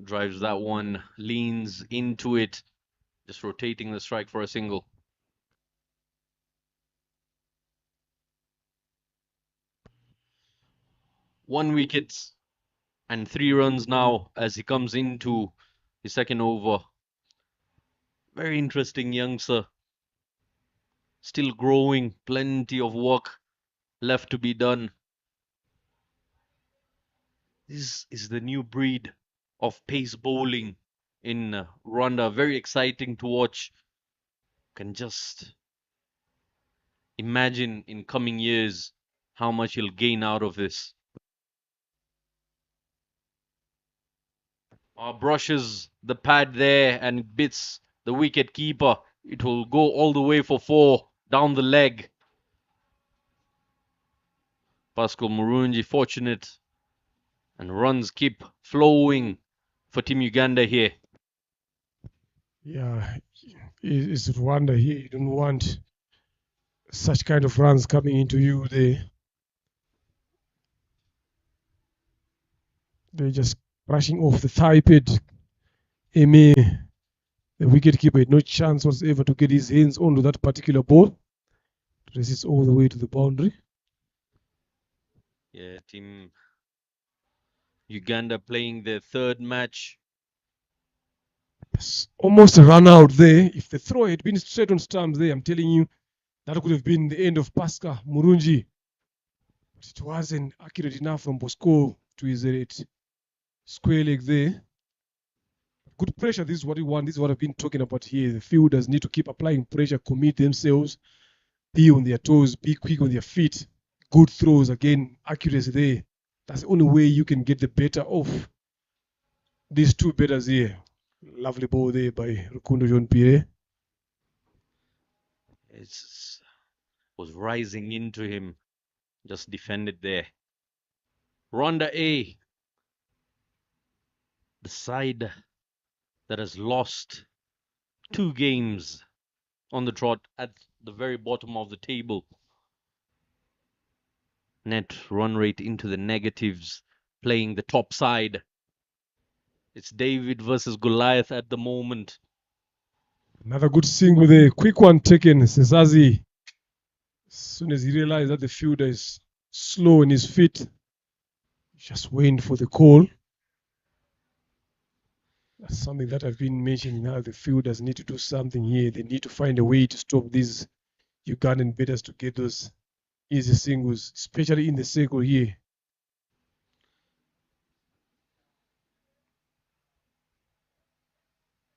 Drives that one, leans into it. Just rotating the strike for a single. One wicket and 3 runs now as he comes into his second over. Very interesting youngster. Still growing, plenty of work left to be done. This is the new breed of pace bowling in Rwanda. Very exciting to watch. Can just imagine in coming years how much he'll gain out of this. Brushes the pad there and it bits the wicket keeper. It will go all the way for 4 down the leg. Pascal Murungi fortunate, and runs keep flowing for Team Uganda here. Yeah, it's Rwanda here. You don't want such kind of runs coming into you. They're just brushing off the thigh pad. Eme, the wicketkeeper, had no chance whatsoever to get his hands onto that particular ball. Races all the way to the boundary. Yeah, Team Uganda playing their 3rd match. It's almost a run out there. If the throw had been straight on stumps there, I'm telling you, that could have been the end of Pascal Murungi. But it wasn't accurate enough from Bosco to his square leg there. Good pressure, this is what we want. This is what I've been talking about here. The fielders need to keep applying pressure, commit themselves, be on their toes, be quick on their feet. Good throws, again, accuracy there. That's the only way you can get the better of these 2 batters here. Lovely ball there by Rukundo John Pierre. It was rising into him. Just defended there. Rwanda A. The side that has lost 2 games on the trot at the very bottom of the table. Net run rate into the negatives, playing the top side. It's David versus Goliath at the moment. Another good single there. Quick one taken. Sezazi. As soon as he realized that the fielder is slow in his feet, just waiting for the call. That's something that I've been mentioning now. The fielders need to do something here. They need to find a way to stop these Ugandan batters to get those easy singles, especially in the circle here.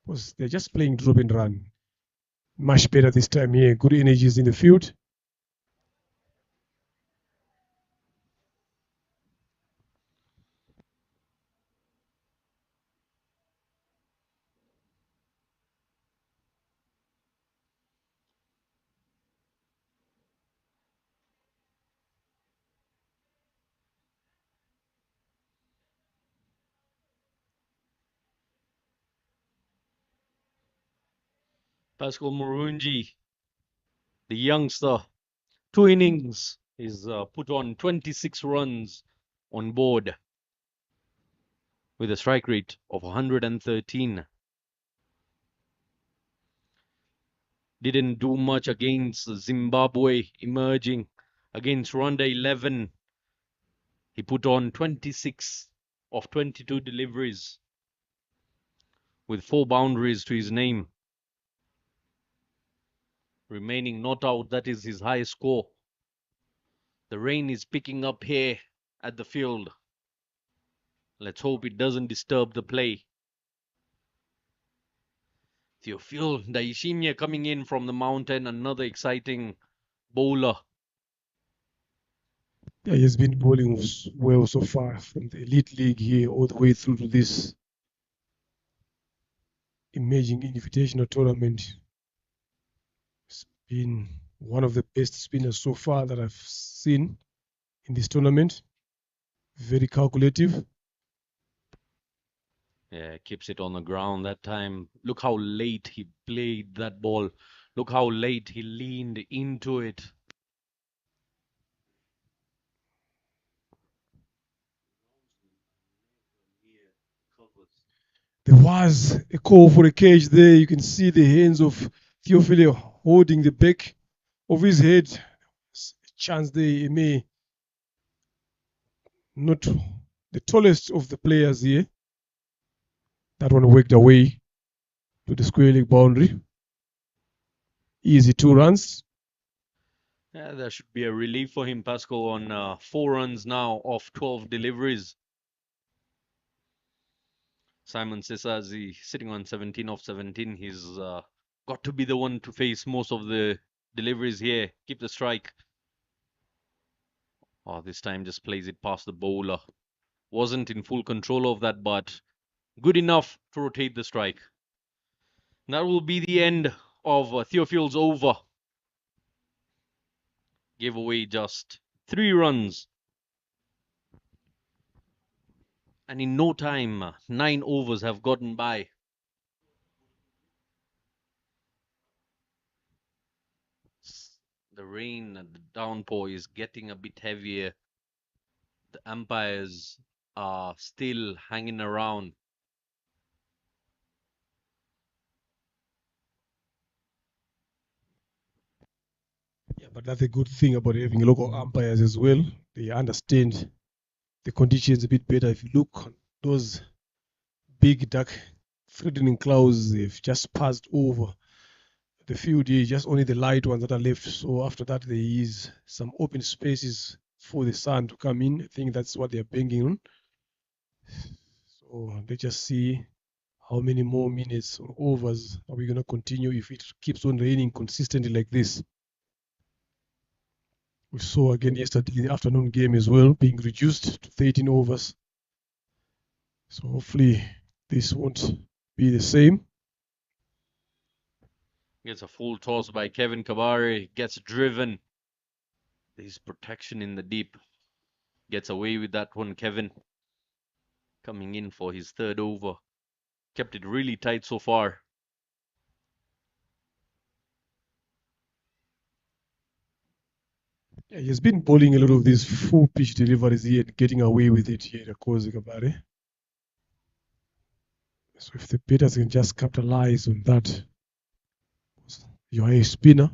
Because they're just playing drop and run. Much better this time here. Good energies in the field. Pascal Murungi, the youngster, 2 innings. He's put on 26 runs on board with a strike rate of 113. Didn't do much against Zimbabwe emerging. Against Rwanda 11, he put on 26 of 22 deliveries with 4 boundaries to his name. Remaining not out, that is his highest score. The rain is picking up here at the field. Let's hope it doesn't disturb the play. Theophile Daishimye coming in from the mountain, another exciting bowler. Yeah, he has been bowling well so far from the elite league here all the way through to this emerging invitational tournament. Been one of the best spinners so far that I've seen in this tournament. Very calculative. Yeah, keeps it on the ground that time. Look how late he played that ball. Look how late he leaned into it. There was a call for a cage there. You can see the hands of Theophile holding the back of his head. There's a chance there he may not the tallest of the players here. That one worked away to the square leg boundary. Easy 2 runs. Yeah, there should be a relief for him, Pascal, on 4 runs now off 12 deliveries. Simon Sesazi sitting on 17 off 17. He's got to be the one to face most of the deliveries here. Keep the strike. Oh, this time just plays it past the bowler. Wasn't in full control of that, but good enough to rotate the strike. And that will be the end of Theophile's over. Gave away just 3 runs. And in no time, 9 overs have gotten by. The rain and the downpour is getting a bit heavier. The umpires are still hanging around. Yeah, but that's a good thing about having local umpires as well. They understand the conditions a bit better. If you look, those big dark threatening clouds, they've just passed over the field here, just only the light ones that are left. So after that, there is some open spaces for the sun to come in. I think that's what they're banking on. So let's just see how many more minutes or overs are we going to continue if it keeps on raining consistently like this. We saw again yesterday the afternoon game as well being reduced to 13 overs. So hopefully this won't be the same. Gets a full toss by Kevin Kabari. Gets driven. There's protection in the deep. Gets away with that one, Kevin. Coming in for his 3rd over. Kept it really tight so far. Yeah, he's been bowling a lot of these full pitch deliveries here and getting away with it here, Kozi Kabari. So if the batters can just capitalize on that, you're a spinner.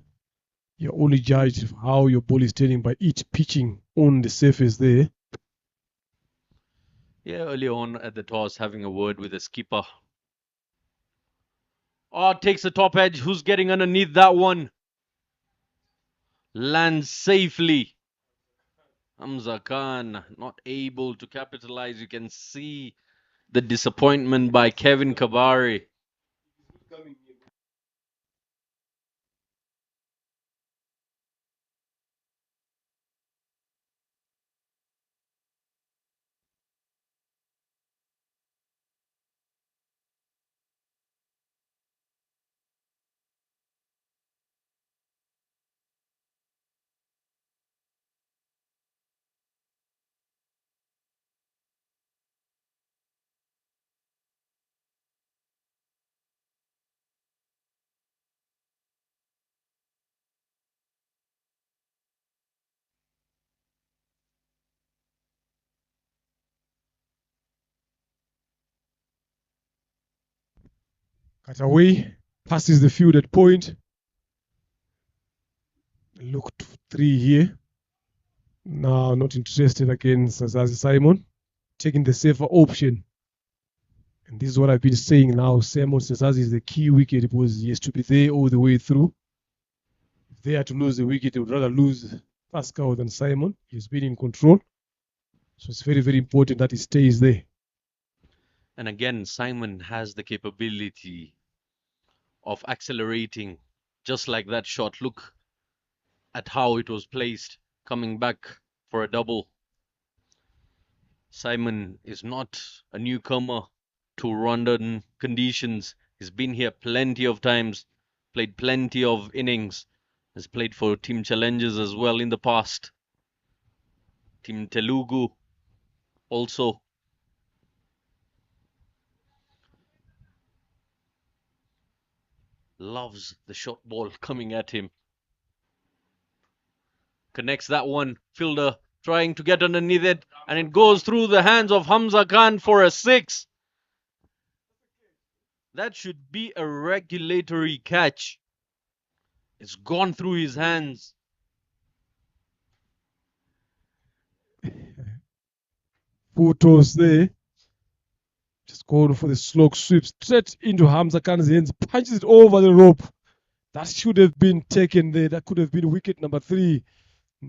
You're only judged how your ball is turning by each pitching on the surface there. Yeah, early on at the toss, having a word with the skipper. Oh, takes the top edge. Who's getting underneath that one? Lands safely. Hamza Khan not able to capitalize. You can see the disappointment by Kevin Kabari. Cut away, passes the field at point. Look to 3 here. Now not interested again, Sazazi Simon. Taking the safer option. And this is what I've been saying now. Simon Sazazi is the key wicket because he has to be there all the way through. If they are to lose the wicket, they would rather lose Pascal than Simon. He's been in control. So it's very, very important that he stays there. And again, Simon has the capability of accelerating just like that shot. Look at how it was placed, coming back for a double. Simon is not a newcomer to Rwandan conditions. He's been here plenty of times, played plenty of innings. Has played for Team Challengers as well in the past. Team Telugu also. Loves the short ball coming at him. Connects that one. Fielder trying to get underneath it, and it goes through the hands of Hamza Khan for a 6. That should be a regulatory catch. It's gone through his hands. Photos there. Just going for the slog sweep straight into Hamza Khan's hands, punches it over the rope. That should have been taken there. That could have been wicket number 3.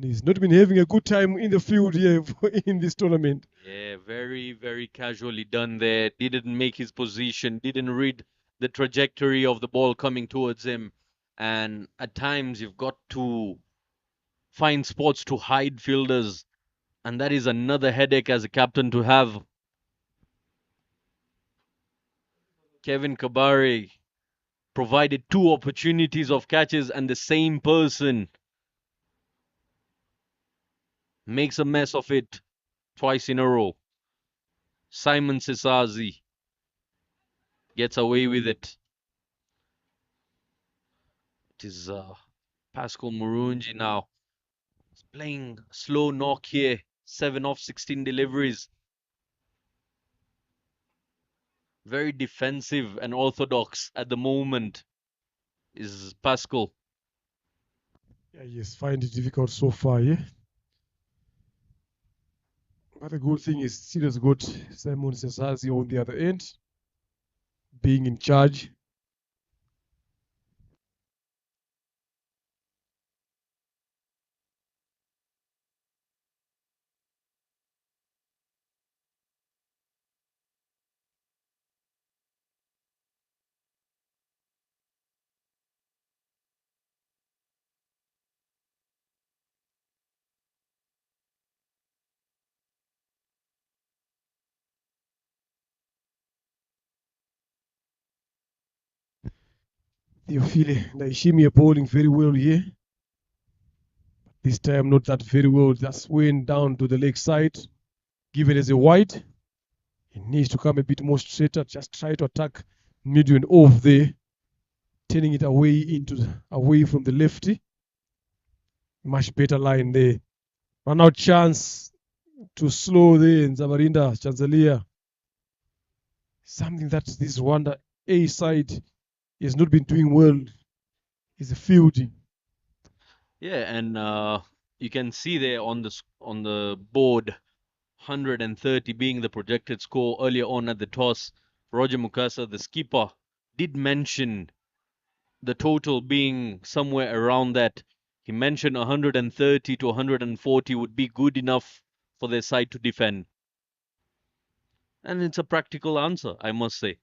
He's not been having a good time in the field here in this tournament. Yeah, very, very casually done there. Didn't make his position, didn't read the trajectory of the ball coming towards him. And at times you've got to find spots to hide fielders. And that is another headache as a captain to have. Kevin Kabare provided 2 opportunities of catches, and the same person makes a mess of it twice in a row. Simon Sisazi gets away with it. It is Pascal Murungi now. He's playing slow knock here. 7 off 16 deliveries. Very defensive and orthodox at the moment is Pascal. Yeah, he's find it difficult so far, yeah. But the good thing is still has got Simon Sesazi on the other end, being in charge. Theophile Naishimi are bowling very well here. This time not that very well. Just went down to the leg side. Given as a wide. He needs to come a bit more straighter. Just try to attack middle and off there. Turning it away from the lefty. Much better line there. Run out chance to slow there in Zamarinda, Chanzalia. Something that this Rwanda A side has not been doing well is the fielding. Yeah, and you can see there on the board 130 being the projected score earlier on at the toss. Roger Mukasa, the skipper, did mention the total being somewhere around that. He mentioned 130 to 140 would be good enough for their side to defend. And it's a practical answer, I must say.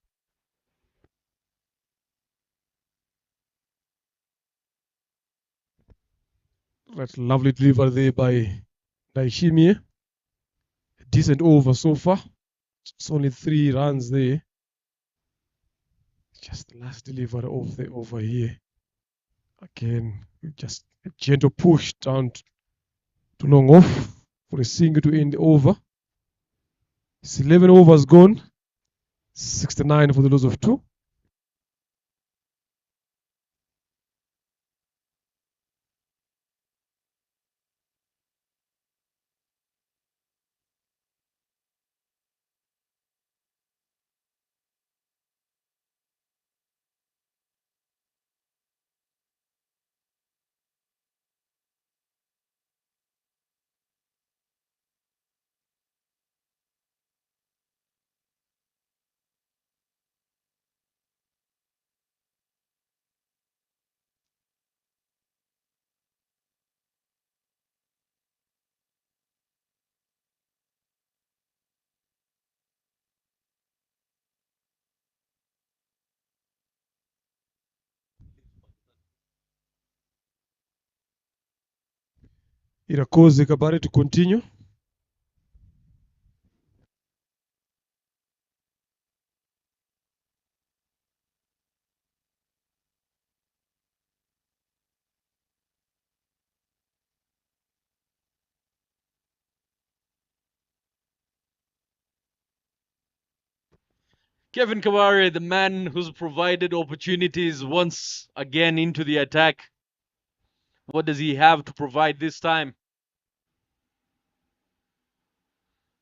That's lovely delivery there by Daishimi. Decent over so far. It's only 3 runs there. Just the last delivery of the over here. Again, just a gentle push down to long off for a single to end the over. It's 11 overs gone. 69 for the loss of 2. Irakoze Kabare to continue. Kevin Kabare, the man who's provided opportunities once again into the attack. What does he have to provide this time?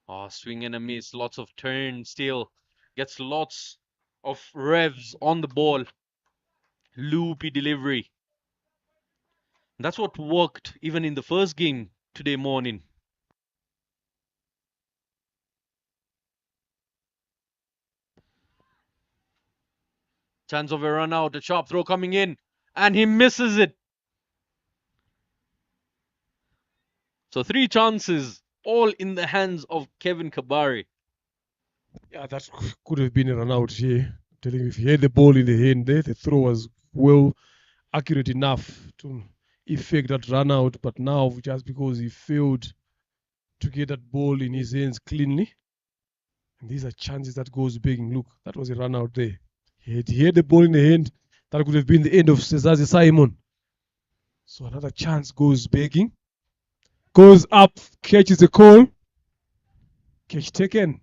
Oh, swing and a miss. Lots of turn still. Gets lots of revs on the ball. Loopy delivery. That's what worked even in the first game today morning. Chance of a run out. A sharp throw coming in. And he misses it. So 3 chances, all in the hands of Kevin Kabari. Yeah, that could have been a run out here. I'm telling you, if he had the ball in the hand there, the throw was well accurate enough to effect that run out. But now, just because he failed to get that ball in his hands cleanly, and these are chances that goes begging. Look, that was a run out there. He had the ball in the hand. That could have been the end of Cesazi Simon. So another chance goes begging. Goes up, catches the call. Catch taken.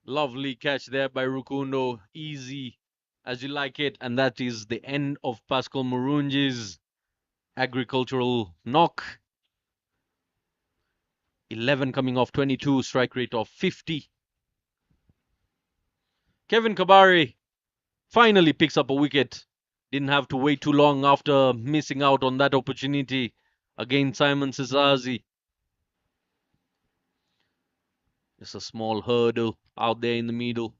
Lovely catch there by Rukundo. Easy as you like it. And that is the end of Pascal Murunji's agricultural knock. 11 coming off 22, strike rate of 50. Kevin Kabari finally picks up a wicket. Didn't have to wait too long after missing out on that opportunity against Simon Cesazi. Just a small hurdle out there in the middle.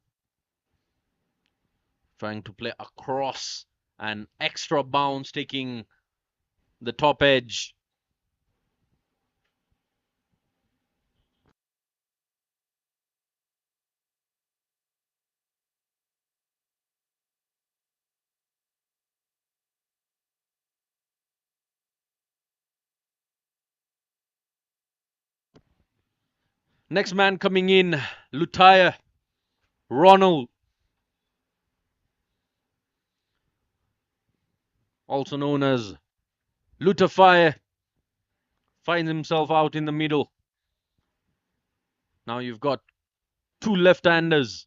Trying to play across, an extra bounce taking the top edge. Next man coming in, Lutaya Ronald, also known as Lutafire, finds himself out in the middle. Now you've got 2 left-handers.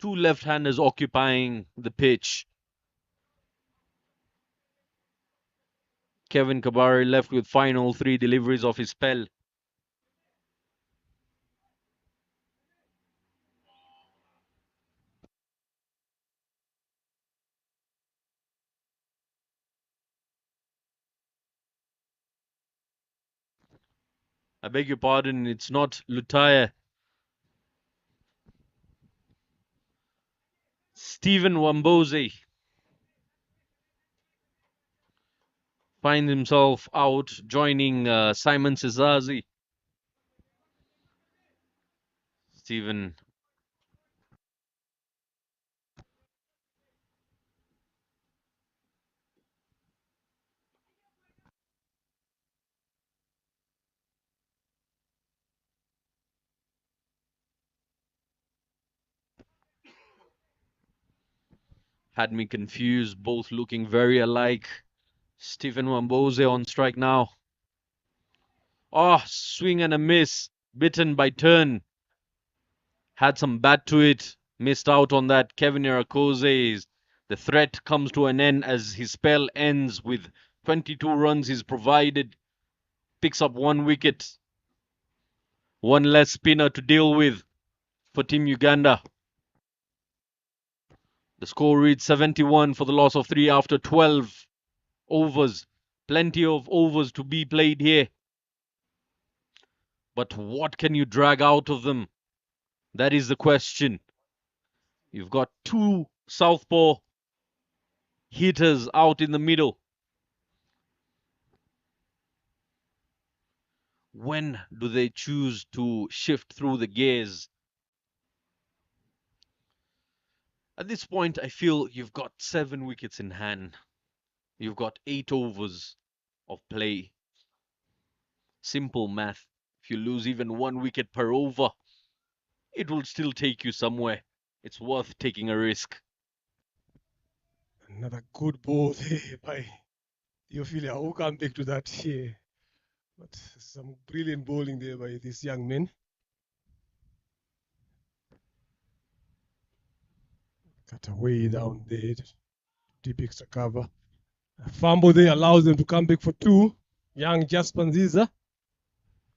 Two left-handers occupying the pitch. Kevin Kabari left with final 3 deliveries of his spell. I beg your pardon, it's not Lutaya. Stephen Wamboze finds himself out, joining Simon Cesazi. Stephen had me confused, both looking very alike. Stephen Wamboze on strike now. Oh, swing and a miss. Bitten by turn. Had some bat to it. Missed out on that. Kevin Irakoze. The threat comes to an end as his spell ends with 22 runs he's provided. Picks up 1 wicket. 1 less spinner to deal with for Team Uganda. The score reads 71 for the loss of 3 after 12 overs. Plenty of overs to be played here. But what can you drag out of them? That is the question. You've got 2 southpaw hitters out in the middle. When do they choose to shift through the gears? At this point, I feel you've got 7 wickets in hand. You've got 8 overs of play. Simple math. If you lose even 1 wicket per over, it will still take you somewhere. It's worth taking a risk. Another good ball there by Theophilia. Who come back to that here? But some brilliant bowling there by this young man. Cut away down there. Deep extra cover. A fumble there allows them to come back for two. Young Jasper Nziza.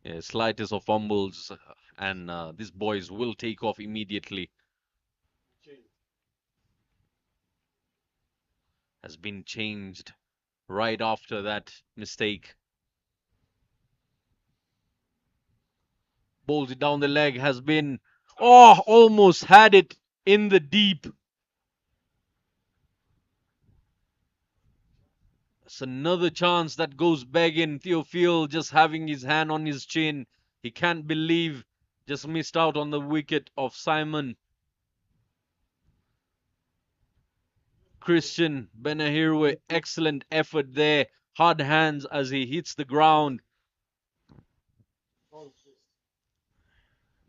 Yeah, slightest of fumbles, and these boys will take off immediately. Has been changed right after that mistake. Bowls it down the leg, has been, oh, almost had it in the deep. It's another chance that goes begging. Theophile just having his hand on his chin. He can't believe just missed out on the wicket of Simon. Christian Benahirwe, excellent effort there. Hard hands as he hits the ground.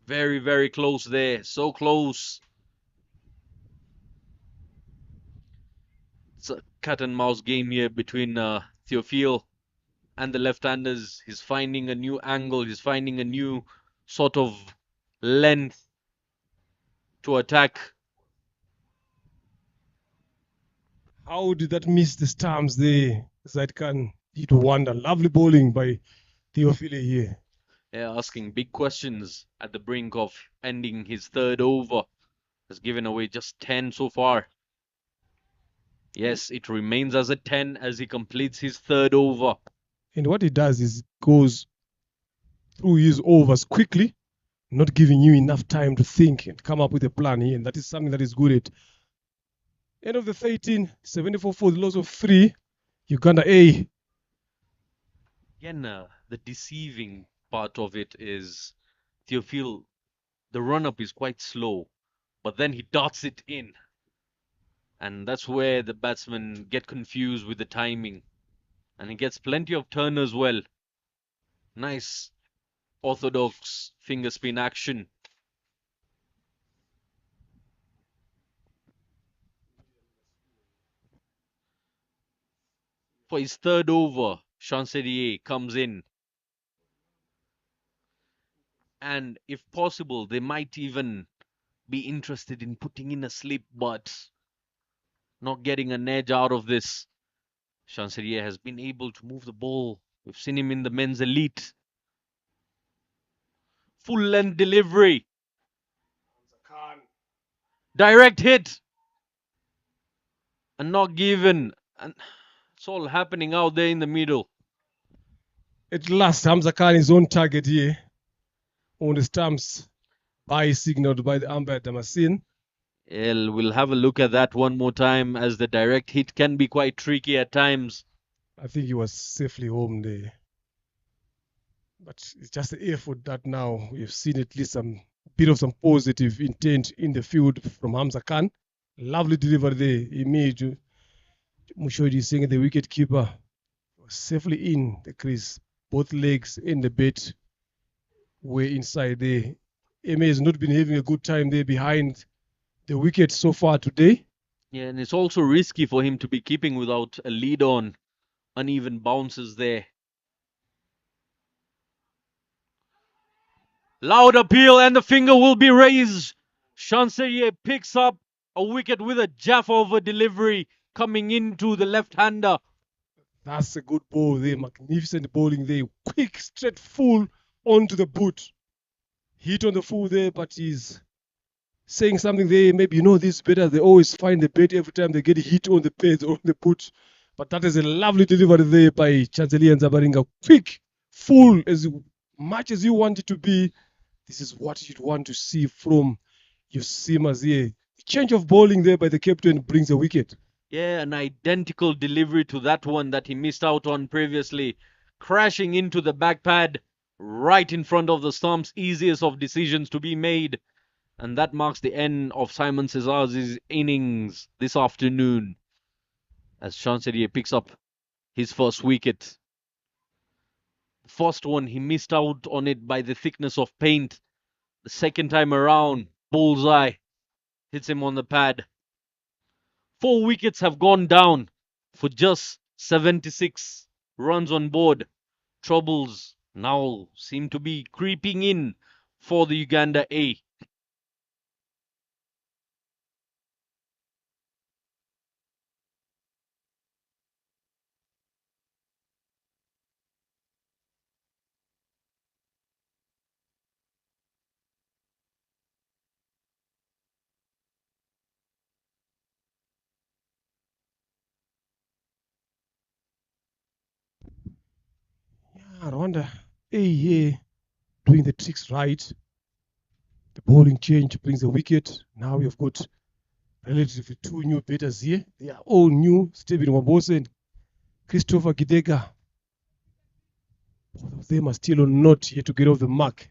Very, very close there. So close. It's a cat and mouse game here between Theophile and the left-handers. He's finding a new angle. He's finding a new sort of length to attack. How did that miss the stumps there? Zaidkan did wonder. Lovely bowling by Theophile here. Yeah, asking big questions at the brink of ending his third over. Has given away just 10 so far. Yes, it remains as a 10 as he completes his third over. And what he does is goes through his overs quickly, not giving you enough time to think and come up with a plan here. And that is something that is good at. End of the 13, 74 for the loss of 3. Uganda A. Again, the deceiving part of it is Theophile, the run-up is quite slow, but then he darts it in. And that's where the batsmen get confused with the timing. And he gets plenty of turn as well. Nice orthodox finger spin action. For his third over, Chancelier comes in. And if possible, they might even be interested in putting in a slip, but not getting an edge out of this. Chancelier has been able to move the ball. We've seen him in the men's elite. Full length delivery. Direct hit. And not given. And it's all happening out there in the middle. At last, Hamza Khan is on target here. On the stumps. By signaled by the umpire Damasin. We'll have a look at that one more time, as the direct hit can be quite tricky at times. I think he was safely home there. But it's just the effort that now we've seen at least some bit of some positive intent in the field from Hamza Khan. Lovely delivery there. Image Mushoidi saying the wicket keeper was safely in the crease. Both legs in the bait were inside there. Eme has not been having a good time there behind the wicket so far today. Yeah, and it's also risky for him to be keeping without a lead on. Uneven bounces there. Loud appeal, and the finger will be raised. Chancelier picks up a wicket with a jaff over delivery coming into the left-hander. That's a good ball there. Magnificent bowling there. Quick, straight full onto the boot. Hit on the full there, but he's saying something there. Maybe you know this better. They always find the bait every time they get hit on the pads or on the boot. But that is a lovely delivery there by Chancelier and Zabaringa. Quick, full, as much as you want it to be. This is what you'd want to see from your seamers here. Change of bowling there by the captain brings a wicket. Yeah, an identical delivery to that one that he missed out on previously. Crashing into the back pad right in front of the stumps. Easiest of decisions to be made. And that marks the end of Simon Cesar's innings this afternoon, as Chancelier picks up his first wicket. The first one, he missed out on it by the thickness of paint. The second time around, bullseye. Hits him on the pad. 4 wickets have gone down for just 76 runs on board. Troubles now seem to be creeping in for the Uganda A. Yeah, Rwanda A here doing the tricks right. The bowling change brings a wicket. Now we've got relatively two new batters here. They are all new. Stephen Wabose and Christopher Gidega. Both of them are still on note here to get off the mark.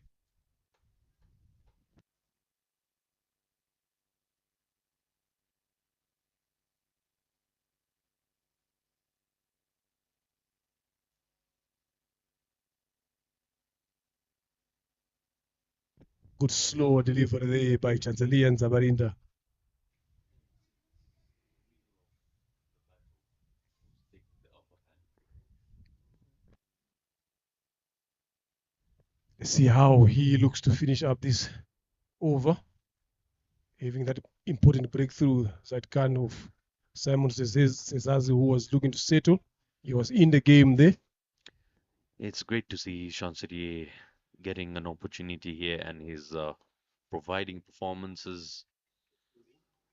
Good slow delivery there by Chanzalia and Zabarinda. Let's see how he looks to finish up this over. Having that important breakthrough that kind of Simon Sezazi, who was looking to settle. He was in the game there. It's great to see Chancelier getting an opportunity here, and he's providing performances.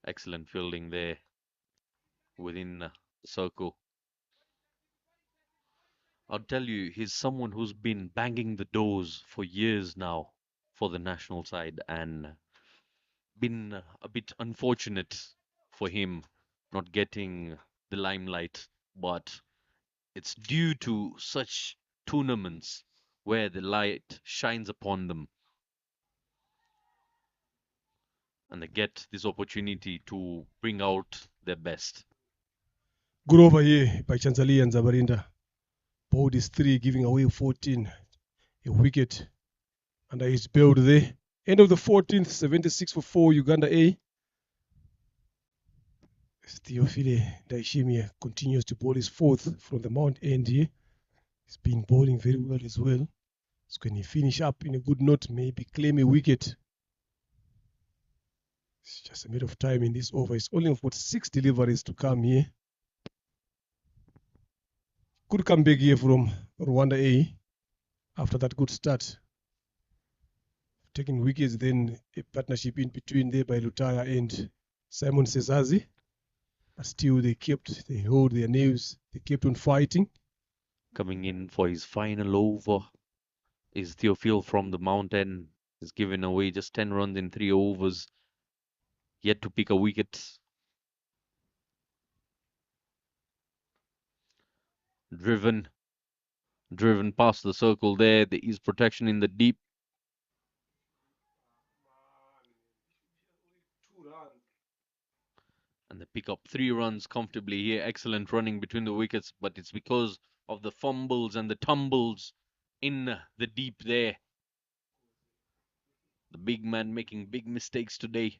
Excellent fielding there within the circle. I'll tell you, he's someone who's been banging the doors for years now for the national side, and been a bit unfortunate for him not getting the limelight, but it's due to such tournaments where the light shines upon them and they get this opportunity to bring out their best. Good over here by Chanzalia and Zabarinda. Bowled is 3, giving away 14. A wicket under his belt there. End of the 14th, 76 for 4, Uganda A. Theophile Daishimia continues to bowl his 4th from the Mount End here. He's been bowling very well as well. So can he finish up in a good note, maybe claim a wicket? It's just a matter of time in this over. It's only got 6 deliveries to come here. Good comeback here from Rwanda A after that good start. Taking wickets, then a partnership in between there by Lutaya and Simon Sezazi. But still, they hold their nails, they kept on fighting. Coming in for his final over is Theophile from the mountain. He's given away just 10 runs in 3 overs. Yet to pick a wicket. Driven past the circle there. There is protection in the deep. And they pick up 3 runs comfortably here. Excellent running between the wickets, but it's because of the fumbles and the tumbles in the deep there. The big man making big mistakes today.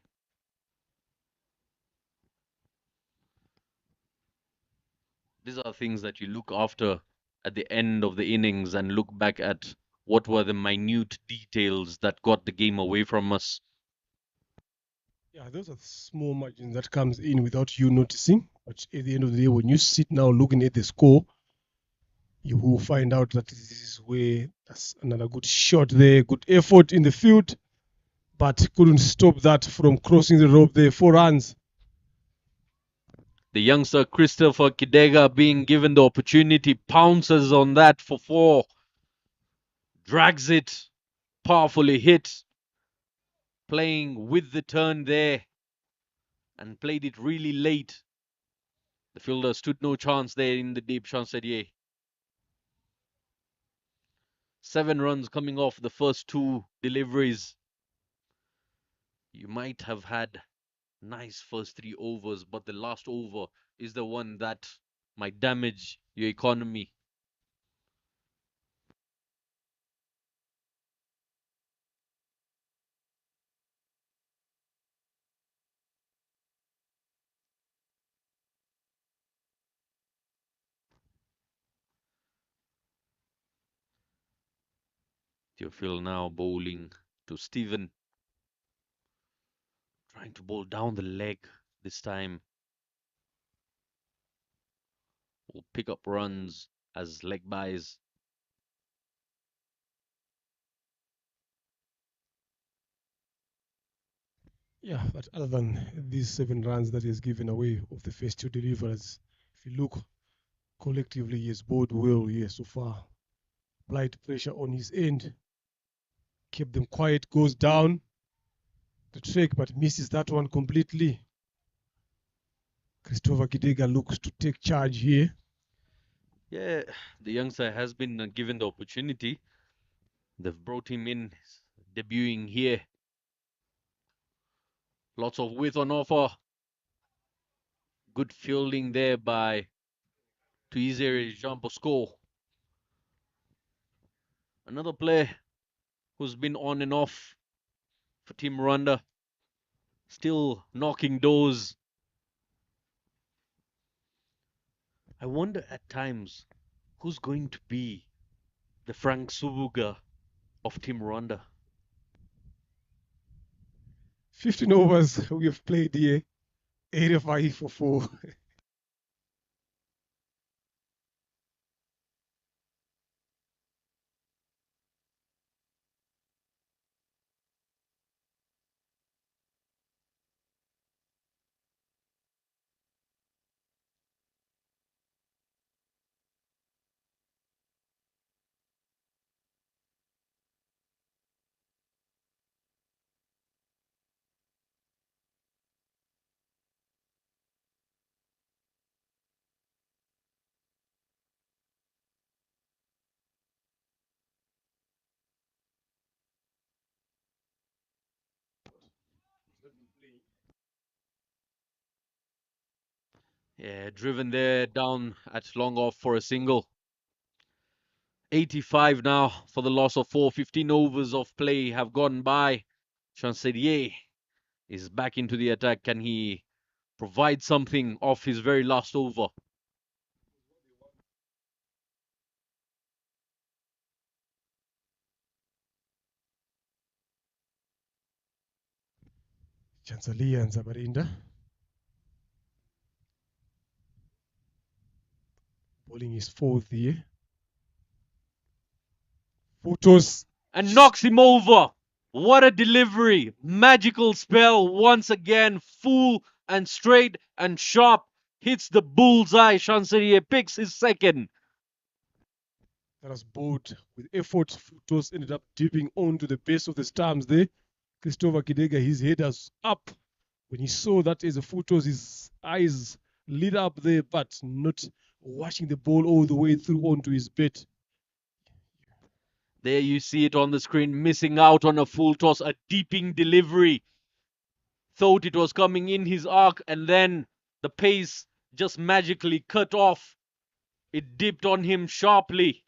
These are things that you look after at the end of the innings and look back at what were the minute details that got the game away from us. Yeah, those are small margins that comes in without you noticing. But at the end of the day, when you sit now looking at the score, you will find out that this is where that's another good shot there, good effort in the field, but couldn't stop that from crossing the rope there. 4 runs. The youngster Christopher Kidega being given the opportunity, pounces on that for 4. Drags it, powerfully hit. Playing with the turn there and played it really late. The fielder stood no chance there in the deep, Chancelier. 7 runs coming off the first 2 deliveries. You might have had nice first 3 overs, but the last over is the one that might damage your economy. Theophil now bowling to Steven. Trying to bowl down the leg this time. Will pick up runs as leg byes. Yeah, but other than these 7 runs that he has given away of the first 2 deliveries, if you look collectively, he has bowled well here so far. Applied pressure on his end, kept them quiet, goes down the track, but misses that one completely. Christopher Kidega looks to take charge here. Yeah, the youngster has been given the opportunity. They've brought him in, debuting here. Lots of width on offer. Good fielding there by Tuizere Jean Bosco. Another player who's been on and off for Team Rwanda. Still knocking doors. I wonder at times who's going to be the Frank Subuga of Team Rwanda. 15 overs we have played here, 85 for 4. Yeah, driven there down at long off for a single. 85 now for the loss of 4. 15 overs of play have gone by. Chancelier is back into the attack. Can he provide something off his very last over? Chancelia and Zabarinda. Bowling is 4th here. Photos. And knocks him over. What a delivery. Magical spell once again. Full and straight and sharp. Hits the bullseye. Chancelier picks his second. That was bowled with effort. Photos ended up dipping onto the base of the stumps there. Christopher Kidega, his head was up. When he saw that as a Photos, his eyes lit up there, but not watching the ball all the way through onto his bat. There you see it on the screen, missing out on a full toss, a deeping delivery. Thought it was coming in his arc, and then the pace just magically cut off. It dipped on him sharply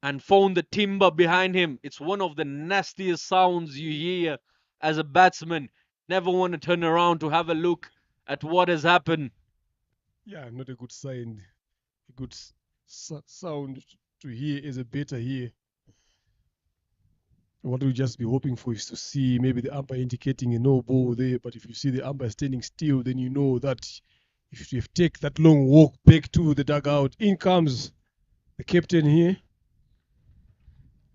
and found the timber behind him. It's one of the nastiest sounds you hear as a batsman. Never want to turn around to have a look at what has happened. Yeah, not a good sign. A good sound to hear as a batter here. What we just be hoping for is to see maybe the umpire indicating a no ball there. But if you see the umpire standing still, then you know that if you take that long walk back to the dugout, in comes the captain here.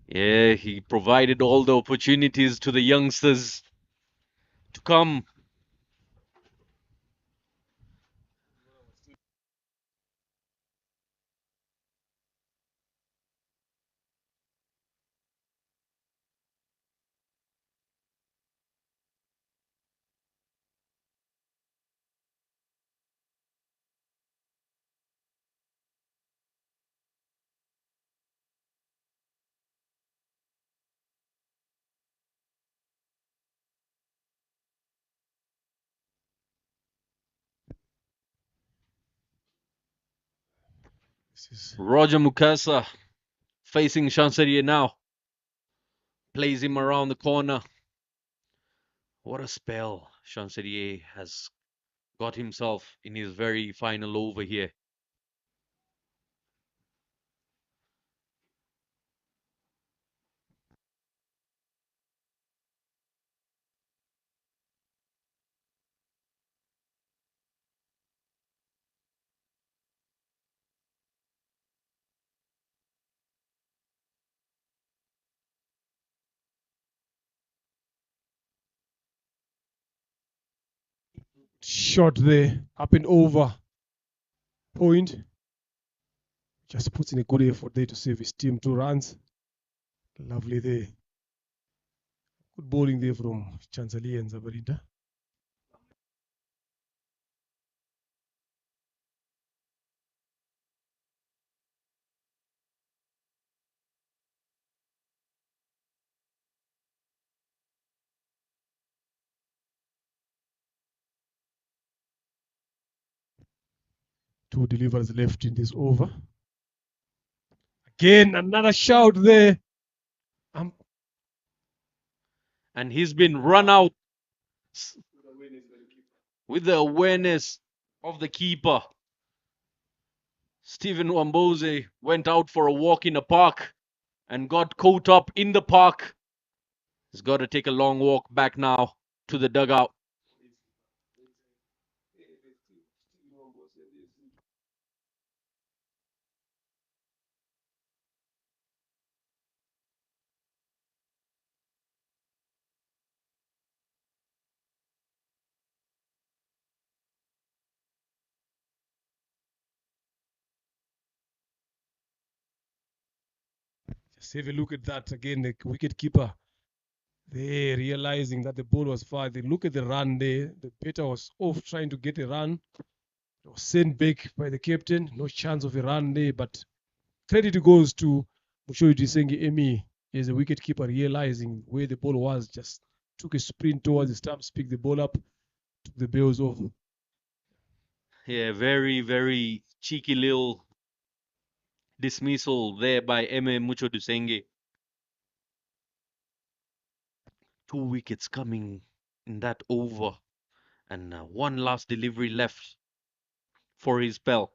Yeah, he provided all the opportunities to the youngsters to come. Roger Mukasa facing Chancelier now. Plays him around the corner. What a spell Chancelier has got himself in his very final over here. shot there, up and over. Point. Just puts in a good effort there to save his team 2 runs. Lovely there. Good bowling there from Chanzali and Zabarinda. Two delivers left in this over. Again, another shout there. And he's been run out with the awareness of the keeper. Stephen Wamboze went out for a walk in the park and got caught up in the park. He's got to take a long walk back now to the dugout. Just have a look at that again. The wicket keeper, they realizing that the ball was far. They look at the run there. The batter was off trying to get a run. It was sent back by the captain. No chance of a run there, but credit goes to Mushoyi Disengi Emi as a wicket keeper realizing where the ball was. Just took a sprint towards the stumps, picked the ball up, took the bails off. Yeah, very, very cheeky little dismissal there by Eme Mucho Dusenge. 2 wickets coming in that over, and one last delivery left for his spell.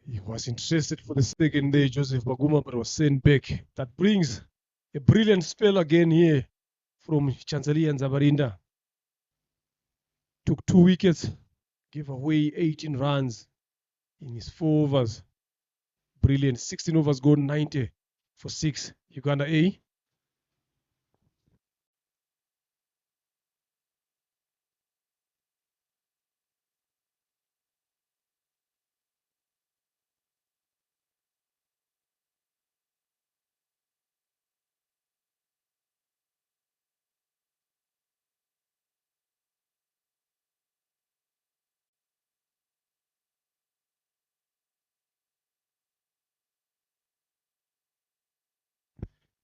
He was interested for the second day, Joseph Baguma, but was sent back. That brings a brilliant spell again here from Chanzali and Zabarinda. Took 2 wickets, gave away 18 runs in his 4 overs. Brilliant. 16 overs gone, 90 for 6. Uganda A.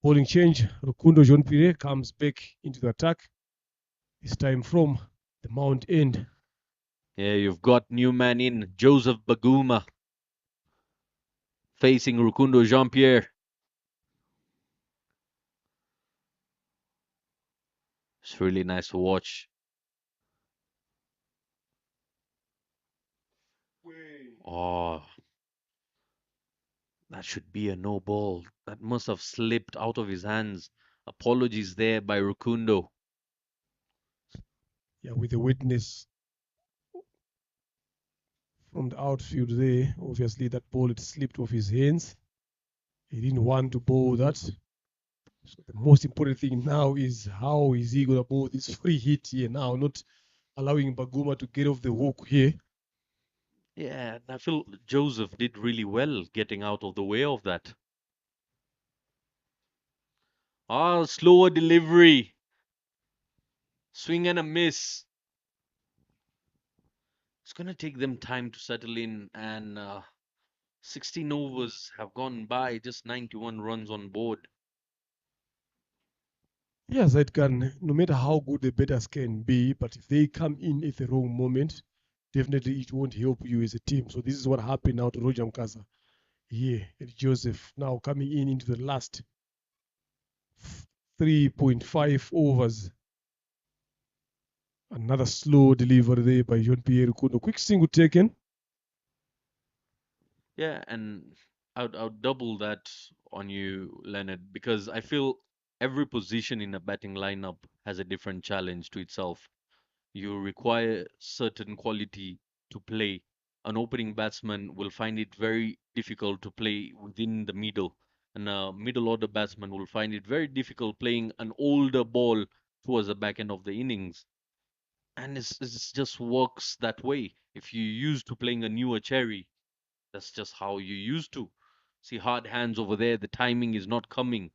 Bowling change. Rukundo Jean Pierre comes back into the attack. This time from the Mount End. Yeah, you've got new man in, Joseph Baguma, facing Rukundo Jean-Pierre. It's really nice to watch. Oh, that should be a no ball. That must have slipped out of his hands. Apologies there by Rukundo. Yeah, with the witness from the outfield there. Obviously, that ball had slipped off his hands. He didn't want to bowl that. So the most important thing now is how is he going to bowl this free hit here now, not allowing Baguma to get off the hook here. Yeah, I feel Joseph did really well getting out of the way of that. Ah, slower delivery. Swing and a miss. It's going to take them time to settle in, and 16 overs have gone by, just 91 runs on board. Yes, it can, no matter how good the batters can be, but if they come in at the wrong moment, definitely it won't help you as a team. So this is what happened now to Roger Mkasa here at Joseph, now coming in into the last 3.5 overs. Another slow delivery there by Jean-Pierre Kundo. Quick single taken. Yeah, and I'll double that on you, Leonard, because I feel every position in a batting lineup has a different challenge to itself. You require certain quality to play. An opening batsman will find it very difficult to play within the middle, and a middle order batsman will find it very difficult playing an older ball towards the back end of the innings. And it's just works that way. If you're used to playing a newer cherry, that's just how you used to. See hard hands over there, the timing is not coming.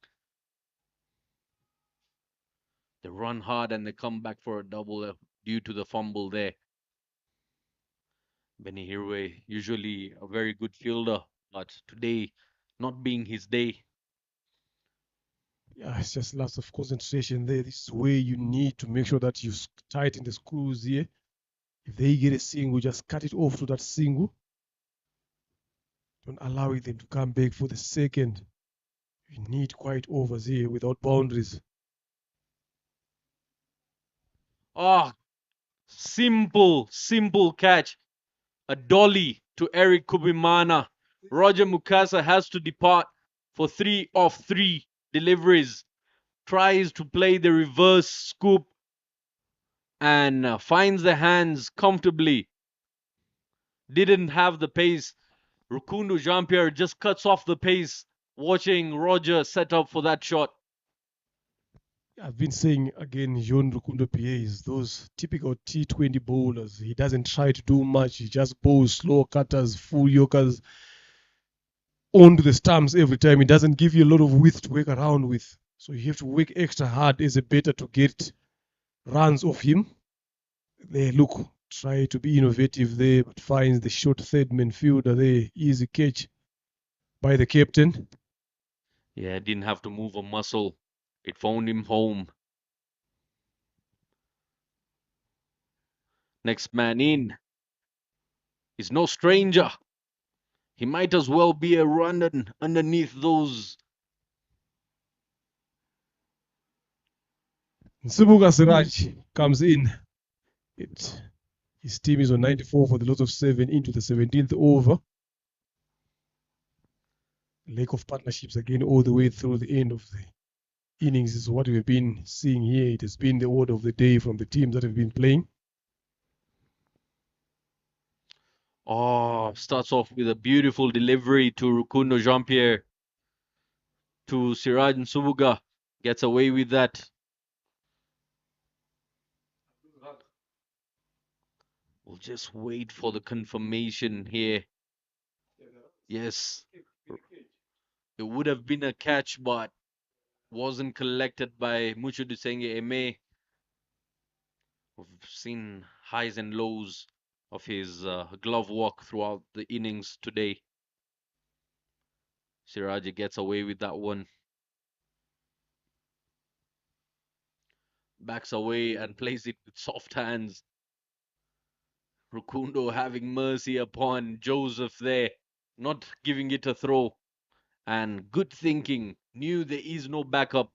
They run hard and they come back for a double due to the fumble there. Benny Hirwe, usually a very good fielder, but today not being his day. Yeah, it's just lots of concentration there. This is where you need to make sure that you tighten the screws here. If they get a single, just cut it off to that single. Don't allow them to come back for the second. You need quiet overs here without boundaries. Ah, simple catch. A dolly to Eric Kubimana. Roger Mukasa has to depart for 3 of 3 deliveries. Tries to play the reverse scoop and finds the hands comfortably. Didn't have the pace. Rukundu Jean-Pierre just cuts off the pace, watching Roger set up for that shot. I've been saying again, Jean Rukundo PA is those typical T20 bowlers. He doesn't try to do much. He just bowls slow cutters, full yorkers, onto the stumps every time. He doesn't give you a lot of width to work around with. So you have to work extra hard as a batter to get runs off him. They try to be innovative there, but finds the short third man fielder there. Easy catch by the captain. Yeah, didn't have to move a muscle. It found him home. Next man in is no stranger. He might as well be a runner underneath those. Nsibuga Siraj comes in. His team is on 94 for the loss of 7 into the 17th over. Lack of partnerships again all the way through the end of the innings is what we've been seeing here. It has been the order of the day from the teams that have been playing. Oh, starts off with a beautiful delivery to Rukundo Jean-Pierre. To Siraj Nsubuga. Gets away with that. We'll just wait for the confirmation here. Yes. It would have been a catch, but wasn't collected by Mucho Dusenge Eme. We've seen highs and lows of his glove walk throughout the innings today. Siraji gets away with that one. Backs away and plays it with soft hands. Rukundo having mercy upon Joseph there, not giving it a throw. And good thinking, knew there is no backup.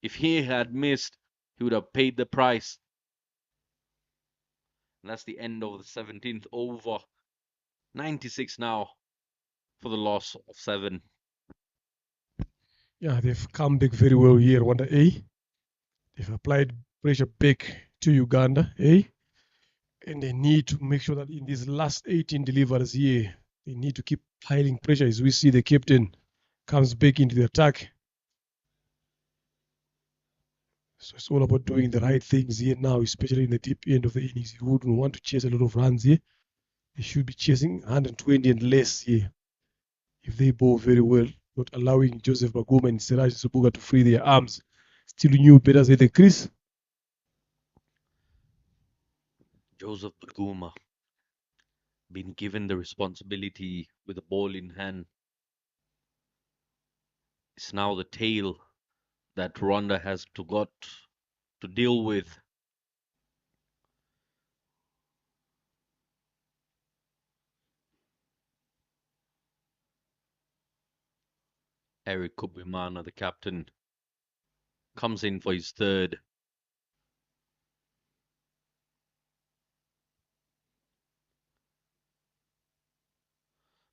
If he had missed, he would have paid the price. And that's the end of the 17th over. 96 now for the loss of 7. Yeah, they've come back very well here, Rwanda A. They've applied pressure back to Uganda A. And they need to make sure that in these last 18 deliveries here, they need to keep piling pressure as we see the captain comes back into the attack. So it's all about doing the right things here now, especially in the deep end of the innings. You wouldn't want to chase a lot of runs here. They should be chasing 120 and less here. If they bowl very well, not allowing Joseph Baguma and Siraj Subuga to free their arms. Still new batters at the crease. Joseph Baguma been given the responsibility with the ball in hand. It's now the tail that Rwanda has got to deal with. Eric Kubimana, the captain, comes in for his third.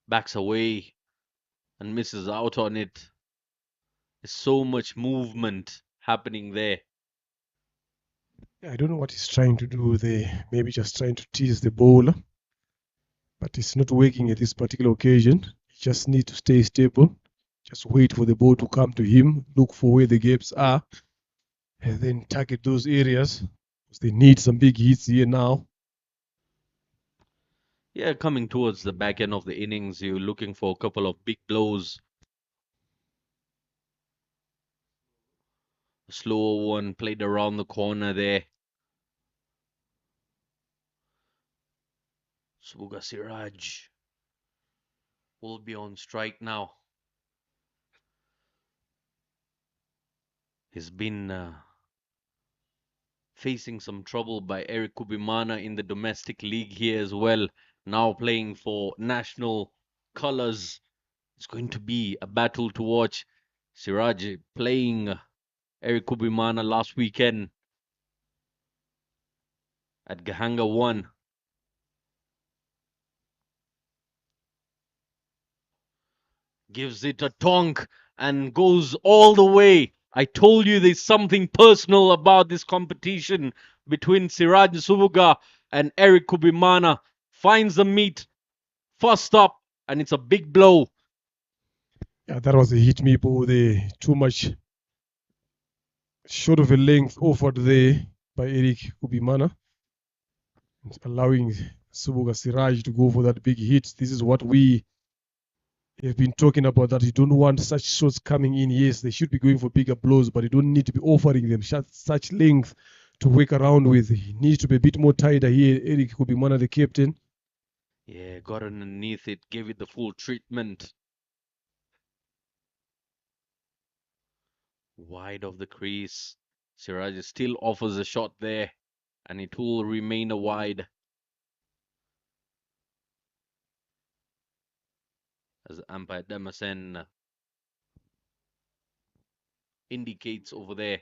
Backs away and misses out on it. There's so much movement happening there. I don't know what he's trying to do there. Maybe just trying to tease the bowler. but it's not working at this particular occasion. He just need to stay stable, just wait for the ball to come to him, look for where the gaps are, and then target those areas. They need some big hits here now. Yeah, coming towards the back end of the innings, you're looking for a couple of big blows. A slower one played around the corner there. Subuga Siraj will be on strike now. He's been facing some trouble by Eric Kubimana in the domestic league here as well. Now playing for national colors. It's going to be a battle to watch. Siraj playing Eric Kubimana last weekend at Gahanga 1. Gives it a tonk and goes all the way. I told you there's something personal about this competition between Siraj Subuga and Eric Kubimana. Finds the meat first up, and it's a big blow. Yeah, that was a hit me ball there. Too much short of a length offered there by Eric Kubimana, allowing Subuga Siraj to go for that big hit. This is what we have been talking about, that you don't want such shots coming in. Yes, they should be going for bigger blows, but you don't need to be offering them such length to work around with. He needs to be a bit more tighter here. Eric Kubimana, the captain. Yeah, got underneath it, gave it the full treatment. Wide of the crease. Siraj still offers a shot there, and it will remain a wide. As umpire Damasen indicates over there.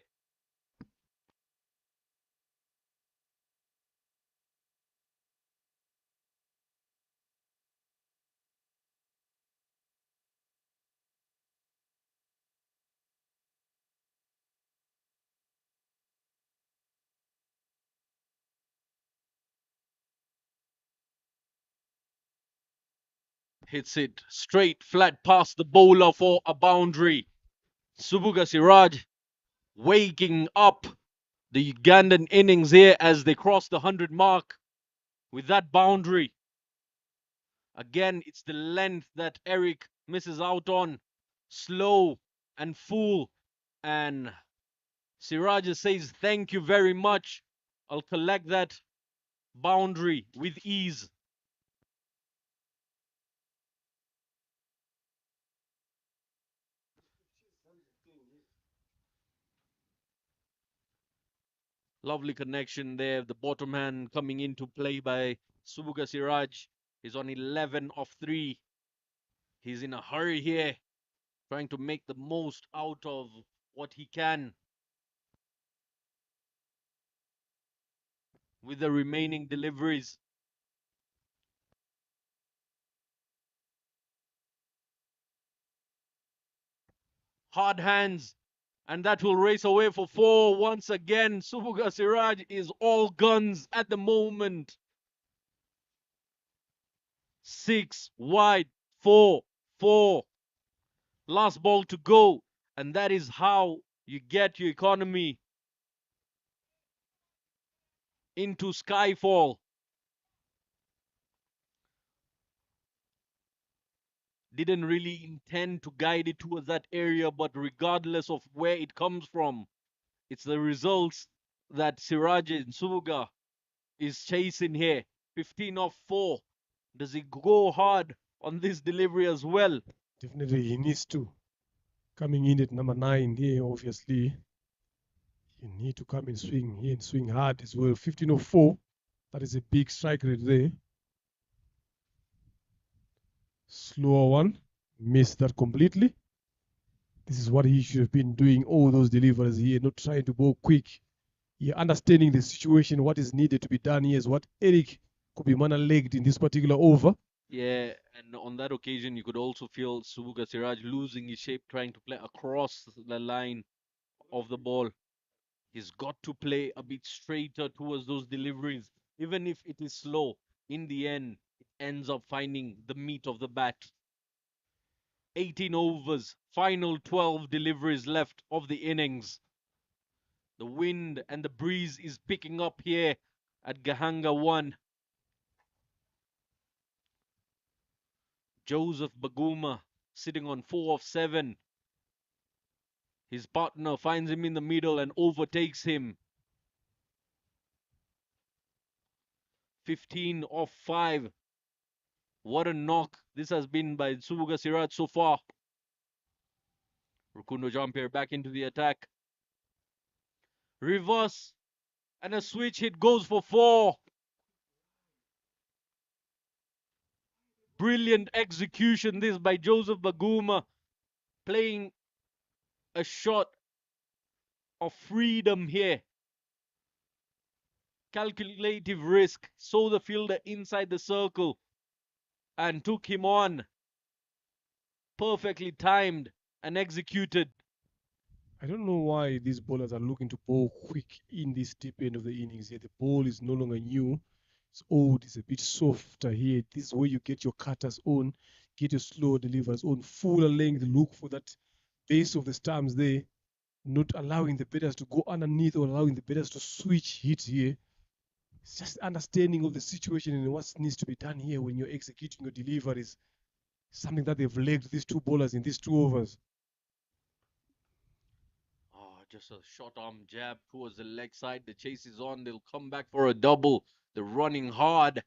Hits it straight flat past the bowler for a boundary. Subuga Siraj waking up the Ugandan innings here as they cross the 100 mark with that boundary. Again, it's the length that Eric misses out on. Slow and full. And Siraj says, thank you very much. I'll collect that boundary with ease. Lovely connection there. The bottom hand coming into play by Subuga Siraj. He's on 11 of 3. He's in a hurry here, trying to make the most out of what he can with the remaining deliveries. Hard hands, and that will race away for 4 once again. Subuga Siraj is all guns at the moment. 6 wide, 4, 4. Last ball to go, and that is how you get your economy into Skyfall. Didn't really intend to guide it towards that area, but regardless of where it comes from, it's the results that Siraj and Subuga is chasing here. 15 off 4. Does he go hard on this delivery as well? Definitely, he needs to. Coming in at number 9 here, obviously, you need to come and swing here and swing hard as well. 15-04. That is a big strike rate there. Slower one. Missed that completely. This is what he should have been doing, all those deliveries here, not trying to go quick. Here, understanding the situation, what is needed to be done here is what Eric Kubimana legged in this particular over. Yeah, and on that occasion, you could also feel Subuga Siraj losing his shape, trying to play across the line of the ball. He's got to play a bit straighter towards those deliveries, even if it is slow. In the end, it ends up finding the meat of the bat. 18 overs, final 12 deliveries left of the innings. The wind and the breeze is picking up here at Gahanga 1. Joseph Baguma sitting on 4 of 7. His partner finds him in the middle and overtakes him. 15 off 5. What a knock this has been by Subuga Siraj so far. Rukundo Jampir back into the attack. Reverse and a switch hit goes for 4. Brilliant execution this by Joseph Baguma, playing a shot of freedom here. Calculative risk, saw the fielder inside the circle and took him on. Perfectly timed and executed. I don't know why these bowlers are looking to bowl quick in this deep end of the innings here. The ball is no longer new. It's old, it's a bit softer here. This is where you get your cutters on, get your slow delivers on, fuller length, look for that base of the stumps there, not allowing the batters to go underneath or allowing the batters to switch hits here. It's just understanding of the situation and what needs to be done here when you're executing your deliveries. Something that they've lagged these two bowlers in these 2 overs. Just a short arm jab towards the leg side. The chase is on. They'll come back for a double. They're running hard.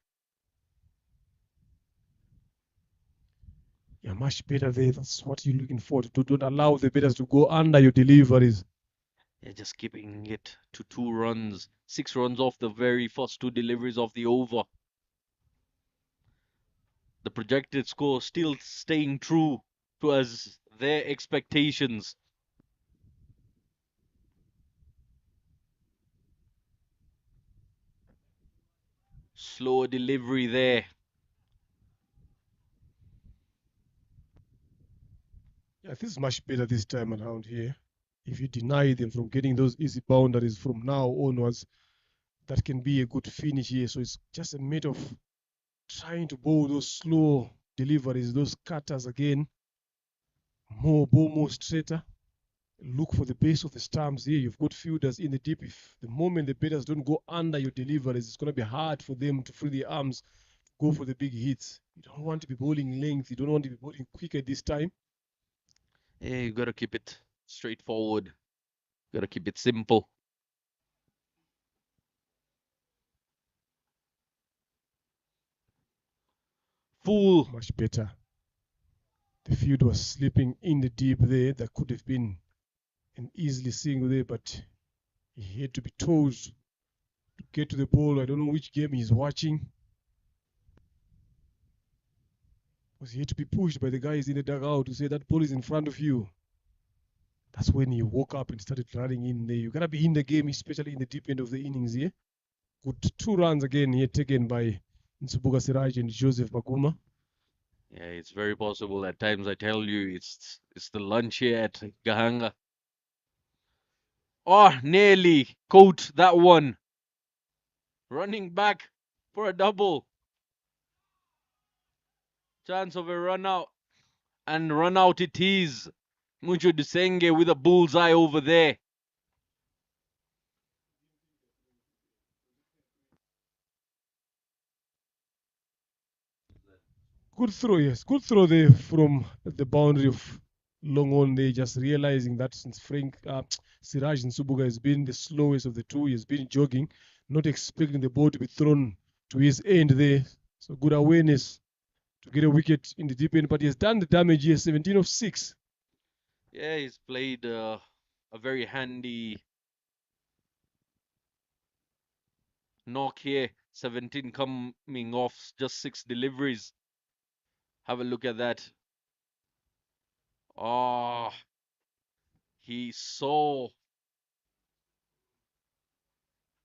You're much better there. That's what you're looking for. Don't allow the batters to go under your deliveries. They're just keeping it to 2 runs. 6 runs off the very first 2 deliveries of the over. The projected score still staying true to as their expectations. Slower delivery there. Yeah, this is much better this time around here. If you deny them from getting those easy boundaries from now onwards, that can be a good finish here. So it's just a matter of trying to bowl those slow deliveries, those cutters again. More straighter. Look for the base of the stumps here. You've got fielders in the deep. If the moment the batters don't go under your deliveries, it's going to be hard for them to free their arms, to go for the big hits. You don't want to be bowling length. You don't want to be bowling quick at this time. Yeah, you gotta keep it straightforward. Gotta keep it simple. Full. Much better. The field was slipping in the deep there. That could have been an easily single there, but he had to be told to get to the ball. I don't know which game he's watching. Was he had to be pushed by the guys in the dugout to say that ball is in front of you. That's when he woke up and started running in there. You gotta be in the game, especially in the deep end of the innings here. Good 2 runs again here taken by Nsubuga Siraj and Joseph Baguma. Yeah, it's very possible. At times, I tell you, it's the lunch here at Gahanga. Oh, nearly caught that one. Running back for a double. Chance of a run out. And run out it is. Mucho Dusenge with a bullseye over there. Good throw, yes. Good throw there from the boundary of long on there, just realizing that since Siraj Nsubuga has been the slowest of the two, he's been jogging, not expecting the ball to be thrown to his end there. So good awareness to get a wicket in the deep end, but he has done the damage here, 17 of 6. Yeah, he's played a very handy knock here. 17 coming off just 6 deliveries. Have a look at that. Oh, he saw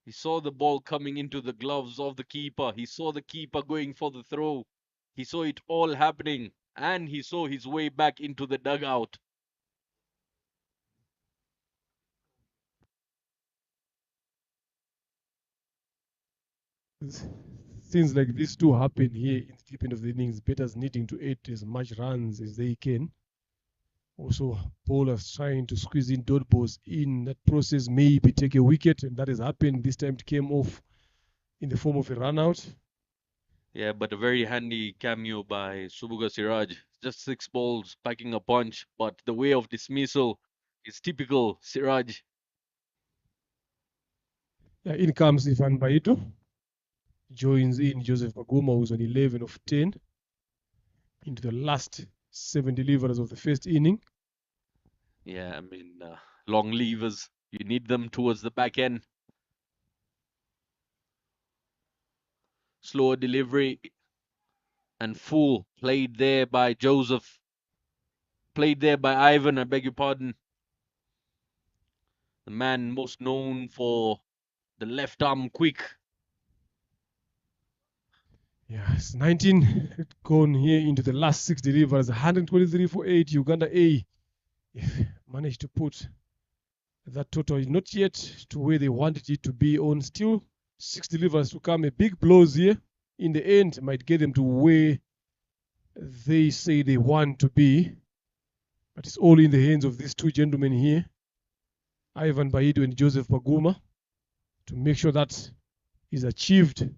the ball coming into the gloves of the keeper. He saw the keeper going for the throw. He saw it all happening, and he saw his way back into the dugout. things like this do happen here in the deep end of the innings. Batters needing to add as much runs as they can. Also, bowlers trying to squeeze in dot balls in that process, maybe take a wicket, and that has happened. This time it came off in the form of a run out. Yeah, but a very handy cameo by Subuga Siraj. Just 6 balls, packing a punch, but the way of dismissal is typical Siraj. Yeah, in comes Ivan Baito. Joins in Joseph Maguma, who's on 11 of 10 into the last 7 deliveries of the first inning. Yeah, I mean, long levers. You need them towards the back end. Slower delivery and full. Played there by Joseph. Played there by Ivan, I beg your pardon. The man most known for the left arm quick. Yes, 19 gone here into the last 6 deliveries. 123 for 8. Uganda A managed to put that total not yet to where they wanted it to be on. Still 6 deliveries to come. A big blows here in the end might get them to where they say they want to be. But it's all in the hands of these two gentlemen here, Ivan Baido and Joseph Paguma, to make sure that is achieved.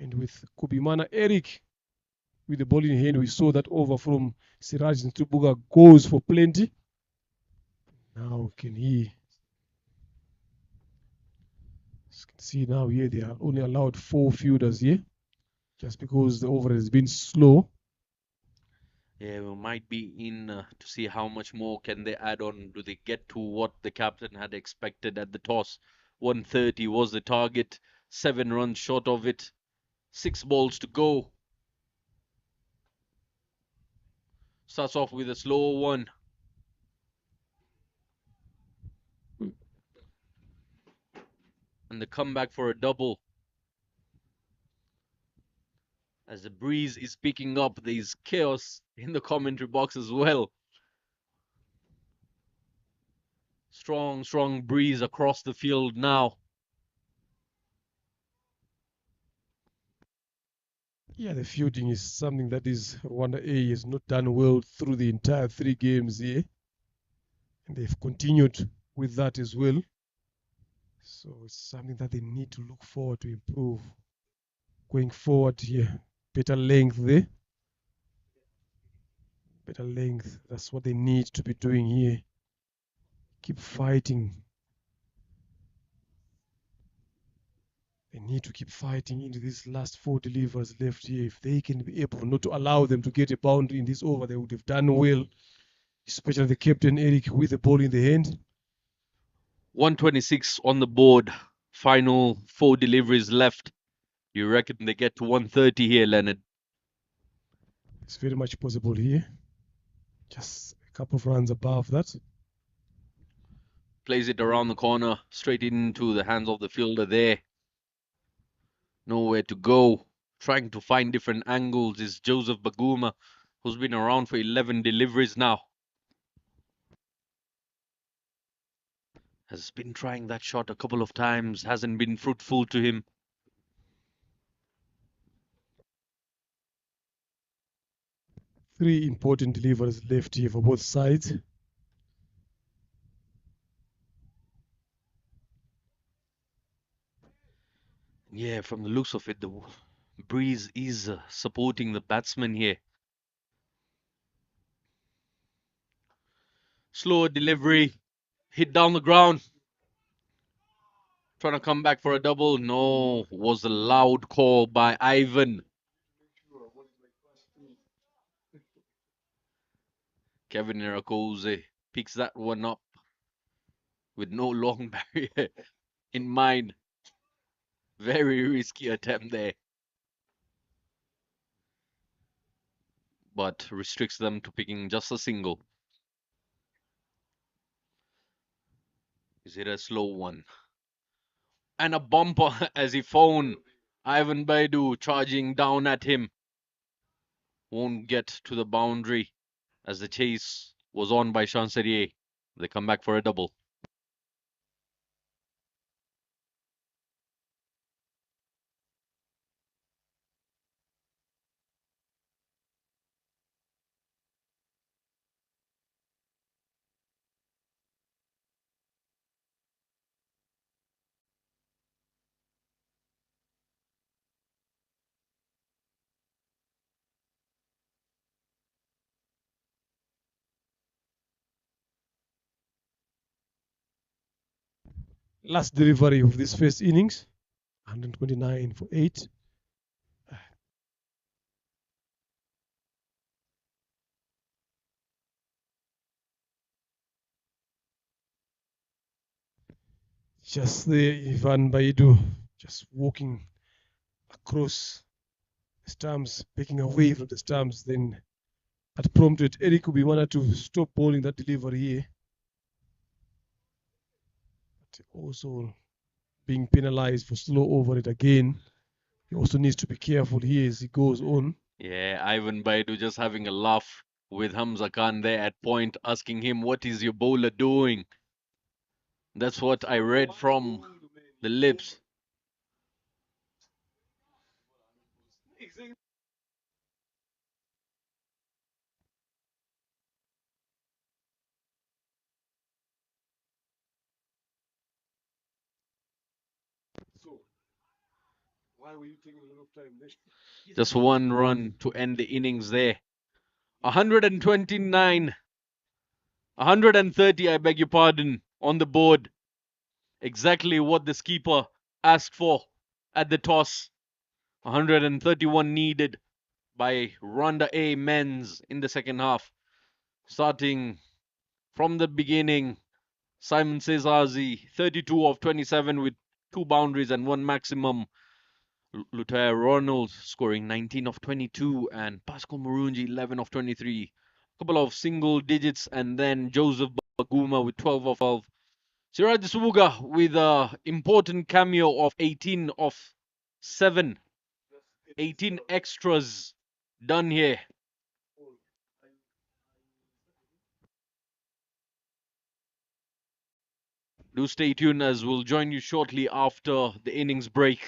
And with Kubimana Eric with the ball in hand, we saw that over from Siraj Ntubuga goes for plenty. Now can he see now here they are only allowed 4 fielders here just because the over has been slow. Yeah, we might be in to see how much more can they add on. Do they get to what the captain had expected at the toss? 130 was the target, 7 runs short of it, 6 balls to go. Starts off with a slow one. And the comeback for a double. As the breeze is picking up, there's chaos in the commentary box as well. Strong, strong breeze across the field now. Yeah, the fielding is something that is Rwanda A has not done well through the entire 3 games here. And they've continued with that as well. So it's something that they need to look forward to improve going forward here. Better length there. Better length. That's what they need to be doing here. Keep fighting. They need to keep fighting into these last 4 deliveries left here. If they can be able not to allow them to get a boundary in this over, they would have done well. Especially the captain Eric with the ball in the hand. 126 on the board. Final 4 deliveries left. You reckon they get to 130 here, Leonard? It's very much possible here. Just a couple of runs above that. Plays it around the corner, straight into the hands of the fielder there. Nowhere to go. Trying to find different angles is Joseph Baguma, who's been around for 11 deliveries now. Has been trying that shot a couple of times, hasn't been fruitful to him. Three important deliveries left here for both sides. Yeah, from the looks of it, the breeze is supporting the batsman here. Slower delivery, hit down the ground. Trying to come back for a double. No, was a loud call by Ivan. Kevin Irakoze picks that one up with no long barrier in mind. Very risky attempt there. But restricts them to picking just a single. Is it a slow one? And a bumper as he phoned Ivan Baidu charging down at him. Won't get to the boundary as the chase was on by Chancelier. They come back for a double. last delivery of this first innings, 129 for 8. Just there, Ivan Baidu just walking across the stumps, picking away from the stumps. Then that prompted Eric Kubimana to stop bowling that delivery here. But also being penalized for slow over it again. He also needs to be careful here as he goes on. Yeah, Ivan Baidu just having a laugh with Hamza Khan there at point, asking him, "What is your bowler doing?" That's what I read from the lips. So, why were you taking a lot of time there? Just one run to end the innings there. 129, 130, I beg your pardon, on the board. Exactly what the skipper asked for at the toss. 131 needed by Rwanda A men's in the second half. Starting from the beginning, Simon Sezazi, 32 of 27 with 2 boundaries and 1 maximum. Lutaya Ronald scoring 19 of 22 and Pascal Murungi 11 of 23. A couple of single digits and then Joseph Baguma with 12 of 12. Siraj Subuga with an important cameo of 18 of 7. 18 extras done here. Do stay tuned as we'll join you shortly after the innings break.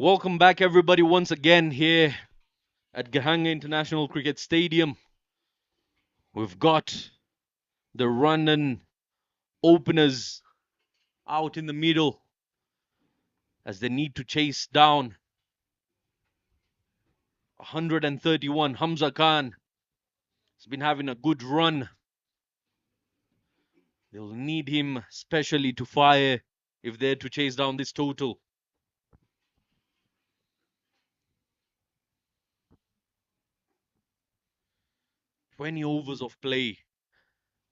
Welcome back, everybody, once again here at Gahanga International Cricket Stadium. We've got the London openers out in the middle as they need to chase down 131. Hamza Khan has been having a good run. They'll need him especially to fire if they're to chase down this total. "20 overs of play."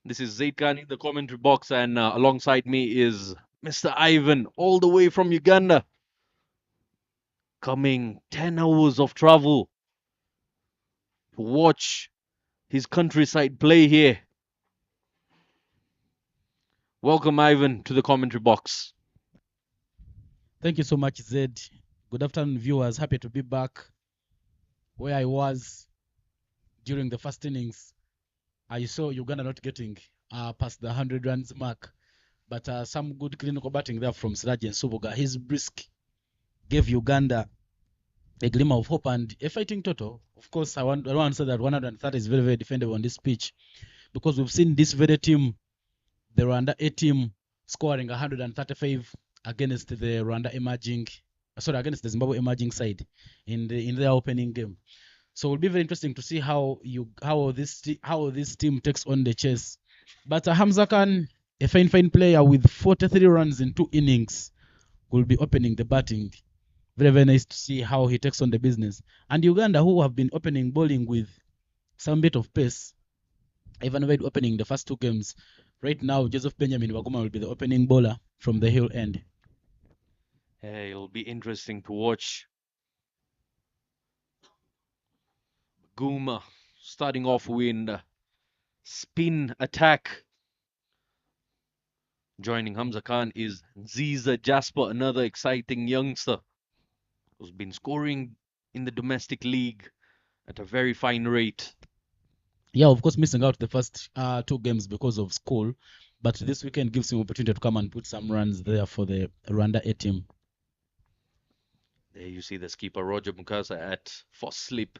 This is Zaid Khan in the commentary box, and alongside me is Mr. Ivan, all the way from Uganda. Coming 10 hours of travel to watch his countryside play here. Welcome, Ivan, to the commentary box. Thank you so much, Zed. Good afternoon, viewers. Happy to be back where I was during the first innings. I saw Uganda not getting past the 100 runs mark, but some good clinical batting there from Sirajan Subuga. His brisk gave Uganda a glimmer of hope and a fighting total. Of course, I don't want to say that 130 is very, very defendable on this pitch, because we've seen this very team, the Rwanda A team, scoring 135 against the Rwanda emerging, against the Zimbabwe emerging side in their opening game. So it will be very interesting to see how this team takes on the chase. But Hamza Khan, a fine player with 43 runs in 2 innings, will be opening the batting. Very, very nice to see how he takes on the business. And Uganda, who have been opening bowling with some bit of pace, even when opening the first 2 games. Right now, Joseph Benjamin Waguma will be the opening bowler from the hill end. It'll be interesting to watch. Guma starting off with spin attack. Joining Hamza Khan is Ziza Jasper, another exciting youngster who's been scoring in the domestic league at a very fine rate. Yeah, of course, missing out the first 2 games because of school, but this weekend gives him opportunity to come and put some runs there for the Rwanda A team. There you see the skipper Roger Mukasa at for slip.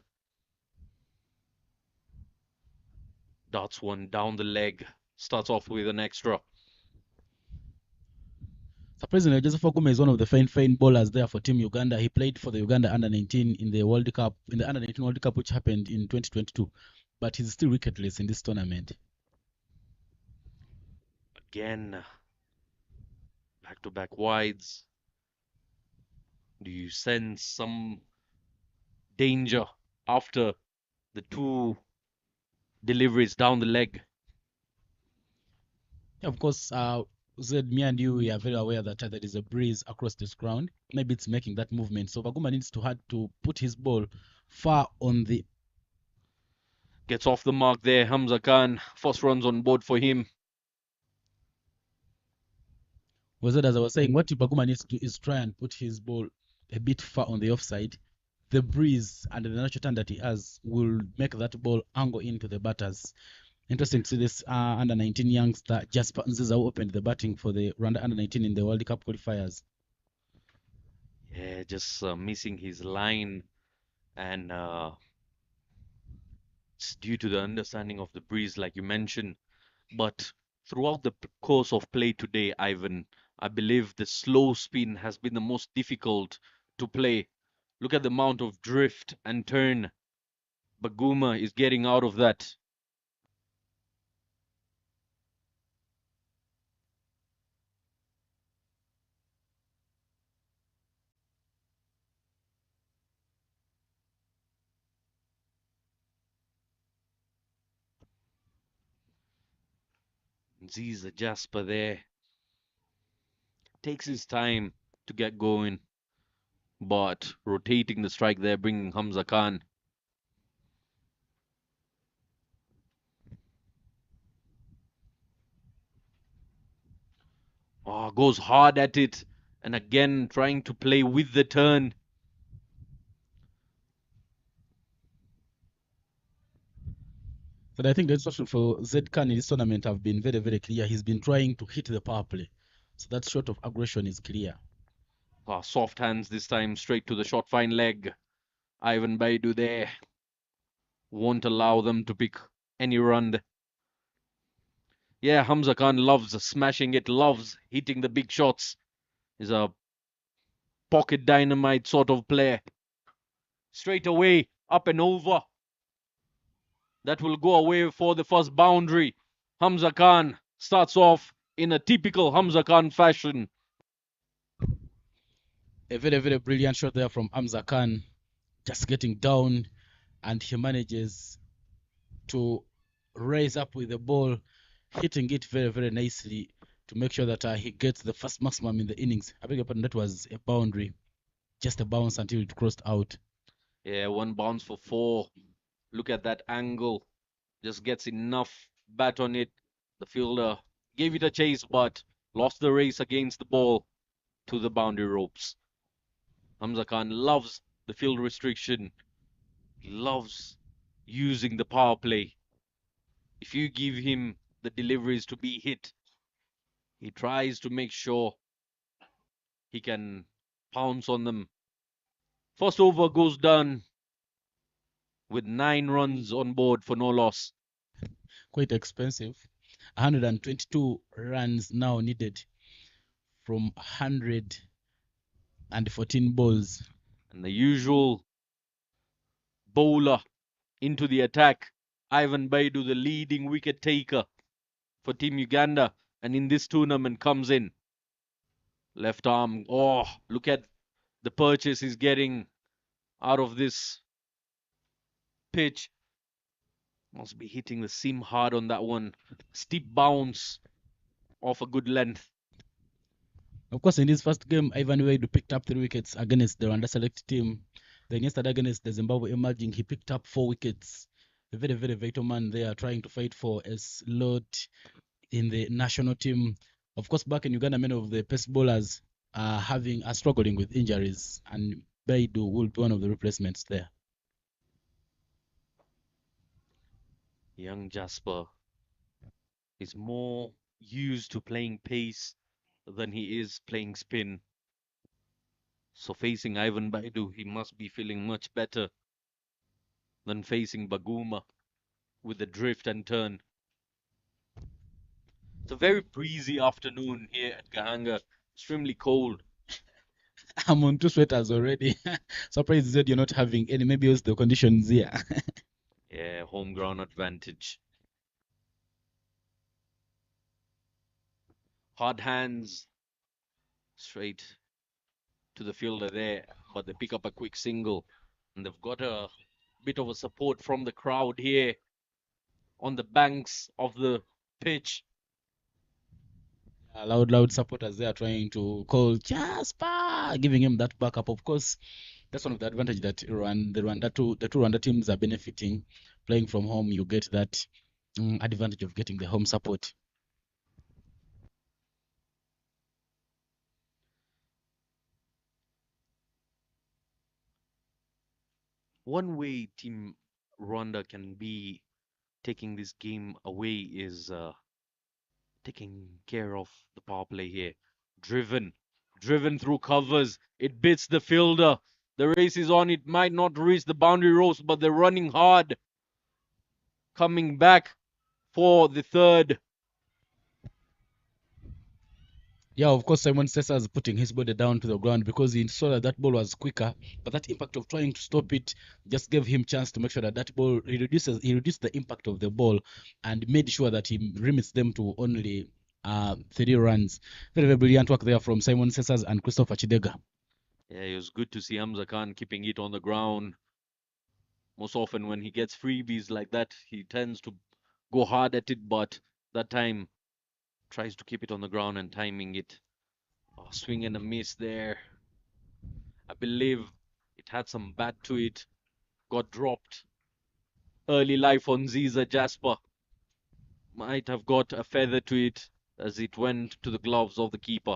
Darts one down the leg. Starts off with an extra. Surprisingly, Joseph Waguma is one of the fine bowlers there for Team Uganda. He played for the Uganda Under-19 in the World Cup, in the Under-19 World Cup, which happened in 2022. But he's still wicketless in this tournament. Again, back-to-back wides. Do you sense some danger after the 2 deliveries down the leg? Yeah, of course, Zed, me and you, we are very aware that there is a breeze across this ground. Maybe it's making that movement. So Waguma needs to put his ball far on the... Gets off the mark there, Hamza Khan. First runs on board for him. As I was saying, what Waguma needs to do is try and put his ball a bit far on the offside. The breeze and the natural turn that he has will make that ball angle into the batters. Interesting to see this Under-19 youngster Jasper Nziza, who opened the batting for the Rwanda Under-19 in the World Cup qualifiers. Yeah, just missing his line, and it's due to the understanding of the breeze, like you mentioned. But throughout the course of play today, Ivan, I believe the slow spin has been the most difficult to play. Look at the amount of drift and turn Baguma is getting out of that. Ziza Jasper there takes his time to get going, but rotating the strike there, bringing Hamza Khan. Goes hard at it, and again trying to play with the turn. So I think the instruction for Zed Khan in this tournament have been very, very clear. He's been trying to hit the power play. So that shot of aggression is clear. Soft hands this time, straight to the short fine leg. Ivan Baidu there. Won't allow them to pick any run. Yeah, Hamza Khan loves smashing it, loves hitting the big shots. He's a pocket dynamite sort of player. Straight away, up and over. That will go away for the first boundary. Hamza Khan starts off in a typical Hamza Khan fashion. A very, very brilliant shot there from Hamza Khan. Just getting down, and he manages to raise up with the ball, hitting it very, very nicely to make sure that he gets the first maximum in the innings. I beg your pardon, that was a boundary. Just a bounce until it crossed out. Yeah, one bounce for 4. Look at that angle. Just gets enough bat on it. The fielder gave it a chase, but lost the race against the ball to the boundary ropes. Hamza Khan loves the field restriction. He loves using the power play. If you give him the deliveries to be hit, he tries to make sure he can pounce on them. First over goes done with 9 runs on board for no loss. Quite expensive. 122 runs now needed from 114 balls. And the usual bowler into the attack. Ivan Baidu, the leading wicket taker for Team Uganda, and in this tournament comes in. Left arm. Oh, look at the purchase he's getting out of this pitch. Must be hitting the seam hard on that one. Steep bounce off a good length. Of course, in his first game, Ivan Wade picked up 3 wickets against the Rwanda select team. Then yesterday against the Zimbabwe emerging, he picked up 4 wickets. A very, very vital man there, trying to fight for a slot in the national team. Of course, back in Uganda, many of the pace bowlers are struggling with injuries, and Baidu will be one of the replacements there. Young Jasper is more used to playing pace than he is playing spin. So facing Ivan Baidu, he must be feeling much better than facing Baguma with the drift and turn. It's a very breezy afternoon here at Gahanga. Extremely cold. I'm on 2 sweaters already. Surprised that you're not having any. Maybe it's the conditions here. Yeah, home ground advantage. Hard hands straight to the fielder there, but they pick up a quick single. And they've got a bit of a support from the crowd here on the banks of the pitch. Loud supporters there trying to call Jasper, giving him that backup. Of course, that's one of the advantage that the two Rwanda teams are benefiting. Playing from home, you get that advantage of getting the home support. One way Team Rwanda can be taking this game away is taking care of the power play here. Driven through covers. It beats the fielder. The race is on. It might not reach the boundary ropes, but they're running hard. Coming back for the third. Yeah, of course, Simon Sessa is putting his body down to the ground because he saw that ball was quicker, but that impact of trying to stop it just gave him chance to make sure that ball he reduced the impact of the ball and made sure that he limits them to only 3 runs. Very, very brilliant work there from Simon Sessas and Christopher Chidega. Yeah, it was good to see Hamza Khan keeping it on the ground. Most often when he gets freebies like that, he tends to go hard at it, but that time tries to keep it on the ground and timing it. Swing and a miss there. I believe it had some bat to it. Got dropped. Early life on Ziza Jasper. Might have got a feather to it as it went to the gloves of the keeper.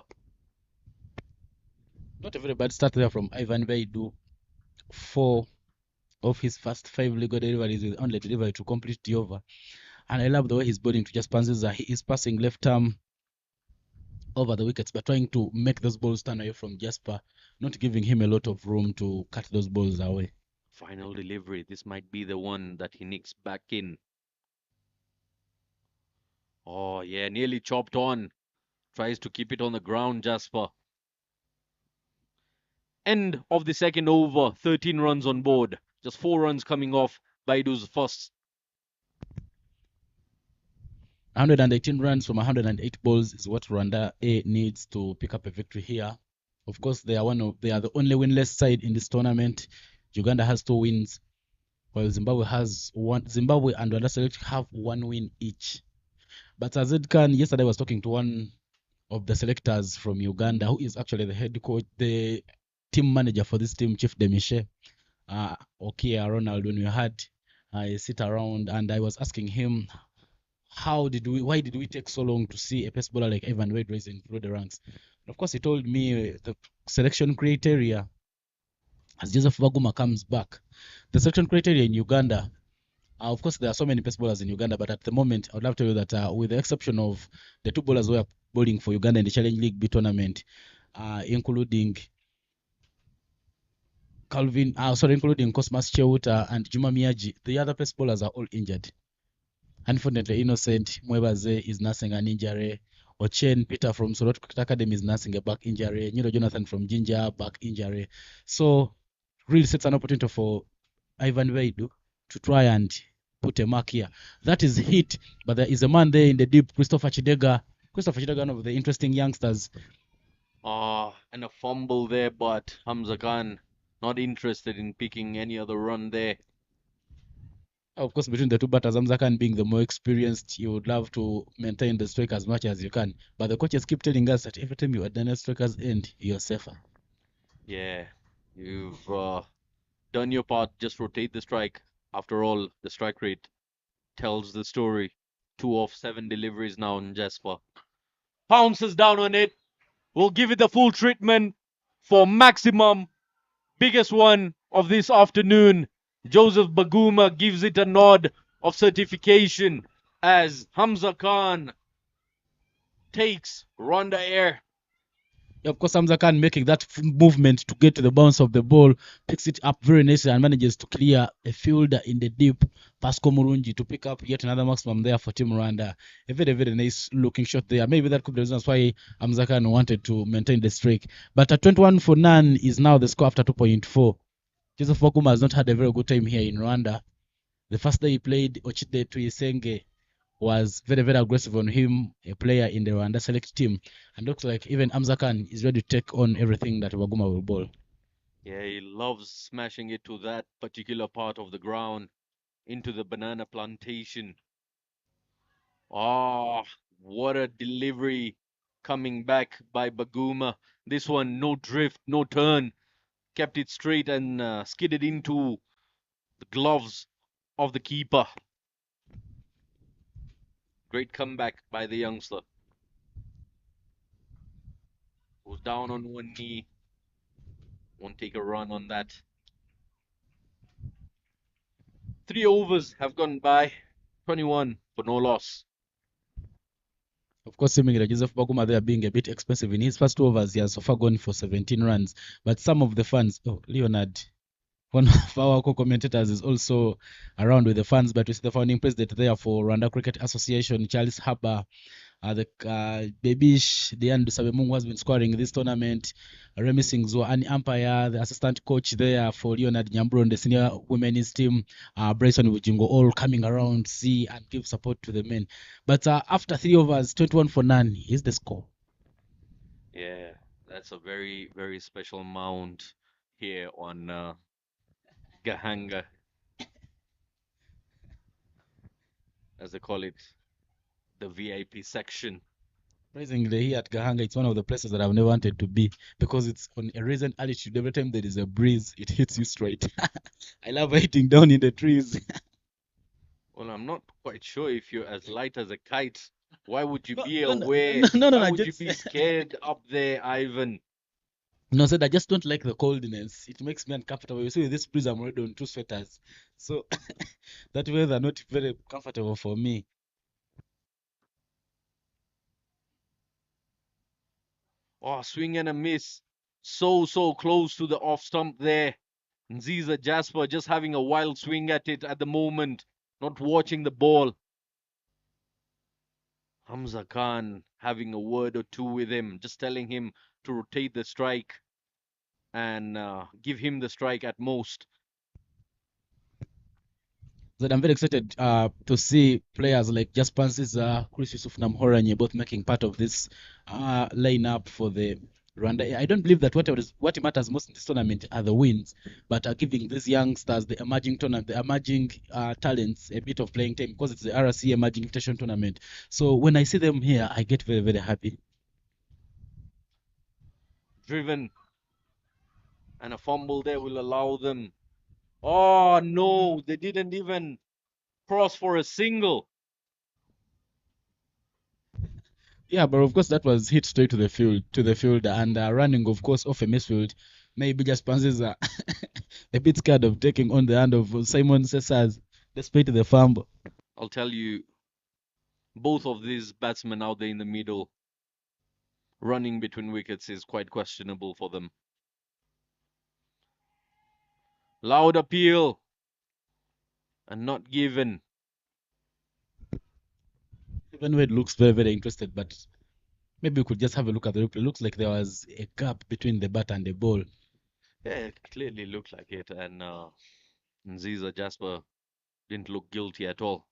Not a very bad start there from Ivan Baidu. 4 of his first 5 legal deliveries with only delivery to complete the over. And I love the way he's bowling to just Panziza. He is passing left arm over the wickets, but trying to make those balls turn away from Jasper, not giving him a lot of room to cut those balls away. Final delivery. This might be the one that he nicks back in. Oh, yeah, nearly chopped on. Tries to keep it on the ground, Jasper. End of the second over, 13 runs on board. Just 4 runs coming off Baidu's first. 118 runs from 108 balls is what Rwanda A needs to pick up a victory here. Of course, they are the only winless side in this tournament. Uganda has 2 wins, while Zimbabwe has 1. Zimbabwe and Rwanda Select have 1 win each. But Azed Khan yesterday was talking to one of the selectors from Uganda, who is actually the head coach, the team manager for this team, Chief Demishe, Okia Ronald. When we had I sit around and I was asking him, why did we take so long to see a pace bowler like Evan Wade rising through the ranks? And of course, he told me the selection criteria, as Joseph Baguma comes back, the selection criteria in Uganda. Of course, there are so many pace bowlers in Uganda, but at the moment, I would love to tell you that with the exception of the 2 bowlers who are bowling for Uganda in the Challenge League B tournament, including including Cosmas Cheuta and Juma Miyaji, the other pace bowlers are all injured. Unfortunately, Innocent Mwebaze is nursing an injury. Ochen Peter from Sorot Cricket Academy is nursing a back injury. Nilo Jonathan from Ginger, back injury. So, really sets an opportunity for Ivan Vaidu to try and put a mark here. That is hit, but there is a man there in the deep, Christopher Chidega. Christopher Chidega, one of the interesting youngsters. And a fumble there, but Hamza Khan not interested in picking any other run there. Of course, between the 2 batters, Hamza Khan being the more experienced, you would love to maintain the strike as much as you can. But the coaches keep telling us that every time you are done at striker's end, you're safer. Yeah, you've done your part. Just rotate the strike. After all, the strike rate tells the story. 2 of 7 deliveries now on Jasper. Pounces down on it. We'll give it the full treatment for maximum. Biggest one of this afternoon. Joseph Baguma gives it a nod of certification as Hamza Khan takes Rwanda Air. Of course, Hamza Khan making that movement to get to the bounce of the ball, picks it up very nicely and manages to clear a fielder in the deep, Pasco Murungi, to pick up yet another maximum there for Team Rwanda. A very, very nice looking shot there. Maybe that could be the reason why Hamza Khan wanted to maintain the streak. But at 21 for none is now the score after 2.4. Joseph Baguma has not had a very good time here in Rwanda. The first day he played, Ochide Tuyisenge was very, very aggressive on him, a player in the Rwanda select team. And looks like even Hamza Khan is ready to take on everything that Baguma will bowl. Yeah, he loves smashing it to that particular part of the ground, into the banana plantation. What a delivery coming back by Baguma. This one, no drift, no turn. Kept it straight and skidded into the gloves of the keeper. Great comeback by the youngster. Goes down on one knee. Won't take a run on that. 3 overs have gone by. 21 for no loss. Of course, seemingly Joseph Baguma there being a bit expensive. In his first 2 overs, he has so far gone for 17 runs. But some of the fans, Leonard, one of our co-commentators, is also around with the fans. But we see the founding president there for Rwanda Cricket Association, Charles Haber, the Bebish, the Sabemungu has been scoring in this tournament. Remy Singzwa, an umpire, the assistant coach there for Leonard Nyambro, the senior women's team, Bryson Wujingo, all coming around, see and give support to the men. But after 3 overs, 21 for none is the score. Yeah, that's a very, very special mount here on Gahanga, as they call it, the VIP section. Surprisingly, here at Gahanga, it's one of the places that I've never wanted to be because it's on a raised altitude. Every time there is a breeze, it hits you straight. I love hitting down in the trees. Well, I'm not quite sure if you're as light as a kite. Why would you be no, aware? Why would you be scared up there, Ivan? No, said I just don't like the coldness. It makes me uncomfortable. You see, with this breeze, I'm already on 2 sweaters. So that weather not very comfortable for me. Oh, swing and a miss. So close to the off stump there. Nziza Jasper just having a wild swing at it at the moment, not watching the ball. Hamza Khan having a word or two with him, just telling him to rotate the strike and give him the strike at most. That I'm very excited to see players like Jaspansis, Chris Yusuf Namhoranye both making part of this lineup for the Rwanda. I don't believe that what matters most in this tournament are the wins, but giving these youngsters, the emerging talents, a bit of playing time because it's the RC Emerging Invitation Tournament. So when I see them here, I get very, very happy. Driven. And a fumble there will allow them. Oh, no, they didn't even cross for a single. Yeah, but of course that was hit straight to the field, and running, of course, off a misfield. Maybe Jaspansis are a bit scared of taking on the hand of Simon Cesars, despite the fumble. I'll tell you, both of these batsmen out there in the middle, running between wickets is quite questionable for them. Loud appeal and not given. Even Wade looks very, very interested, but maybe we could just have a look at the replay. It looks like there was a gap between the bat and the ball. Yeah, it clearly looked like it, and Nziza Jasper didn't look guilty at all.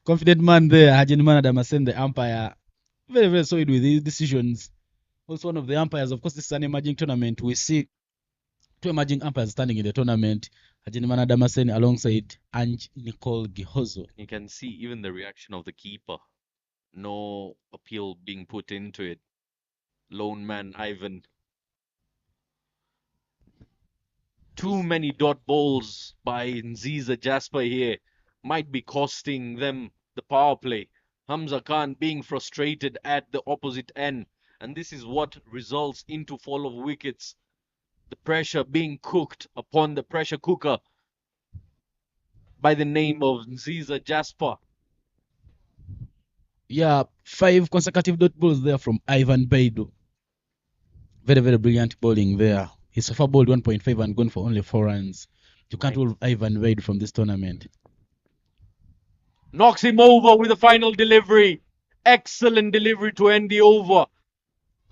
Confident man there, Hajin Manadamasen, the umpire, very, very solid with his decisions. Also, one of the umpires, of course, this is an emerging tournament. We see two emerging umpires standing in the tournament. Hajin Manadamasen alongside Ange Nicole Gihozo. You can see even the reaction of the keeper. No appeal being put into it. Lone man Ivan. Too many dot balls by Nziza Jasper here might be costing them the power play. Hamza Khan being frustrated at the opposite end, and this is what results into fall of wickets. The pressure being cooked upon the pressure cooker by the name of Nziza Jasper. Yeah, 5 consecutive dot balls there from Ivan Baidu. Very, very brilliant bowling there. He so far bowled 1.5 and gone for only 4 runs. You can't rule Ivan Wade from this tournament. Knocks him over with a final delivery. Excellent delivery to end the over.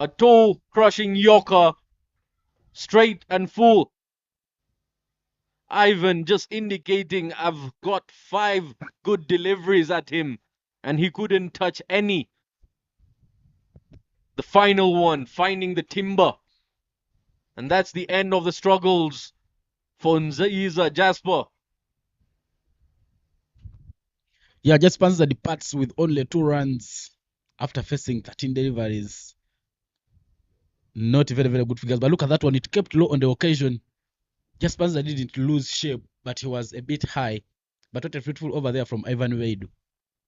A toe-crushing yorker. Straight and full. Ivan just indicating I've got 5 good deliveries at him. And he couldn't touch any. The final one, finding the timber. And that's the end of the struggles for Nziza Jasper. Yeah, Jaspanza departs with only 2 runs after facing 13 deliveries. Not very, very good figures. But look at that one. It kept low on the occasion. Jaspanza didn't lose shape, but he was a bit high. But what a fruitful over there from Ivan Wade.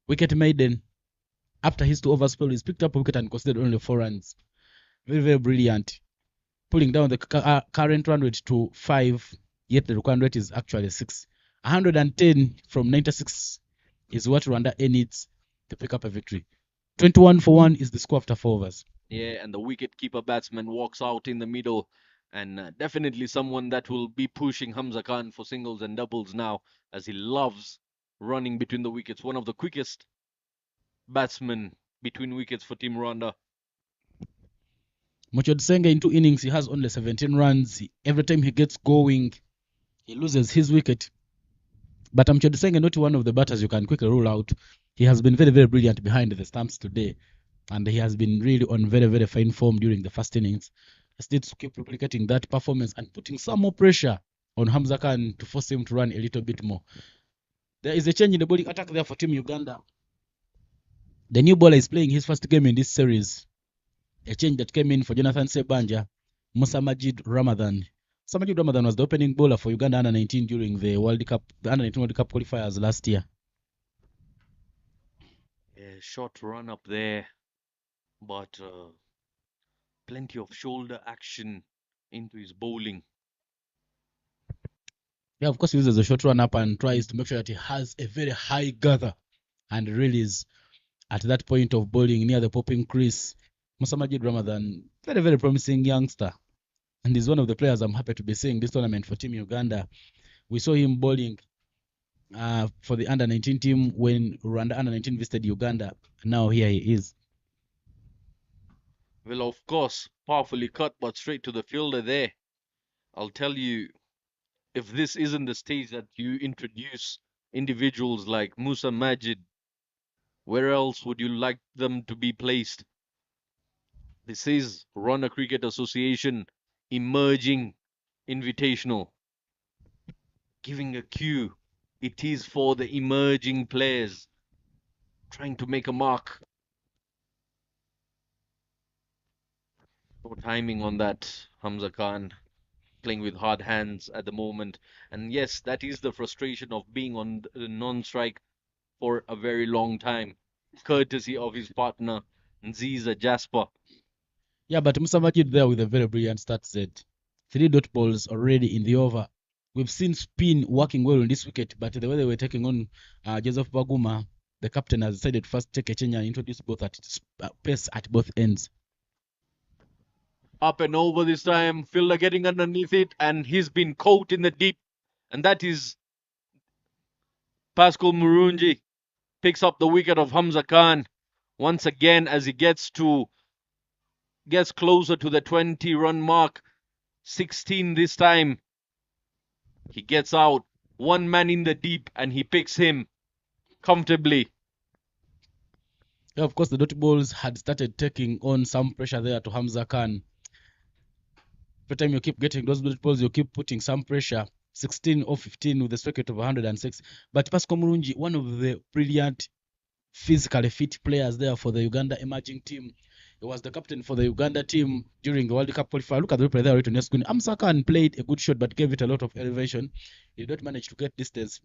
Wicket maiden. After his 2 over spell, he's picked up a wicket and conceded only 4 runs. Very, very brilliant. Pulling down the current run rate to 5, yet the required rate is actually 6. 110 from 96 is what Rwanda needs to pick up a victory. 21 for 1 is the score after 4 overs. Yeah, and the wicket-keeper batsman walks out in the middle. And definitely someone that will be pushing Hamza Khan for singles and doubles now, as he loves running between the wickets. One of the quickest batsmen between wickets for Team Rwanda. Mochod Senge in 2 innings, he has only 17 runs. Every time he gets going, he loses his wicket. But Mochod Senge not one of the batters you can quickly rule out. He has been very, very brilliant behind the stumps today. And he has been really on very, very fine form during the first innings. He needs to keep replicating that performance and putting some more pressure on Hamza Khan to force him to run a little bit more. There is a change in the bowling attack there for Team Uganda. The new bowler is playing his first game in this series. A change that came in for Jonathan Sebanja, Musa Majid Ramadan. Musa Majid Ramadan was the opening bowler for Uganda under 19 during the under 19 World Cup qualifiers last year. Yeah, short run up there, but plenty of shoulder action into his bowling. Yeah, of course, he uses a short run up and tries to make sure that he has a very high gather and release at that point of bowling near the popping crease. Musa Majid Ramadan, very, very promising youngster. And he's one of the players I'm happy to be seeing this tournament for Team Uganda. We saw him bowling for the under-19 team when Rwanda under-19 visited Uganda. Now here he is. Well, of course, powerfully cut, but straight to the fielder there. I'll tell you, if this isn't the stage that you introduce individuals like Musa Majid, where else would you like them to be placed? This is Rwanda Cricket Association emerging invitational, giving a cue. It is for the emerging players trying to make a mark. No timing on that, Hamza Khan, playing with hard hands at the moment. And yes, that is the frustration of being on the non-strike for a very long time, courtesy of his partner, Nziza Jasper. Yeah, but Musa Majid there with a very brilliant start set. 3 dot balls already in the over. We've seen spin working well on this wicket, but the way they were taking on Joseph Baguma, the captain has decided to first take a change and introduce both at pace at both ends. Up and over this time, fielder getting underneath it, and he's been caught in the deep. And that is Pascal Murungi picks up the wicket of Hamza Khan once again as he gets closer to the 20-run mark. 16 this time. He gets out, one man in the deep, and he picks him comfortably. Yeah, of course, the dot balls had started taking on some pressure there to Hamza Khan. Every time you keep getting those dot balls, you keep putting some pressure. 16 or 15 with a strike rate of 106. But Pascal Murungi, one of the brilliant physically fit players there for the Uganda emerging team. He was the captain for the Uganda team during the World Cup qualifier. Look at the replay there right on your screen. Hamza Khan played a good shot but gave it a lot of elevation. He did not manage to get distance.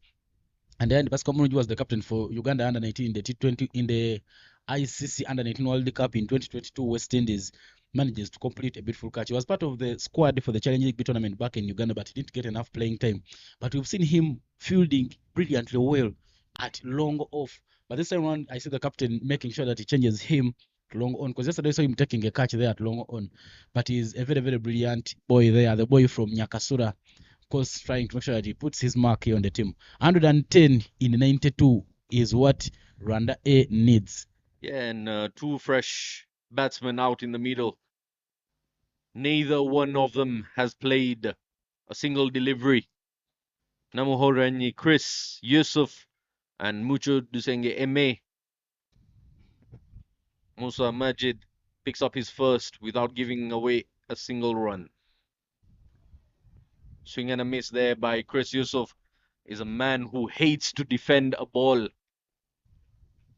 And then Pascal Murungi was the captain for Uganda under 19 in the T20 in the ICC under 19 World Cup in 2022 West Indies. Manages to complete a beautiful catch. He was part of the squad for the Challenge League tournament back in Uganda, but he didn't get enough playing time. But we've seen him fielding brilliantly well at long off. But this time around, I see the captain making sure that he changes him to long on. Because yesterday I saw him taking a catch there at long on. But he's a very, very brilliant boy there, the boy from Nyakasura. Of course, trying to make sure that he puts his mark here on the team. 110 in 92 is what Rwanda A needs. Yeah, and 2 fresh batsmen out in the middle. Neither one of them has played a single delivery. Namuhoranyi Chris, Yusuf, and Mucho Dusenge Eme. Musa Majid picks up his first without giving away a single run. Swing and a miss there by Chris Yusuf. Is a man who hates to defend a ball.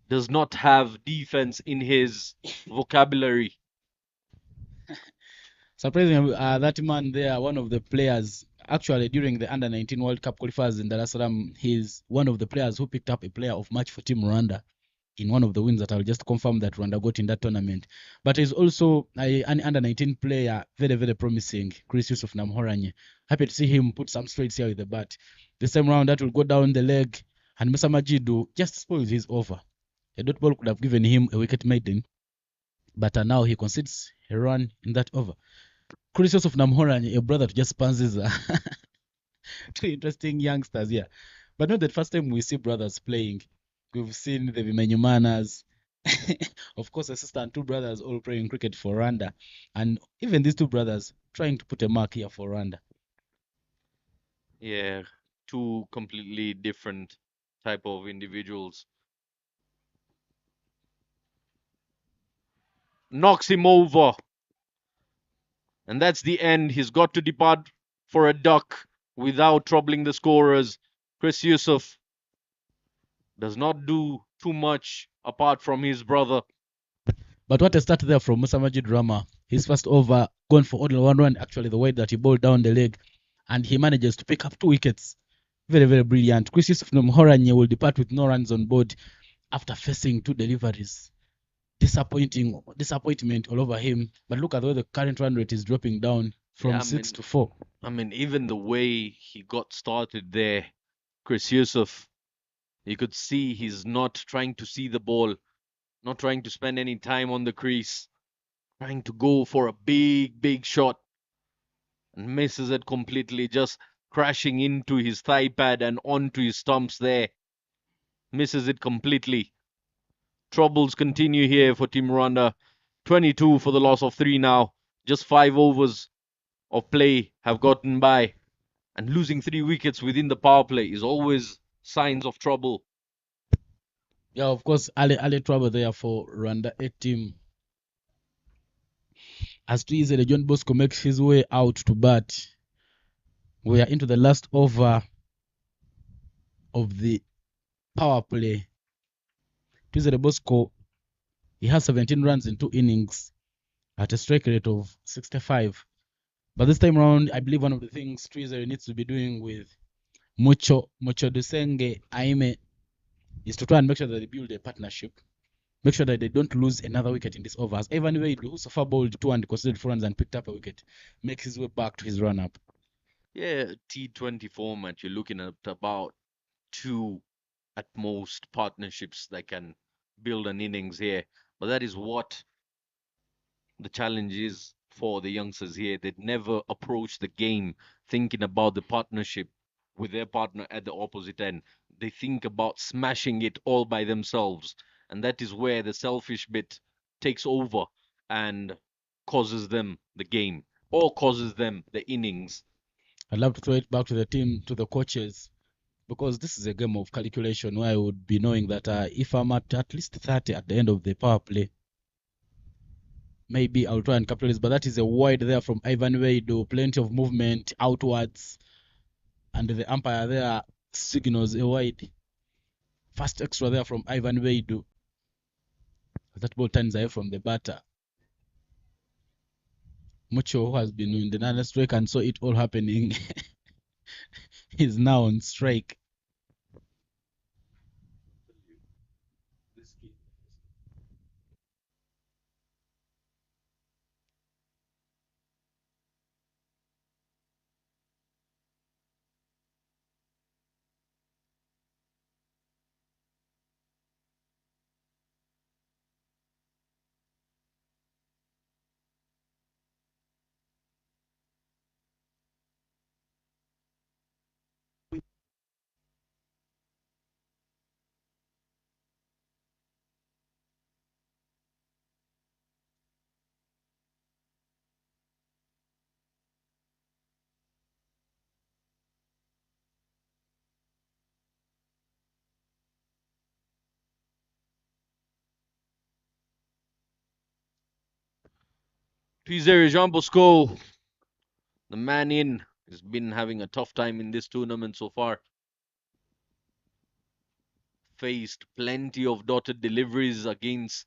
Does not have defense in his vocabulary. Surprisingly, that man there, one of the players, actually during the Under-19 World Cup qualifiers in Dar es Salaam, he's one of the players who picked up a player of match for Team Rwanda in one of the wins that I'll just confirm that Rwanda got in that tournament. But he's also an Under-19 player, very, very promising, Chris Yusuf Namhoranye. Happy to see him put some straights here with the bat. This time round, that will go down the leg, and Musa Majidu just spoils his over. A dot ball could have given him a wicket maiden, but now he concedes a run in that over. Chris Yusuf Namhoranye, a brother to just Panziza. Two interesting youngsters here. But not the first time we see brothers playing. We've seen the Vimenyumanas, of course, a sister and 2 brothers all playing cricket for Rwanda. And even these 2 brothers trying to put a mark here for Rwanda. Yeah, 2 completely different type of individuals. Knocks him over. And that's the end. He's got to depart for a duck without troubling the scorers. Chris Yusuf does not do too much apart from his brother. But what a start there from Musa Majid Rama. His first over, going for only 1 run, actually, the way that he bowled down the leg. And he manages to pick up 2 wickets. Very, very brilliant. Chris Yusuf Namhoranye will depart with no runs on board after facing 2 deliveries. Disappointment all over him. But look at the way the current run rate is dropping down from 6 to 4. I mean, even the way he got started there, Chris Yusuf, you could see he's not trying to see the ball, not trying to spend any time on the crease. trying to go for a big shot and misses it completely, just crashing into his thigh pad and onto his stumps there. Misses it completely. Troubles continue here for Team Rwanda. 22 for the loss of 3 now. Just 5 overs of play have gotten by. And losing 3 wickets within the power play is always signs of trouble. Yeah, of course, early trouble there for Rwanda A team. As easily John Bosco makes his way out to bat. We are into the last over of the power play. Tuesday Bosco, he has 17 runs in 2 innings at a strike rate of 65. But this time around, I believe one of the things Tuesday needs to be doing with Mucho Dusenge Aime is to try and make sure that they build a partnership. Make sure that they don't lose another wicket in this over. As Evan Wade, who so far bowled 2 and conceded 4 runs and picked up a wicket, makes his way back to his run-up. Yeah, T20 format, you're looking at about 2 at most partnerships that can build an innings here. But that is what the challenge is for the youngsters here. They'd never approach the game thinking about the partnership with their partner at the opposite end. They think about smashing it all by themselves. And that is where the selfish bit takes over and causes them the game or causes them the innings. I'd love to throw it back to the team, to the coaches, because this is a game of calculation where I would be knowing that if I'm at least 30 at the end of the power play, maybe I'll try and capitalize. But that is a wide there from Ivan Weido, plenty of movement outwards, and the umpire there signals a wide. Fast extra there from Ivan Weido. That ball turns away from the batter. Mucho, who has been in the Nana strike and saw it all happening, is now on strike. Tuesday, Jean Bosco, the man in, has been having a tough time in this tournament so far. Faced plenty of dotted deliveries against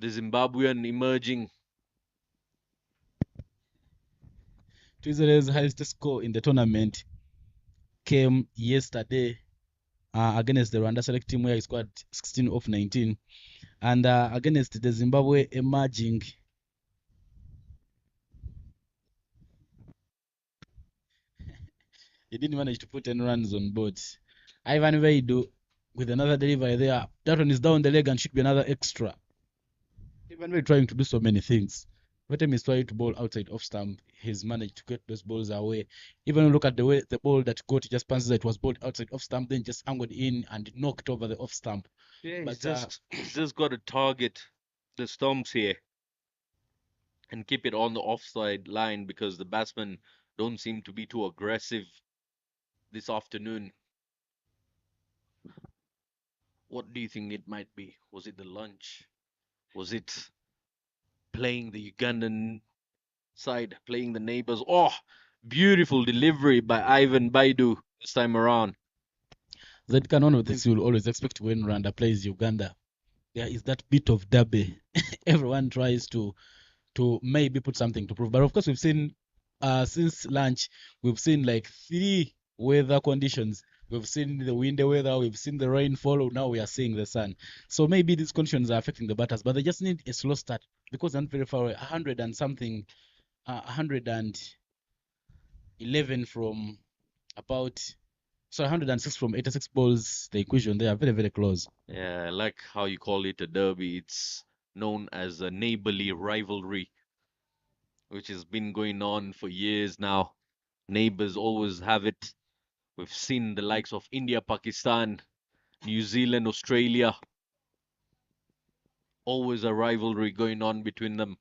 the Zimbabwean emerging. Tuesday's highest score in the tournament came yesterday against the Rwanda select team, where he scored 16 of 19. And against the Zimbabwe emerging, he didn't manage to put any runs on board. Ivan Weido with another delivery there. That one is down the leg and should be another extra. Ivan Weido trying to do so many things. Every time he's trying to bowl outside off stump, he's managed to get those balls away. Even look at the way the ball that got just passes, it was bowled outside off stump, then just angled in and knocked over the off stump. Yeah, But he's just got to target the stumps here and keep it on the offside line, because the batsmen don't seem to be too aggressive this afternoon. What do you think it might be? Was it the lunch? Was it playing the Ugandan side, playing the neighbors? Oh, beautiful delivery by Ivan Baidu this time around. that kind of one of the things you'll always expect when Rwanda plays Uganda. There is that bit of derby. Everyone tries to maybe put something to prove. But of course, we've seen since lunch, we've seen like 3 weather conditions. We've seen the windy weather, we've seen the rainfall, now we are seeing the sun. So maybe these conditions are affecting the batters, but they just need a slow start because they're not very far away. 100 and something, 111 from about, so 106 from 86 balls. The equation they are very, very close. Yeah, I like how you call it a derby. It's known as a neighborly rivalry, which has been going on for years now. Neighbors always have it. We've seen the likes of India, Pakistan, New Zealand, Australia, always a rivalry going on between them.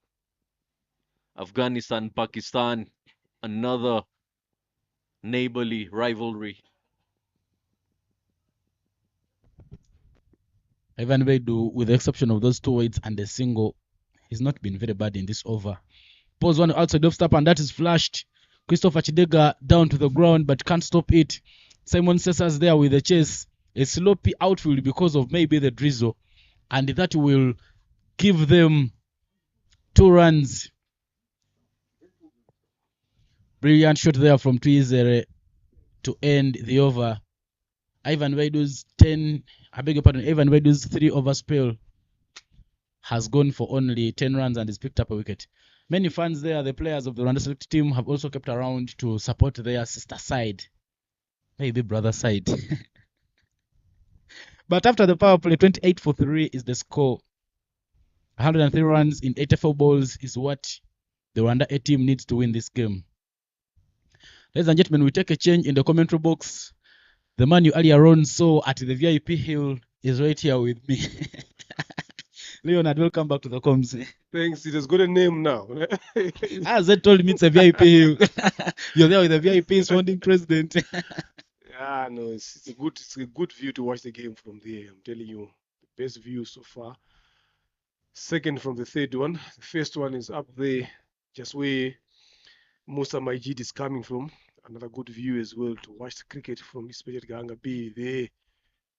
Afghanistan, Pakistan, another neighborly rivalry. Ivan Bedu, with the exception of those two weights and a single, he's not been very bad in this over. Pulls one outside off stop, and that is flashed. Christopher Chidega down to the ground, but can't stop it. Simon Cesar's there with the chase. A sloppy outfield because of maybe the drizzle, and that will give them 2 runs. Brilliant shot there from Tuizere to end the over. Ivan Bedu's 3 over spell has gone for only 10 runs and has picked up a wicket. Many fans there, the players of the Rwanda Select team, have also kept around to support their sister side, maybe brother side. But after the power play, 28 for 3 is the score. 103 runs in 84 balls is what the Rwanda A team needs to win this game. Ladies and gentlemen, we take a change in the commentary box. The man you earlier on saw at the VIP hill is right here with me. Leonard, welcome back to the comms. Thanks. It has got a name now. As I told me, it's a VIP hill. You're there with the VIP's founding president. Yeah, no, it's a good view to watch the game from there. I'm telling you, the best view so far. Second from the third one. The first one is up there, just where Musa Majid is coming from. Another good view as well to watch the cricket from especially Ganga B there.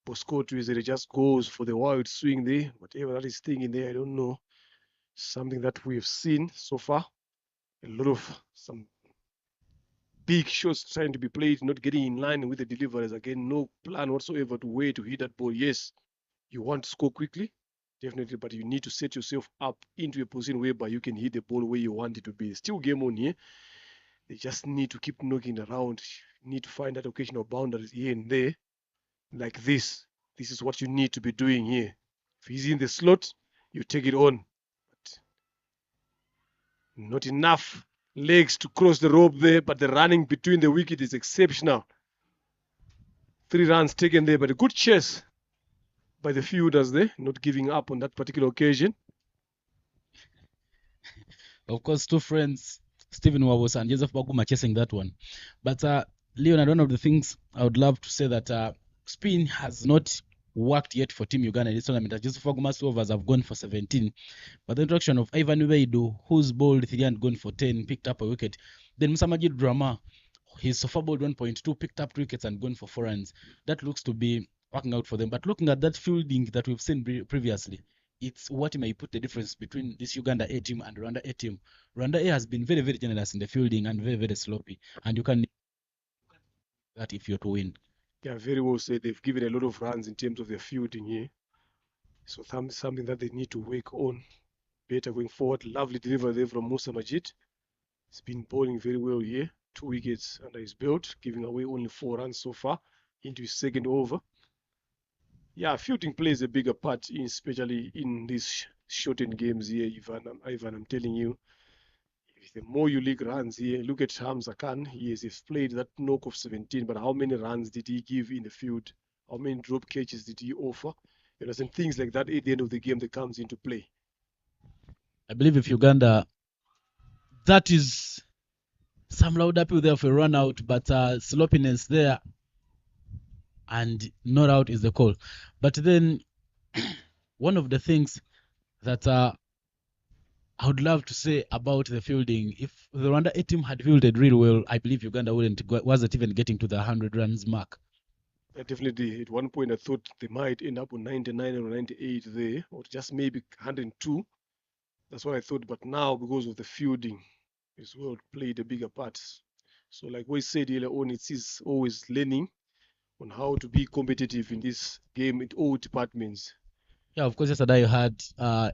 Bosco Tuizere just goes for the wild swing there. Whatever that is thinking there, I don't know. Something that we've seen so far. A lot of some big shots trying to be played, not getting in line with the deliveries. Again, no plan whatsoever to where to hit that ball. Yes, you want to score quickly, definitely, but you need to set yourself up into a position whereby you can hit the ball where you want it to be. Still game on here. They just need to keep knocking around. You need to find that occasional boundaries here and there. Like this. This is what you need to be doing here. If he's in the slot, you take it on. But not enough legs to cross the rope there, but the running between the wicket is exceptional. 3 runs taken there, but a good chase by the fielders there, not giving up on that particular occasion. Of course, 2 friends, Stephen Wabos and Joseph Baguma, chasing that one. But Leonard, one of the things I would love to say that spin has not worked yet for Team Uganda in this tournament. Joseph Baguma's overs have gone for 17. But the introduction of Ivan Ubeidu, who's bowled 3 and gone for 10, picked up a wicket. Then Musa Majid Drama, he's so far bowled 1.2, picked up 2 wickets and gone for 4 runs. That looks to be working out for them. But looking at that fielding that we've seen previously, it's what may put the difference between this Uganda A team and Rwanda A team. Rwanda A has been very, very generous in the fielding and very, very sloppy. And you can that if you're to win. Yeah, very well said. They've given a lot of runs in terms of their fielding here. So something that they need to work on better going forward. Lovely delivery there from Musa Majid. He's been bowling very well here. 2 wickets under his belt, giving away only 4 runs so far into his second over. Yeah, fielding plays a bigger part, especially in these shortened games here, Ivan. I'm telling you, the more you league runs here, look at Hamza Khan. Yes, he's played that knock of 17, but how many runs did he give in the field? How many drop catches did he offer? You know, some things like that at the end of the game that comes into play. I believe if Uganda, that is some loud appeal there for a run out, but sloppiness there and not out is the call. But then one of the things that I would love to say about the fielding, if the Rwanda A team had fielded real well, I believe Uganda wasn't even getting to the 100 runs mark. Definitely, at one point I thought they might end up on 99 or 98 there, or just maybe 102. That's what I thought. But now, because of the fielding, as well played a bigger part. So, like we said earlier on, it is always learning on how to be competitive in this game in all departments. Yeah, of course, yesterday I had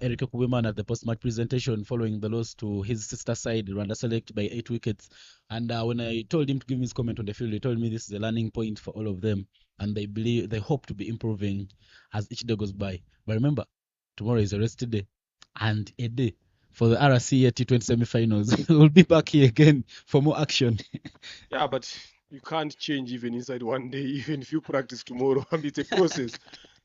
Eric Okubeman at the post-match presentation following the loss to his sister side, Rwanda Select, by 8 wickets. And when I told him to give me his comment on the field, he told me this is a learning point for all of them. And they hope to be improving as each day goes by. But remember, tomorrow is a rest day. and a day for the RC T20 semi-finals. We'll be back here again for more action. Yeah, but you can't change even inside one day, even if you practice tomorrow. I mean, it's a process.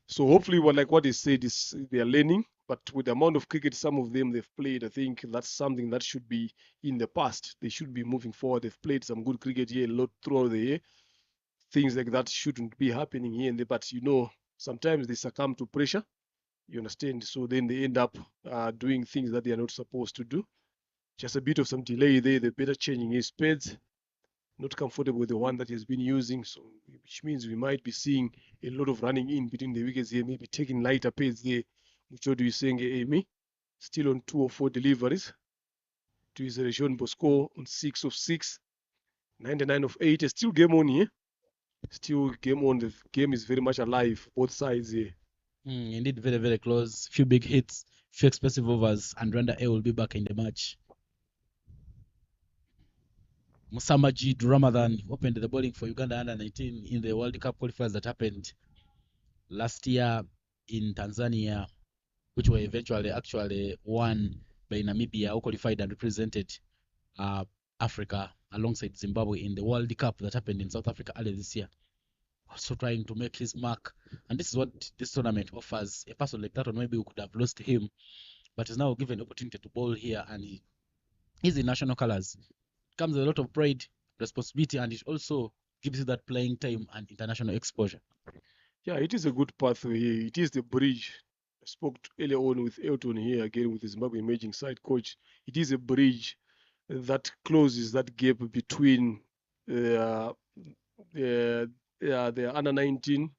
So hopefully, what they said is they are learning. But with the amount of cricket some of them they've played, I think that's something that should be in the past. They should be moving forward. They've played some good cricket here a lot throughout the year. Things like that shouldn't be happening here and there. But sometimes they succumb to pressure. You understand? So then they end up doing things that they are not supposed to do. Just a bit of some delay there. They're better changing his pads. Not comfortable with the one that he has been using, so which means we might be seeing a lot of running in between the wickets here, maybe taking lighter pace there. Muchodu is saying Amy, still on 2 or 4 deliveries. To his Region Bosco on 6 of 6, 99 of 8. Still game on here. Still game on. The game is very much alive, both sides here. Indeed, very, very close. Few big hits, few expensive overs, and Rwanda A will be back in the match. Musamajid Ramadan opened the bowling for Uganda under 19 in the World Cup qualifiers that happened last year in Tanzania, which were eventually actually won by Namibia, who qualified and represented Africa alongside Zimbabwe in the World Cup that happened in South Africa earlier this year. Also trying to make his mark, and this is what this tournament offers. A person like that, or maybe we could have lost him, but is now given the opportunity to bowl here, and he's in national colors. Comes with a lot of pride, responsibility, and it also gives you that playing time and international exposure. Yeah, it is a good pathway here. It is the bridge. I spoke earlier on with Elton here again with the Zimbabwe emerging side coach. It is a bridge that closes that gap between the under 19,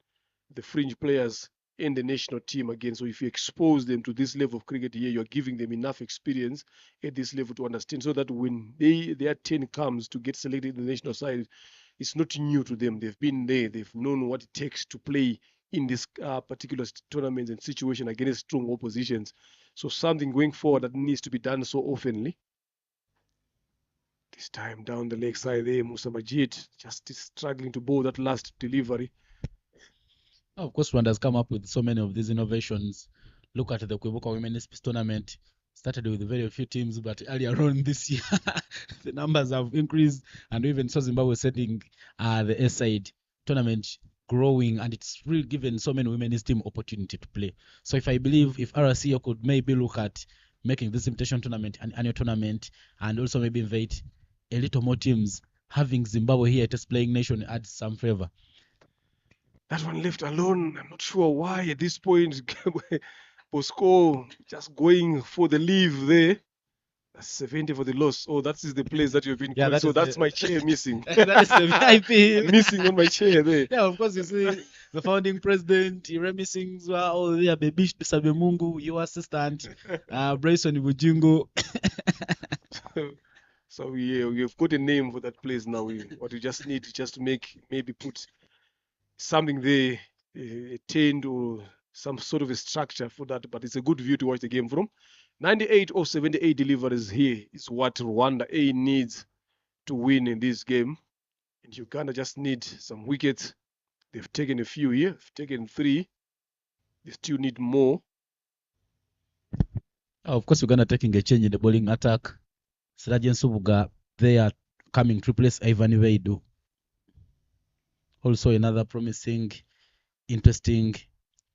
the fringe players, and the national team again. So if you expose them to this level of cricket here, you're giving them enough experience at this level to understand, so that when their turn comes to get selected in the national side, it's not new to them. They've been there. They've known what it takes to play in this particular tournaments and situation against strong oppositions. So something going forward that needs to be done so oftenly. This time down the leg side there, Musa Majid just struggling to bowl that last delivery. Of course, Rwanda has come up with so many of these innovations. Look at the Kwibuka Women's Peace Tournament. Started with very few teams, but earlier on this year, the numbers have increased, and even so Zimbabwe setting the A side tournament growing, and it's really given so many women's team opportunity to play. So if I believe if RCO could maybe look at making this invitation tournament an annual tournament, and also maybe invite a little more teams, having Zimbabwe here as playing nation adds some favor. That one left alone. I'm not sure why at this point. Bosco just going for the leave there. That's 70 for the loss. Oh, that is the place that you've been. Yeah, that so is that's the- my chair missing. That is the VIP. Missing on my chair there. Yeah, of course, you see the founding president, Iremi Singzwa, oh, yeah, Bebish Sabemungu, your assistant, Bryson Bujingo. So we've got a name for that place now. What we just need to just maybe put something there, a tent or some sort of a structure for that. But it's a good view to watch the game from. 98 or 78 deliveries here is what Rwanda A needs to win in this game. And Uganda just need some wickets. They've taken a few here, they've taken 3. They still need more. Of course, we're going to taking a change in the bowling attack. Sirajan Subuga, they are coming to replace Ivan Veidu. Also, another promising, interesting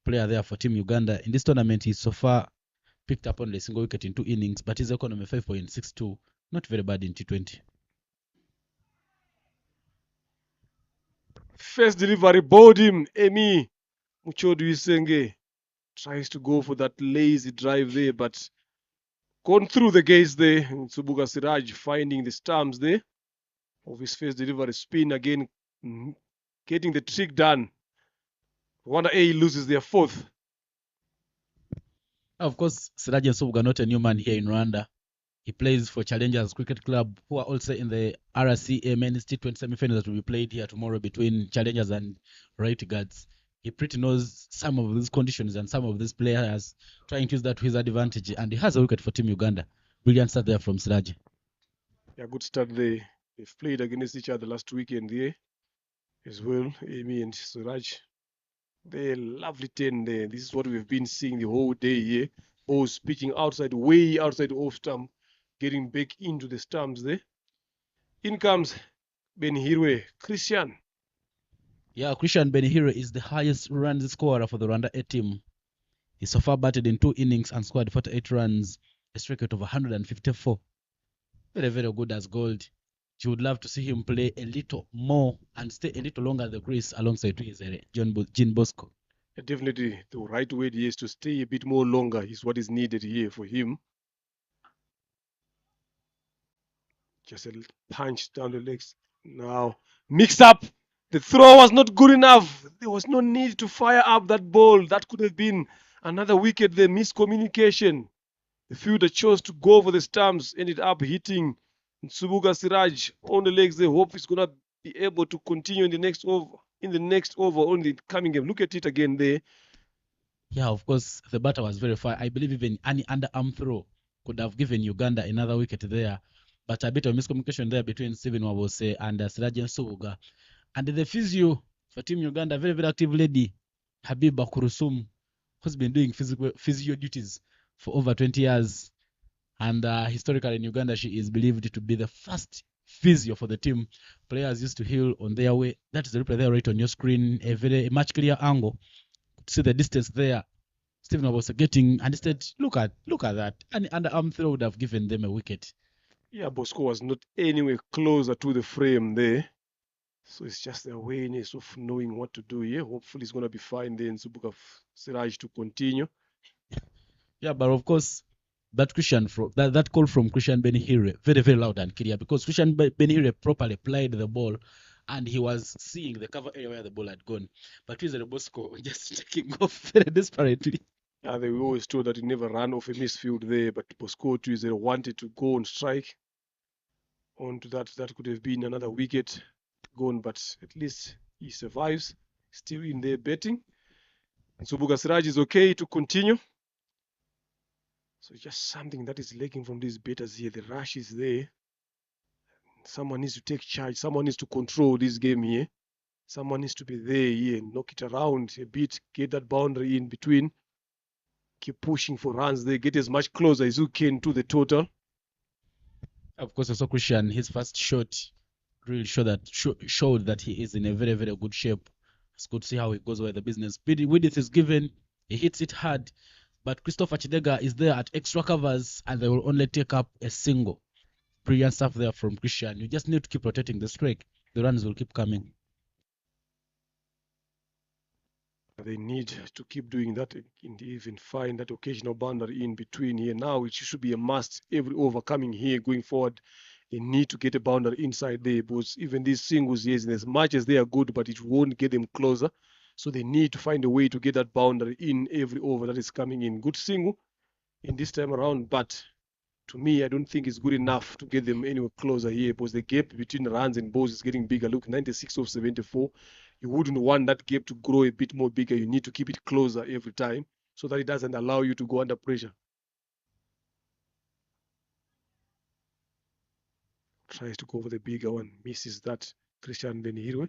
player there for Team Uganda. In this tournament, he's so far picked up only a single wicket in 2 innings, but his economy 5.62. Not very bad in T20. First delivery, bowled him. Emi Muchodu Isenge tries to go for that lazy drive there, but gone through the gates there. Subuga Siraj finding the stumps there of his first delivery, spin again, getting the trick done. Rwanda A loses their 4th. Of course, Sirajan Subuga, not a new man here in Rwanda. He plays for Challengers Cricket Club, who are also in the RCA Men's T20 semi-final that will be played here tomorrow between Challengers and Right Guards. He pretty knows some of these conditions and some of these players, trying to use that to his advantage, and he has a wicket for Team Uganda. Brilliant start there from Siraj. Yeah, good start there. They've played against each other last weekend there as well, Amy and Suraj. They lovely 10 there. This is what we've been seeing the whole day here. Balls pitching outside, way outside the off stump, getting back into the stumps there. In comes Benhirwe Christian. Yeah, Christian Benhire is the highest runs scorer for the Rwanda A team. He so far batted in 2 innings and scored 48 runs, a strike rate of 154. Very, very good as gold. You would love to see him play a little more and stay a little longer at the crease alongside his Jean Bosco. Definitely the right way is to stay a bit more longer is what is needed here for him. Just a punch down the legs. Now, mix up. The throw was not good enough. There was no need to fire up that ball. That could have been another wicket. The miscommunication. The fielder chose to go for the stumps, ended up hitting Nsubuga Siraj on the legs. They hope he's gonna be able to continue in the next over. On the coming game. Look at it again there. Yeah, of course, the batter was very far. I believe even any underarm throw could have given Uganda another wicket there. But a bit of miscommunication there between Stephen Wabose and Sirajan Subuga. And the physio for Team Uganda, very, very active lady, Habiba Kurusum, who's been doing physio duties for over 20 years. And historically in Uganda, she is believed to be the first physio for the team. Players used to heal on their way. That is the replay there right on your screen. A much clear angle. See the distance there. Stephen was getting, and instead, look at that. An underarm throw would have given them a wicket. Yeah, Bosco was not anywhere closer to the frame there. So it's just the awareness of knowing what to do here. Hopefully it's going to be fine there in Subuka Siraj to continue. Yeah, but of course, that call from Christian Benhire, very, very loud and clear, because Christian Benhire properly applied the ball and he was seeing the cover area where the ball had gone. But Wizard Bosco just taking off very desperately. Yeah, they were always told that he never ran off a misfield there, but Bosco Wizard wanted to go on strike. Onto that could have been another wicket gone, but at least he survives. Still in there betting. And Subuga Siraj is okay to continue. So just something that is lacking from these betters here. The rush is there. Someone needs to take charge. Someone needs to control this game here. Someone needs to be there here, knock it around a bit, get that boundary in between. Keep pushing for runs there, get as much closer as you can to the total. Of course, also Christian, his first shot really showed that he is in a very, very good shape. It's good to see how he goes with the business. Width is given, he hits it hard, but Christopher Chidega is there at extra covers and they will only take up a single. Brilliant stuff there from Christian. You just need to keep rotating the strike. The runs will keep coming. They need to keep doing that and even find that occasional boundary in between here. Now it should be a must every over coming here going forward. They need to get a boundary inside there because even these singles here, as much as they are good, but it won't get them closer. So they need to find a way to get that boundary in every over that is coming in. Good single in this time around, but to me, I don't think it's good enough to get them anywhere closer here because the gap between runs and balls is getting bigger. Look, 96 of 74. You wouldn't want that gap to grow a bit more bigger. You need to keep it closer every time so that it doesn't allow you to go under pressure. Tries to go for the bigger one, misses that. Christian Benhirwe.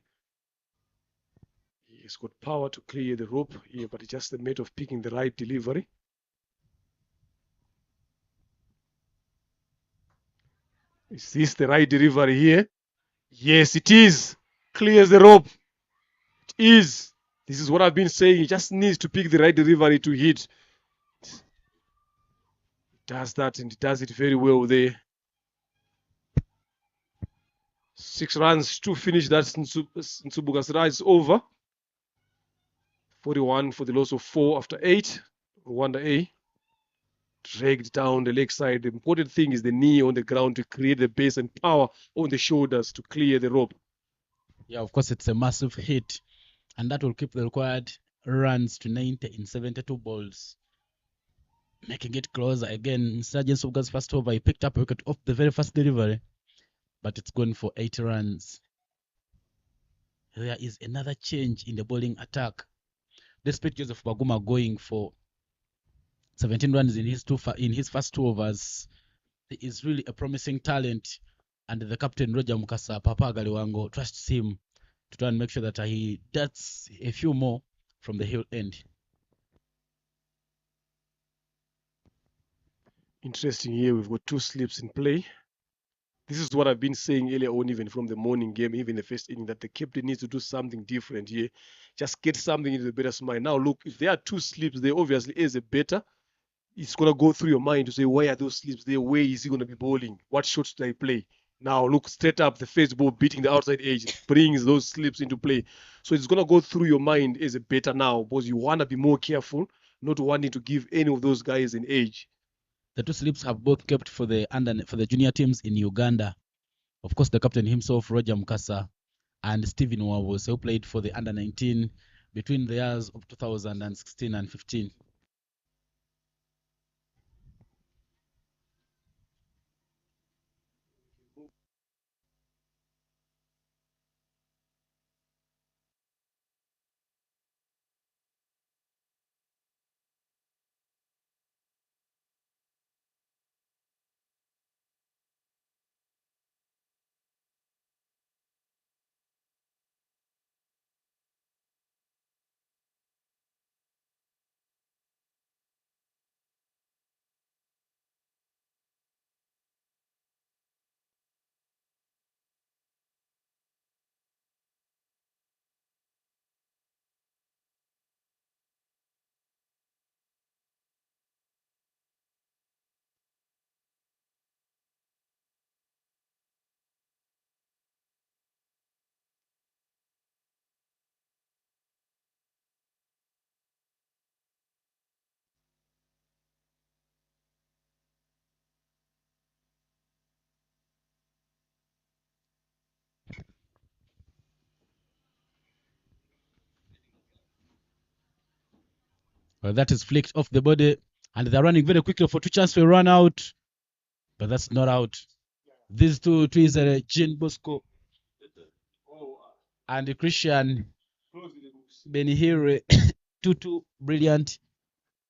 He's got power to clear the rope here, but it's just a matter of picking the right delivery. Is this the right delivery here? Yes, it is. Clears the rope. It is. This is what I've been saying. He just needs to pick the right delivery to hit. He does that and he does it very well there. 6 runs to finish that. Nsubuga Siraj is over. 41 for the loss of 4 after 8. Rwanda A. Dragged down the leg side. The important thing is the knee on the ground to create the base and power on the shoulders to clear the rope. Yeah, of course, it's a massive hit, and that will keep the required runs to 90 in 72 balls. Making it closer again. Sergeant Subuga's first over, he picked up a wicket off the very first delivery, but it's gone for 8 runs. There is another change in the bowling attack. Despite Joseph Baguma going for 17 runs in his first 2 overs, he is really a promising talent, and the captain Roger Mukasa, Papa Galiwango, trusts him to try and make sure that he does a few more from the hill end. Interesting here. We've got 2 slips in play. This is what I've been saying earlier on, even from the morning game, even the first inning, that the captain needs to do something different here. Just get something into the batter's mind. Now, look, if there are 2 slips, there obviously is a batter. It's going to go through your mind to say, why are those slips there? Where is he going to be bowling? What shots do I play? Now, look, straight up, the first ball beating the outside edge brings those slips into play. So it's going to go through your mind as a batter now, because you want to be more careful, not wanting to give any of those guys an edge. The 2 slips have both kept for the junior teams in Uganda. Of course, the captain himself, Roger Mukasa, and Stephen Wawose, who played for the under 19 between the years of 2016 and 15. Well, that is flicked off the body, and they're running very quickly for 2 chances to run out, but that's not out. These two trees are Jean Bosco and Christian Benihire, two brilliant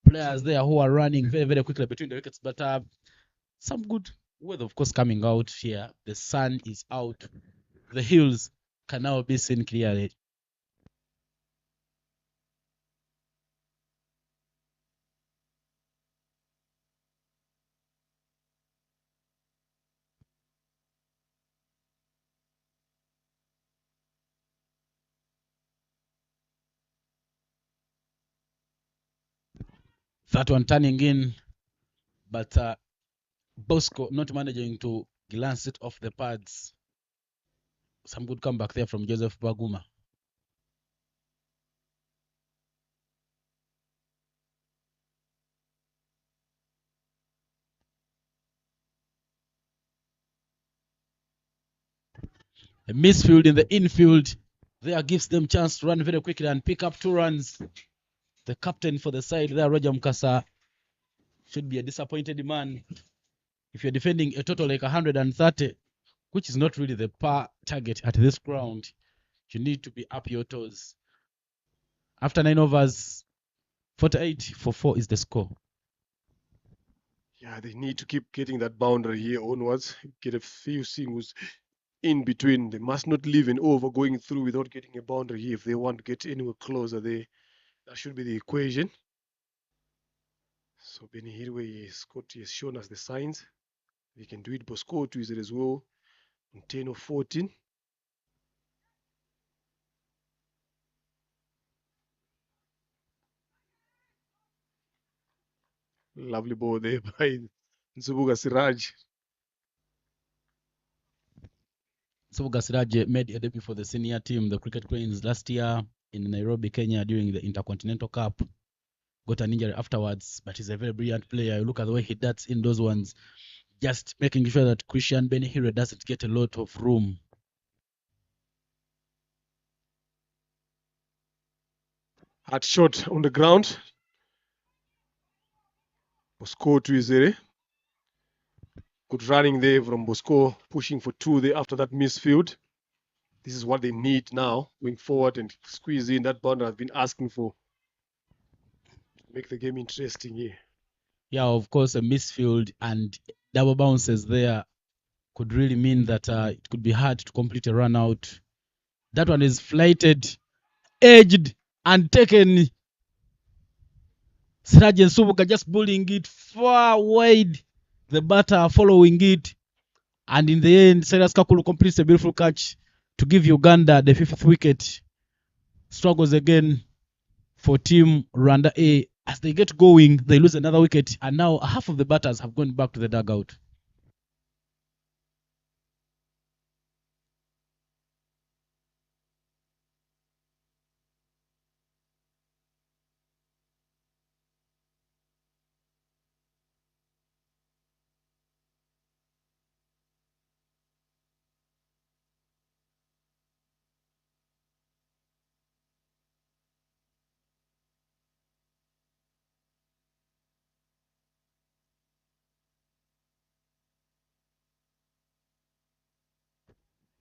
players there who are running very, very quickly between the wickets. But some good weather, of course, coming out here. The sun is out. The hills can now be seen clearly. That one turning in, but Bosco not managing to glance it off the pads. Some good comeback there from Joseph Baguma. A misfield in the infield there gives them chance to run very quickly and pick up 2 runs. The captain for the side there, Roger Mukasa, should be a disappointed man. If you're defending a total like 130, which is not really the par target at this ground, you need to be up your toes. After 9 overs, 48 for 4 is the score. Yeah, they need to keep getting that boundary here onwards. Get a few singles in between. They must not leave an over going through without getting a boundary here if they want to get anywhere closer there. That should be the equation. So Benny Hirwe has shown us the signs. They can do it. Bosco to it as well on 10 or 14. Lovely ball there by Nsubuga Siraj. Nsubuga Siraj made a debut for the senior team, the Cricket Queens, last year in Nairobi, Kenya during the Intercontinental Cup. Got an injury afterwards, but he's a very brilliant player. You look at the way he does in those ones, just making sure that Christian Benihire doesn't get a lot of room. Hard shot on the ground. Bosco to Izere. Good running there from Bosco, pushing for 2 there after that misfield. This is what they need now, going forward and squeeze in that boundary I've been asking for. Make the game interesting here. Yeah, of course, a misfield and double bounces there could really mean that it could be hard to complete a run out. That one is flighted, edged, and taken. Siraj and Nsubuga just bowling it far wide. the batter following it. And in the end, Silas Kakulu completes a beautiful catch to give Uganda the 5th wicket. Struggles again for Team Rwanda A. As they get going, they lose another wicket, and now half of the batters have gone back to the dugout.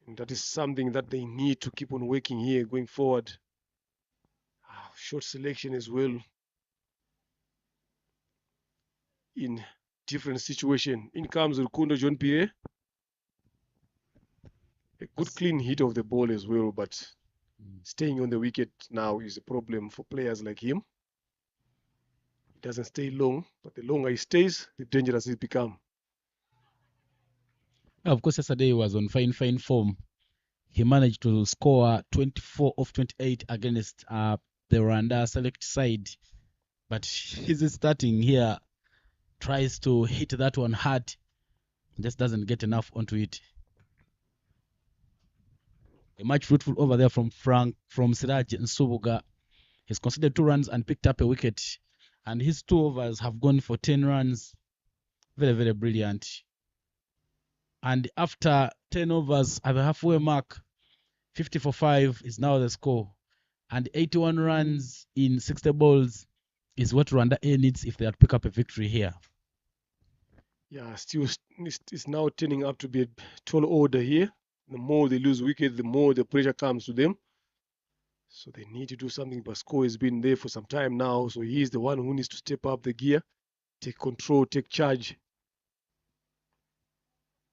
And that is something that they need to keep on working here going forward. Short selection as well in different situation. In comes Rukundo John Pierre. A good clean hit of the ball as well, but staying on the wicket now is a problem for players like him. He doesn't stay long, but the longer he stays, the dangerous it becomes. Of course, yesterday he was on fine form. He managed to score 24 of 28 against the Rwanda select side. But his starting here tries to hit that one hard, just doesn't get enough onto it. A much fruitful over there from Siraj Nsubuga. He's conceded 2 runs and picked up a wicket. And his 2 overs have gone for 10 runs. Very, very brilliant. And after 10 overs at the halfway mark, 50 for 5 is now the score. And 81 runs in 60 balls is what Rwanda A needs if they are to pick up a victory here. Yeah, still it's now turning up to be a tall order here. The more they lose wicket, the more the pressure comes to them. So they need to do something. Basco has been there for some time now, so he's the one who needs to step up the gear, take control, take charge.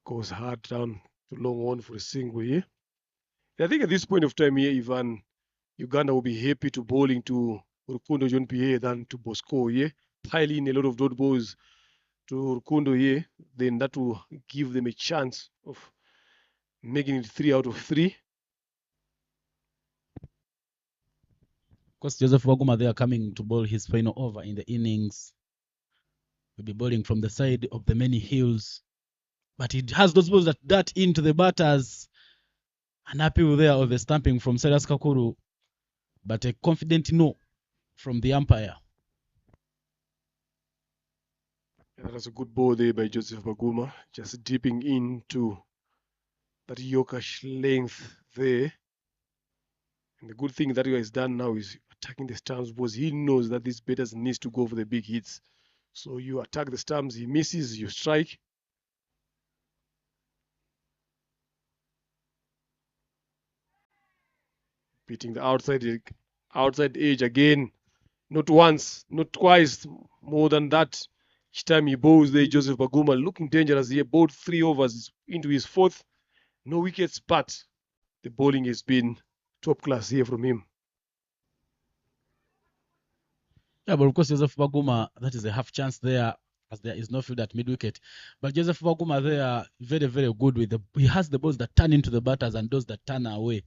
Goes hard down to long on for a single here. I think at this point of time here, Ivan, Uganda will be happy to bowling to Rukundo John Pierre than to Bosco here. Pile in a lot of dot balls to Rukundo here, then that will give them a chance of making it 3 out of 3. Of course, Joseph Waguma there coming to bowl his final over in the innings. Will be bowling from the side of the many hills. But he has those balls that dart into the batters. Unhappy with there of the stamping from Silas Kakuru. But a confident no from the umpire. Yeah, that was a good ball there by Joseph Baguma, just dipping into that Yorkish length there. And the good thing that he has done now is attacking the stumps because he knows that this batters needs to go for the big hits. So you attack the stumps, he misses, you strike. Beating the outside edge again. Not once, not twice, more than that. Each time he bowls there, Joseph Baguma looking dangerous here. Bowled 3 overs into his 4th. No wickets, but the bowling has been top class here from him. Yeah, but of course, Joseph Baguma, that is a half chance there as there is no field at mid wicket. But Joseph Baguma there, very, very good with he has the balls that turn into the batters and those that turn away.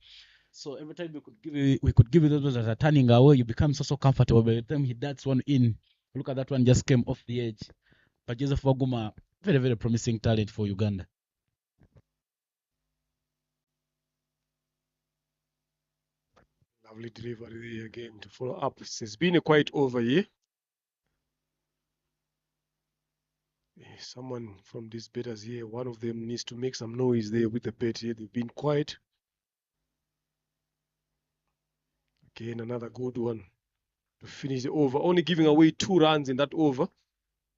So every time we could give you those balls that are turning away, you become so comfortable. By the time he darts one in, look at that one just came off the edge. But Joseph Baguma, very, very promising talent for Uganda. Lovely delivery there again to follow up. It's been a quiet over here. Someone from these batters here, one of them needs to make some noise there with the bat here. They've been quiet. Again, another good one to finish the over. Only giving away 2 runs in that over.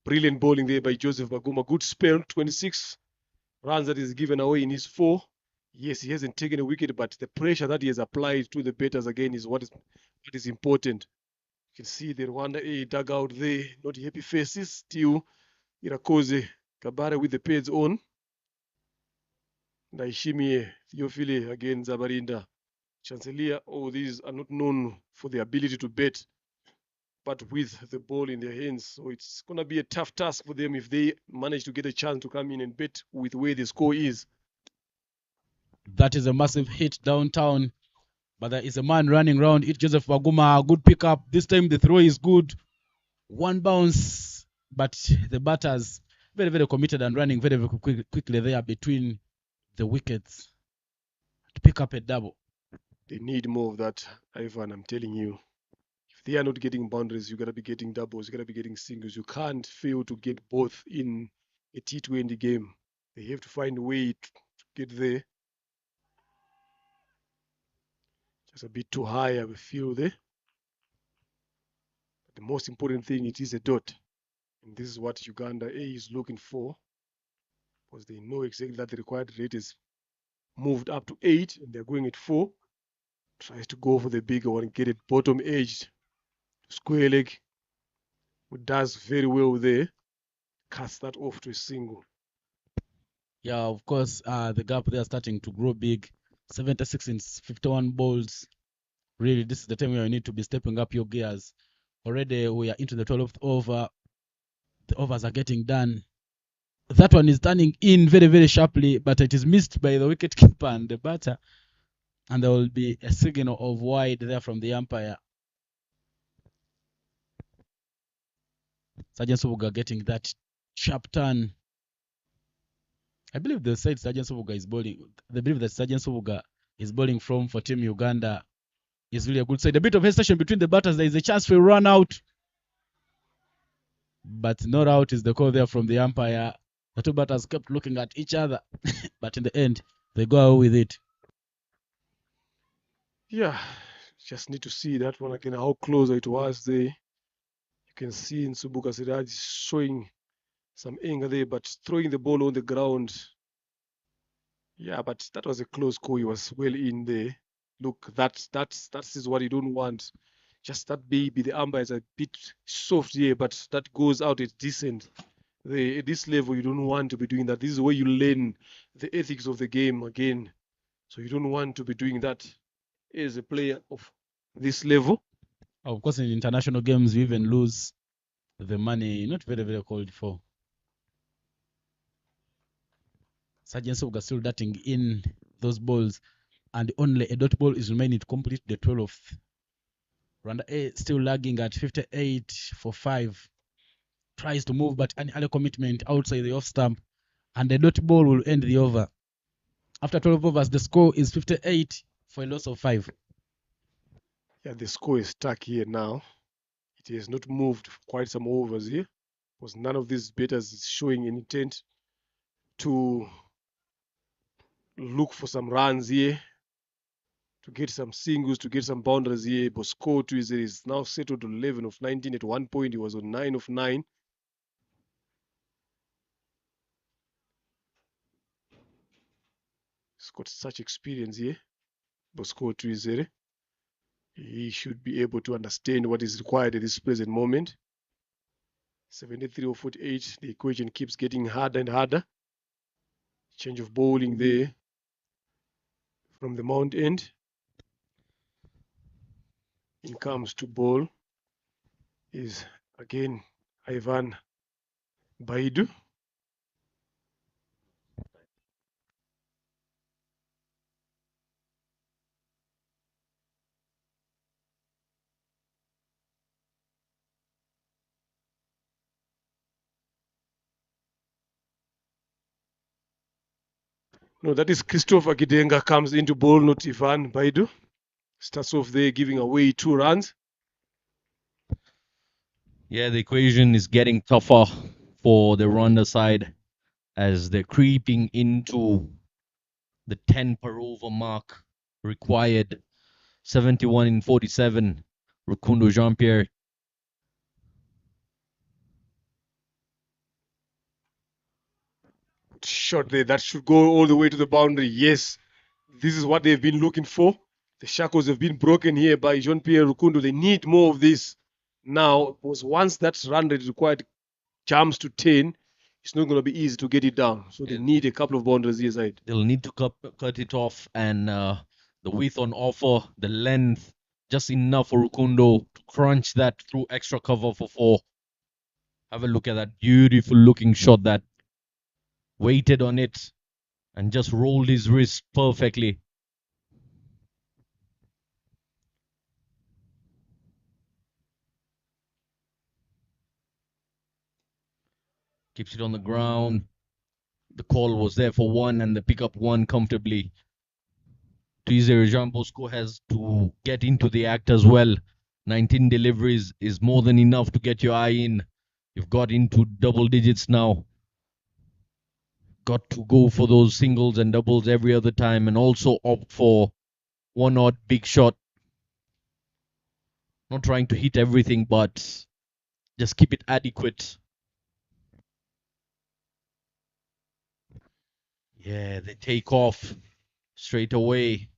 Brilliant bowling there by Joseph Baguma. Good spell, 26 runs that is given away in his 4. Yes, he hasn't taken a wicket, but the pressure that he has applied to the batters again is what is important. You can see the Rwanda A dugout there, not happy faces. Still, Irakoze Kabare with the pads on. Naishimie, Theophile again, Zabarinda, Chancellor. All these are not known for their ability to bat. but with the ball in their hands. So it's going to be a tough task for them if they manage to get a chance to come in and bet with where the score is. That is a massive hit downtown. But there is a man running around it. Joseph Waguma, good pickup. This time the throw is good. One bounce, but the batters very, very committed and running very, very quickly there between the wickets to pick up a double. They need more of that, Ivan, I'm telling you. If they are not getting boundaries, you got to be getting doubles, you got to be getting singles. You can't fail to get both in a T20 game. They have to find a way to get there. Just a bit too high, I feel there. But the most important thing, it is a dot. And this is what Uganda A is looking for, because they know exactly that the required rate is moved up to 8 and they're going at 4. Tries to go for the bigger one, get it bottom edged. Square leg, who does very well there. Cuts that off to a single. Yeah, of course, the gap there starting to grow big. 76 in 51 balls. Really, this is the time where you need to be stepping up your gears. Already we are into the 12th over. The overs are getting done. That one is turning in very, very sharply, but it is missed by the wicketkeeper and the batter. And there will be a signal of wide there from the umpire. Sergeant Sobuga getting that sharp turn. I believe the side Sergeant Sobuga is bowling. They believe that Sergeant Sobuga is bowling from for Team Uganda is really a good side. A bit of hesitation between the batters. There is a chance for a run out. But not out is the call there from the umpire. The two batters kept looking at each other. But in the end, they go away with it. Yeah, just need to see that one again, how close it was there. You can see in Subuka Siraj showing some anger there, but throwing the ball on the ground. Yeah, but that was a close call. He was well in there. Look, that is what you don't want. Just that baby, the umpire is a bit soft here, but that goes out, it's decent. At this level, you don't want to be doing that. This is where you learn the ethics of the game again. So you don't want to be doing that as a player of this level. Of course, in international games, we even lose the money not very, very called for. Sergeant Sobuga still darting in those balls, and only a dot ball is remaining to complete the 12th. Rwanda A still lagging at 58 for 5. Tries to move, but an early commitment outside the off stump, and the dot ball will end the over. After 12 overs, the score is 58 for a loss of 5. Yeah, the score is stuck here now. It has not moved quite some overs here, because none of these batters is showing an intent to look for some runs here, to get some singles, to get some boundaries here. But score to is now settled to 11 of 19. At one point, he was on 9 of 9. He's got such experience here. Bosco Tuizere. He should be able to understand what is required at this present moment. 73 or 48. The equation keeps getting harder and harder. Change of bowling there from the mount end. In comes to bowl is again Ivan Baidu. No, that is Christopher Gidenga comes into bowl, not Ivan Baidu. Starts off there giving away 2 runs. Yeah, the equation is getting tougher for the Rwanda side as they're creeping into the 10 per over mark required. 71 in 47. Rukundo Jean-Pierre. Shot there, that should go all the way to the boundary. Yes, this is what they've been looking for. The shackles have been broken here by Jean-Pierre Rukundo. They need more of this now, because once that run rate required jumps to 10, it's not going to be easy to get it down. So they need a couple of boundaries here side. They'll need to cut it off, and the width on offer, the length, Just enough for Rukundo to crunch that through extra cover for 4. Have a look at that beautiful looking shot that waited on it and just rolled his wrist perfectly. Keeps it on the ground. The call was there for 1 and the pickup 1 comfortably. Tuizere Jean Bosco has to get into the act as well. 19 deliveries is more than enough to get your eye in. You've got into double digits now. Got to go for those singles and doubles every other time and also opt for one odd big shot. Not trying to hit everything, but just keep it adequate. Yeah, they take off straight away.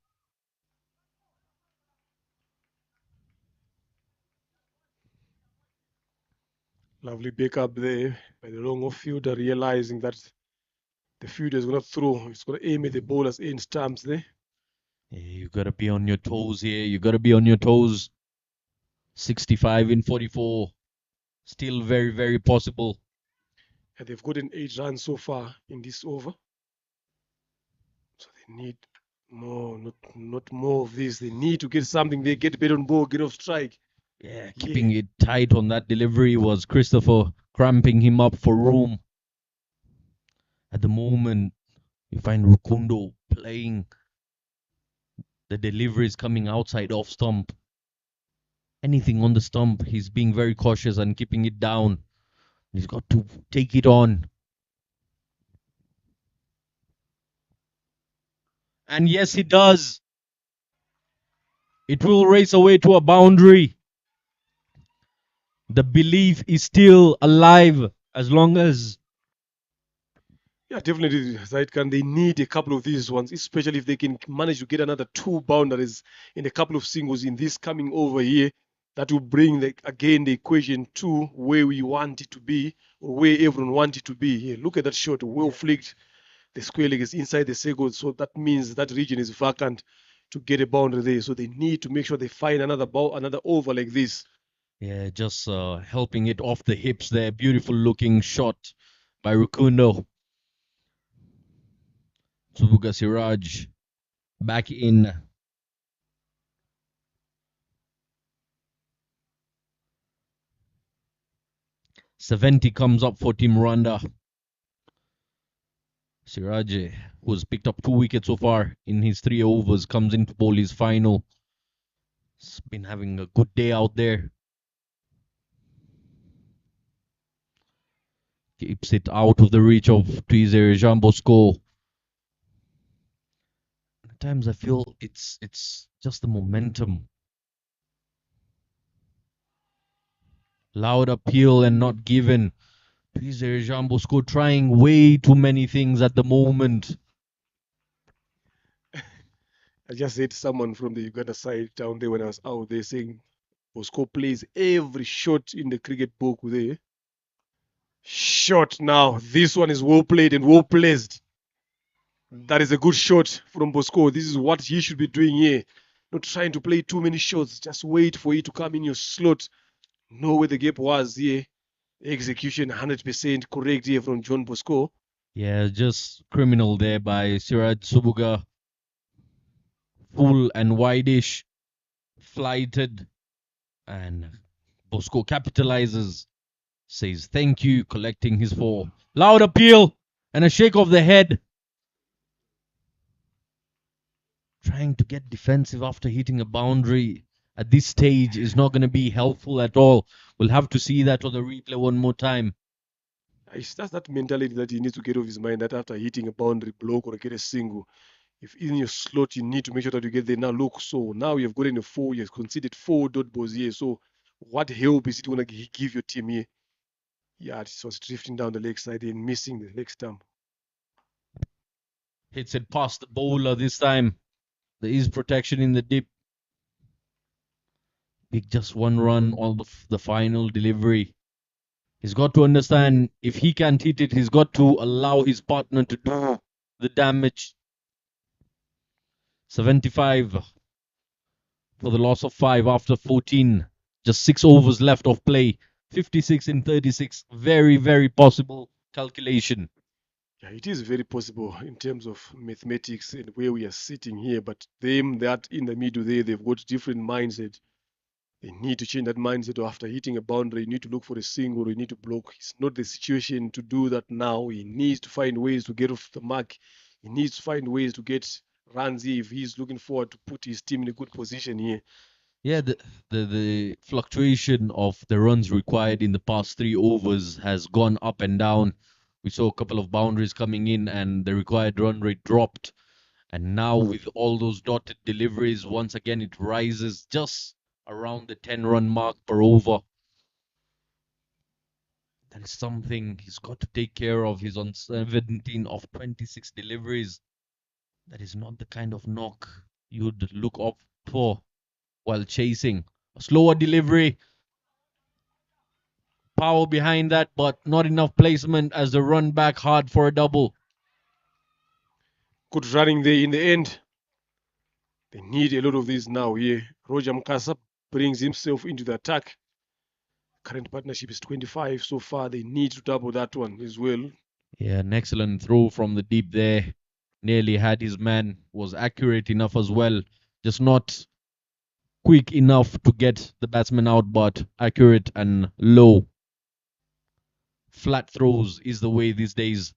Lovely backup there by the long off fielder, realizing that the fielder is going to throw. It's going to aim at the bowler's end stumps there. Yeah, you got to be on your toes here. You got to be on your toes. 65 in 44. Still very, very possible. And they've gotten 8 runs so far in this over. So they need more, not more of this. They need to get something. They get better on ball, get off strike. Yeah, keeping it tight on that delivery was Christopher, cramping him up for room. At the moment, you find Rukundo playing the deliveries coming outside off stump. Anything on the stump, he's being very cautious and keeping it down. He's got to take it on. And yes, he does. It will race away to a boundary. The belief is still alive as long as... Yeah, definitely, Zaidkan. They need a couple of these ones, especially if they can manage to get another 2 boundaries in a couple of singles in this coming over here. That will bring, again, the equation to where we want it to be, or where everyone wants it to be. Here, look at that shot, well flicked. The square leg is inside the circle, so that means that region is vacant to get a boundary there. So they need to make sure they find another over like this. Yeah, just helping it off the hips there. Beautiful looking shot by Rukundo. Subuga Siraj back in. Saventi comes up for Team Rwanda. Siraj, who's picked up 2 wickets so far in his 3 overs, comes into bowl his final. He's been having a good day out there. Keeps it out of the reach of Tuizere Jean Bosco. At times I feel it's just the momentum. Loud appeal and not given. Tuizere Jean Bosco trying way too many things at the moment. I just heard someone from the Uganda side down there when I was out there saying Bosco plays every shot in the cricket book there. Shot now. This one is well played and well placed. That is a good shot from Bosco. This is what he should be doing here. Not trying to play too many shots. Just wait for it to come in your slot. Know where the gap was here. Execution 100% correct here from John Bosco. Yeah, just criminal there by Siraj Subuga. Full and wideish. Flighted. And Bosco capitalizes. Says thank you, collecting his 4. Loud appeal and a shake of the head. Trying to get defensive after hitting a boundary at this stage is not going to be helpful at all. We'll have to see that on the replay one more time. That's that mentality that he needs to get off his mind, that after hitting a boundary block or get a single, if in your slot you need to make sure that you get there. Now look, so now you've gotten a 4, you've conceded 4 dot balls here. So what help is it going to give your team here? Yeah, it was drifting down the leg side and missing the leg stump. Hits it past the bowler this time. There is protection in the dip. Pick just 1 run on the final delivery. He's got to understand if he can't hit it, he's got to allow his partner to do the damage. 75. for the loss of 5 after 14. Just 6 overs left of play. 56 in 36. Very, very possible calculation. Yeah, it is very possible in terms of mathematics and where we are sitting here, but them that in the middle there, they've got different mindset. They need to change that mindset. After hitting a boundary, you need to look for a single, you need to block. It's not the situation to do that now. He needs to find ways to get off the mark. He needs to find ways to get runs here if he's looking forward to put his team in a good position here. Yeah, the fluctuation of the runs required in the past 3 overs has gone up and down. We saw a couple of boundaries coming in and the required run rate dropped. And now with all those dotted deliveries, once again it rises just around the 10-run mark per over. That is something he's got to take care of. He's on 17 of 26 deliveries. That is not the kind of knock you'd look up for while chasing. A slower delivery, power behind that, but not enough placement as the run back hard for a double. Good running there in the end. They need a lot of these now here. Roger Mukasa brings himself into the attack. Current partnership is 25 so far. They need to double that one as well. Yeah, an excellent throw from the deep there. Nearly had his man, was accurate enough as well. Just not quick enough to get the batsman out, but accurate and low. Flat throws is the way these days.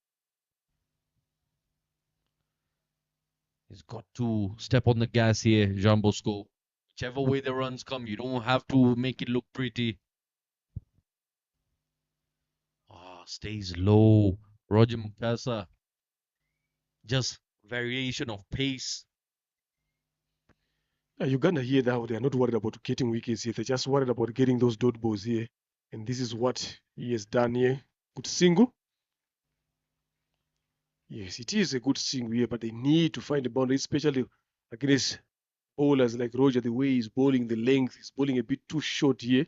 He's got to step on the gas here, Jean Bosco. Whichever way the runs come, you don't have to make it look pretty. Stays low. Roger Mukasa. Just variation of pace. Uganda here now, they are not worried about getting wickets here. They're just worried about getting those dot balls here. And this is what he has done here. Good single. Yes, it is a good single here, but they need to find a boundary, especially against bowlers like Roger. The way he's bowling, the length, he's bowling a bit too short here,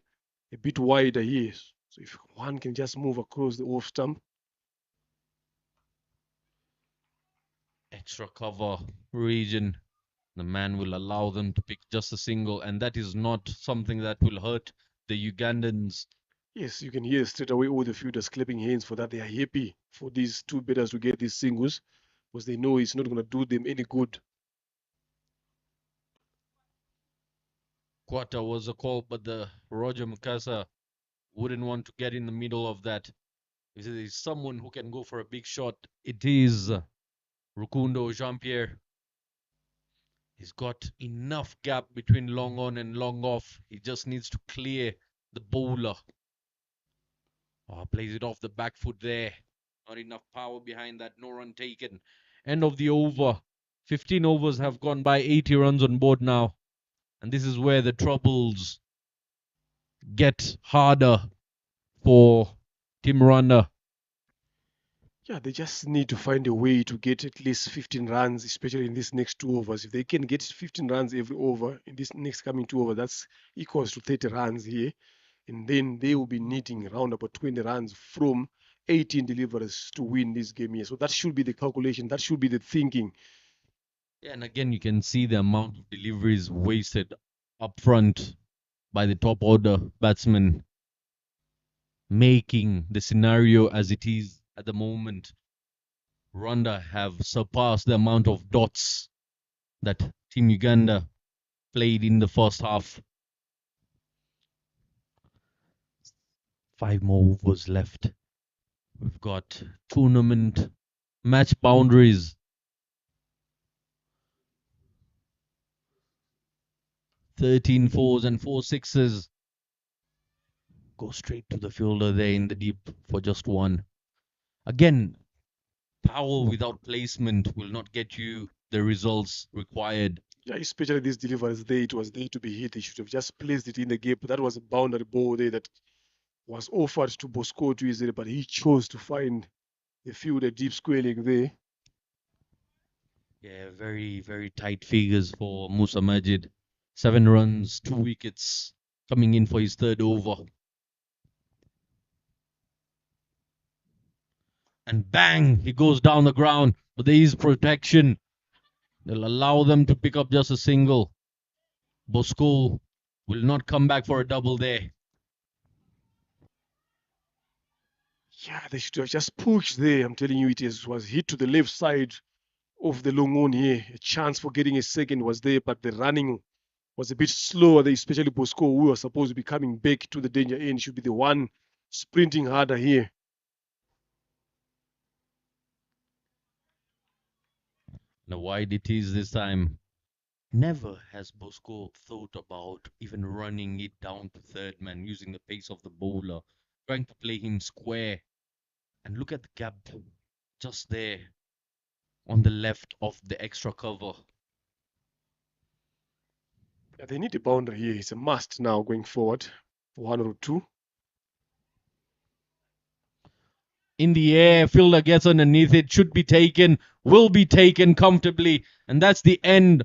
a bit wider here. So if one can just move across the off stump. Extra cover region. The man will allow them to pick just a single, and that is not something that will hurt the Ugandans. Yes, you can hear straight away all the fielders clapping hands for that. They are happy for these two batters to get these singles because they know it's not going to do them any good. Quarter was a call, but the Roger Mukasa wouldn't want to get in the middle of that. If there is someone who can go for a big shot, it is Rukundo Jean-Pierre. He's got enough gap between long on and long off. He just needs to clear the bowler. Plays it off the back foot there. Not enough power behind that. No run taken. End of the over. 15 overs have gone by. 80 runs on board now. And this is where the troubles get harder for Team Rwanda. Yeah, they just need to find a way to get at least 15 runs, especially in these next 2 overs. If they can get 15 runs every over in this next coming 2 overs, that's equals to 30 runs here. And then they will be needing around about 20 runs from 18 deliveries to win this game here. So that should be the calculation. That should be the thinking. Yeah, and again, you can see the amount of deliveries wasted up front by the top order batsmen, making the scenario as it is at the moment. Rwanda have surpassed the amount of dots that Team Uganda played in the first half. 5 more overs left. We've got tournament match boundaries. 13 fours and 4 sixes. Go straight to the fielder there in the deep for just one. Again, power without placement will not get you the results required. Yeah, especially these deliveries there, it was there to be hit. They should have just placed it in the gap. That was a boundary ball there that was offered to Bosco too easily, but he chose to find the fielder deep squaring there. Yeah, very, very tight figures for Musa Majid. 7 runs, 2 wickets coming in for his third over. And bang, he goes down the ground. But there is protection. They'll allow them to pick up just a single. Bosco will not come back for a double there. Yeah, they should have just pushed there. I'm telling you, was hit to the left side of the long on here. A chance for getting a second was there, but the running was a bit slower there, especially Bosco, who was supposed to be coming back to the danger end, should be the one sprinting harder here. Now wide it is this time. Never has Bosco thought about even running it down to third man, using the pace of the bowler, trying to play him square. And look at the gap just there on the left of the extra cover. Yeah, they need a boundary here. It's a must now going forward for 1 or 2. In the air, fielder gets underneath it, should be taken, will be taken comfortably. And that's the end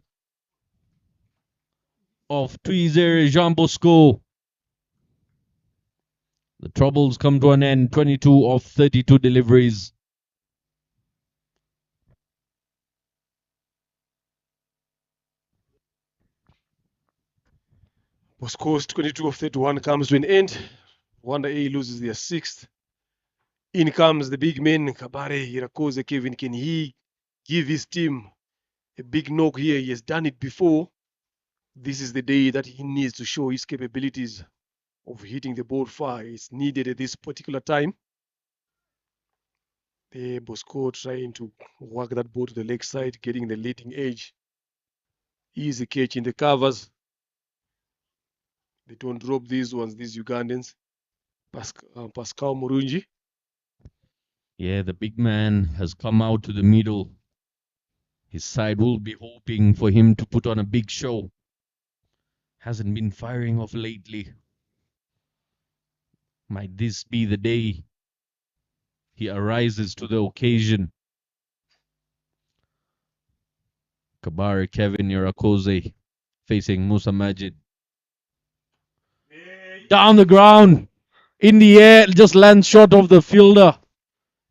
of Tweezer Jean Bosco. The troubles come to an end. 22 of 32 deliveries. Bosco's 22 of 31 comes to an end. Wonder A loses their 6th. In comes the big men, Kabare, Irakoze, Kevin. Can he give his team a big knock here? He has done it before. This is the day that he needs to show his capabilities of hitting the ball far. It's needed at this particular time. There, Bosco trying to work that ball to the leg side, getting the leading edge. Easy catch in the covers. They don't drop these ones, these Ugandans. Pascal Murunji. Yeah, the big man has come out to the middle. His side will be hoping for him to put on a big show. Hasn't been firing off lately. Might this be the day he arises to the occasion? Kabari Kevin Yarakoze facing Musa Majid. Down the ground, in the air, just lands short of the fielder.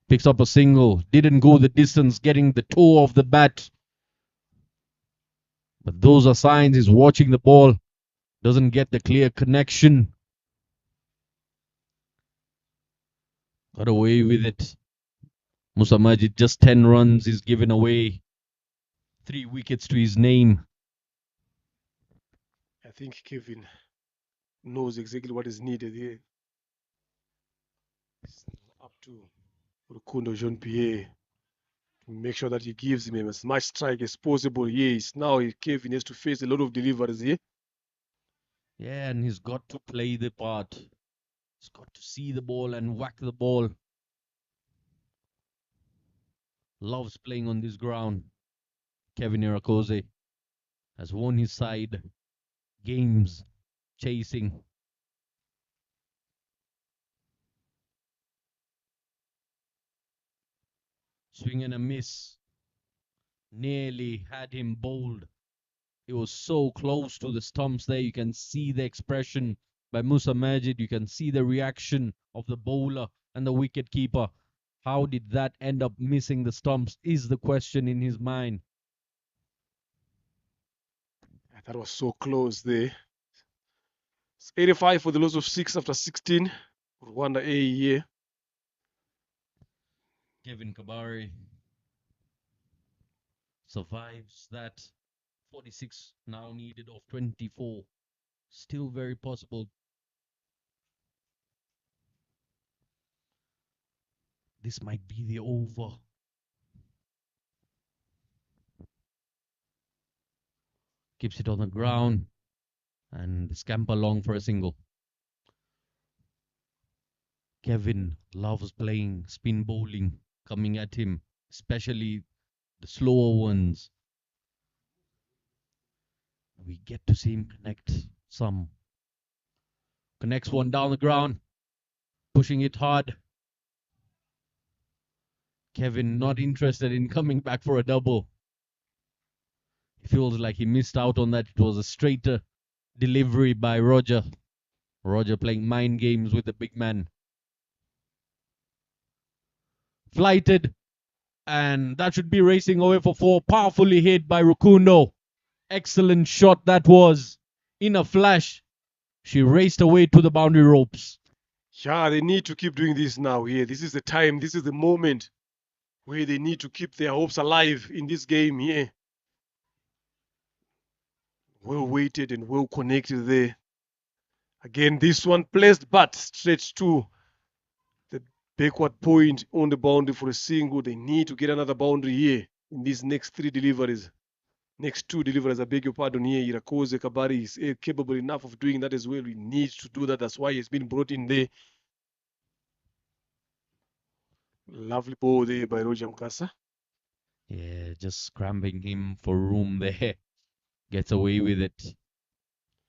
Picks up a single, didn't go the distance, getting the toe of the bat. But those are signs he's watching the ball. Doesn't get the clear connection. Got away with it. Musa Majid, just 10 runs, he's given away 3 wickets to his name. I think Kevin knows exactly what is needed here. It's up to Rukundo Jean Pierre to make sure that he gives him as much strike as possible here. Now Kevin has to face a lot of deliveries here. Yeah, and he's got to play the part. He's got to see the ball and whack the ball. Loves playing on this ground. Kevin Irakoze has won his side. Games chasing. Swing and a miss. Nearly had him bowled. It was so close to the stumps there. You can see the expression by Musa Majid. You can see the reaction of the bowler and the wicket keeper. How did that end up missing the stumps is the question in his mind. That was so close there. It's 85 for the loss of 6 after 16. Rwanda A here. Kevin Kabari survives that. 46 now needed of 24. Still very possible. This might be the over. Keeps it on the ground and scamper long for a single. Kevin loves playing spin bowling coming at him, especially the slower ones. We get to see him connect some. Connects one down the ground, pushing it hard. Kevin not interested in coming back for a double. He feels like he missed out on that. It was a straighter delivery by Roger. Roger playing mind games with the big man. Flighted, and that should be racing away for 4. Powerfully hit by Rukundo. Excellent shot that was. In a flash, she raced away to the boundary ropes. Yeah, they need to keep doing this now here. This is the time, this is the moment where they need to keep their hopes alive in this game here. Well weighted and well connected there. Again, this one placed but straight to the backward point on the boundary for a single. They need to get another boundary here in these next three deliveries. Next two deliveries, I beg your pardon here. Irakoze Kabari is capable enough of doing that as well. He needs to do that. That's why he's been brought in there. Lovely ball there by Roger Mkasa. Yeah, just scrambling him for room there. Gets away with it.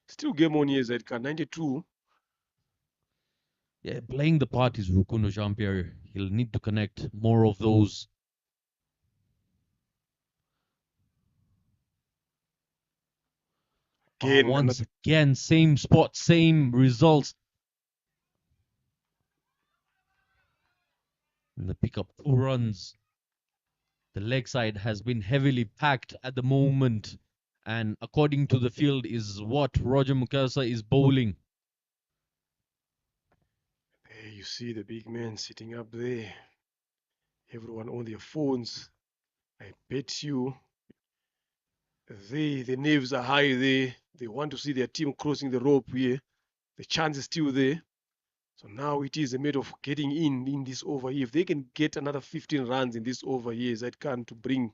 Still game on here, Zedka. 92. Yeah, playing the part is Rukundo Jean-Pierre. He'll need to connect more of those. Again, Once again, same spot, same results. And the pickup 2 runs. The leg side has been heavily packed at the moment. And according to the field is what Roger Mukasa is bowling. There you see the big man sitting up there. Everyone on their phones. I bet you the nerves are high there. They want to see their team crossing the rope here. The chance is still there. So now it is a matter of getting in this over here. If they can get another 15 runs in this over here, that can to bring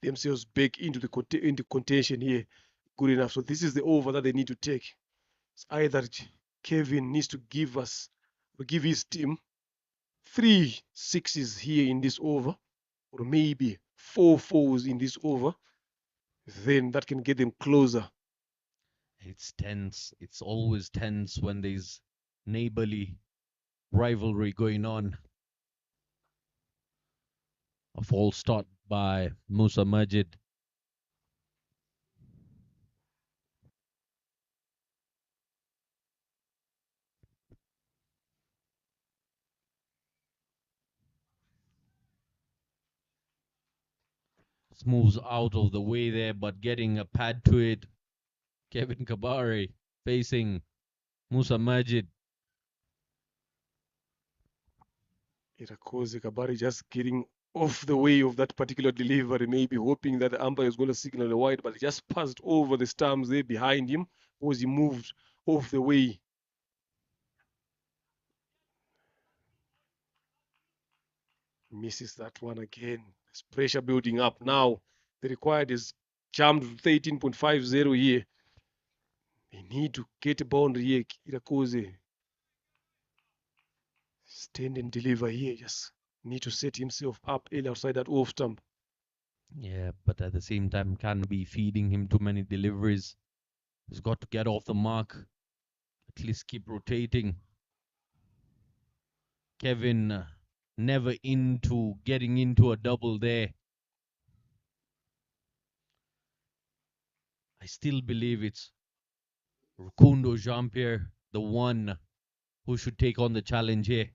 themselves back into the contention here, good enough. So this is the over that they need to take. It's either Kevin needs to give us or give his team 3 sixes here in this over, or maybe 4 fours in this over. Then that can get them closer. It's tense. It's always tense when there's neighborly rivalry going on. A false start by Musa Majid. Moves out of the way there, but getting a pad to it. Kevin Kabari facing Musa Majid. Irakoze Kabari just getting off the way of that particular delivery, maybe hoping that the umpire is going to signal a wide, but he just passed over the stumps there behind him because he moved off the way. Misses that one again. There's pressure building up now. The required is jumped to 13.50 here. They need to get a boundary here. Irakoze stand and deliver here. Just need to set himself up early outside that off stump. Yeah, but at the same time, can't be feeding him too many deliveries. He's got to get off the mark. At least keep rotating. Kevin never into getting into a double there. I still believe it's Rukundo Jean-Pierre, the one who should take on the challenge here.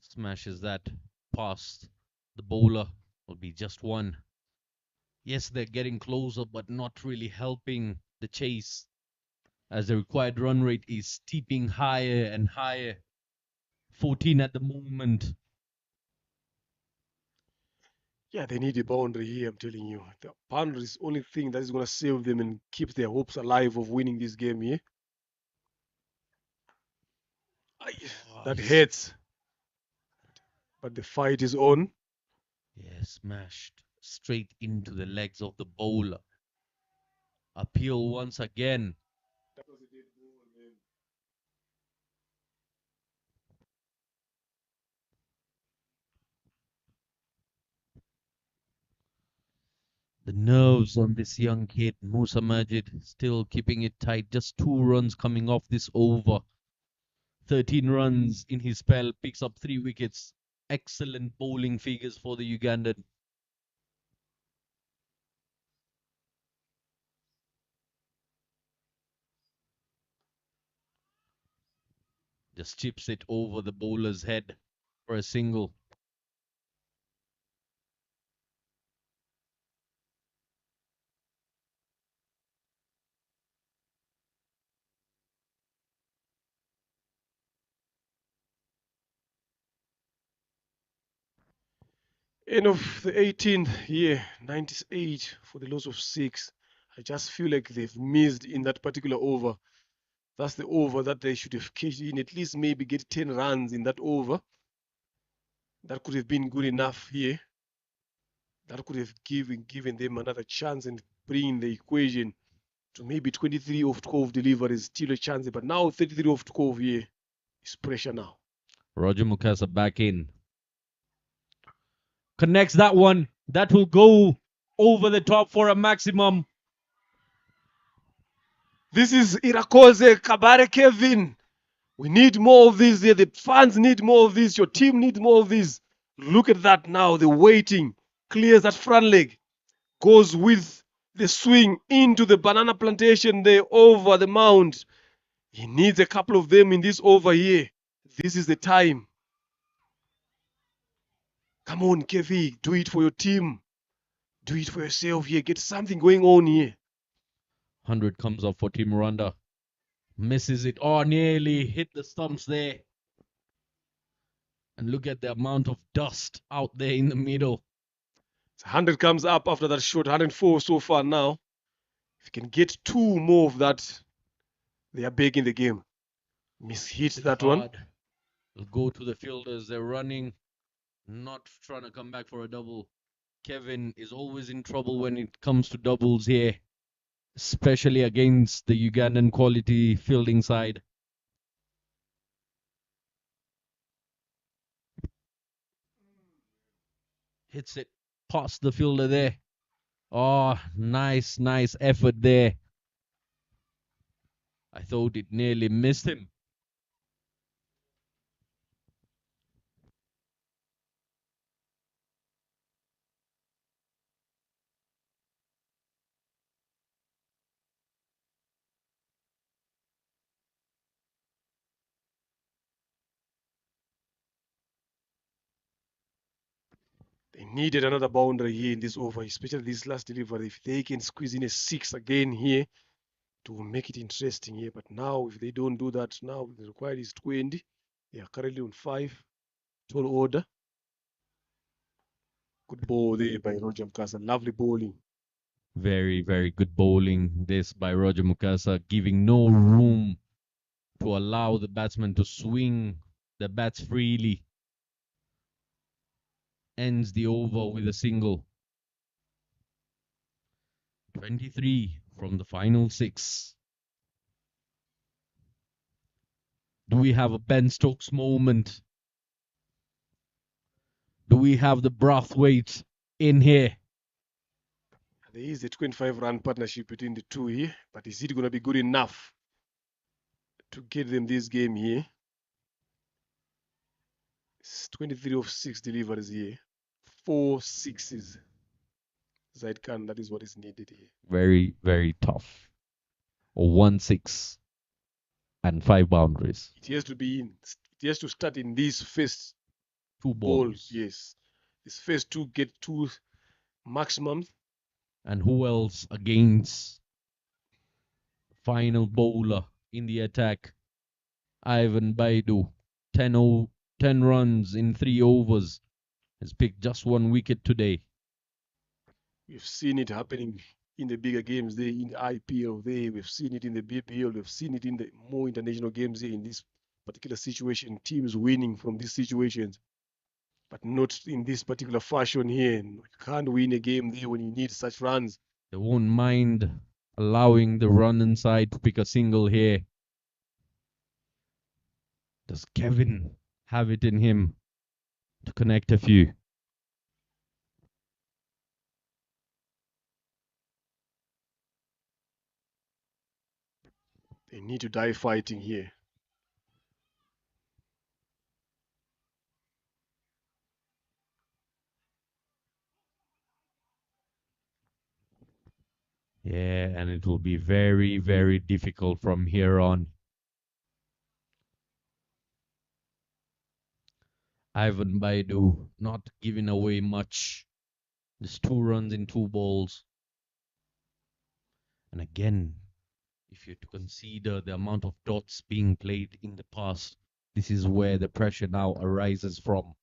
Smashes that past the bowler. Will be just one. Yes, they're getting closer, but not really helping the chase as the required run rate is steeping higher and higher. 14 at the moment. Yeah, they need a boundary here, I'm telling you. The boundary is the only thing that is going to save them and keep their hopes alive of winning this game here. That hurts. But the fight is on. Yeah, smashed straight into the legs of the bowler. Appeal once again. The nerves on this young kid, Musa Majid, still keeping it tight. Just 2 runs coming off this over. 13 runs in his spell, picks up 3 wickets. Excellent bowling figures for the Ugandan. Just chips it over the bowler's head for a single. End of the 18th year, 98 for the loss of 6. I just feel like they've missed in that particular over. That's the over that they should have cashed in, at least maybe get 10 runs in that over. That could have been good enough here. That could have given them another chance and bring the equation to maybe 23 off 12 deliveries, still a chance. But now 33 off 12 here is pressure now. Roger Mukasa back in. Connects that one. That will go over the top for a maximum. This is Irakoze Kabare Kevin. We need more of this here. The fans need more of this. Your team needs more of this. Look at that now. The waiting clears that front leg, goes with the swing into the banana plantation there over the mound. He needs a couple of them in this over here. This is the time. Come on, Kevi. Do it for your team. Do it for yourself here. Get something going on here. 100 comes up for Team Rwanda. Misses it. Oh, nearly hit the stumps there. And look at the amount of dust out there in the middle. 100 comes up after that shot. 104 so far now. If you can get 2 more of that, they are back in the game. Mishit that one. Will go to the fielders. They're running, not trying to come back for a double. Kevin is always in trouble when it comes to doubles here, especially against the Ugandan quality fielding side. Hits it past the fielder there. Oh, nice effort there. I thought it nearly missed him. They needed another boundary here in this over, especially this last delivery. If they can squeeze in a 6 again here, to make it interesting here. But now, if they don't do that, now the required is 20. They are currently on 5. Tall order. Good ball there by Roger Mkasa. Lovely bowling. Very good bowling this by Roger Mukasa, giving no room to allow the batsman to swing the bats freely. Ends the over with a single. 23 from the final 6. Do we have a Ben Stokes moment? Do we have the Brathwaite in here? There is a 25-run partnership between the two here, but is it going to be good enough to get them this game here? It's 23 of 6 deliveries here. 4 sixes. Zaid Khan, that is what is needed here. Very tough. 1-6 and 5 boundaries. It has to be in. It has to start in these first 2 balls. Yes. These first 2 get 2 maximums. And who else against final bowler in the attack? Ivan Baidu. 10 runs in 3 overs. Has picked just 1 wicket today. We've seen it happening in the bigger games there, in the IPL there. We've seen it in the BPL. We've seen it in the more international games there in this particular situation. Teams winning from these situations, but not in this particular fashion here. You can't win a game there when you need such runs. They won't mind allowing the run inside to pick a single here. Does Kevin have it in him to connect a few? They need to die fighting here. Yeah, and it will be very difficult from here on. Ivan Baidu not giving away much. Just 2 runs in 2 balls. And again, if you're to consider the amount of dots being played in the past, this is where the pressure now arises from.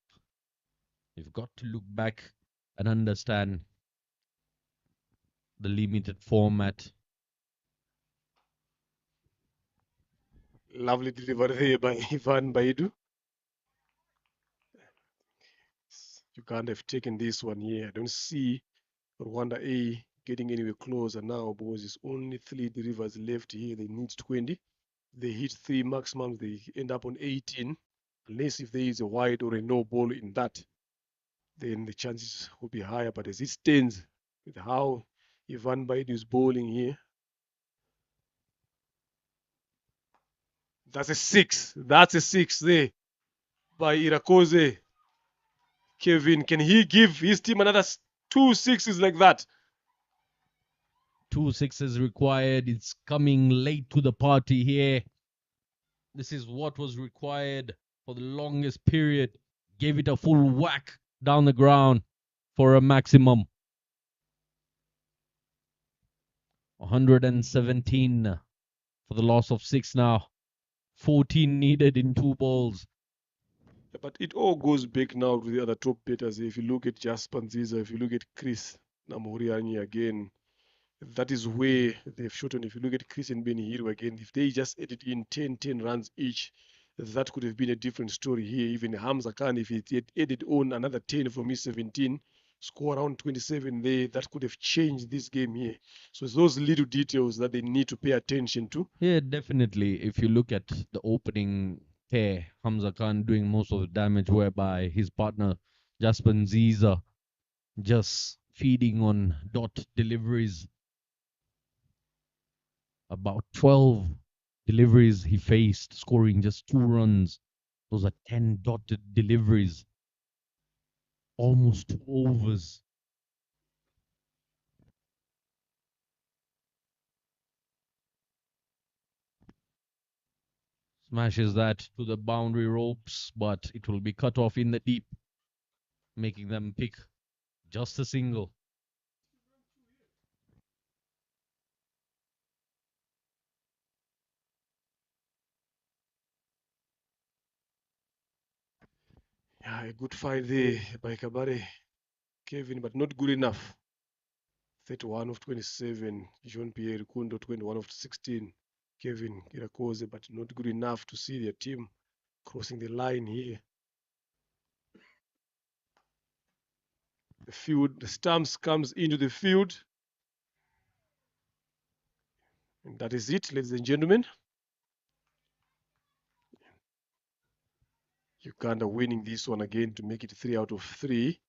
You've got to look back and understand the limited format. Lovely delivery there by Ivan Baidu. Uganda have taken this one here. I don't see Rwanda A getting anywhere closer now because it's only 3 delivers left here. They need 20. They hit 3 maximum, they end up on 18. Unless if there is a wide or a no ball in that, then the chances will be higher. But as it stands, with how Ivan Baidu is bowling here, that's a 6. That's a 6 there by Irakoze. Kevin, can he give his team another 2 sixes like that? 2 sixes required. It's coming late to the party here. This is what was required for the longest period. Gave it a full whack down the ground for a maximum. 117 for the loss of 6 now. 14 needed in 2 balls. But it all goes back now to the other top batters. If you look at Jasper Nziza, if you look at Chris Namuriani again, that is where they've shortened. If you look at Chris and Benny Hero again, if they just added in 10 runs each, that could have been a different story here. Even Hamza Khan, if he had added on another 10 from his 17, score around 27 there, that could have changed this game here. So it's those little details that they need to pay attention to. Yeah, definitely. If you look at the opening pair, Hamza Khan doing most of the damage, whereby his partner Jasper Nziza just feeding on dot deliveries. About 12 deliveries he faced, scoring just 2 runs. Those are 10 dotted deliveries. Almost 2 overs. Smashes that to the boundary ropes, but it will be cut off in the deep, making them pick just a single. Yeah, a good fight there by Kabare Kevin, but not good enough. 31 of 27, Jean Pierre Kundo 21 of 16, Kevin Irakoze, but not good enough to see their team crossing the line here. The stumps comes into the field. And that is it, ladies and gentlemen. Uganda winning this one again to make it 3 out of 3.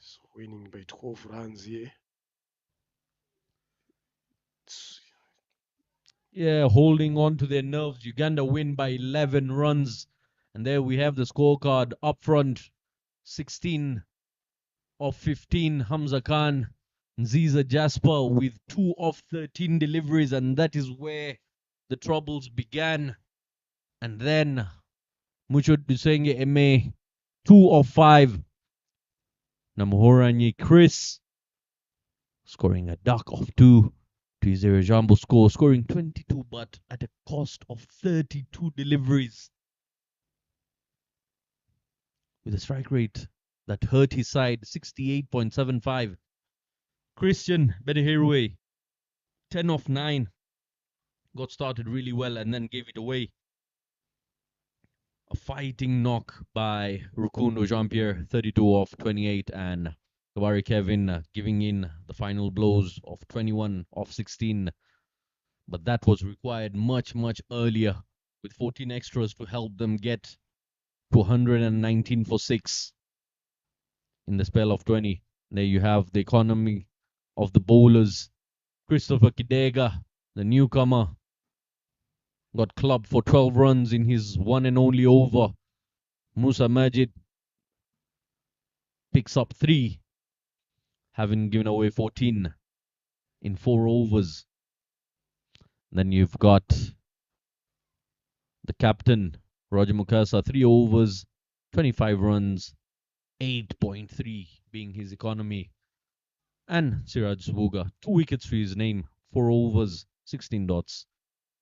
So winning by 12 runs here. Yeah, holding on to their nerves. Uganda win by 11 runs. And there we have the scorecard up front. 16 of 15, Hamza Khan. Nziza Jasper with 2 of 13 deliveries. And that is where the troubles began. And then Mucho Dusenge Eme, 2 of 5. Namuhoranyi Chris scoring a duck of 2. Twizere Jambo scoring 22, but at a cost of 32 deliveries. With a strike rate that hurt his side, 68.75. Christian Bedeherwe, 10 of 9. Got started really well and then gave it away. A fighting knock by Rukundo Jean-Pierre, 32 of 28, and Kabari Kevin giving in the final blows of 21 of 16. But that was required much, much earlier with 14 extras to help them get to 119 for 6 in the spell of 20. There you have the economy of the bowlers. Christopher Kidega, the newcomer, got clubbed for 12 runs in his one and only over. Musa Majid picks up 3, having given away 14 in 4 overs. Then you've got the captain, Roger Mukasa, 3 overs, 25 runs, 8.3 being his economy. And Siraj Subuga, 2 wickets to his name, 4 overs, 16 dots,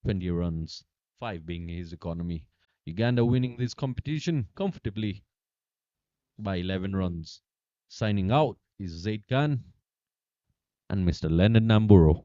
20 runs, 5 being his economy. Uganda winning this competition comfortably by 11 runs. Signing out is Zaid Khan and Mr. Leonard Namburo.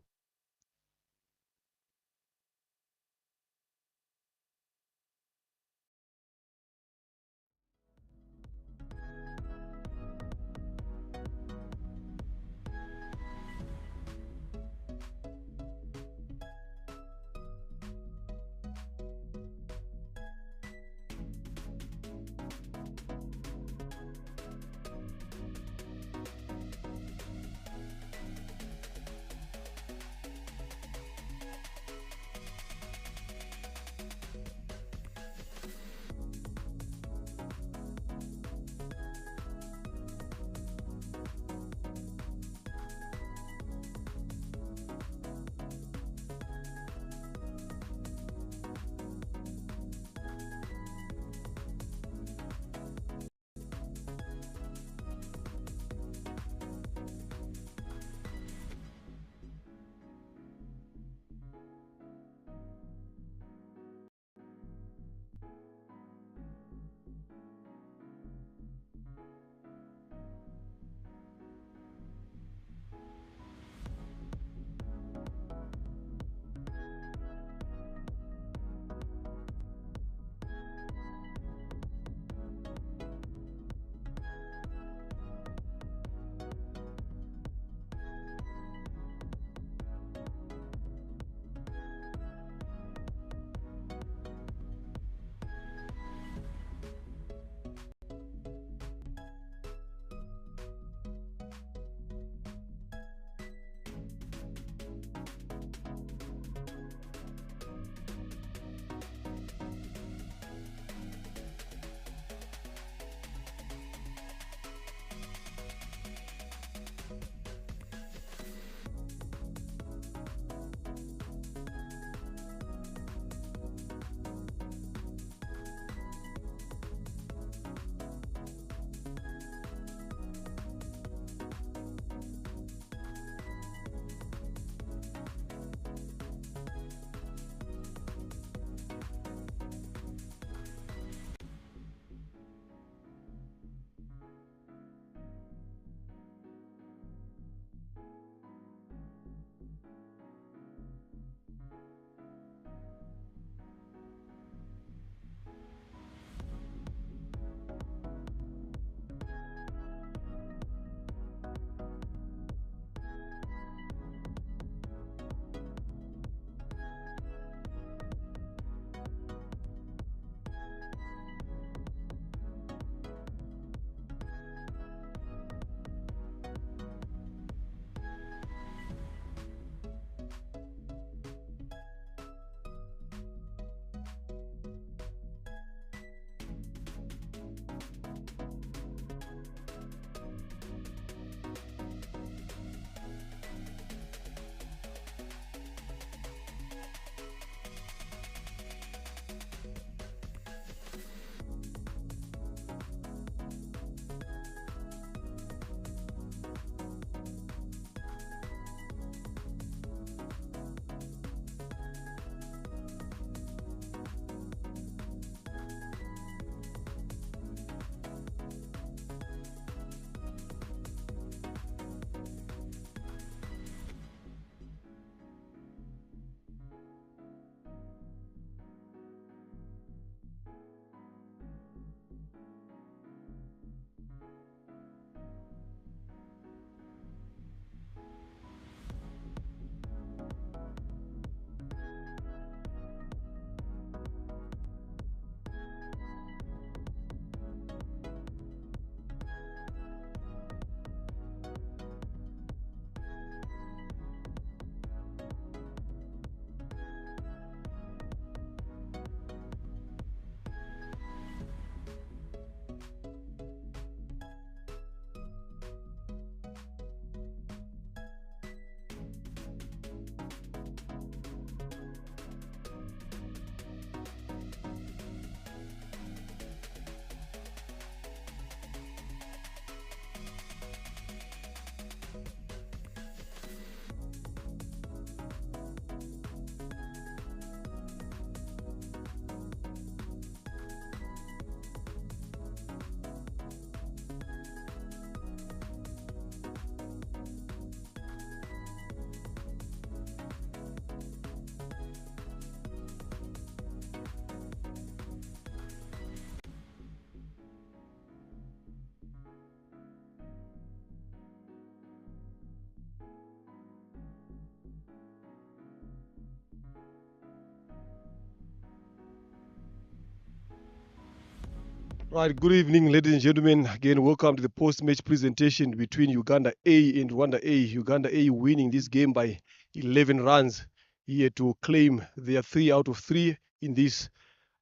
Right, good evening, ladies and gentlemen. Again, welcome to the post-match presentation between Uganda A and Rwanda A. Uganda A winning this game by 11 runs here to claim their 3 out of 3 in this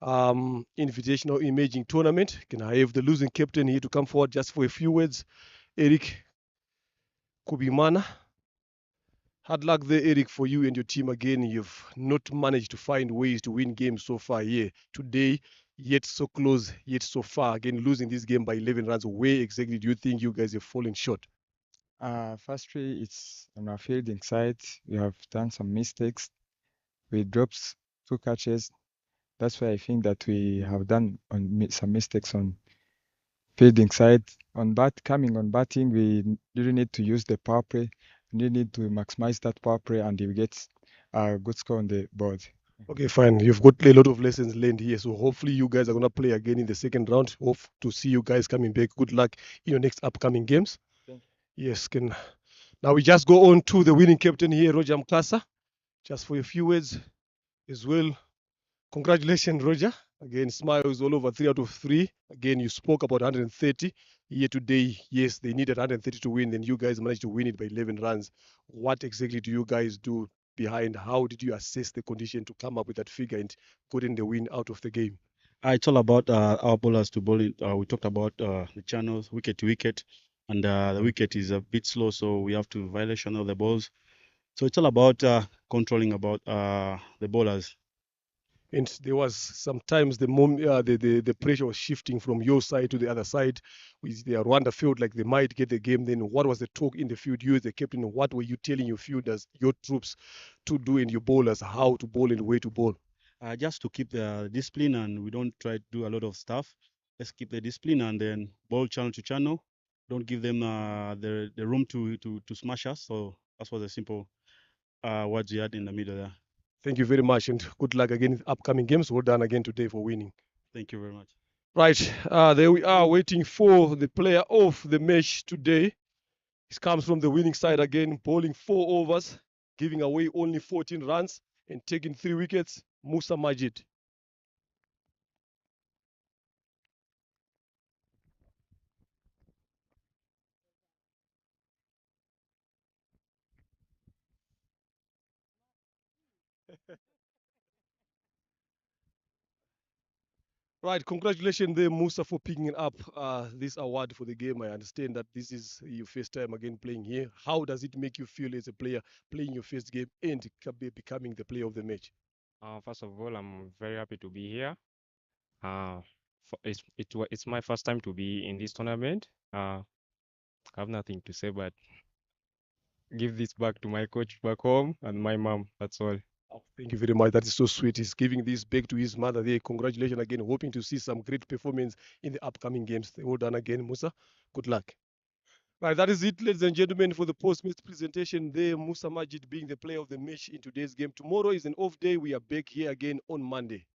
invitational imaging tournament. Can I have the losing captain here to come forward just for a few words? Eric Kubimana. Hard luck there, Eric, for you and your team again. You've not managed to find ways to win games so far here today, yet so close, yet so far. Again, losing this game by 11 runs. Where exactly do you think you guys have fallen short? Firstly, it's on our fielding side. We have done some mistakes. We dropped 2 catches. That's why I think that we have done some mistakes on fielding side. On batting, we really need to use the power play. We really need to maximize that power play, and you get a good score on the board. Okay, fine. You've got a lot of lessons learned here. So hopefully you guys are going to play again in the second round. Hope to see you guys coming back. Good luck in your next upcoming games. Thank Yes, can. Now we just go on to the winning captain here, Roger Mkasa. Just for a few words as well. Congratulations, Roger. Again, smiles all over 3 out of 3. Again, you spoke about 130 here today. Yes, they needed 130 to win, and you guys managed to win it by 11 runs. What exactly do you guys do behind? How did you assess the condition to come up with that figure and getting the win out of the game? It's all about our bowlers to bowl it. We talked about the channels, wicket to wicket, and the wicket is a bit slow, so we have to violation all the balls. So it's all about controlling about the bowlers. And there was sometimes the pressure was shifting from your side to the other side. The Rwanda felt like they might get the game. Then what was the talk in the field? You as the captain, what were you telling your fielders, your troops, to do and your bowlers, how to bowl and where to bowl? Just to keep the discipline, and we don't try to do a lot of stuff. Let's keep the discipline and then bowl channel to channel. Don't give them the room to smash us. So that was the simple words you had in the middle there. Thank you very much, and good luck again in upcoming games. Well done again today for winning. Thank you very much. Right, there we are waiting for the player of the match today. It comes from the winning side again, bowling 4 overs, giving away only 14 runs and taking 3 wickets. Musa Majid. Right, congratulations there, Musa, for picking up this award for the game. I understand that this is your first time again playing here. How does it make you feel as a player playing your first game and becoming the player of the match? First of all, I'm very happy to be here. It's my first time to be in this tournament. I have nothing to say, but give this back to my coach back home and my mom. That's all. Thank you very much. That is so sweet. He's giving this back to his mother there. Congratulations again. Hoping to see some great performance in the upcoming games. Well done again, Musa. Good luck. Right, that is it, ladies and gentlemen, for the post-match presentation there. Musa Majid being the player of the match in today's game. Tomorrow is an off day. We are back here again on Monday.